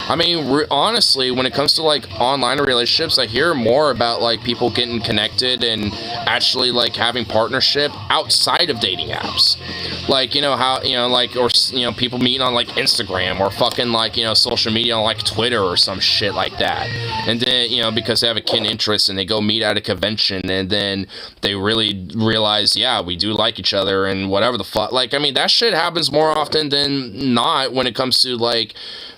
I mean, honestly, when it comes to, like, online relationships, I hear more about, like, people getting connected and actually, like, having partnership outside of dating apps. Like, you know, how, you know, like, or, you know, people meeting on, like, Instagram or fucking, like, you know, social media on, like, Twitter or some shit like that. And then, you know, because they have a kin interest and they go meet at a convention and then they really realize, yeah, we do like each other and whatever the fuck. Like, I mean, that shit happens more often than not when it comes to, like,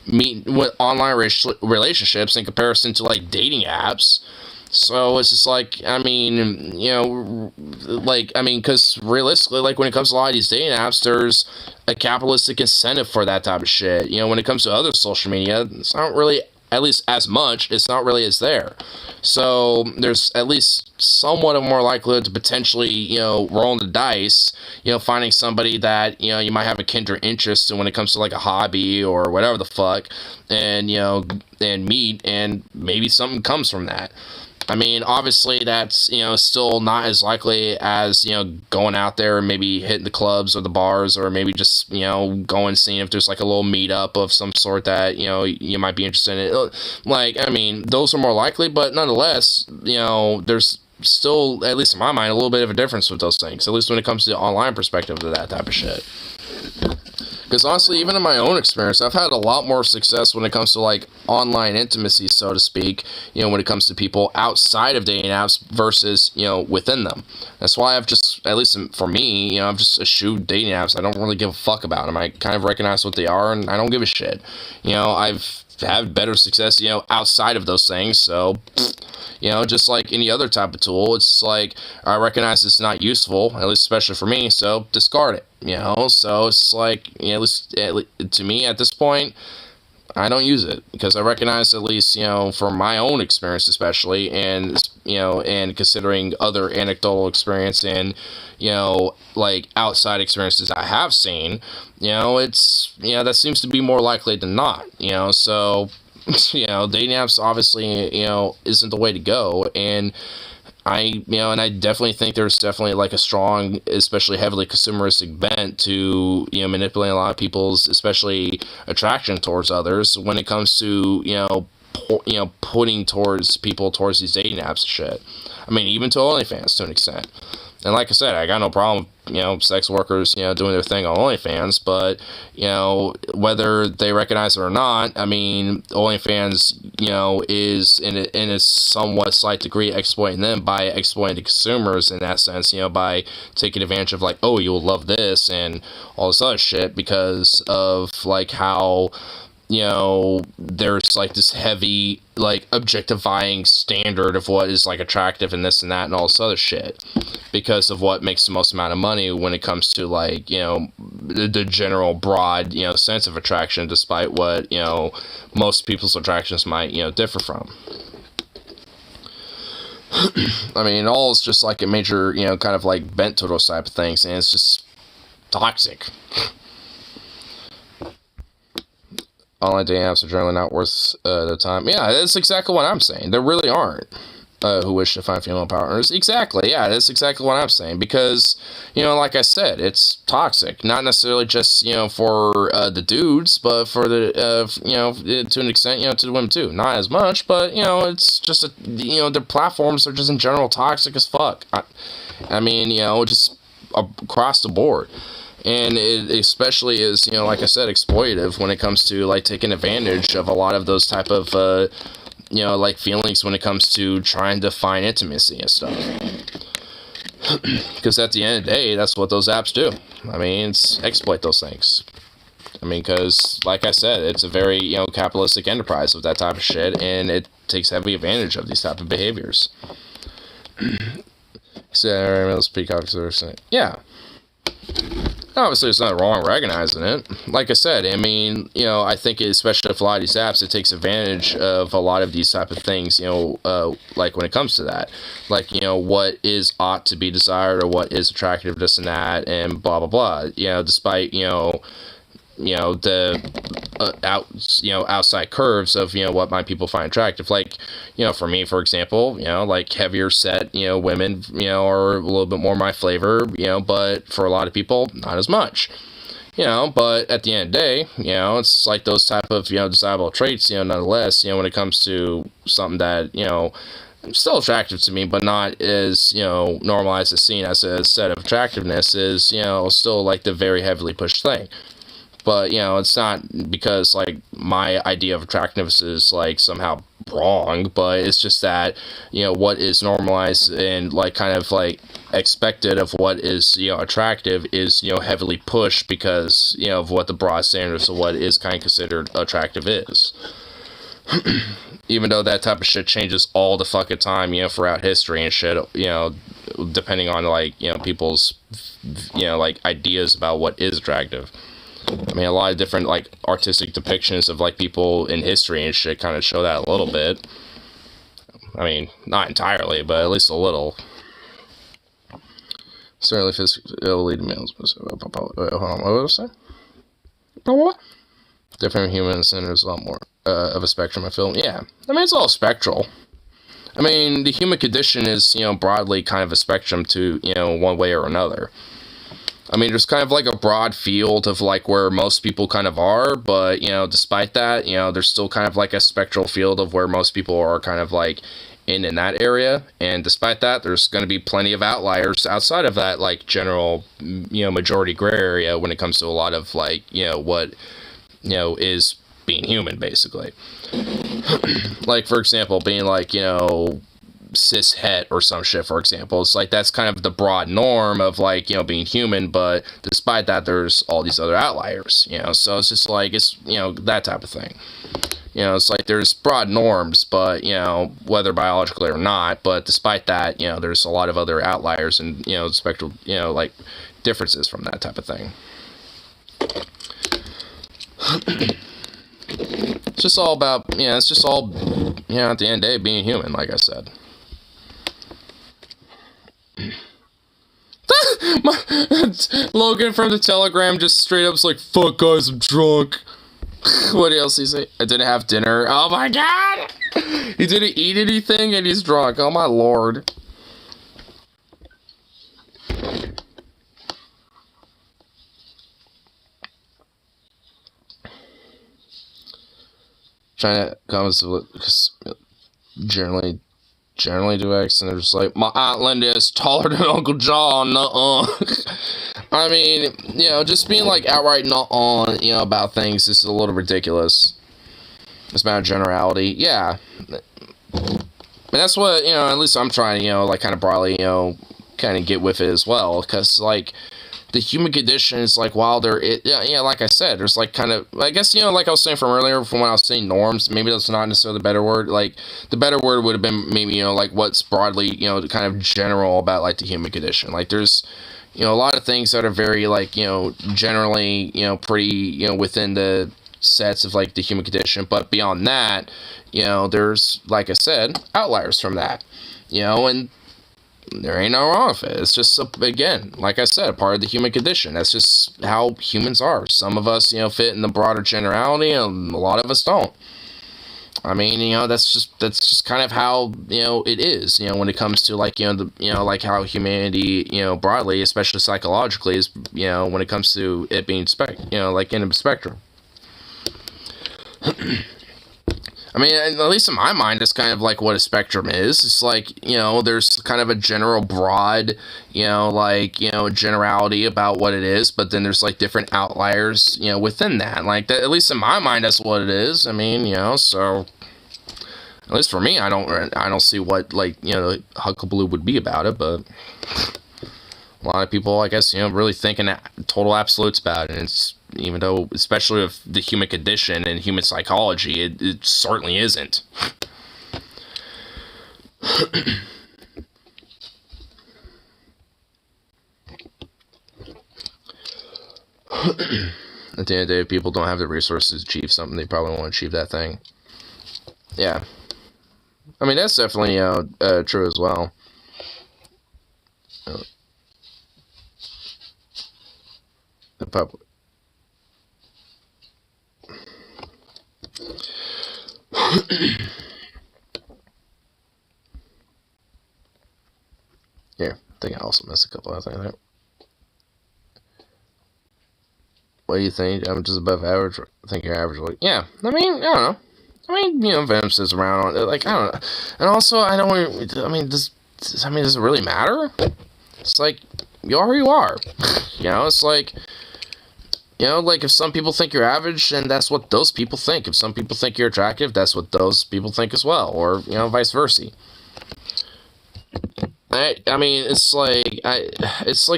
meet with online relationships in comparison to, like, dating apps. So it's just like, I mean, you know, like, I mean, because realistically, like, when it comes to a lot of these dating apps, there's a capitalistic incentive for that type of shit. You know, when it comes to other social media, it's not really, at least as much, it's not really as there. So there's at least somewhat of more likelihood to potentially, you know, rolling the dice, you know, finding somebody that, you know, you might have a kindred interest in when it comes to, like, a hobby or whatever the fuck, and, you know, and meet, and maybe something comes from that. I mean, obviously that's, you know, still not as likely as, you know, going out there and maybe hitting the clubs or the bars, or maybe just, you know, going and seeing if there's, like, a little meetup of some sort that, you know, you might be interested in. Like, I mean, those are more likely, but nonetheless, you know, there's still, at least in my mind, a little bit of a difference with those things, at least when it comes to the online perspective of that type of shit. Because honestly, even in my own experience, I've had a lot more success when it comes to, like, online intimacy, so to speak, you know, when it comes to people outside of dating apps versus, you know, within them. That's why I've just, at least for me, you know, I've just eschewed dating apps. I don't really give a fuck about them. I kind of recognize what they are, and I don't give a shit. You know, I've have better success, you know, outside of those things. So, you know, just like any other type of tool, it's like, I recognize it's not useful, at least especially for me, so discard it, you know. So it's like, you know, at least to me at this point, I don't use it, because I recognize, at least, you know, from my own experience especially, and, you know, and considering other anecdotal experience and, you know, like outside experiences I have seen, you know, it's, you know, that seems to be more likely than not, you know. So, you know, dating apps obviously, you know, isn't the way to go. And I definitely think there's definitely like a strong, especially heavily consumeristic bent to, you know, manipulating a lot of people's, especially attraction towards others when it comes to, you know, putting towards people towards these dating apps and shit. I mean, even to OnlyFans to an extent. And like I said, I got no problem, you know, sex workers, you know, doing their thing on OnlyFans, but, you know, whether they recognize it or not, I mean, OnlyFans, you know, is in a somewhat slight degree exploiting them by exploiting the consumers in that sense, you know, by taking advantage of like, oh, you'll love this and all this other shit because of like how, you know, there's like this heavy like objectifying standard of what is like attractive and this and that and all this other shit because of what makes the most amount of money when it comes to like, you know, the general broad, you know, sense of attraction, despite what, you know, most people's attractions might, you know, differ from. I mean, all is just like a major, you know, kind of like bent to those type of things, and it's just toxic. Online dating apps are generally not worth the time. Yeah, that's exactly what I'm saying. There really aren't who wish to find female partners. Exactly, yeah, that's exactly what I'm saying. Because, you know, like I said, it's toxic. Not necessarily just, you know, for the dudes, but for the, you know, to an extent, you know, to the women too. Not as much, but, you know, it's just, you know, the platforms are just in general toxic as fuck. I mean, you know, just across the board. And it especially is, you know, like I said, exploitative when it comes to, like, taking advantage of a lot of those type of, you know, like, feelings when it comes to trying to find intimacy and stuff. Because at the end of the day, that's what those apps do. I mean, it's exploit those things. I mean, because, like I said, it's a very, you know, capitalistic enterprise of that type of shit, and it takes heavy advantage of these type of behaviors. Yeah. Obviously, there's nothing wrong recognizing it. Like I said, I mean, you know, I think especially for a lot of these apps, it takes advantage of a lot of these type of things, you know, like when it comes to that. Like, you know, what is ought to be desired or what is attractive, this and that, and blah, blah, blah. You know, despite, you know, the outside curves of, you know, what might people find attractive. Like, you know, for me, for example, you know, like heavier set, you know, women, you know, are a little bit more my flavor, you know, but for a lot of people, not as much. You know, but at the end of the day, you know, it's like those type of, you know, desirable traits, you know, nonetheless, you know, when it comes to something that, you know, still attractive to me, but not as, you know, normalized as seen as a set of attractiveness is, you know, still like the very heavily pushed thing. But, you know, it's not because, like, my idea of attractiveness is, like, somehow wrong, but it's just that, you know, what is normalized and, like, kind of, like, expected of what is, you know, attractive is, you know, heavily pushed because, you know, of what the broad standards of what is kind of considered attractive is. Even though that type of shit changes all the fucking time, you know, throughout history and shit, you know, depending on, like, you know, people's, you know, like, ideas about what is attractive. I mean, a lot of different, like, artistic depictions of, like, people in history and shit kind of show that a little bit. I mean, not entirely, but at least a little. Certainly physically males. Hold on, what was I saying? Different humans, and there's a lot more of a spectrum I feel. Yeah, I mean, it's all spectral. I mean, the human condition is, you know, broadly kind of a spectrum to, you know, one way or another. I mean, there's kind of like a broad field of like where most people kind of are, but, you know, despite that, you know, there's still kind of like a spectral field of where most people are kind of like in that area. And despite that, there's going to be plenty of outliers outside of that, like, general, you know, majority gray area when it comes to a lot of, like, you know, what, you know, is being human, basically. Like, for example, being like, you know, cis het or some shit, for example. It's like that's kind of the broad norm of, like, you know, being human, but despite that, there's all these other outliers, you know. So it's just like, it's, you know, that type of thing. You know, it's like there's broad norms, but, you know, whether biologically or not, but despite that, you know, there's a lot of other outliers and, you know, spectral, you know, like, differences from that type of thing. It's just all about, you know, it's just all, you know, at the end of the day, being human, like I said. Logan from the Telegram just straight up is like, fuck guys, I'm drunk. What else he say? I didn't have dinner. Oh my god! He didn't eat anything and he's drunk. Oh my lord. Trying to come because generally do X, and they're just like, my Aunt Linda is taller than Uncle John. I mean, you know, just being like outright not on, you know, about things is a little ridiculous. It's about generality, yeah. And that's what, you know, at least I'm trying to, you know, like kind of broadly, you know, kind of get with it as well, because like the human condition is like, while there, yeah, like I said, there's like kind of, I guess, you know, like I was saying from earlier, from when I was saying norms, maybe that's not necessarily the better word. Like the better word would have been maybe, you know, like what's broadly, you know, kind of general about like the human condition. Like there's, you know, a lot of things that are very like, you know, generally, you know, pretty, you know, within the sets of like the human condition, but beyond that, you know, there's, like I said, outliers from that, you know, and there ain't no wrong with it. It's just, again, like I said, part of the human condition. That's just how humans are. Some of us, you know, fit in the broader generality, and a lot of us don't. I mean, you know, that's just kind of how, you know, it is, you know, when it comes to like, you know, like how humanity, you know, broadly, especially psychologically, is, you know, when it comes to it being like in a spectrum. I mean, at least in my mind, that's kind of like what a spectrum is. It's like, you know, there's kind of a general broad, you know, like, you know, generality about what it is, but then there's like different outliers, you know, within that. Like that, at least in my mind, that's what it is. I mean, you know, so at least for me, I don't see what, like, you know, Huckleblue would be about it, but a lot of people, I guess, you know, really thinking total absolutes about it. And it's, even though, especially with the human condition and human psychology, it certainly isn't. At the end of the day, if people don't have the resources to achieve something, they probably won't achieve that thing. Yeah. I mean, that's definitely true as well. The public. Yeah, I think I also missed a couple of things there. What do you think? I'm just above average. I think you're average. Like, yeah, I mean, I don't know. I mean, you know, Venom sits around. Like, I don't know. And also, I mean, does it really matter? It's like, you are who you are. You know, it's like, you know, like, if some people think you're average, then that's what those people think. If some people think you're attractive, that's what those people think as well. Or, you know, vice versa. I mean, it's like,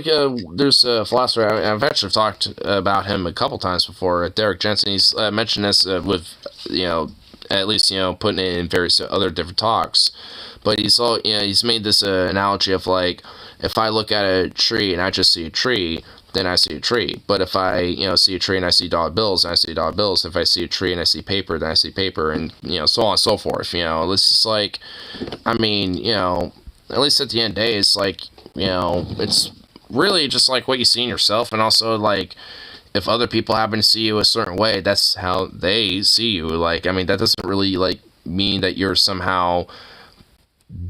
there's a philosopher, I've actually talked about him a couple times before, Derek Jensen. He's mentioned this with, you know, at least, you know, putting it in various other different talks. But he's made this analogy of, like, if I look at a tree and I just see a tree, then I see a tree. But if I, you know, see a tree and I see dollar bills, then I see dollar bills. If I see a tree and I see paper, then I see paper, and, you know, so on and so forth. You know, it's just like, I mean, you know, at least at the end of the day, it's like, you know, it's really just like what you see in yourself, and also, like, if other people happen to see you a certain way, that's how they see you. Like, I mean, that doesn't really, like, mean that you're somehow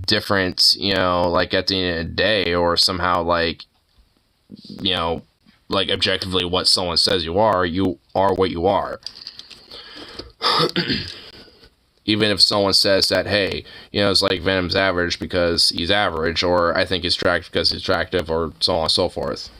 different, you know, like, at the end of the day, or somehow, like, you know, like, objectively what someone says you are what you are. Even if someone says that, hey, you know, it's like Venom's average because he's average, or I think he's attractive because he's attractive, or so on and so forth.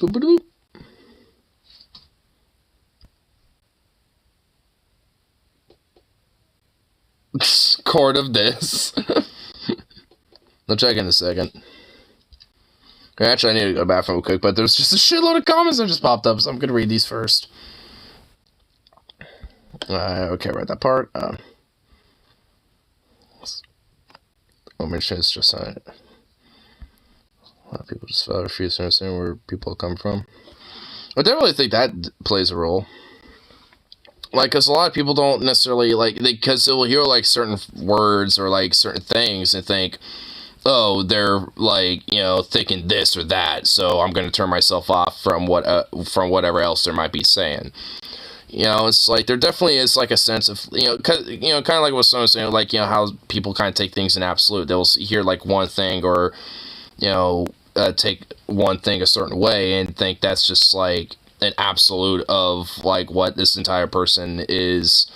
Boop, boop, boop. Court of this. I'll check in a second. Actually, I need to go to the bathroom real quick, but there's just a shitload of comments that just popped up, so I'm going to read these first. Okay, read that part. It's just a lot of people just refuse to understand where people come from. I definitely think that plays a role. Like, because a lot of people don't necessarily, like, because they'll hear, like, certain words or, like, certain things and think, oh, they're, like, you know, thinking this or that, so I'm going to turn myself off from whatever else they might be saying. You know, it's like, there definitely is, like, a sense of, kind of like what someone was saying, like, you know, how people kind of take things in absolute. They'll hear, like, one thing or, take one thing a certain way and think that's just, like, an absolute of, like, what this entire person is,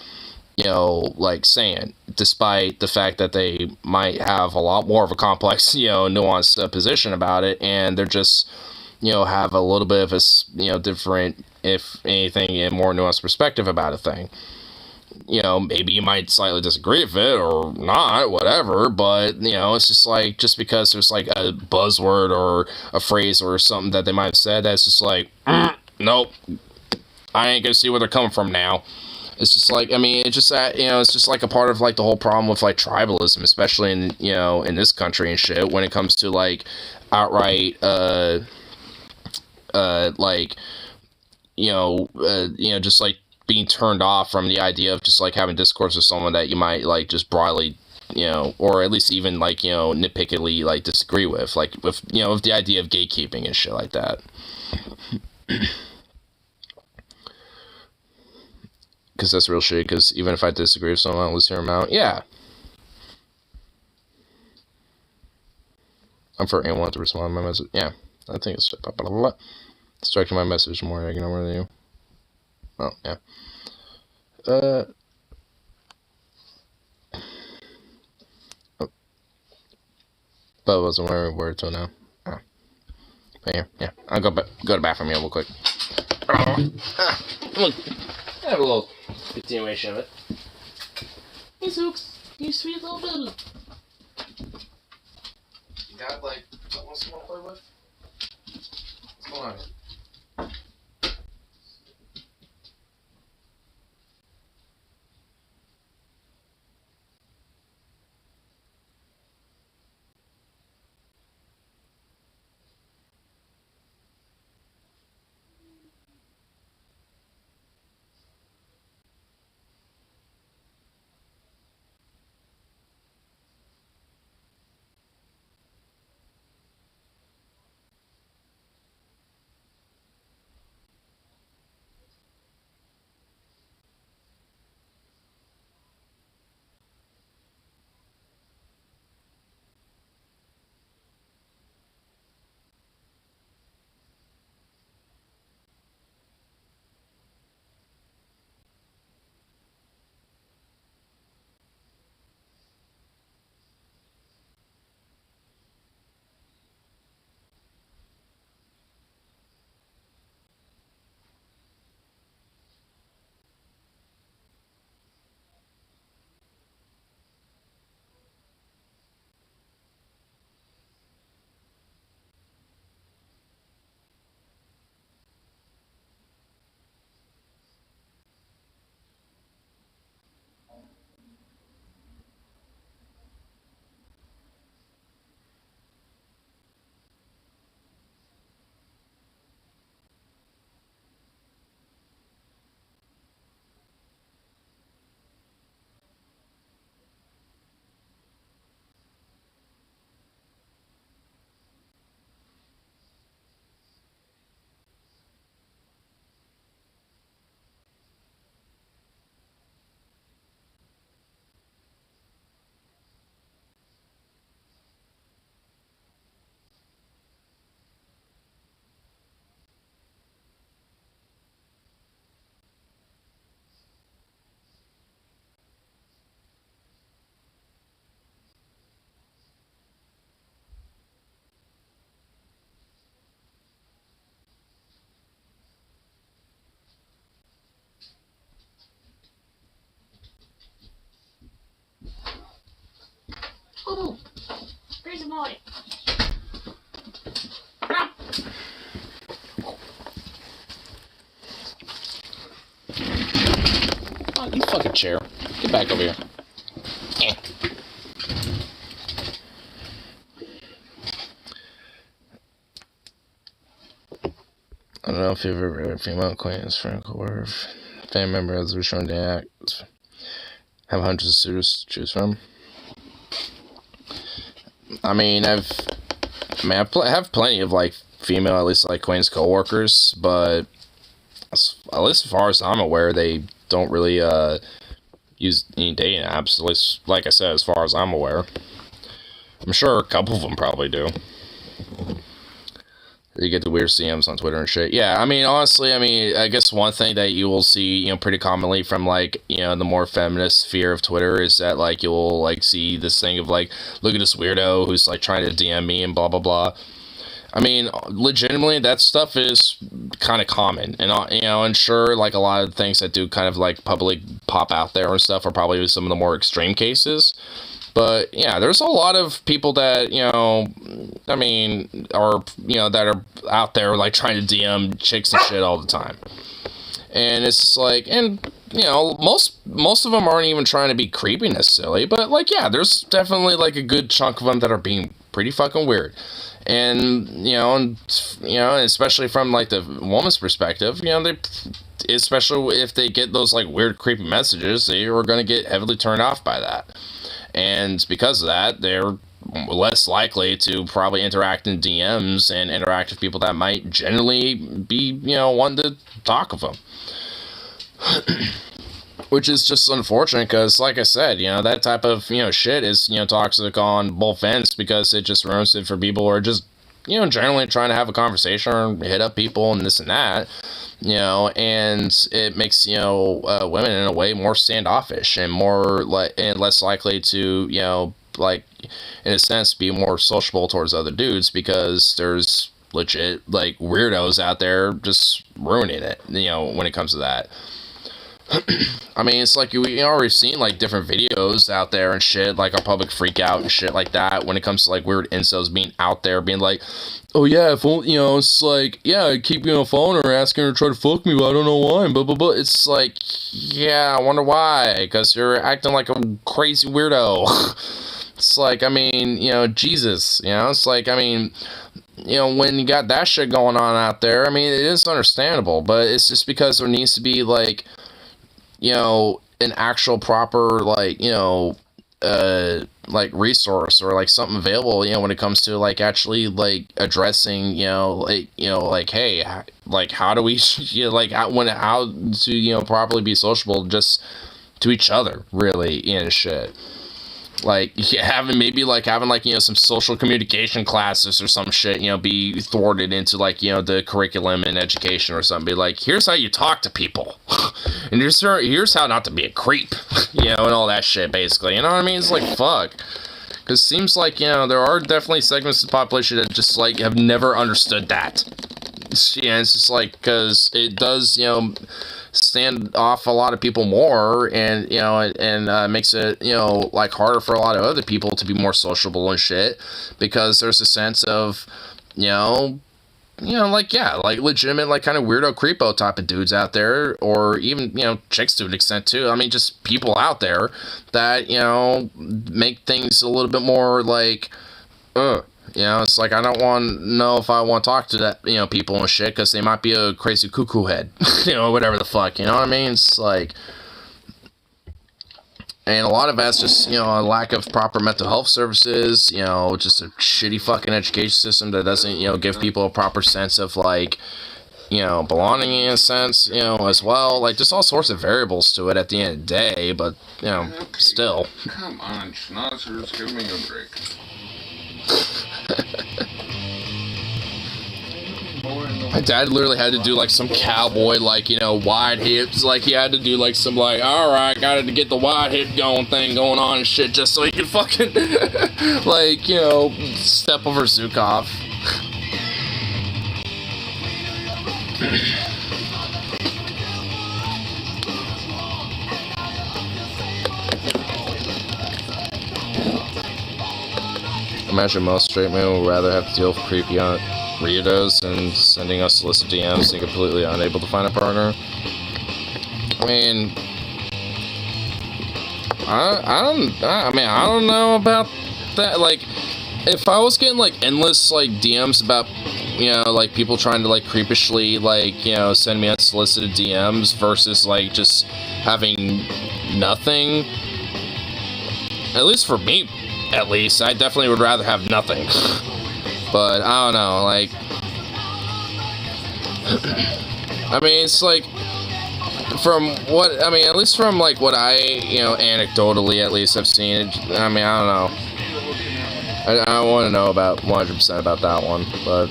like, saying, despite the fact that they might have a lot more of a complex, nuanced position about it, and they're just, have a little bit of a, different, if anything, a more nuanced perspective about a thing. Maybe you might slightly disagree with it or not, whatever, but, it's just like, just because there's, like, a buzzword or a phrase or something that they might have said, that's just like, nope, I ain't gonna see where they're coming from now. It's just like, I mean, it's just that, it's just like a part of, like, the whole problem with, like, tribalism, especially in, in this country and shit, when it comes to, like, outright, just, like, being turned off from the idea of just, like, having discourse with someone that you might, like, just broadly, or at least even, like, nitpickily, like, disagree with, like, with, with the idea of gatekeeping and shit like that. Because that's real shit, because even if I disagree with someone, I'll lose hear them out. Yeah. I'm for anyone to respond to my message. Yeah. I think it's striking my message more ignorant than you. Oh, yeah. But wasn't wearing a word till now. Oh. But yeah. I'll go to bathroom here real quick. Look. I have a little continuation of it. Hey, Zooks, you sweet little baby. You got, like, something else you want to play with? What's going on here? mine. Oh, you fucking chair. Get back over here. I don't know if you've ever had a female acquaintance, friend, or family member as a shown to act. Have hundreds of suitors to choose from. I mean, I have plenty of like female, at least like acquaintance coworkers, but at least as far as I'm aware, they don't really use any dating apps. At least, like I said, as far as I'm aware, I'm sure a couple of them probably do. You get the weird CMs on Twitter and shit. Yeah, I mean, honestly, I guess one thing that you will see, pretty commonly from, like, the more feminist sphere of Twitter is that, like, you'll, like, see this thing of, like, look at this weirdo who's, like, trying to DM me and blah, blah, blah. I mean, legitimately, that stuff is kind of common. And, and sure, like, a lot of things that do kind of, like, publicly pop out there and stuff are probably some of the more extreme cases. But, yeah, there's a lot of people that, that are out there, like, trying to DM chicks and shit all the time. And it's like, most of them aren't even trying to be creepy necessarily. But, like, yeah, there's definitely, like, a good chunk of them that are being pretty fucking weird. And, especially from, like, the woman's perspective, especially if they get those, like, weird, creepy messages, they are going to get heavily turned off by that. And because of that, they're less likely to probably interact in DMs and interact with people that might generally be, wanting to talk with them. Which is just unfortunate because, like I said, that type of, shit is, toxic on both ends because it just ruins it for people who are just, generally trying to have a conversation or hit up people and this and that. And it makes, women in a way more standoffish and more and less likely to, like, in a sense, be more sociable towards other dudes because there's legit, like, weirdos out there just ruining it, when it comes to that. I mean, it's like we already seen, like, different videos out there and shit, like, a public freak out and shit like that when it comes to, like, weird incels being out there being like, oh, yeah, if only, it's like, yeah, I keep, phoning her, asking her to try to fuck me, but I don't know why, blah, blah, blah. It's like, yeah, I wonder why, because you're acting like a crazy weirdo. It's like, I mean, Jesus, it's like, I mean, when you got that shit going on out there, I mean, it is understandable, but it's just because there needs to be, like, an actual proper, like, like, resource or, like, something available, when it comes to, like, actually, like, addressing, like, hey, like, how do we, how to, properly be sociable just to each other, really, shit. Like, having, like, some social communication classes or some shit, be thwarted into, like, the curriculum in education or something. Be like, here's how you talk to people. And here's how not to be a creep, and all that shit, basically. You know what I mean? It's like, fuck. Because it seems like, there are definitely segments of the population that just, like, have never understood that. It's just, like, because it does, stand off a lot of people more and makes it like harder for a lot of other people to be more sociable and shit because there's a sense of like, yeah, like legitimate, like, kind of weirdo creepo type of dudes out there, or even chicks to an extent too. I mean, just people out there that make things a little bit more like it's like, I don't want to know if I want to talk to that, people and shit, because they might be a crazy cuckoo head, whatever the fuck, you know what I mean? It's like, and a lot of that's just, a lack of proper mental health services, just a shitty fucking education system that doesn't, give people a proper sense of, like, belonging in a sense, as well, like, just all sorts of variables to it at the end of the day, but, still. Come on, schnauzers, give me a break. My dad literally had to do, like, some cowboy, like, wide hips, like, he had to do, like, some, like, alright, gotta get the wide hip going on and shit, just so he could fucking, like, step over Zukov. imagine most straight men would rather have to deal with creepy weirdos and sending us solicit DMs and completely unable to find a partner. I mean, I don't know about that. Like, if I was getting like endless like DMs about, you know, like people trying to like creepishly like, you know, send me unsolicited DMs versus like just having nothing. At least for me, at least, I definitely would rather have nothing. But I don't know, like, I mean, it's like, from what, I mean, at least from like what I, you know, anecdotally at least I've seen, I mean, I don't know. I want to know about 100% about that one, but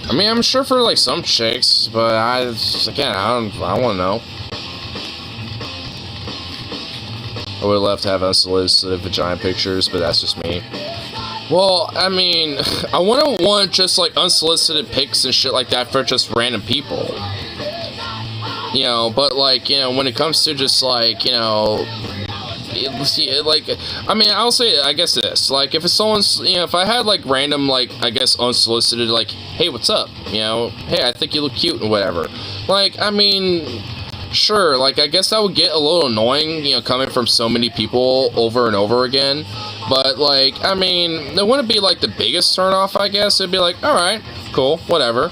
I mean, I'm sure for like some chicks, but I want to know. I would love to have unsolicited vagina pictures, but that's just me. Well, I mean, I wouldn't want just like unsolicited pics and shit like that for just random people. You know, but like, you know, when it comes to just like, you know, like, I mean, I'll say, I guess this, like, if it's someone's, you know, if I had like random, like, I guess unsolicited, like, hey, what's up? You know, hey, I think you look cute and whatever. Like, I mean, sure, like, I guess that would get a little annoying, you know, coming from so many people over and over again. But, like, I mean, it wouldn't be, like, the biggest turnoff, I guess. It'd be like, alright, cool, whatever.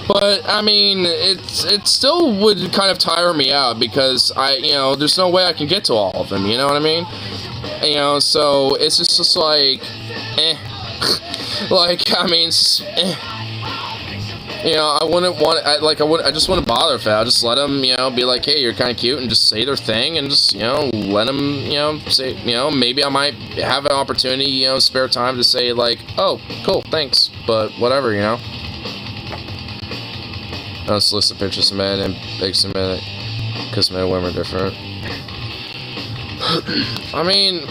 But, I mean, it still would kind of tire me out because you know, there's no way I can get to all of them, you know what I mean? You know, so it's just like, like, I mean, you know, I wouldn't want, I just wouldn't bother if I'll just let them, you know, be like, hey, you're kind of cute, and just say their thing, and just, you know, let them, you know, say, you know, maybe I might have an opportunity, you know, spare time to say, like, oh, cool, thanks, but whatever, you know. Unsolicited pictures of men and pics of men, because men and women are different. I mean,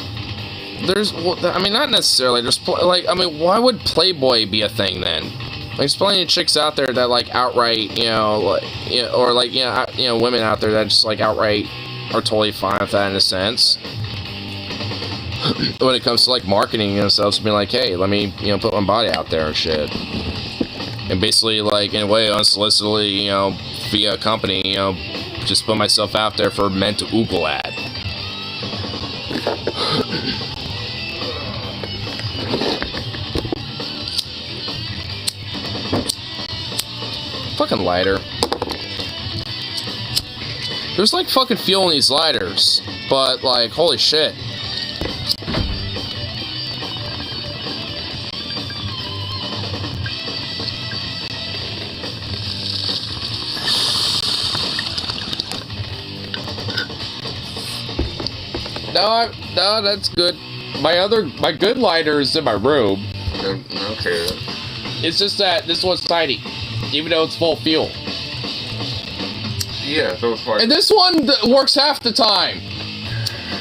not necessarily, like, I mean, why would Playboy be a thing then? There's plenty of chicks out there that like outright, you know, like, you know, or like, you know, women out there that just like outright are totally fine with that in a sense. When it comes to like marketing themselves, being like, hey, let me, you know, put my body out there and shit, and basically like in a way unsolicitedly, you know, via a company, you know, just put myself out there for men to Google at. Fucking lighter. There's like fucking fuel in these lighters, but like, holy shit. No, that's good. My good lighter is in my room. Okay. It's just that this one's tiny, even though it's full of fuel. Yeah, so it's like. And this one works half the time.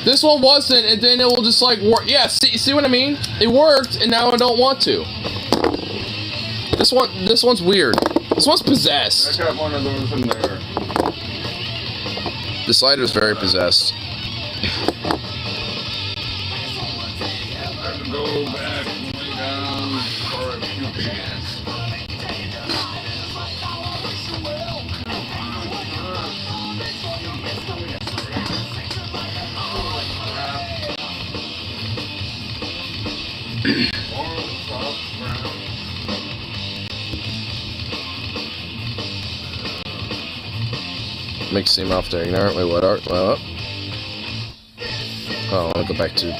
This one wasn't, and then it will just like work. Yeah, see what I mean? It worked, and now I don't want to. This one's weird. This one's possessed. I got one of those in there. This lighter is very possessed. Go back and lay down for a few minutes. Makes seem off to ignorant. Wait, what art? Well, oh, I want to go back to.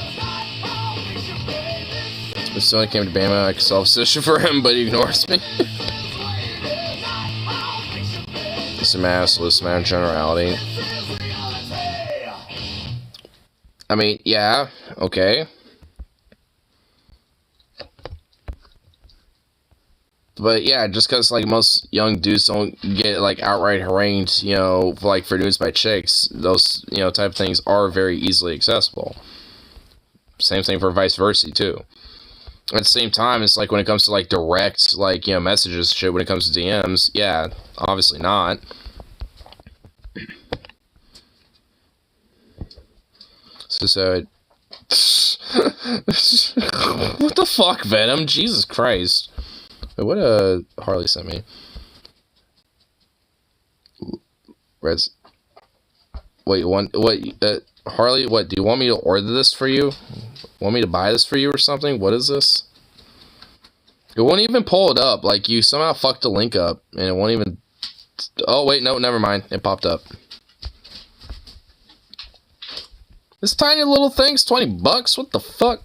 If someone came to Bama, I could solve a solution for him, but he ignores me. It's a massless man generality. I mean, yeah, okay. But yeah, just because like most young dudes don't get like outright harangued, you know, like for nudes by chicks, those, you know, type of things are very easily accessible. Same thing for vice versa too. At the same time, it's like when it comes to like direct, like, you know, messages, shit, when it comes to DMs, yeah, obviously not. So What the fuck, Venom? Jesus Christ. Wait, what Harley sent me? Reds. Wait, Harley, what, do you want me to order this for you? Want me to buy this for you or something? What is this? It won't even pull it up. Like, you somehow fucked the link up, and it won't even... Oh, wait, no, never mind. It popped up. This tiny little thing's $20? What the fuck?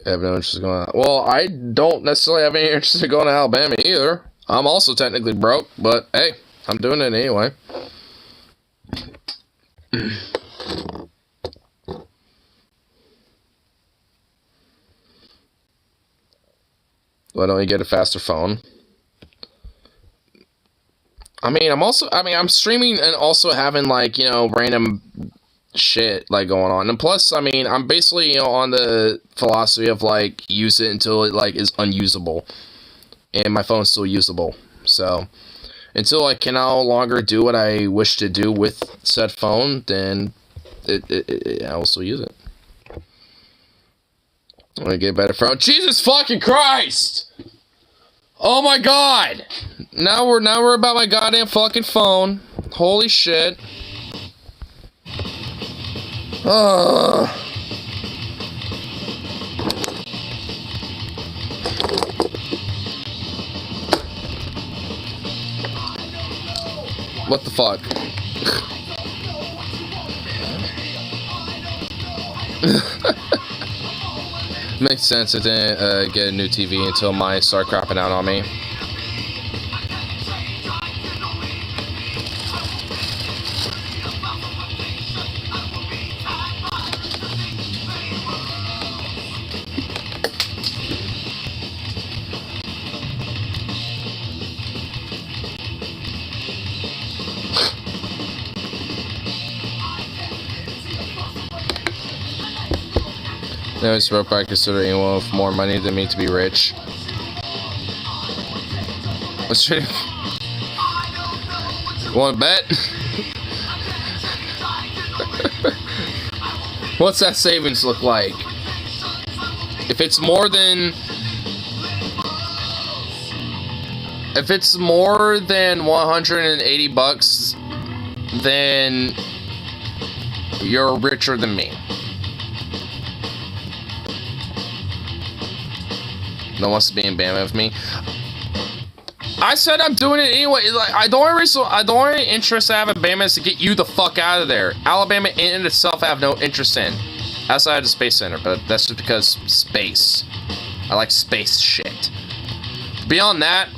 I have no interest in going out. Well, I don't necessarily have any interest in going to Alabama either. I'm also technically broke, but hey, I'm doing it anyway. Why don't you get a faster phone? I'm streaming and also having, like, you know, random shit, like, going on. And plus, I mean, I'm basically, you know, on the philosophy of, like, use it until it, like, is unusable. And my phone's still usable. So, until I can no longer do what I wish to do with said phone, then I will still use it. I'm gonna get a better phone. Jesus fucking Christ! Oh my god! Now we're about my goddamn fucking phone. Holy shit. What the fuck? Makes sense. I didn't get a new TV until mine started crapping out on me. No, it's about I consider anyone with more money than me to be rich. What's your... Want to bet? What's that savings look like? If it's more than... If it's more than $180, then you're richer than me. No one wants to be in Bama with me. I said I'm doing it anyway. Like, the only interest I have in Bama is to get you the fuck out of there. Alabama in itself I have no interest in. Outside of the Space Center, but that's just because space. I like space shit. Beyond that,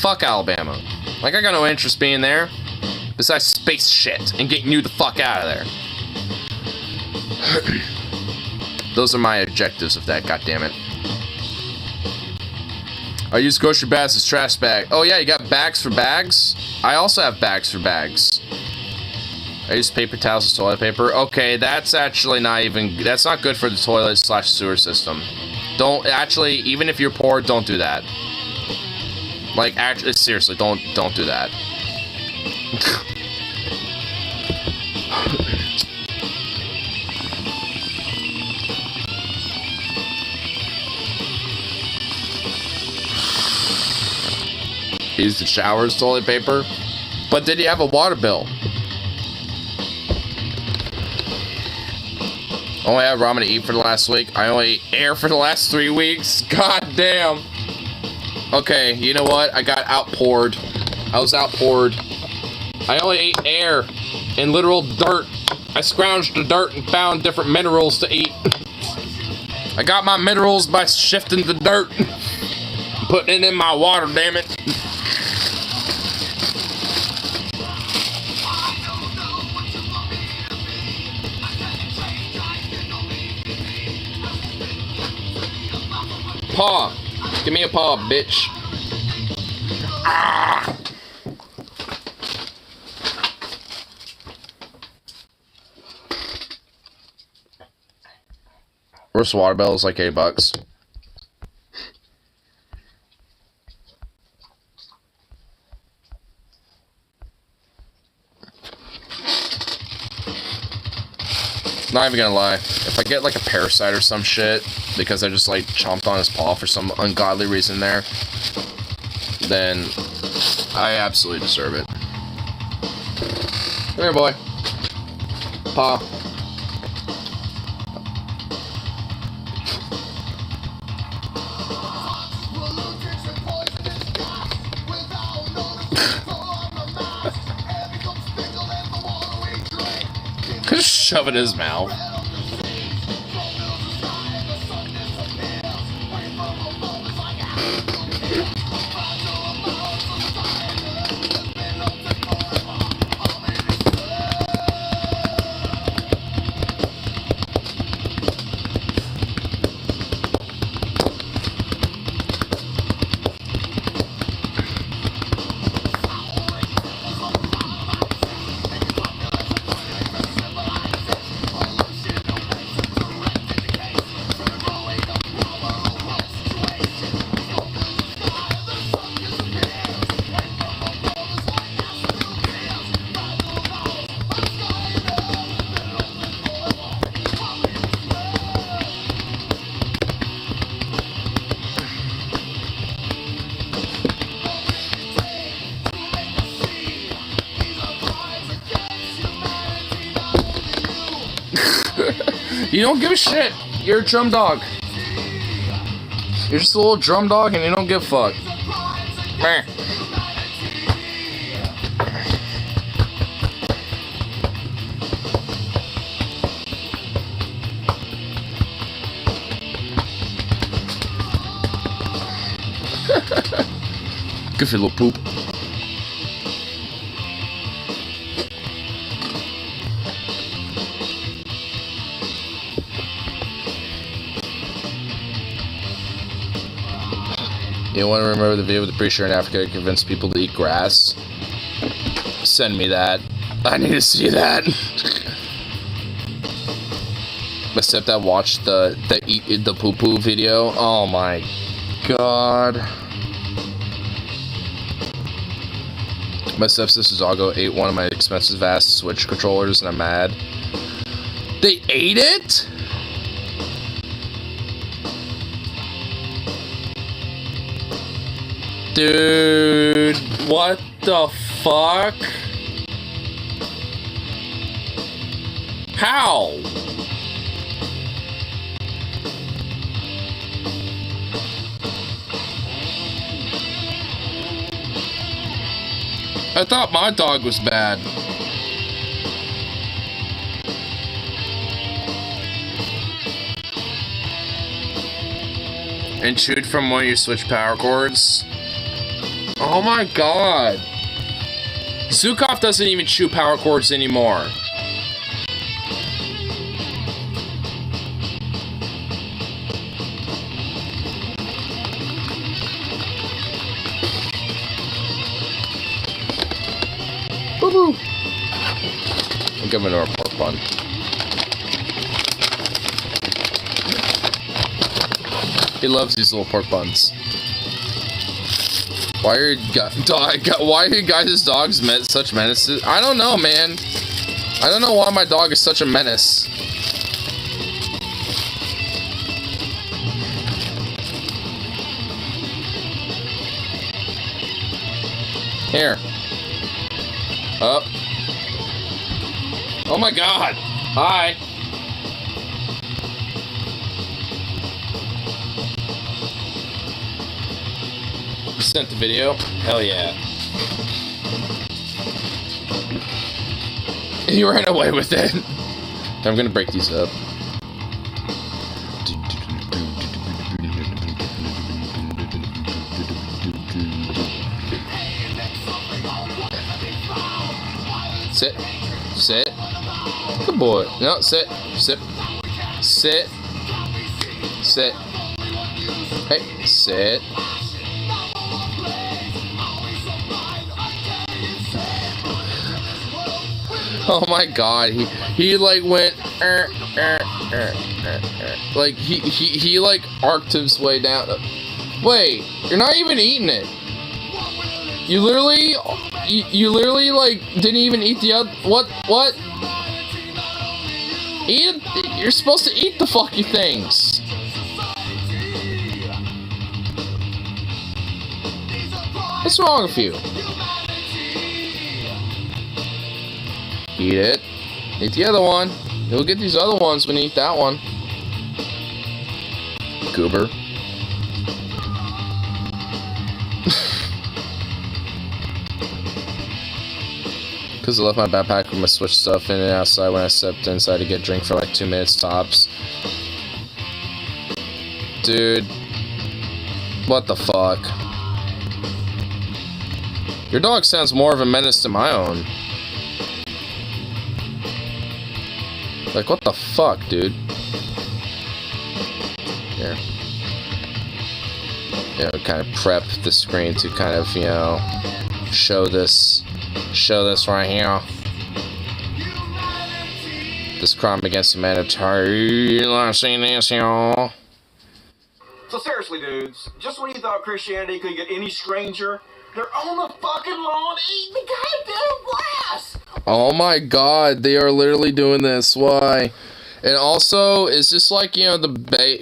fuck Alabama. Like, I got no interest being there. Besides space shit and getting you the fuck out of there. Those are my objectives of that, goddammit. I use grocery bags as trash bag. Oh yeah, you got bags for bags? I also have bags for bags. I use paper towels as toilet paper. Okay, that's actually not even... That's not good for the toilet / sewer system. Don't... Actually, even if you're poor, don't do that. Like, actually, seriously, don't do that. Use the shower as toilet paper. But did you have a water bill? Only had ramen to eat for the last week. I only ate air for the last 3 weeks. God damn. Okay, you know what? I got outpoured. I was outpoured. I only ate air and literal dirt. I scrounged the dirt and found different minerals to eat. I got my minerals by shifting the dirt. Putting it in my water, damn it. Paw. Give me a paw, bitch. Ah. First water bill is like $8. Not even gonna lie. If I get like a parasite or some shit because I just like chomped on his paw for some ungodly reason there, then I absolutely deserve it. Come here, boy. Paw. Just shove it in his mouth. You don't give a shit. You're a drum dog. You're just a little drum dog and you don't give a fuck. Meh. Good for your little poop. You want to remember the video of the preacher in Africa who convinced people to eat grass? Send me that. I need to see that. My stepdad watched the poo poo video. Oh my god. My stepsister's doggo ate one of my expensive ass Switch controllers and I'm mad. They ate it? Dude, what the fuck? How? I thought my dog was bad. And chewed from one of your Switch power cords? Oh my god. Zukov doesn't even chew power cords anymore. Boo boo. I'm giving her a pork bun. He loves these little pork buns. Why are you guys' dogs such menaces? I don't know, man. I don't know why my dog is such a menace. Here. Up. Oh my god. Hi. You sent the video? Hell yeah. You ran away with it. I'm gonna break these up. Sit. Sit. Good boy. No, sit. Sit. Sit. Sit. Hey, sit. Oh my god, he like went like he like arced his way down. Wait, you're not even eating it. You literally like didn't even eat the other. What? Eat it. You're supposed to eat the fucking things. What's wrong with you? Eat it. Eat the other one. You'll get these other ones when you eat that one. Goober. Because I left my backpack with my Switch stuff in and outside when I stepped inside to get a drink for like 2 minutes tops. Dude. What the fuck? Your dog sounds more of a menace than my own. Like, what the fuck, dude? Here. You know, kind of prep the screen to kind of, you know, show this right here. This crime against humanity. Let's see this, y'all. So seriously, dudes, just when you thought Christianity could get any stranger, they're on the fucking lawn eating the goddamn grass! Oh my god, they are literally doing this. Why? And also, it's just like, you know,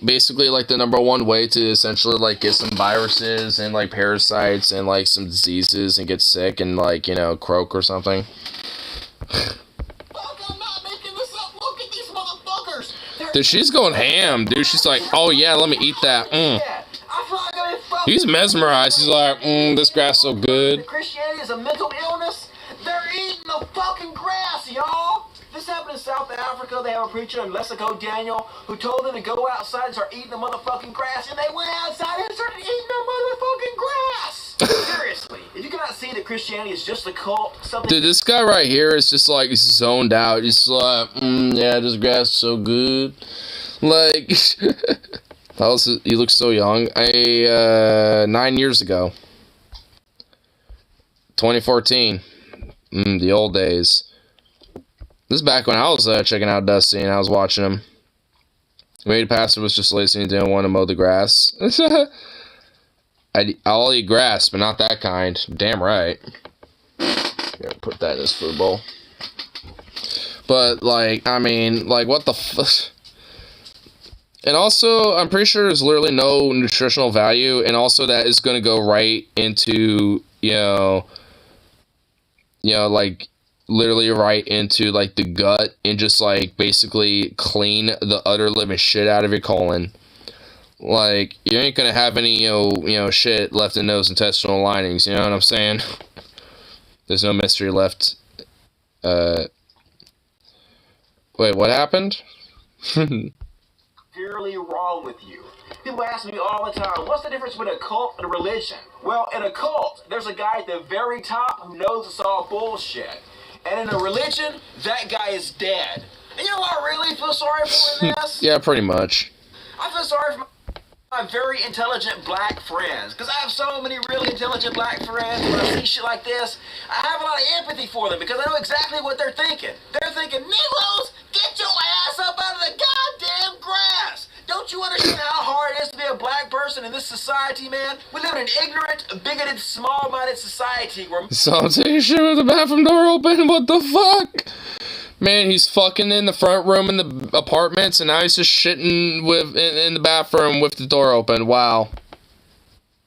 basically like the #1 way to essentially like get some viruses and like parasites and like some diseases and get sick and like, you know, croak or something. Dude, she's going ham, dude. She's like, oh yeah, let me eat that. He's mesmerized. He's like, this grass so good. Christianity is a mental illness. They're eating the fucking grass, y'all. This happened in South Africa. They have a preacher in Lesico, Daniel, who told them to go outside and start eating the motherfucking grass, and they went outside and started eating the motherfucking grass. Seriously, if you cannot see that Christianity is just a cult, something. Dude, this guy right here is just like zoned out. He's like, yeah, this grass is so good. Like, he looks so young. 9 years ago, 2014, the old days. This is back when I was checking out Dusty and I was watching him. Maybe the pastor was just lazy and didn't want to mow the grass. I'll eat grass, but not that kind. Damn right. Gotta put that in this food bowl. But, like, I mean, like, what the fuck? And also, I'm pretty sure there's literally no nutritional value, and also that is going to go right into, you know, like, literally right into, like, the gut, and just, like, basically clean the utter living shit out of your colon. Like, you ain't gonna have any, you know, shit left in those intestinal linings, you know what I'm saying? There's no mystery left. Wait, what happened? Severely wrong with you. People ask me all the time, what's the difference between a cult and a religion? Well, in a cult, there's a guy at the very top who knows it's all bullshit. And in a religion, that guy is dead. And you know what I really feel sorry for in this? Yeah, pretty much. I feel sorry for my very intelligent black friends, because I have so many really intelligent black friends. When I see shit like this, I have a lot of empathy for them, because I know exactly what they're thinking. They're thinking, Negroes, get your ass up out of the goddamn grass! Don't you understand how hard it is to be a black person in this society, man? We live in an ignorant, bigoted, small-minded society where... So I'm taking shit with the bathroom door open, what the fuck? Man, he's fucking in the front room in the apartments, and now he's just shitting in the bathroom with the door open. Wow.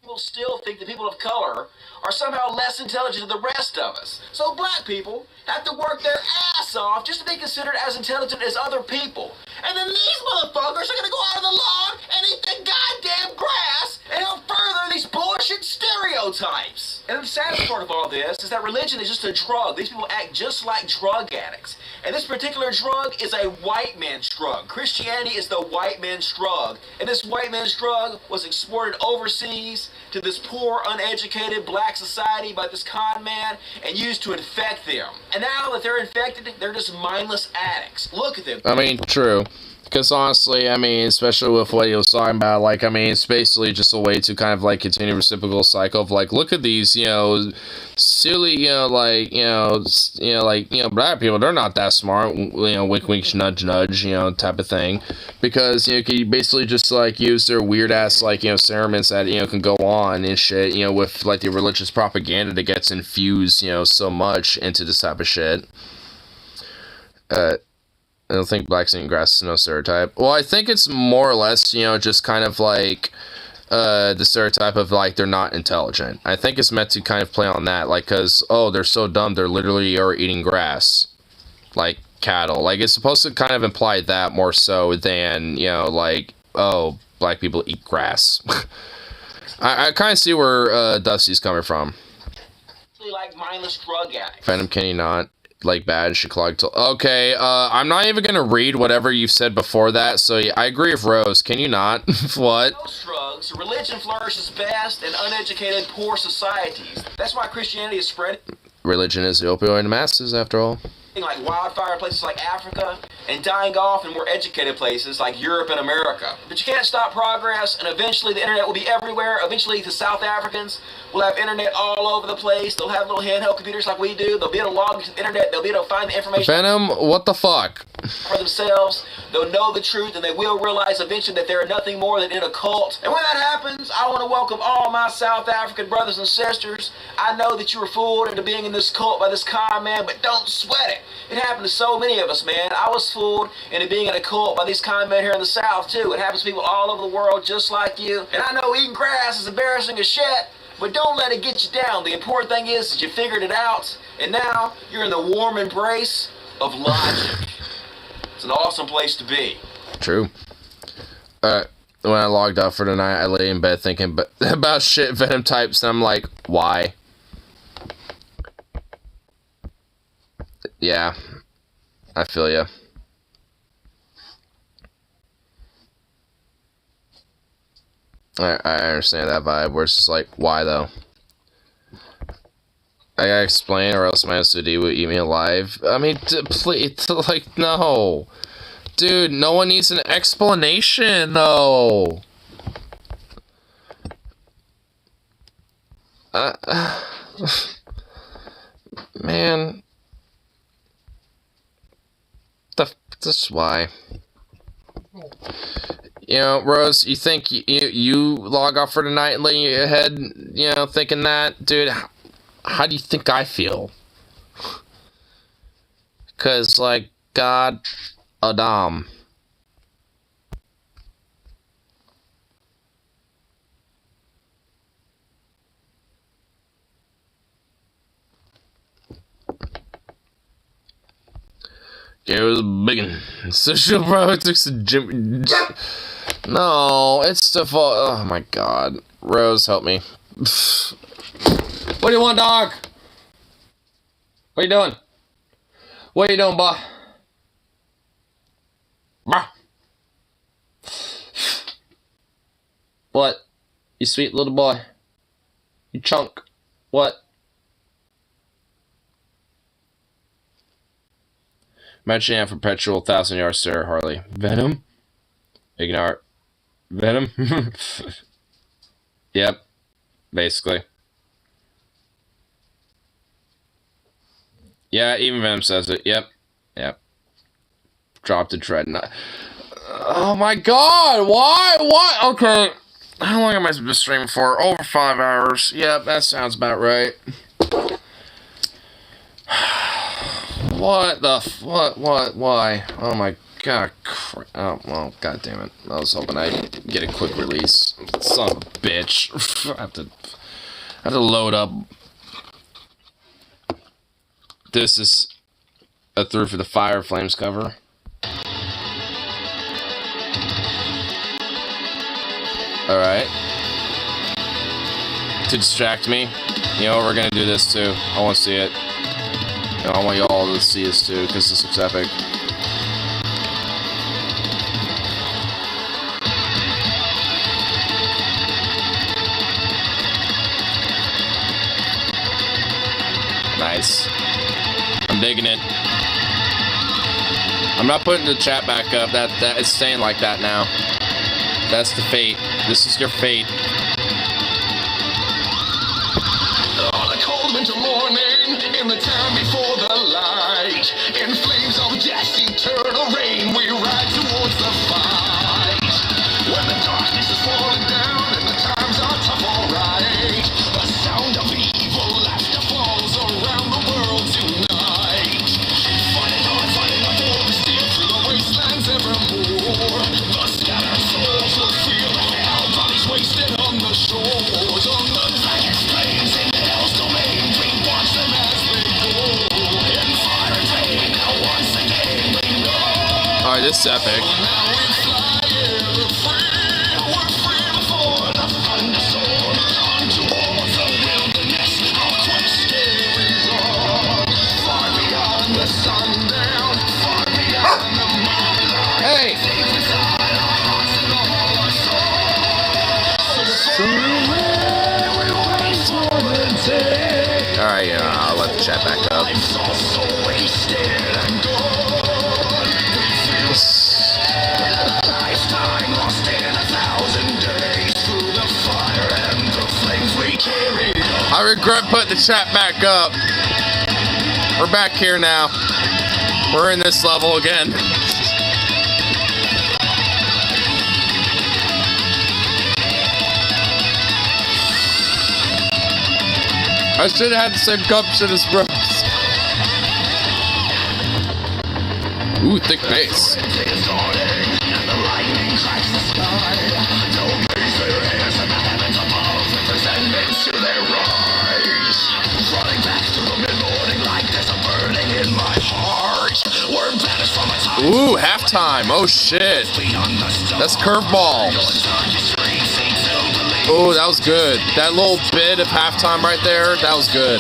People still think that people of color are somehow less intelligent than the rest of us. So black people have to work their ass off just to be considered as intelligent as other people. And then these motherfuckers are gonna go out on the lawn and eat the goddamn grass and help further these bullshit stereotypes. And the saddest part of all this is that religion is just a drug. These people act just like drug addicts. And this particular drug is a white man's drug. Christianity is the white man's drug. And this white man's drug was exported overseas to this poor, uneducated black society by this con man and used to infect them. And now that they're infected, they're just mindless addicts. Look at them. I mean, true. Because honestly, I mean, especially with what he was talking about, like, I mean, it's basically just a way to kind of, like, continue a reciprocal cycle of, like, look at these, you know, silly, like, black people, they're not that smart, you know, wink, wink, nudge, nudge, you know, type of thing. Because, you know, you basically just, like, use their weird-ass, like, you know, ceremonies that, you know, can go on and shit, you know, with, like, the religious propaganda that gets infused, you know, so much into this type of shit. I don't think blacks eating grass is no stereotype. Well, I think it's more or less, you know, just kind of like the stereotype of like they're not intelligent. I think it's meant to kind of play on that, like, because, oh, they're so dumb, they're literally are eating grass, like cattle. Like, it's supposed to kind of imply that more so than, you know, like, oh, black people eat grass. I kind of see where Dusty's coming from. Like mindless drug addicts. Venom, can you not? Like, bad should clog to... Okay, I'm not even gonna read whatever you've said before that, so yeah, I agree with Rose. Can you not? What? Most drugs, religion flourishes best in uneducated, poor societies. That's why Christianity is spreading Religion is the opioid in masses, after all. like wildfire in places like Africa and dying off in more educated places like Europe and America. But you can't stop progress, and eventually the internet will be everywhere. Eventually the South Africans will have internet all over the place. They'll have little handheld computers like we do. They'll be able to log into the internet. They'll be able to find the information Venom, what the fuck? for themselves. They'll know the truth, and they will realize eventually that they're nothing more than in a cult. And when that happens, I want to welcome all my South African brothers and sisters. I know that you were fooled into being in this cult by this con man, but don't sweat it. It happened to so many of us, man. I was fooled into being in a cult by these con men here in the South, too. It happens to people all over the world just like you. And I know eating grass is embarrassing as shit, but don't let it get you down. The important thing is that you figured it out, and now you're in the warm embrace of logic. It's an awesome place to be. True. When I logged off for tonight, I lay in bed thinking about shit Venom types, and I'm like, why? Yeah, I feel ya. I understand that vibe, where it's just like, why though? I gotta explain, or else my SOD would eat me alive. I mean, please, like, no. Dude, no one needs an explanation, though. Man. That's why. You know, Rose, you think you log off for tonight and lay your head, you know, thinking that? Dude, how do you think I feel? Because, like, God, Adam. It was a big one. Social politics and Jim. No, it's the fault. Oh my god. Rose, help me. What do you want, dog? What are you doing? What are you doing, boy? What? You sweet little boy. You chunk. What? Imagine a perpetual 1,000-yard stare, Harley. Venom? Ignore. Venom? Yep. Basically. Yeah, even Venom says it. Yep. Yep. Drop the dreadnought. Oh my god! Why? What? Okay. How long am I been streaming for? Over 5 hours. Yep, that sounds about right. What the what, why? Oh my god, oh, well, god damn it. I was hoping I'd get a quick release. Son of a bitch. I have to load up. This is a Through for the Fire Flames cover. Alright. To distract me. You know, we're gonna do this too. I wanna see it. And I want you all to see this too, because this looks epic. Nice. I'm digging it. I'm not putting the chat back up. That it's staying like that now. That's the fate. This is your fate. On a cold winter morning, in the time before the light, in flames of death's eternal rain, we ride towards the fight. When the darkness is falling down and the times are tough, alright, the sound of evil laughter falls around the world tonight. Fighting hard for the steal through the Alright, this is epic. Hey! Alright, yeah, I'll let the chat back up. I regret putting the chat back up. We're back here now. We're in this level again. I should have had the same gumption as Rose. Ooh, thick bass. Ooh, halftime. Oh shit. That's curveball. Oh, that was good. That little bit of halftime right there, that was good.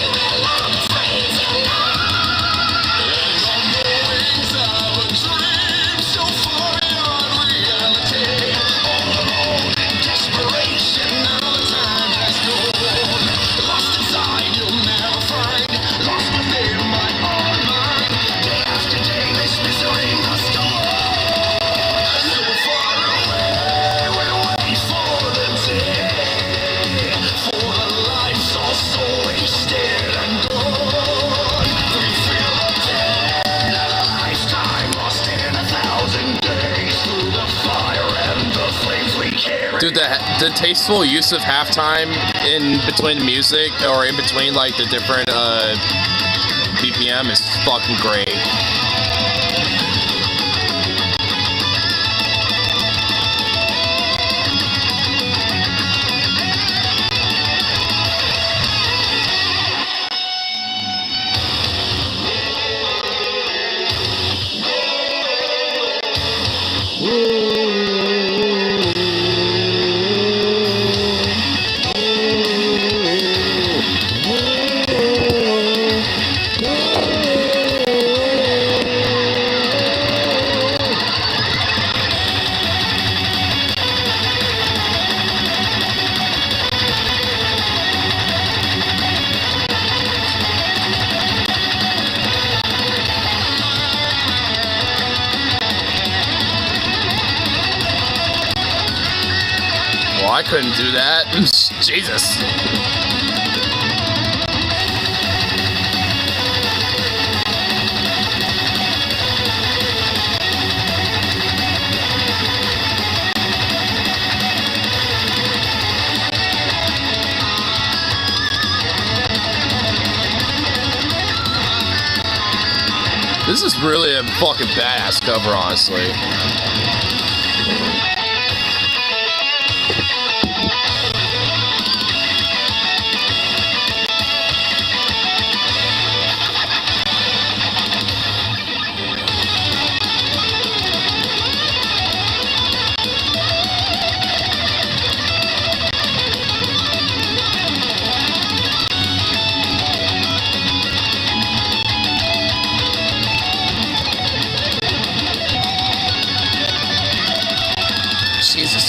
Dude, the tasteful use of halftime in between music, or in between like the different BPM is fucking great. I couldn't do that. Jesus. This is really a fucking badass cover, honestly.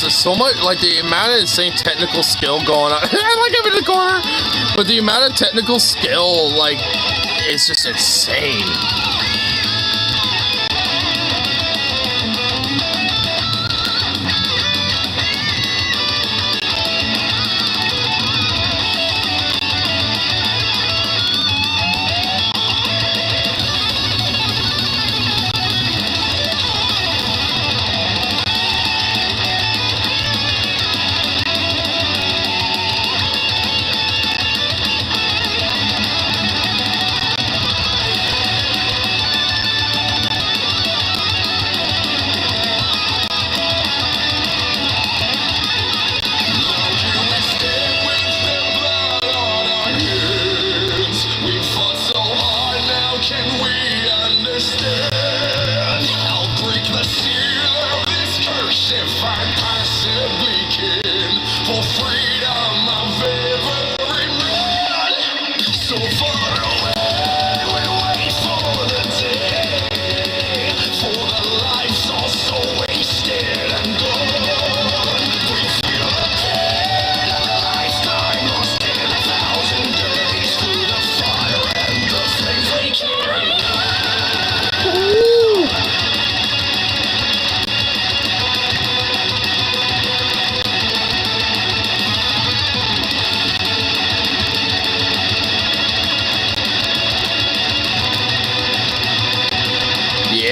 There's so much, like the amount of insane technical skill going on. I like him in the corner, but the amount of technical skill, like, it's just insane.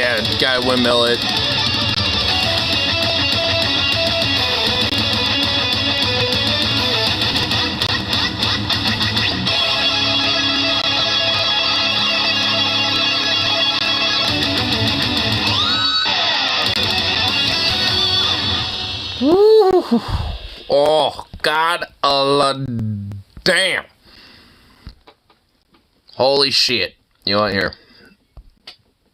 Yeah, gotta windmill it. Woo. Oh, God damn. Holy shit. You know what, here?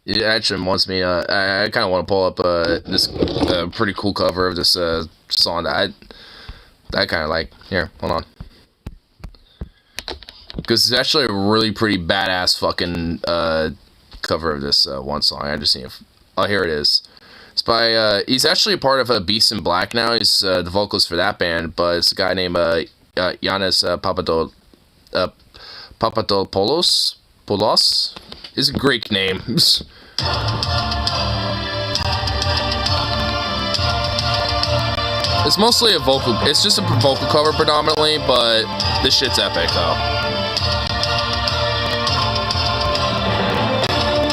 It actually wants me, I kind of want to pull up, this, pretty cool cover of this, song that I kind of like. Here, hold on. Because it's actually a really pretty badass fucking, cover of this, one song. I just seen it. Oh, here it is. It's by, he's actually a part of Beast in Black now. He's, the vocalist for that band, but it's a guy named, Yannis Papadopoulos. Is a Greek name. It's mostly a vocal. It's just a vocal cover predominantly, but this shit's epic though.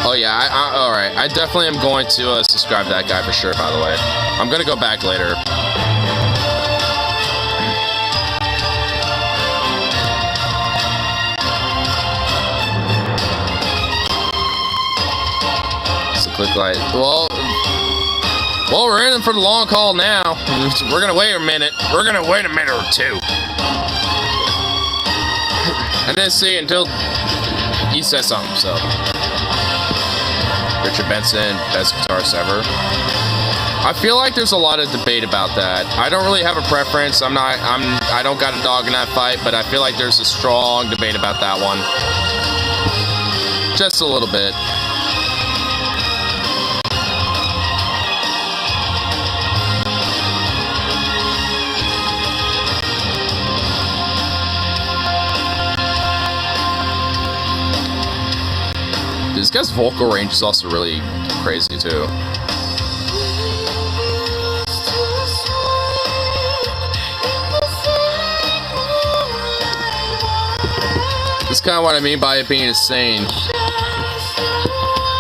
Oh yeah, all right. I definitely am going to subscribe to that guy for sure. By the way, I'm gonna go back later. Click like, well, we're in for the long haul now. We're gonna wait a minute. We're gonna wait a minute or two. I didn't see it until he said something. So, Richard Benson, best guitarist ever. I feel like there's a lot of debate about that. I don't really have a preference. I don't got a dog in that fight, but I feel like there's a strong debate about that one. Just a little bit. This guy's vocal range is also really crazy too. This is kind of what I mean by it being insane.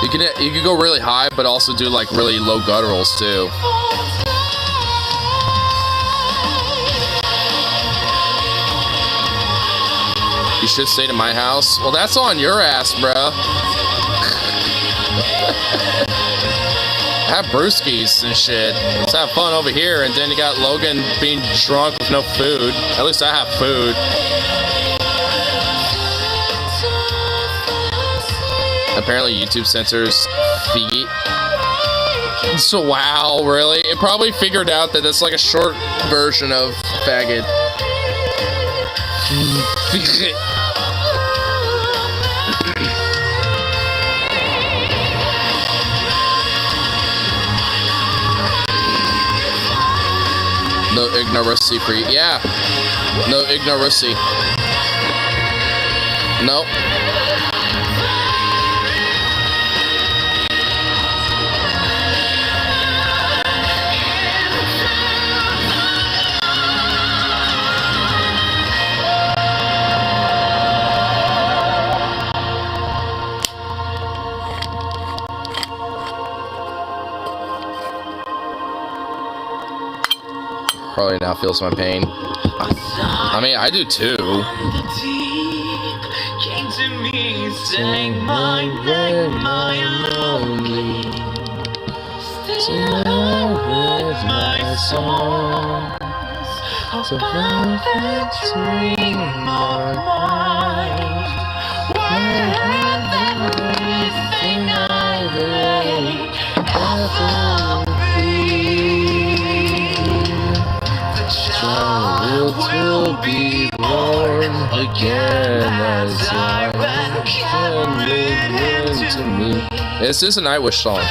You can go really high, but also do like really low gutturals too. You should stay to my house. Well, that's on your ass, bro. Have brewskis and shit. Let's have fun over here. And then you got Logan being drunk with no food. At least I have food. Apparently YouTube censors feet. So wow, really? It probably figured out that it's like a short version of faggot. No ignoracy free. Yeah. No ignoracy. Nope. Probably now feels my pain. I mean, I do too. Came to me saying my name, my lonely. Still with my songs, so perfect dream of mine. Where everything I lay ever be. Child will be born again as I can begin to me. This is a Nightwish song.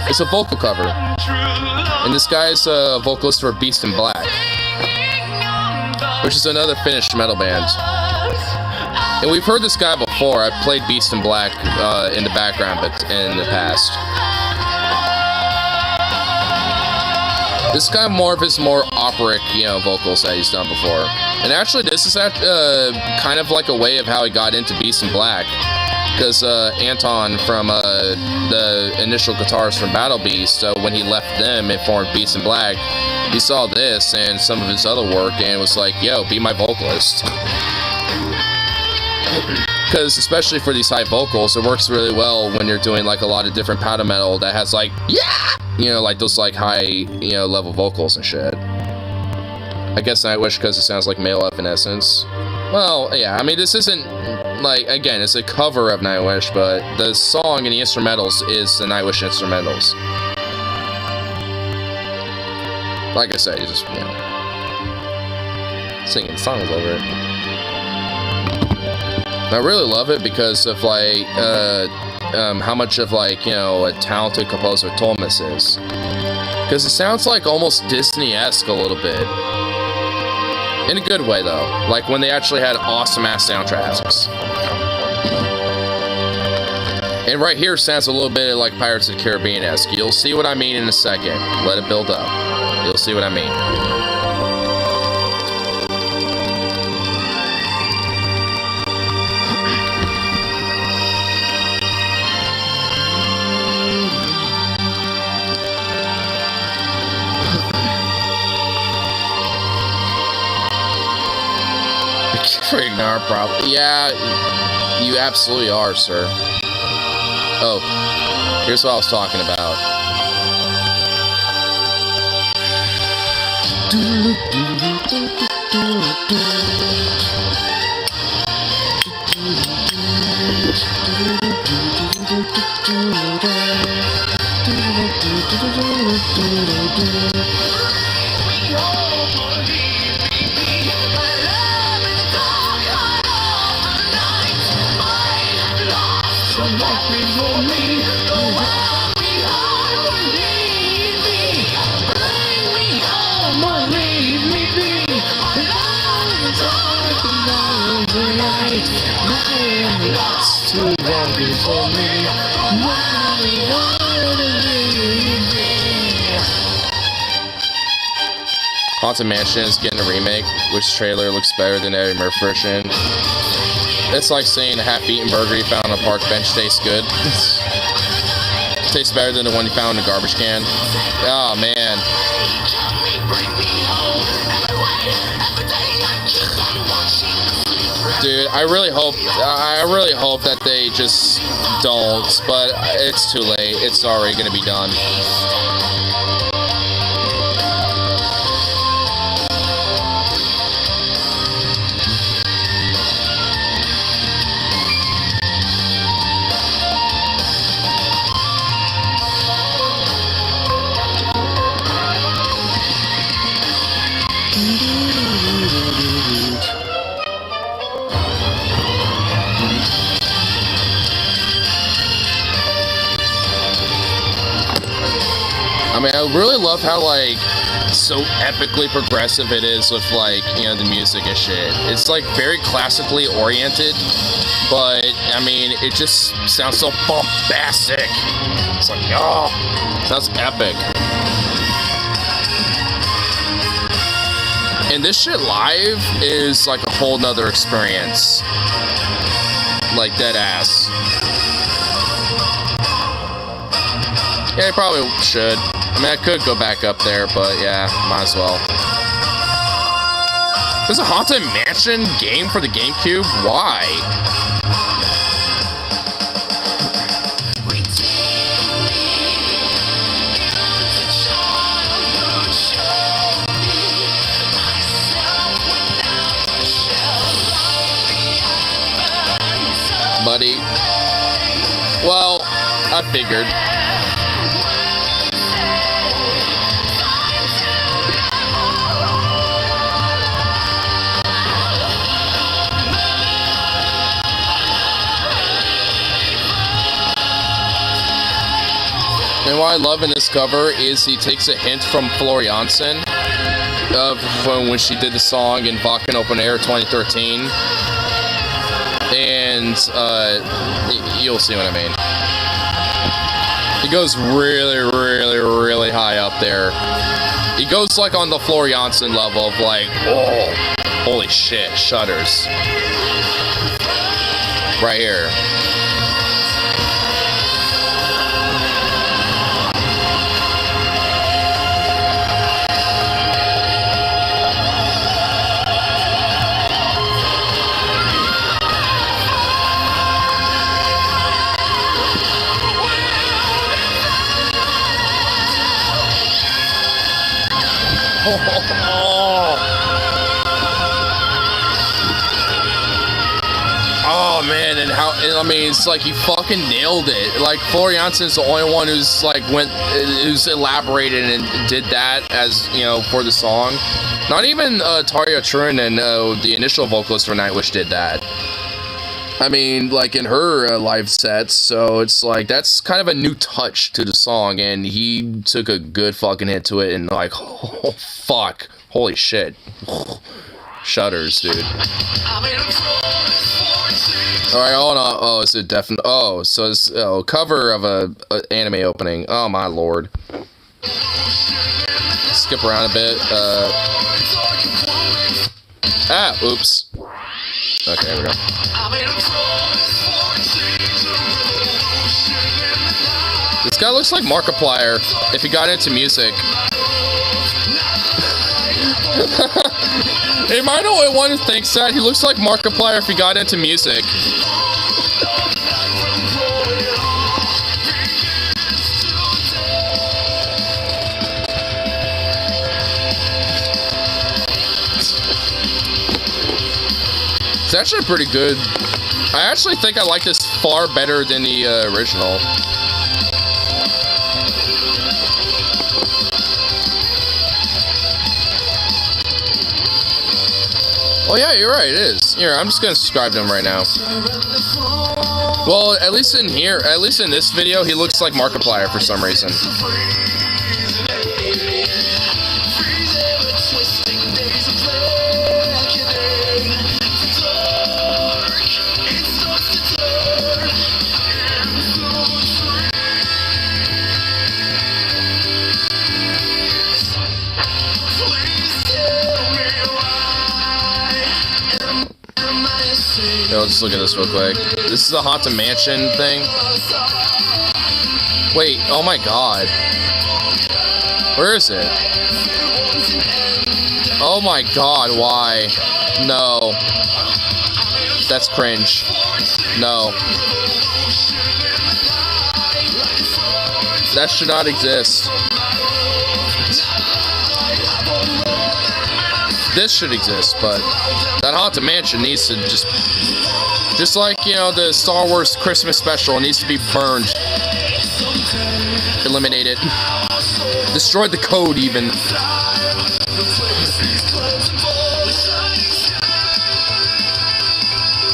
It's a vocal cover. And this guy is a vocalist for Beast in Black, which is another Finnish metal band. And we've heard this guy before. I've played Beast in Black in the background, but in the past. This guy more of his more operic, vocals that he's done before. And actually, this is kind of like a way of how he got into Beast in Black. because Anton from the initial guitarist from Battle Beast, when he left them and formed Beast in Black, he saw this and some of his other work and was like, yo, be my vocalist. Because especially for these high vocals, it works really well when you're doing like a lot of different powder metal that has like, yeah, you know, like those like high, you know, level vocals and shit. I guess Nightwish because it sounds like male Evanescence. Well, yeah, I mean, this isn't like, again, it's a cover of Nightwish, but the song and the instrumentals is the Nightwish instrumentals. Like I said, you just, you know, singing songs over it. I really love it because of like how much of like, you know, a talented composer Thomas is, because it sounds like almost Disney-esque a little bit, in a good way though, like when they actually had awesome ass soundtracks. And right here sounds a little bit like Pirates of the Caribbean-esque. You'll see what I mean in a second. Let it build up. You'll see what I mean. Freaking our problem. Yeah, you absolutely are, sir. Oh, here's what I was talking about. Haunted Mansion is getting a remake, which trailer looks better than every Murph version. It's like saying a half-eaten burger you found on a park bench tastes good. Tastes better than the one you found in a garbage can. Oh man. Dude, I really hope that they just don't, but it's too late. It's already gonna be done. I mean, I really love how, like, so epically progressive it is with, like, you know, the music and shit. It's, like, very classically oriented, but, I mean, it just sounds so bombastic. It's like, oh, sounds epic. And this shit live is, like, a whole nother experience. Like, dead ass. Yeah, you probably should. I mean, I could go back up there, but yeah, might as well. There's a Haunted Mansion game for the GameCube? Why? Buddy. Well, I figured. And what I love in this cover is he takes a hint from Floor Jansen of when she did the song in Wacken Open Air 2013. And you'll see what I mean. He goes really, really, really high up there. He goes like on the Floor Jansen level of like, oh, holy shit, shudders. Right here. Oh man, and I mean, it's like he fucking nailed it. Like Floor Janssen's the only one who's who's elaborated and did that as, you know, for the song. Not even Tarja Turunen, the initial vocalist for Nightwish, did that. I mean, like in her live sets, so it's like that's kind of a new touch to the song, and he took a good fucking hit to it, and like, oh fuck, holy shit, shudders, dude. All right, hold on. Oh, it's a definite. Oh, so it's cover of a anime opening. Oh my lord. Skip around a bit. Oops. Okay, there we go. This guy looks like Markiplier if he got into music. Am I the only one who thinks that? He looks like Markiplier if he got into music. It's actually pretty good. I actually think I like this far better than the original. Oh yeah, you're right, it is. Here, I'm just gonna subscribe to him right now. Well, at least in here, at least in this video, he looks like Markiplier for some reason. Yo, let's look at this real quick. This is the Haunted Mansion thing. Wait, oh my god. Where is it? Oh my god, why? No. That's cringe. No. That should not exist. This should exist, but that Haunted Mansion needs to just like, you know, the Star Wars Christmas special, it needs to be burned. Eliminate it. Destroy the code, even.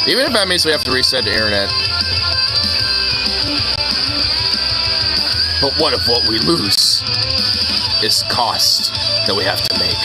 Even if that means we have to reset the internet. But what if what we lose is cost that we have to make?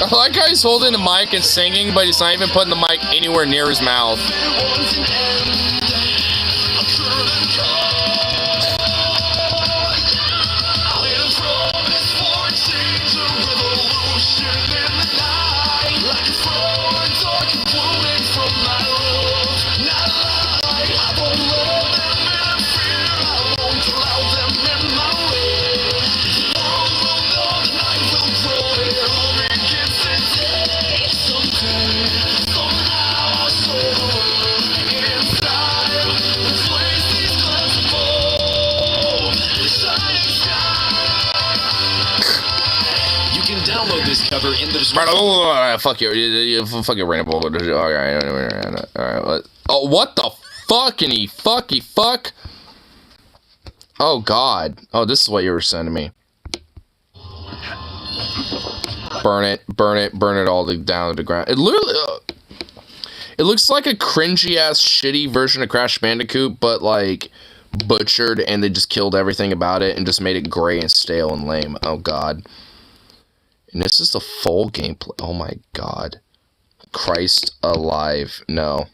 I like how he's holding the mic and singing, but he's not even putting the mic anywhere near his mouth. Cover in the fuck you, fuck you, random. Alright. Oh, what the fuckity fuck? Oh god. Oh, this is what you were sending me. Burn it all down to the ground. It literally, it looks like a cringy ass shitty version of Crash Bandicoot, but like butchered, and they just killed everything about it and just made it gray and stale and lame. Oh god. And this is the full gameplay. Oh my god. Christ alive. No.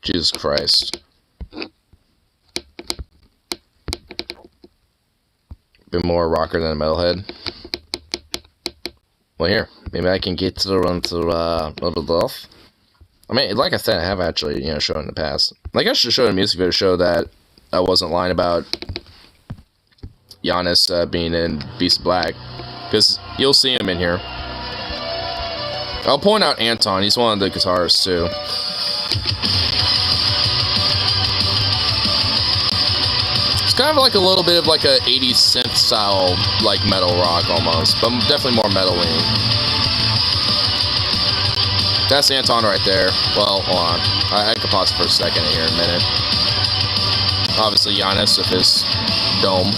Jesus Christ. Been more rocker than a metalhead. Well, here, maybe I can get to run to little off. I mean, like I said, I have actually, shown in the past. Like, I should show a music video to show that I wasn't lying about Giannis being in Beast Black, because you'll see him in here. I'll point out Anton. He's one of the guitarists too. It's kind of like a little bit of like a 80s synth style, like metal rock almost, but definitely more metal leaning. That's Anton right there. Well, hold on. I could pause for a second here in a minute. Obviously Giannis with his dome.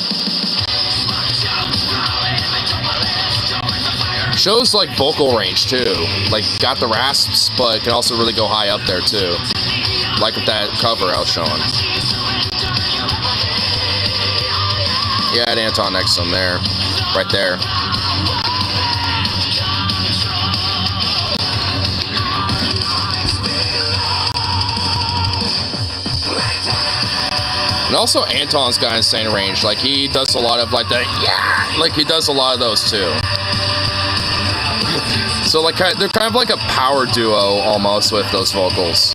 Shows like vocal range too. Like got the rasps, but can also really go high up there too. Like with that cover I was showing. Yeah, I had Anton next to him there. Right there. And also Anton's got insane range. Like he does a lot of like the like he does a lot of those too. So like they're kind of like a power duo almost with those vocals.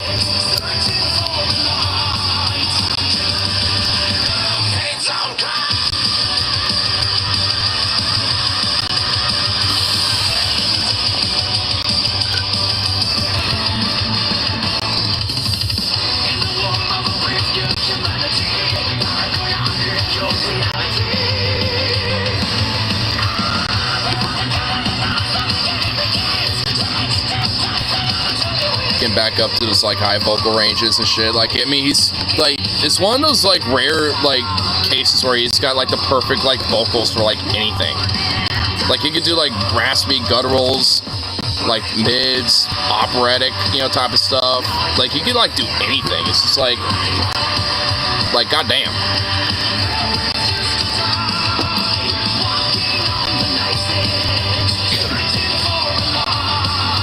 Getting back up to this like high vocal ranges and shit. Like, I mean, he's like, it's one of those like rare like cases where he's got like the perfect like vocals for like anything. Like he could do like raspy gutturals, like mids, operatic, type of stuff. Like he could like do anything. It's just like goddamn.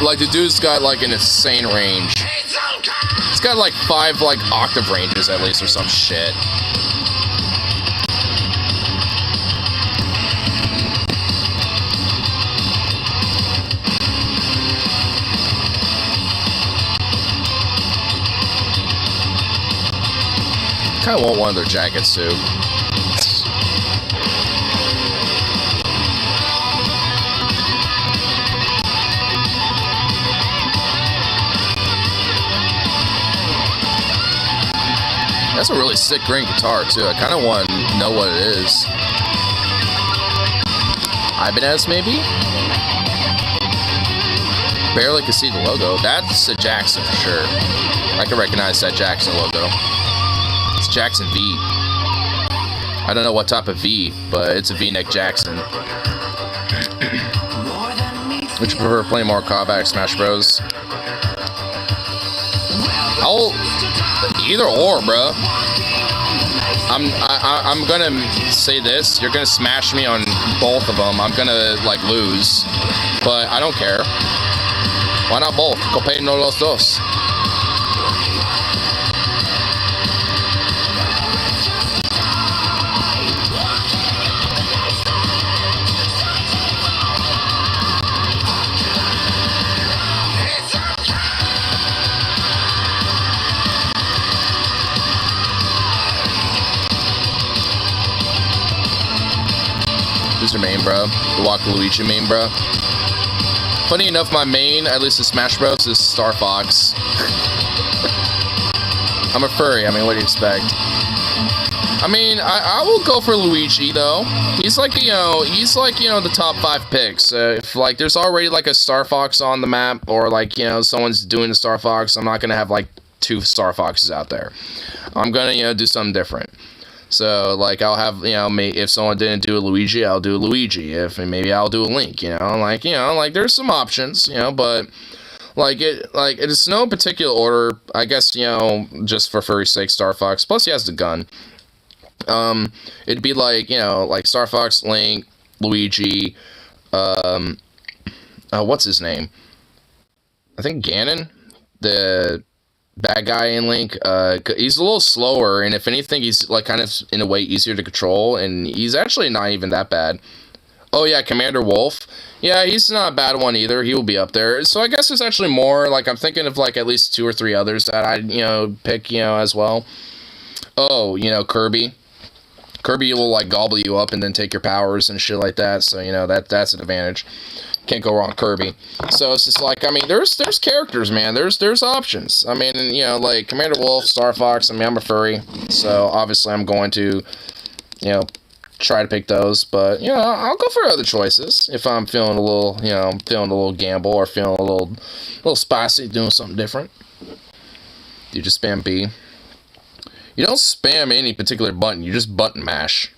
Like the dude's got like an insane range. It's got like 5 like octave ranges at least or some shit. Kinda want one of their jackets too. That's a really sick green guitar too. I kind of want to know what it is. Ibanez maybe? Barely can see the logo. That's a Jackson for sure. I can recognize that Jackson logo. It's Jackson V. I don't know what type of V, but it's a V-neck Jackson. Would you prefer playing more Kombat Smash Bros? Either or, bro. I'm gonna say this. You're gonna smash me on both of them. I'm gonna like lose, but I don't care. Why not both? Cope no los dos. Who's your main, bro? The Waluigi main, bro. Funny enough, my main, at least in Smash Bros, is Star Fox. I'm a furry. I mean, what do you expect? I mean, I will go for Luigi though. He's like the top 5 picks. If like there's already like a Star Fox on the map, or like someone's doing the Star Fox, I'm not gonna have like 2 Star Foxes out there. I'm gonna do something different. So, like, I'll have, if someone didn't do a Luigi, I'll do a Luigi. Maybe I'll do a Link, like, there's some options, but, it's no particular order. I guess, just for furry's sake, Star Fox. Plus, he has the gun. It'd be like, like Star Fox, Link, Luigi, what's his name? I think Ganon, the bad guy in Link. He's a little slower, and if anything, he's like kind of in a way easier to control, and he's actually not even that bad. Oh yeah, Commander Wolf. Yeah, he's not a bad one either. He will be up there. So I guess there's actually more. Like I'm thinking of like at least 2 or 3 others that I'd pick as well. Oh, Kirby. Kirby will like gobble you up and then take your powers and shit like that. So that's an advantage. Can't go wrong, Kirby. So it's just like, I mean, there's characters, man. There's options. I mean, like Commander Wolf, Star Fox. I mean, I'm a furry, so obviously I'm going to, try to pick those. But I'll go for other choices if I'm feeling a little, feeling a little gamble or feeling a little spicy, doing something different. You just spam B. You don't spam any particular button. You just button mash.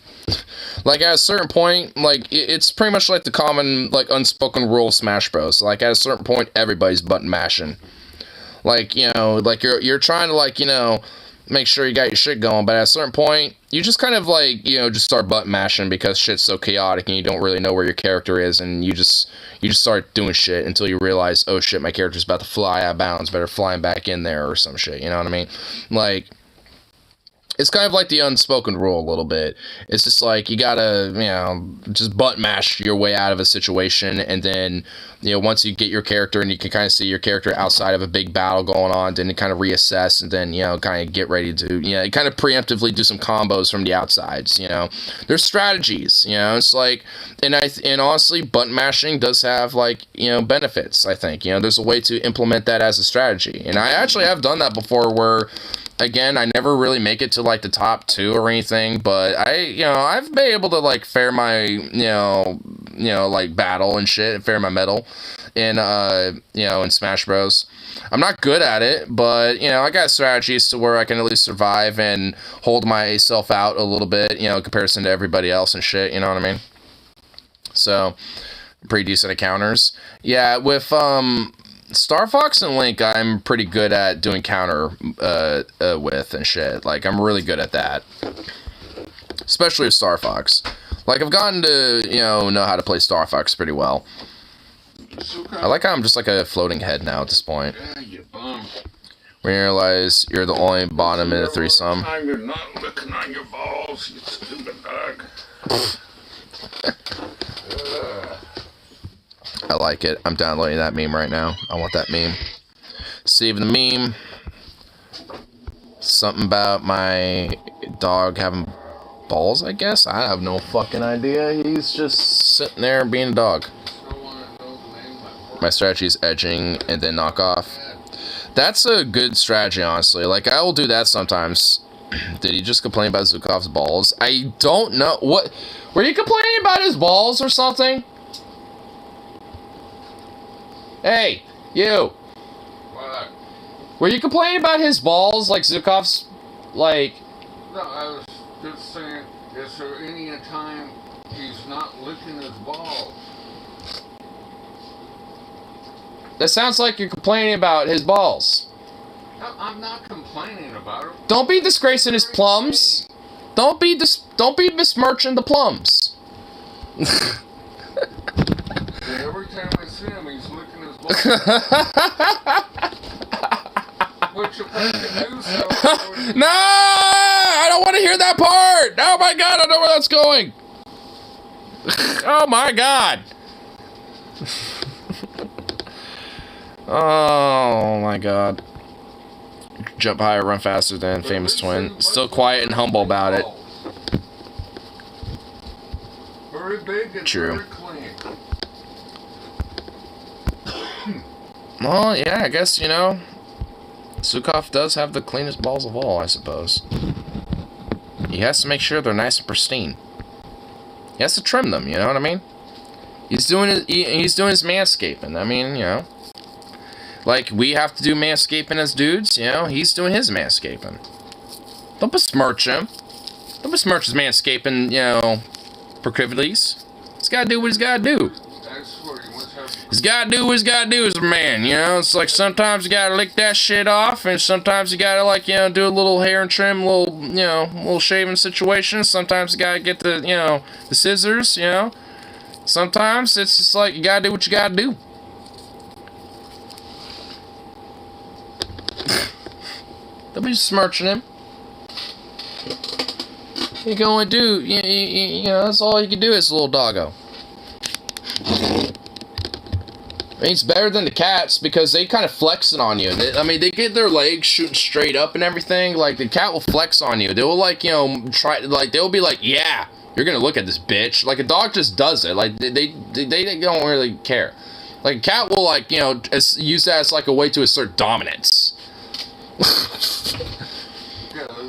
Like at a certain point, like it's pretty much like the common like unspoken rule of Smash Bros. Like at a certain point, everybody's button mashing. Like like you're trying to like make sure you got your shit going, but at a certain point, you just kind of like just start button mashing because shit's so chaotic and you don't really know where your character is, and you just start doing shit until you realize, oh shit, my character's about to fly out of bounds, better flying back in there or some shit. You know what I mean? Like. It's kind of like the unspoken rule a little bit. It's just like you gotta, just button mash your way out of a situation, and then, once you get your character and you can kind of see your character outside of a big battle going on, then you kind of reassess and then, kind of get ready to, kind of preemptively do some combos from the outsides, There's strategies, it's like, and honestly, button mashing does have, like, benefits, I think. There's a way to implement that as a strategy. And I actually have done that before where, again, I never really make it to like the top 2 or anything, but I've been able to like fare my, like battle and shit, and fare my medal in, in Smash Bros. I'm not good at it, but, I got strategies to where I can at least survive and hold myself out a little bit, in comparison to everybody else and shit, you know what I mean? So, pretty decent encounters. Yeah, with, Star Fox and Link, I'm pretty good at doing counter with and shit. Like, I'm really good at that. Especially with Star Fox. Like, I've gotten to, know how to play Star Fox pretty well. I like how I'm just like a floating head now at this point. Yeah, you bum. When you realize you're the only bottom in a threesome. You're not licking on your balls, you stupid dog. I like it. I'm downloading that meme right now. I want that meme. Saving the meme. Something about my dog having balls, I guess? I have no fucking idea. He's just sitting there being a dog. My strategy is edging and then knock off. That's a good strategy, honestly. Like, I will do that sometimes. Did he just complain about Zukov's balls? I don't know. What? Were you complaining about his balls or something? Hey, you. What? Were you complaining about his balls, like Zukov's, like... No, I was just saying, is there any time he's not licking his balls? That sounds like you're complaining about his balls. No, I'm not complaining about it. Don't be disgracing his plums. Don't be besmirching the plums. Every time I see him, he's licking his balls. What you fucking do, so? No! I don't want to hear that part! Oh my god, I know where that's going! Oh my god! Oh my god. Jump higher, run faster than Famous Twin. Still quiet and humble about it. Very big and True. very clean. Well, yeah, I guess, Zukov does have the cleanest balls of all, I suppose. He has to make sure they're nice and pristine. He has to trim them, you know what I mean? He's doing his manscaping. I mean, like we have to do manscaping as dudes, he's doing his manscaping. Don't besmirch him. Don't besmirch his manscaping, proclivities. He's gotta do what he's gotta do. He's gotta do what he's gotta do as a man, It's like sometimes you gotta lick that shit off, and sometimes you gotta, like, do a little hair and trim, little shaving situation. Sometimes you gotta get the, the scissors, Sometimes it's just like you gotta do what you gotta do. Don't be smirching him. You can only do, that's all you can do is a little doggo. I mean, it's better than the cats because they kind of flex it on you. They get their legs shooting straight up and everything. Like, the cat will flex on you. They will, like, you know, they'll be like, yeah, you're gonna look at this bitch. Like, a dog just does it. Like, they don't really care. Like, a cat will, like, you know, use that as, like, a way to assert dominance.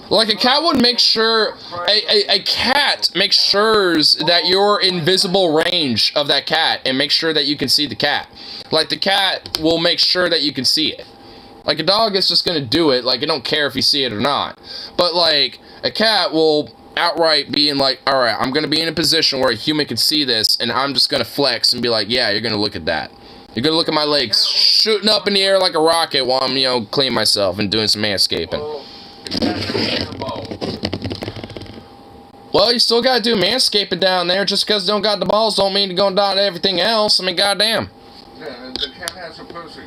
Like, a cat would make sure, a cat makes sure that you're in visible range of that cat and make sure that you can see the cat. Like, the cat will make sure that you can see it. Like, a dog is just gonna do it, like, it don't care if you see it or not. But, like, a cat will outright be in, like, alright, I'm gonna be in a position where a human can see this, and I'm just gonna flex and be like, yeah, you're gonna look at that. You're gonna look at my legs shooting up in the air like a rocket while I'm, you know, cleaning myself and doing some manscaping. Well, you still gotta do manscaping down there. Just because you don't got the balls don't mean you're gonna dot everything else. I mean, goddamn. Yeah, the cat has a pussy.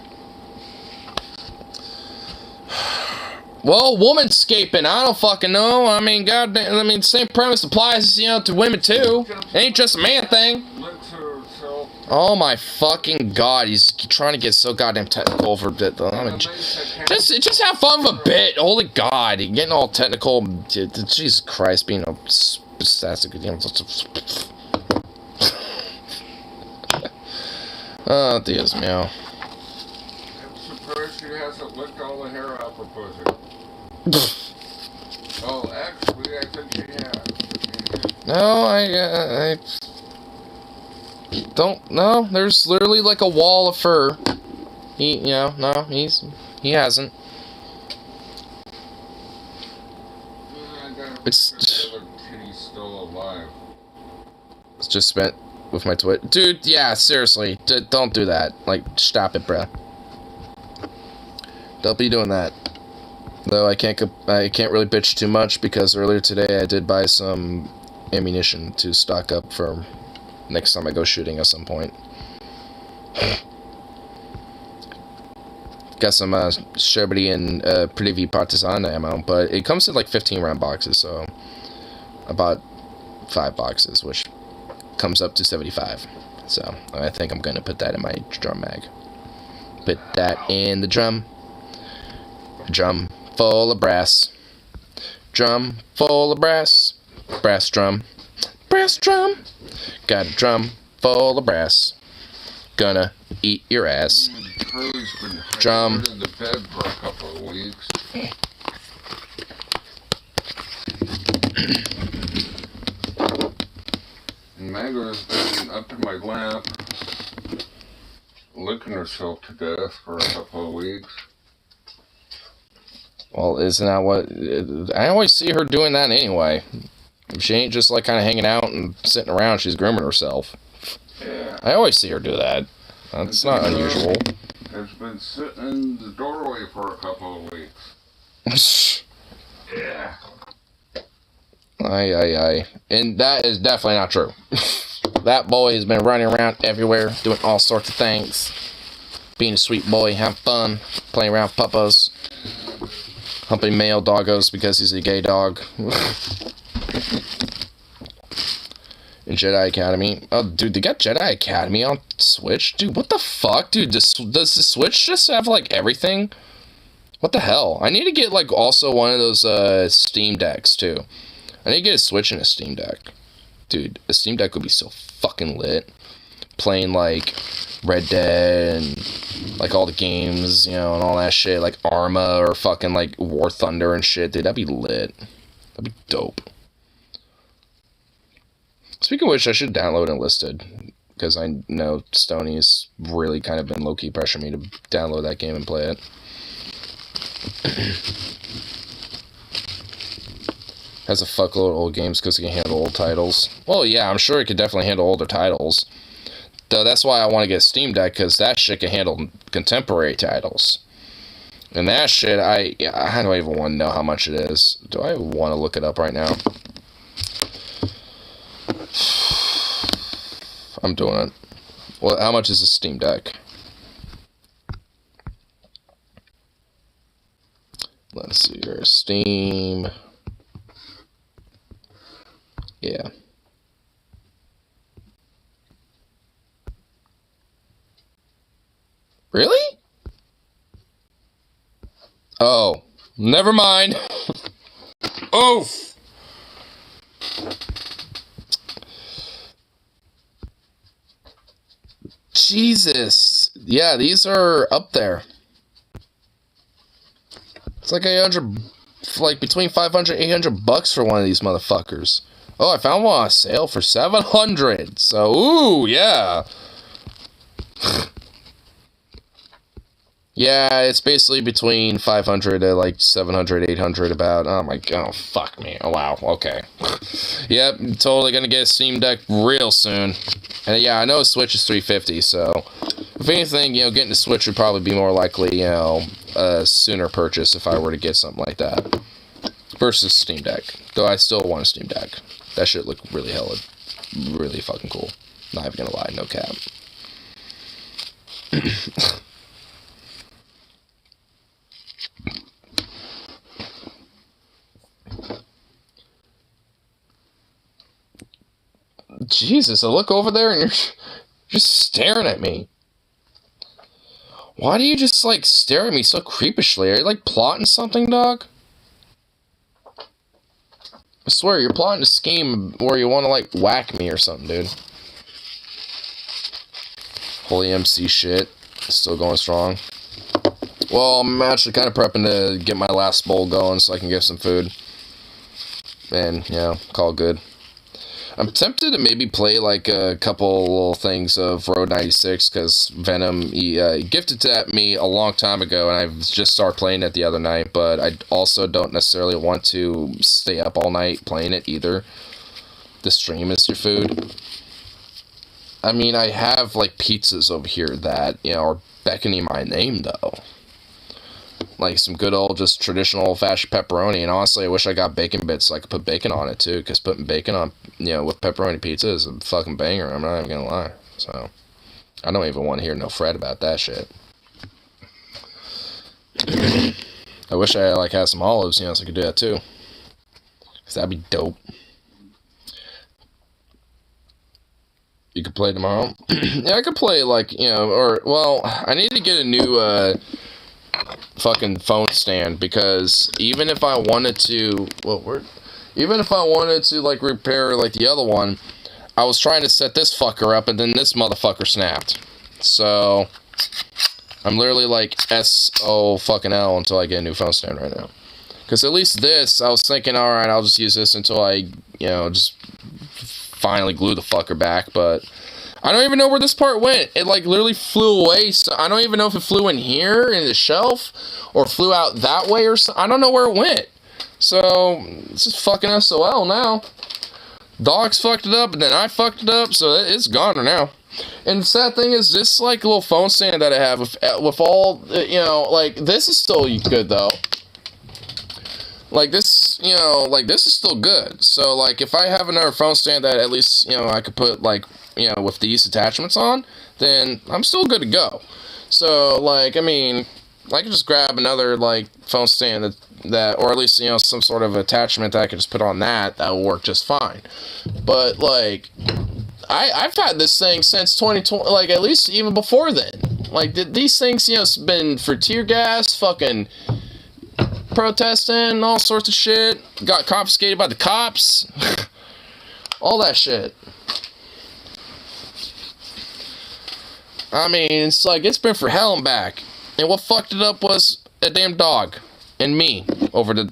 Well, womanscaping, I don't fucking know. I mean, goddamn. I mean, same premise applies, you know, to women too. It ain't just a man thing. Oh my fucking god, he's trying to get so goddamn technical for a bit though. I mean, just have fun with a bit. Holy god, getting all technical. Jesus Christ, being a spastic. Oh, Dios mío. I'm surprised she hasn't licked all the hair off her pussy. Oh, actually, I think she has. No, I don't. No, there's literally like a wall of fur. He hasn't. It's still alive. It's just spent with my twit. Dude, yeah, seriously. Don't do that. Like, stop it, bruh. Don't be doing that. Though I can't really bitch too much because earlier today I did buy some ammunition to stock up for next time I go shooting at some point. Got some Sherbety and Privy Partisan ammo, but it comes in like 15 round boxes, so I bought 5 boxes, which comes up to 75. So I think I'm gonna put that in my drum mag. Put that in the drum. Drum full of brass. Drum full of brass. Brass drum. Brass drum. Got a drum full of brass. Gonna eat your ass. Drum. In the bed for a couple of weeks. And Magda's been up in my lap, licking herself to death for a couple of weeks. Well, isn't that what... I always see her doing that anyway. If she ain't just like kind of hanging out and sitting around, she's grooming herself. Yeah. I always see her do that. That's not unusual. Has been sitting in the doorway for a couple of weeks. Yeah. Aye. And that is definitely not true. That boy has been running around everywhere, doing all sorts of things. Being a sweet boy, having fun, playing around with puppos. Humping male doggos because he's a gay dog. In Jedi Academy. Oh, dude, they got Jedi Academy on Switch? Dude, what the fuck? Dude, does the Switch just have, like, everything? What the hell? I need to get, like, also one of those, Steam Decks, too. I need to get a Switch and a Steam Deck. Dude, a Steam Deck would be so fucking lit. Playing, like, Red Dead and, like, all the games, you know, and all that shit. Like, Arma or fucking, like, War Thunder and shit. Dude, that'd be lit. That'd be dope. Speaking of which, I should download Enlisted, because I know Stoney's really kind of been low-key pressuring me to download that game and play it. Has a fuckload of old games because it can handle old titles. Well, yeah, I'm sure it could definitely handle older titles. Though that's why I want to get a Steam Deck, because that shit can handle contemporary titles. And that shit, I don't even want to know how much it is. Do I want to look it up right now? I'm doing it. Well, how much is a Steam Deck? Let's see here. Steam. Yeah. Really? Oh, never mind. Oof. Jesus. Yeah, these are up there. It's like 800, like between 500 800 bucks for one of these motherfuckers. Oh, I found one on sale for 700. So, ooh, yeah. Yeah, it's basically between 500 to like 700, 800 about. Oh my god, oh, fuck me. Oh wow, okay. Yep, totally gonna get a Steam Deck real soon. And yeah, I know a Switch is 350, so if anything, you know, getting the Switch would probably be more likely, you know, a sooner purchase if I were to get something like that. Versus Steam Deck. Though I still want a Steam Deck. That shit looked really really fucking cool. Not even gonna lie, no cap. Jesus, I look over there and you're just staring at me. Why do you just, like, stare at me so creepishly? Are you, like, plotting something, dog? I swear, you're plotting a scheme where you want to, like, whack me or something, dude. Holy MC shit. Still going strong. Well, I'm actually kind of prepping to get my last bowl going so I can get some food. And, you know, call it good. I'm tempted to maybe play like a couple little things of Road 96 because Venom he gifted that me a long time ago and I've just started playing it the other night, but I also don't necessarily want to stay up all night playing it either. The stream is your food. I mean, I have like pizzas over here that, you know, are beckoning my name though. Like some good old, just traditional old-fashioned pepperoni. And honestly, I wish I got bacon bits so I could put bacon on it too. Because putting bacon on, you know, with pepperoni pizza is a fucking banger. I'm not even gonna lie. So, I don't even want to hear no fret about that shit. I wish I like had some olives, you know, so I could do that too. Because that'd be dope. You could play tomorrow? Yeah, I could play like, you know, or, well, I need to get a new, fucking phone stand because even if I wanted to, even if I wanted to like repair like the other one, I was trying to set this fucker up and then this motherfucker snapped. So I'm literally like SO fucking L until I get a new phone stand right now. Because at least this, I was thinking, all right, I'll just use this until I, you know, just finally glue the fucker back, but I don't even know where this part went. It, like, literally flew away. So I don't even know if it flew in here, in the shelf, or flew out that way, or so. I don't know where it went. So, it's just fucking SOL now. Dogs fucked it up, and then I fucked it up, so it's gone now. And the sad thing is, this, like, little phone stand that I have with all, you know, like, this is still good, though. Like, this, you know, like, this is still good. So, like, if I have another phone stand that at least, you know, I could put, like, you know, with these attachments on, then I'm still good to go. So, like, I mean, I could just grab another, like, phone stand that, or at least, you know, some sort of attachment that I could just put on that will work just fine. But, like, I've had this thing since 2020, like, at least even before then. Like, these things, you know, it's been for tear gas, fucking protesting, all sorts of shit, got confiscated by the cops, all that shit. I mean, it's like, it's been for hell and back. And what fucked it up was a damn dog. And me. Over the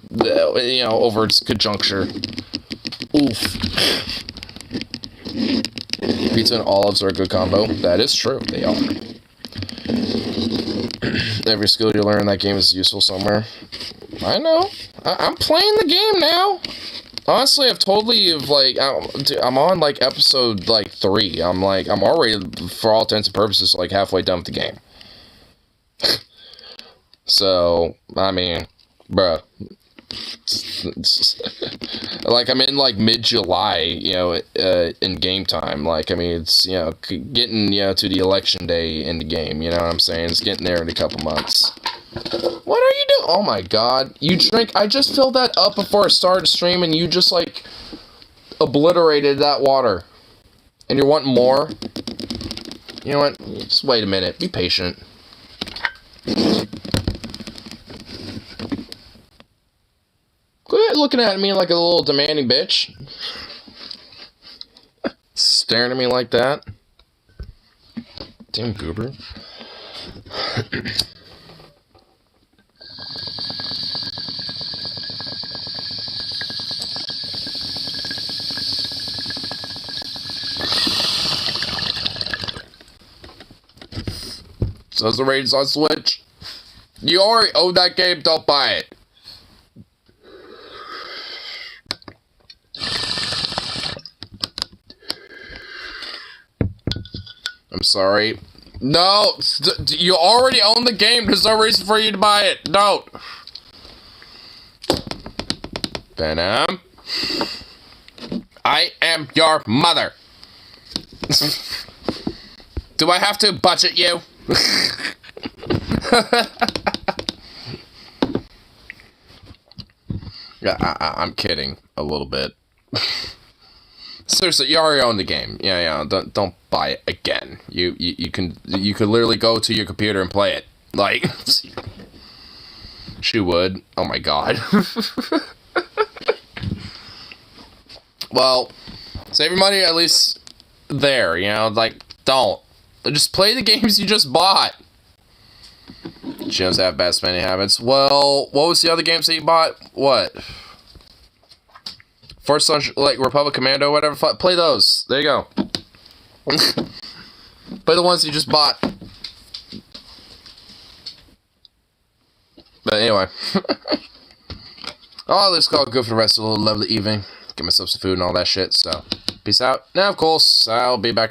you know, over its conjuncture. Oof. Pizza and olives are a good combo. That is true. They are. Every skill you learn in that game is useful somewhere. I know. I'm playing the game now. Honestly, I've totally, like, I'm on, like, episode, like, 3. I'm already, for all intents and purposes, like, halfway done with the game. So, I mean, bruh. Like, I'm in, like, mid-July, you know, in game time. Like, I mean, it's, you know, getting, you know, to the election day in the game, you know what I'm saying? It's getting there in a couple months. What are you doing? Oh my god. You drink... I just filled that up before I started streaming. You just, like, obliterated that water. And you're wanting more? You know what? Just wait a minute. Be patient. Quit looking at me like a little demanding bitch. Staring at me like that. Damn goober. So the ratings on Switch. You already own that game, don't buy it. I'm sorry. No, you already own the game. There's no reason for you to buy it. Don't. Venom. I am your mother. Do I have to budget you? Yeah, I'm kidding a little bit. Seriously, you already own the game. Yeah. Don't buy it again. You could literally go to your computer and play it. Like, she would. Oh my god. Well, save your money at least there. Like, don't. Just play the games you just bought. She doesn't have bad spending habits. Well, what was the other games that you bought? What? First Lunch, like Republic Commando, whatever. Play those. There you go. Play the ones you just bought. But anyway. Oh, let's call it good for the rest of the lovely evening. Get myself some food and all that shit. So, peace out. Now, of course, I'll be back around.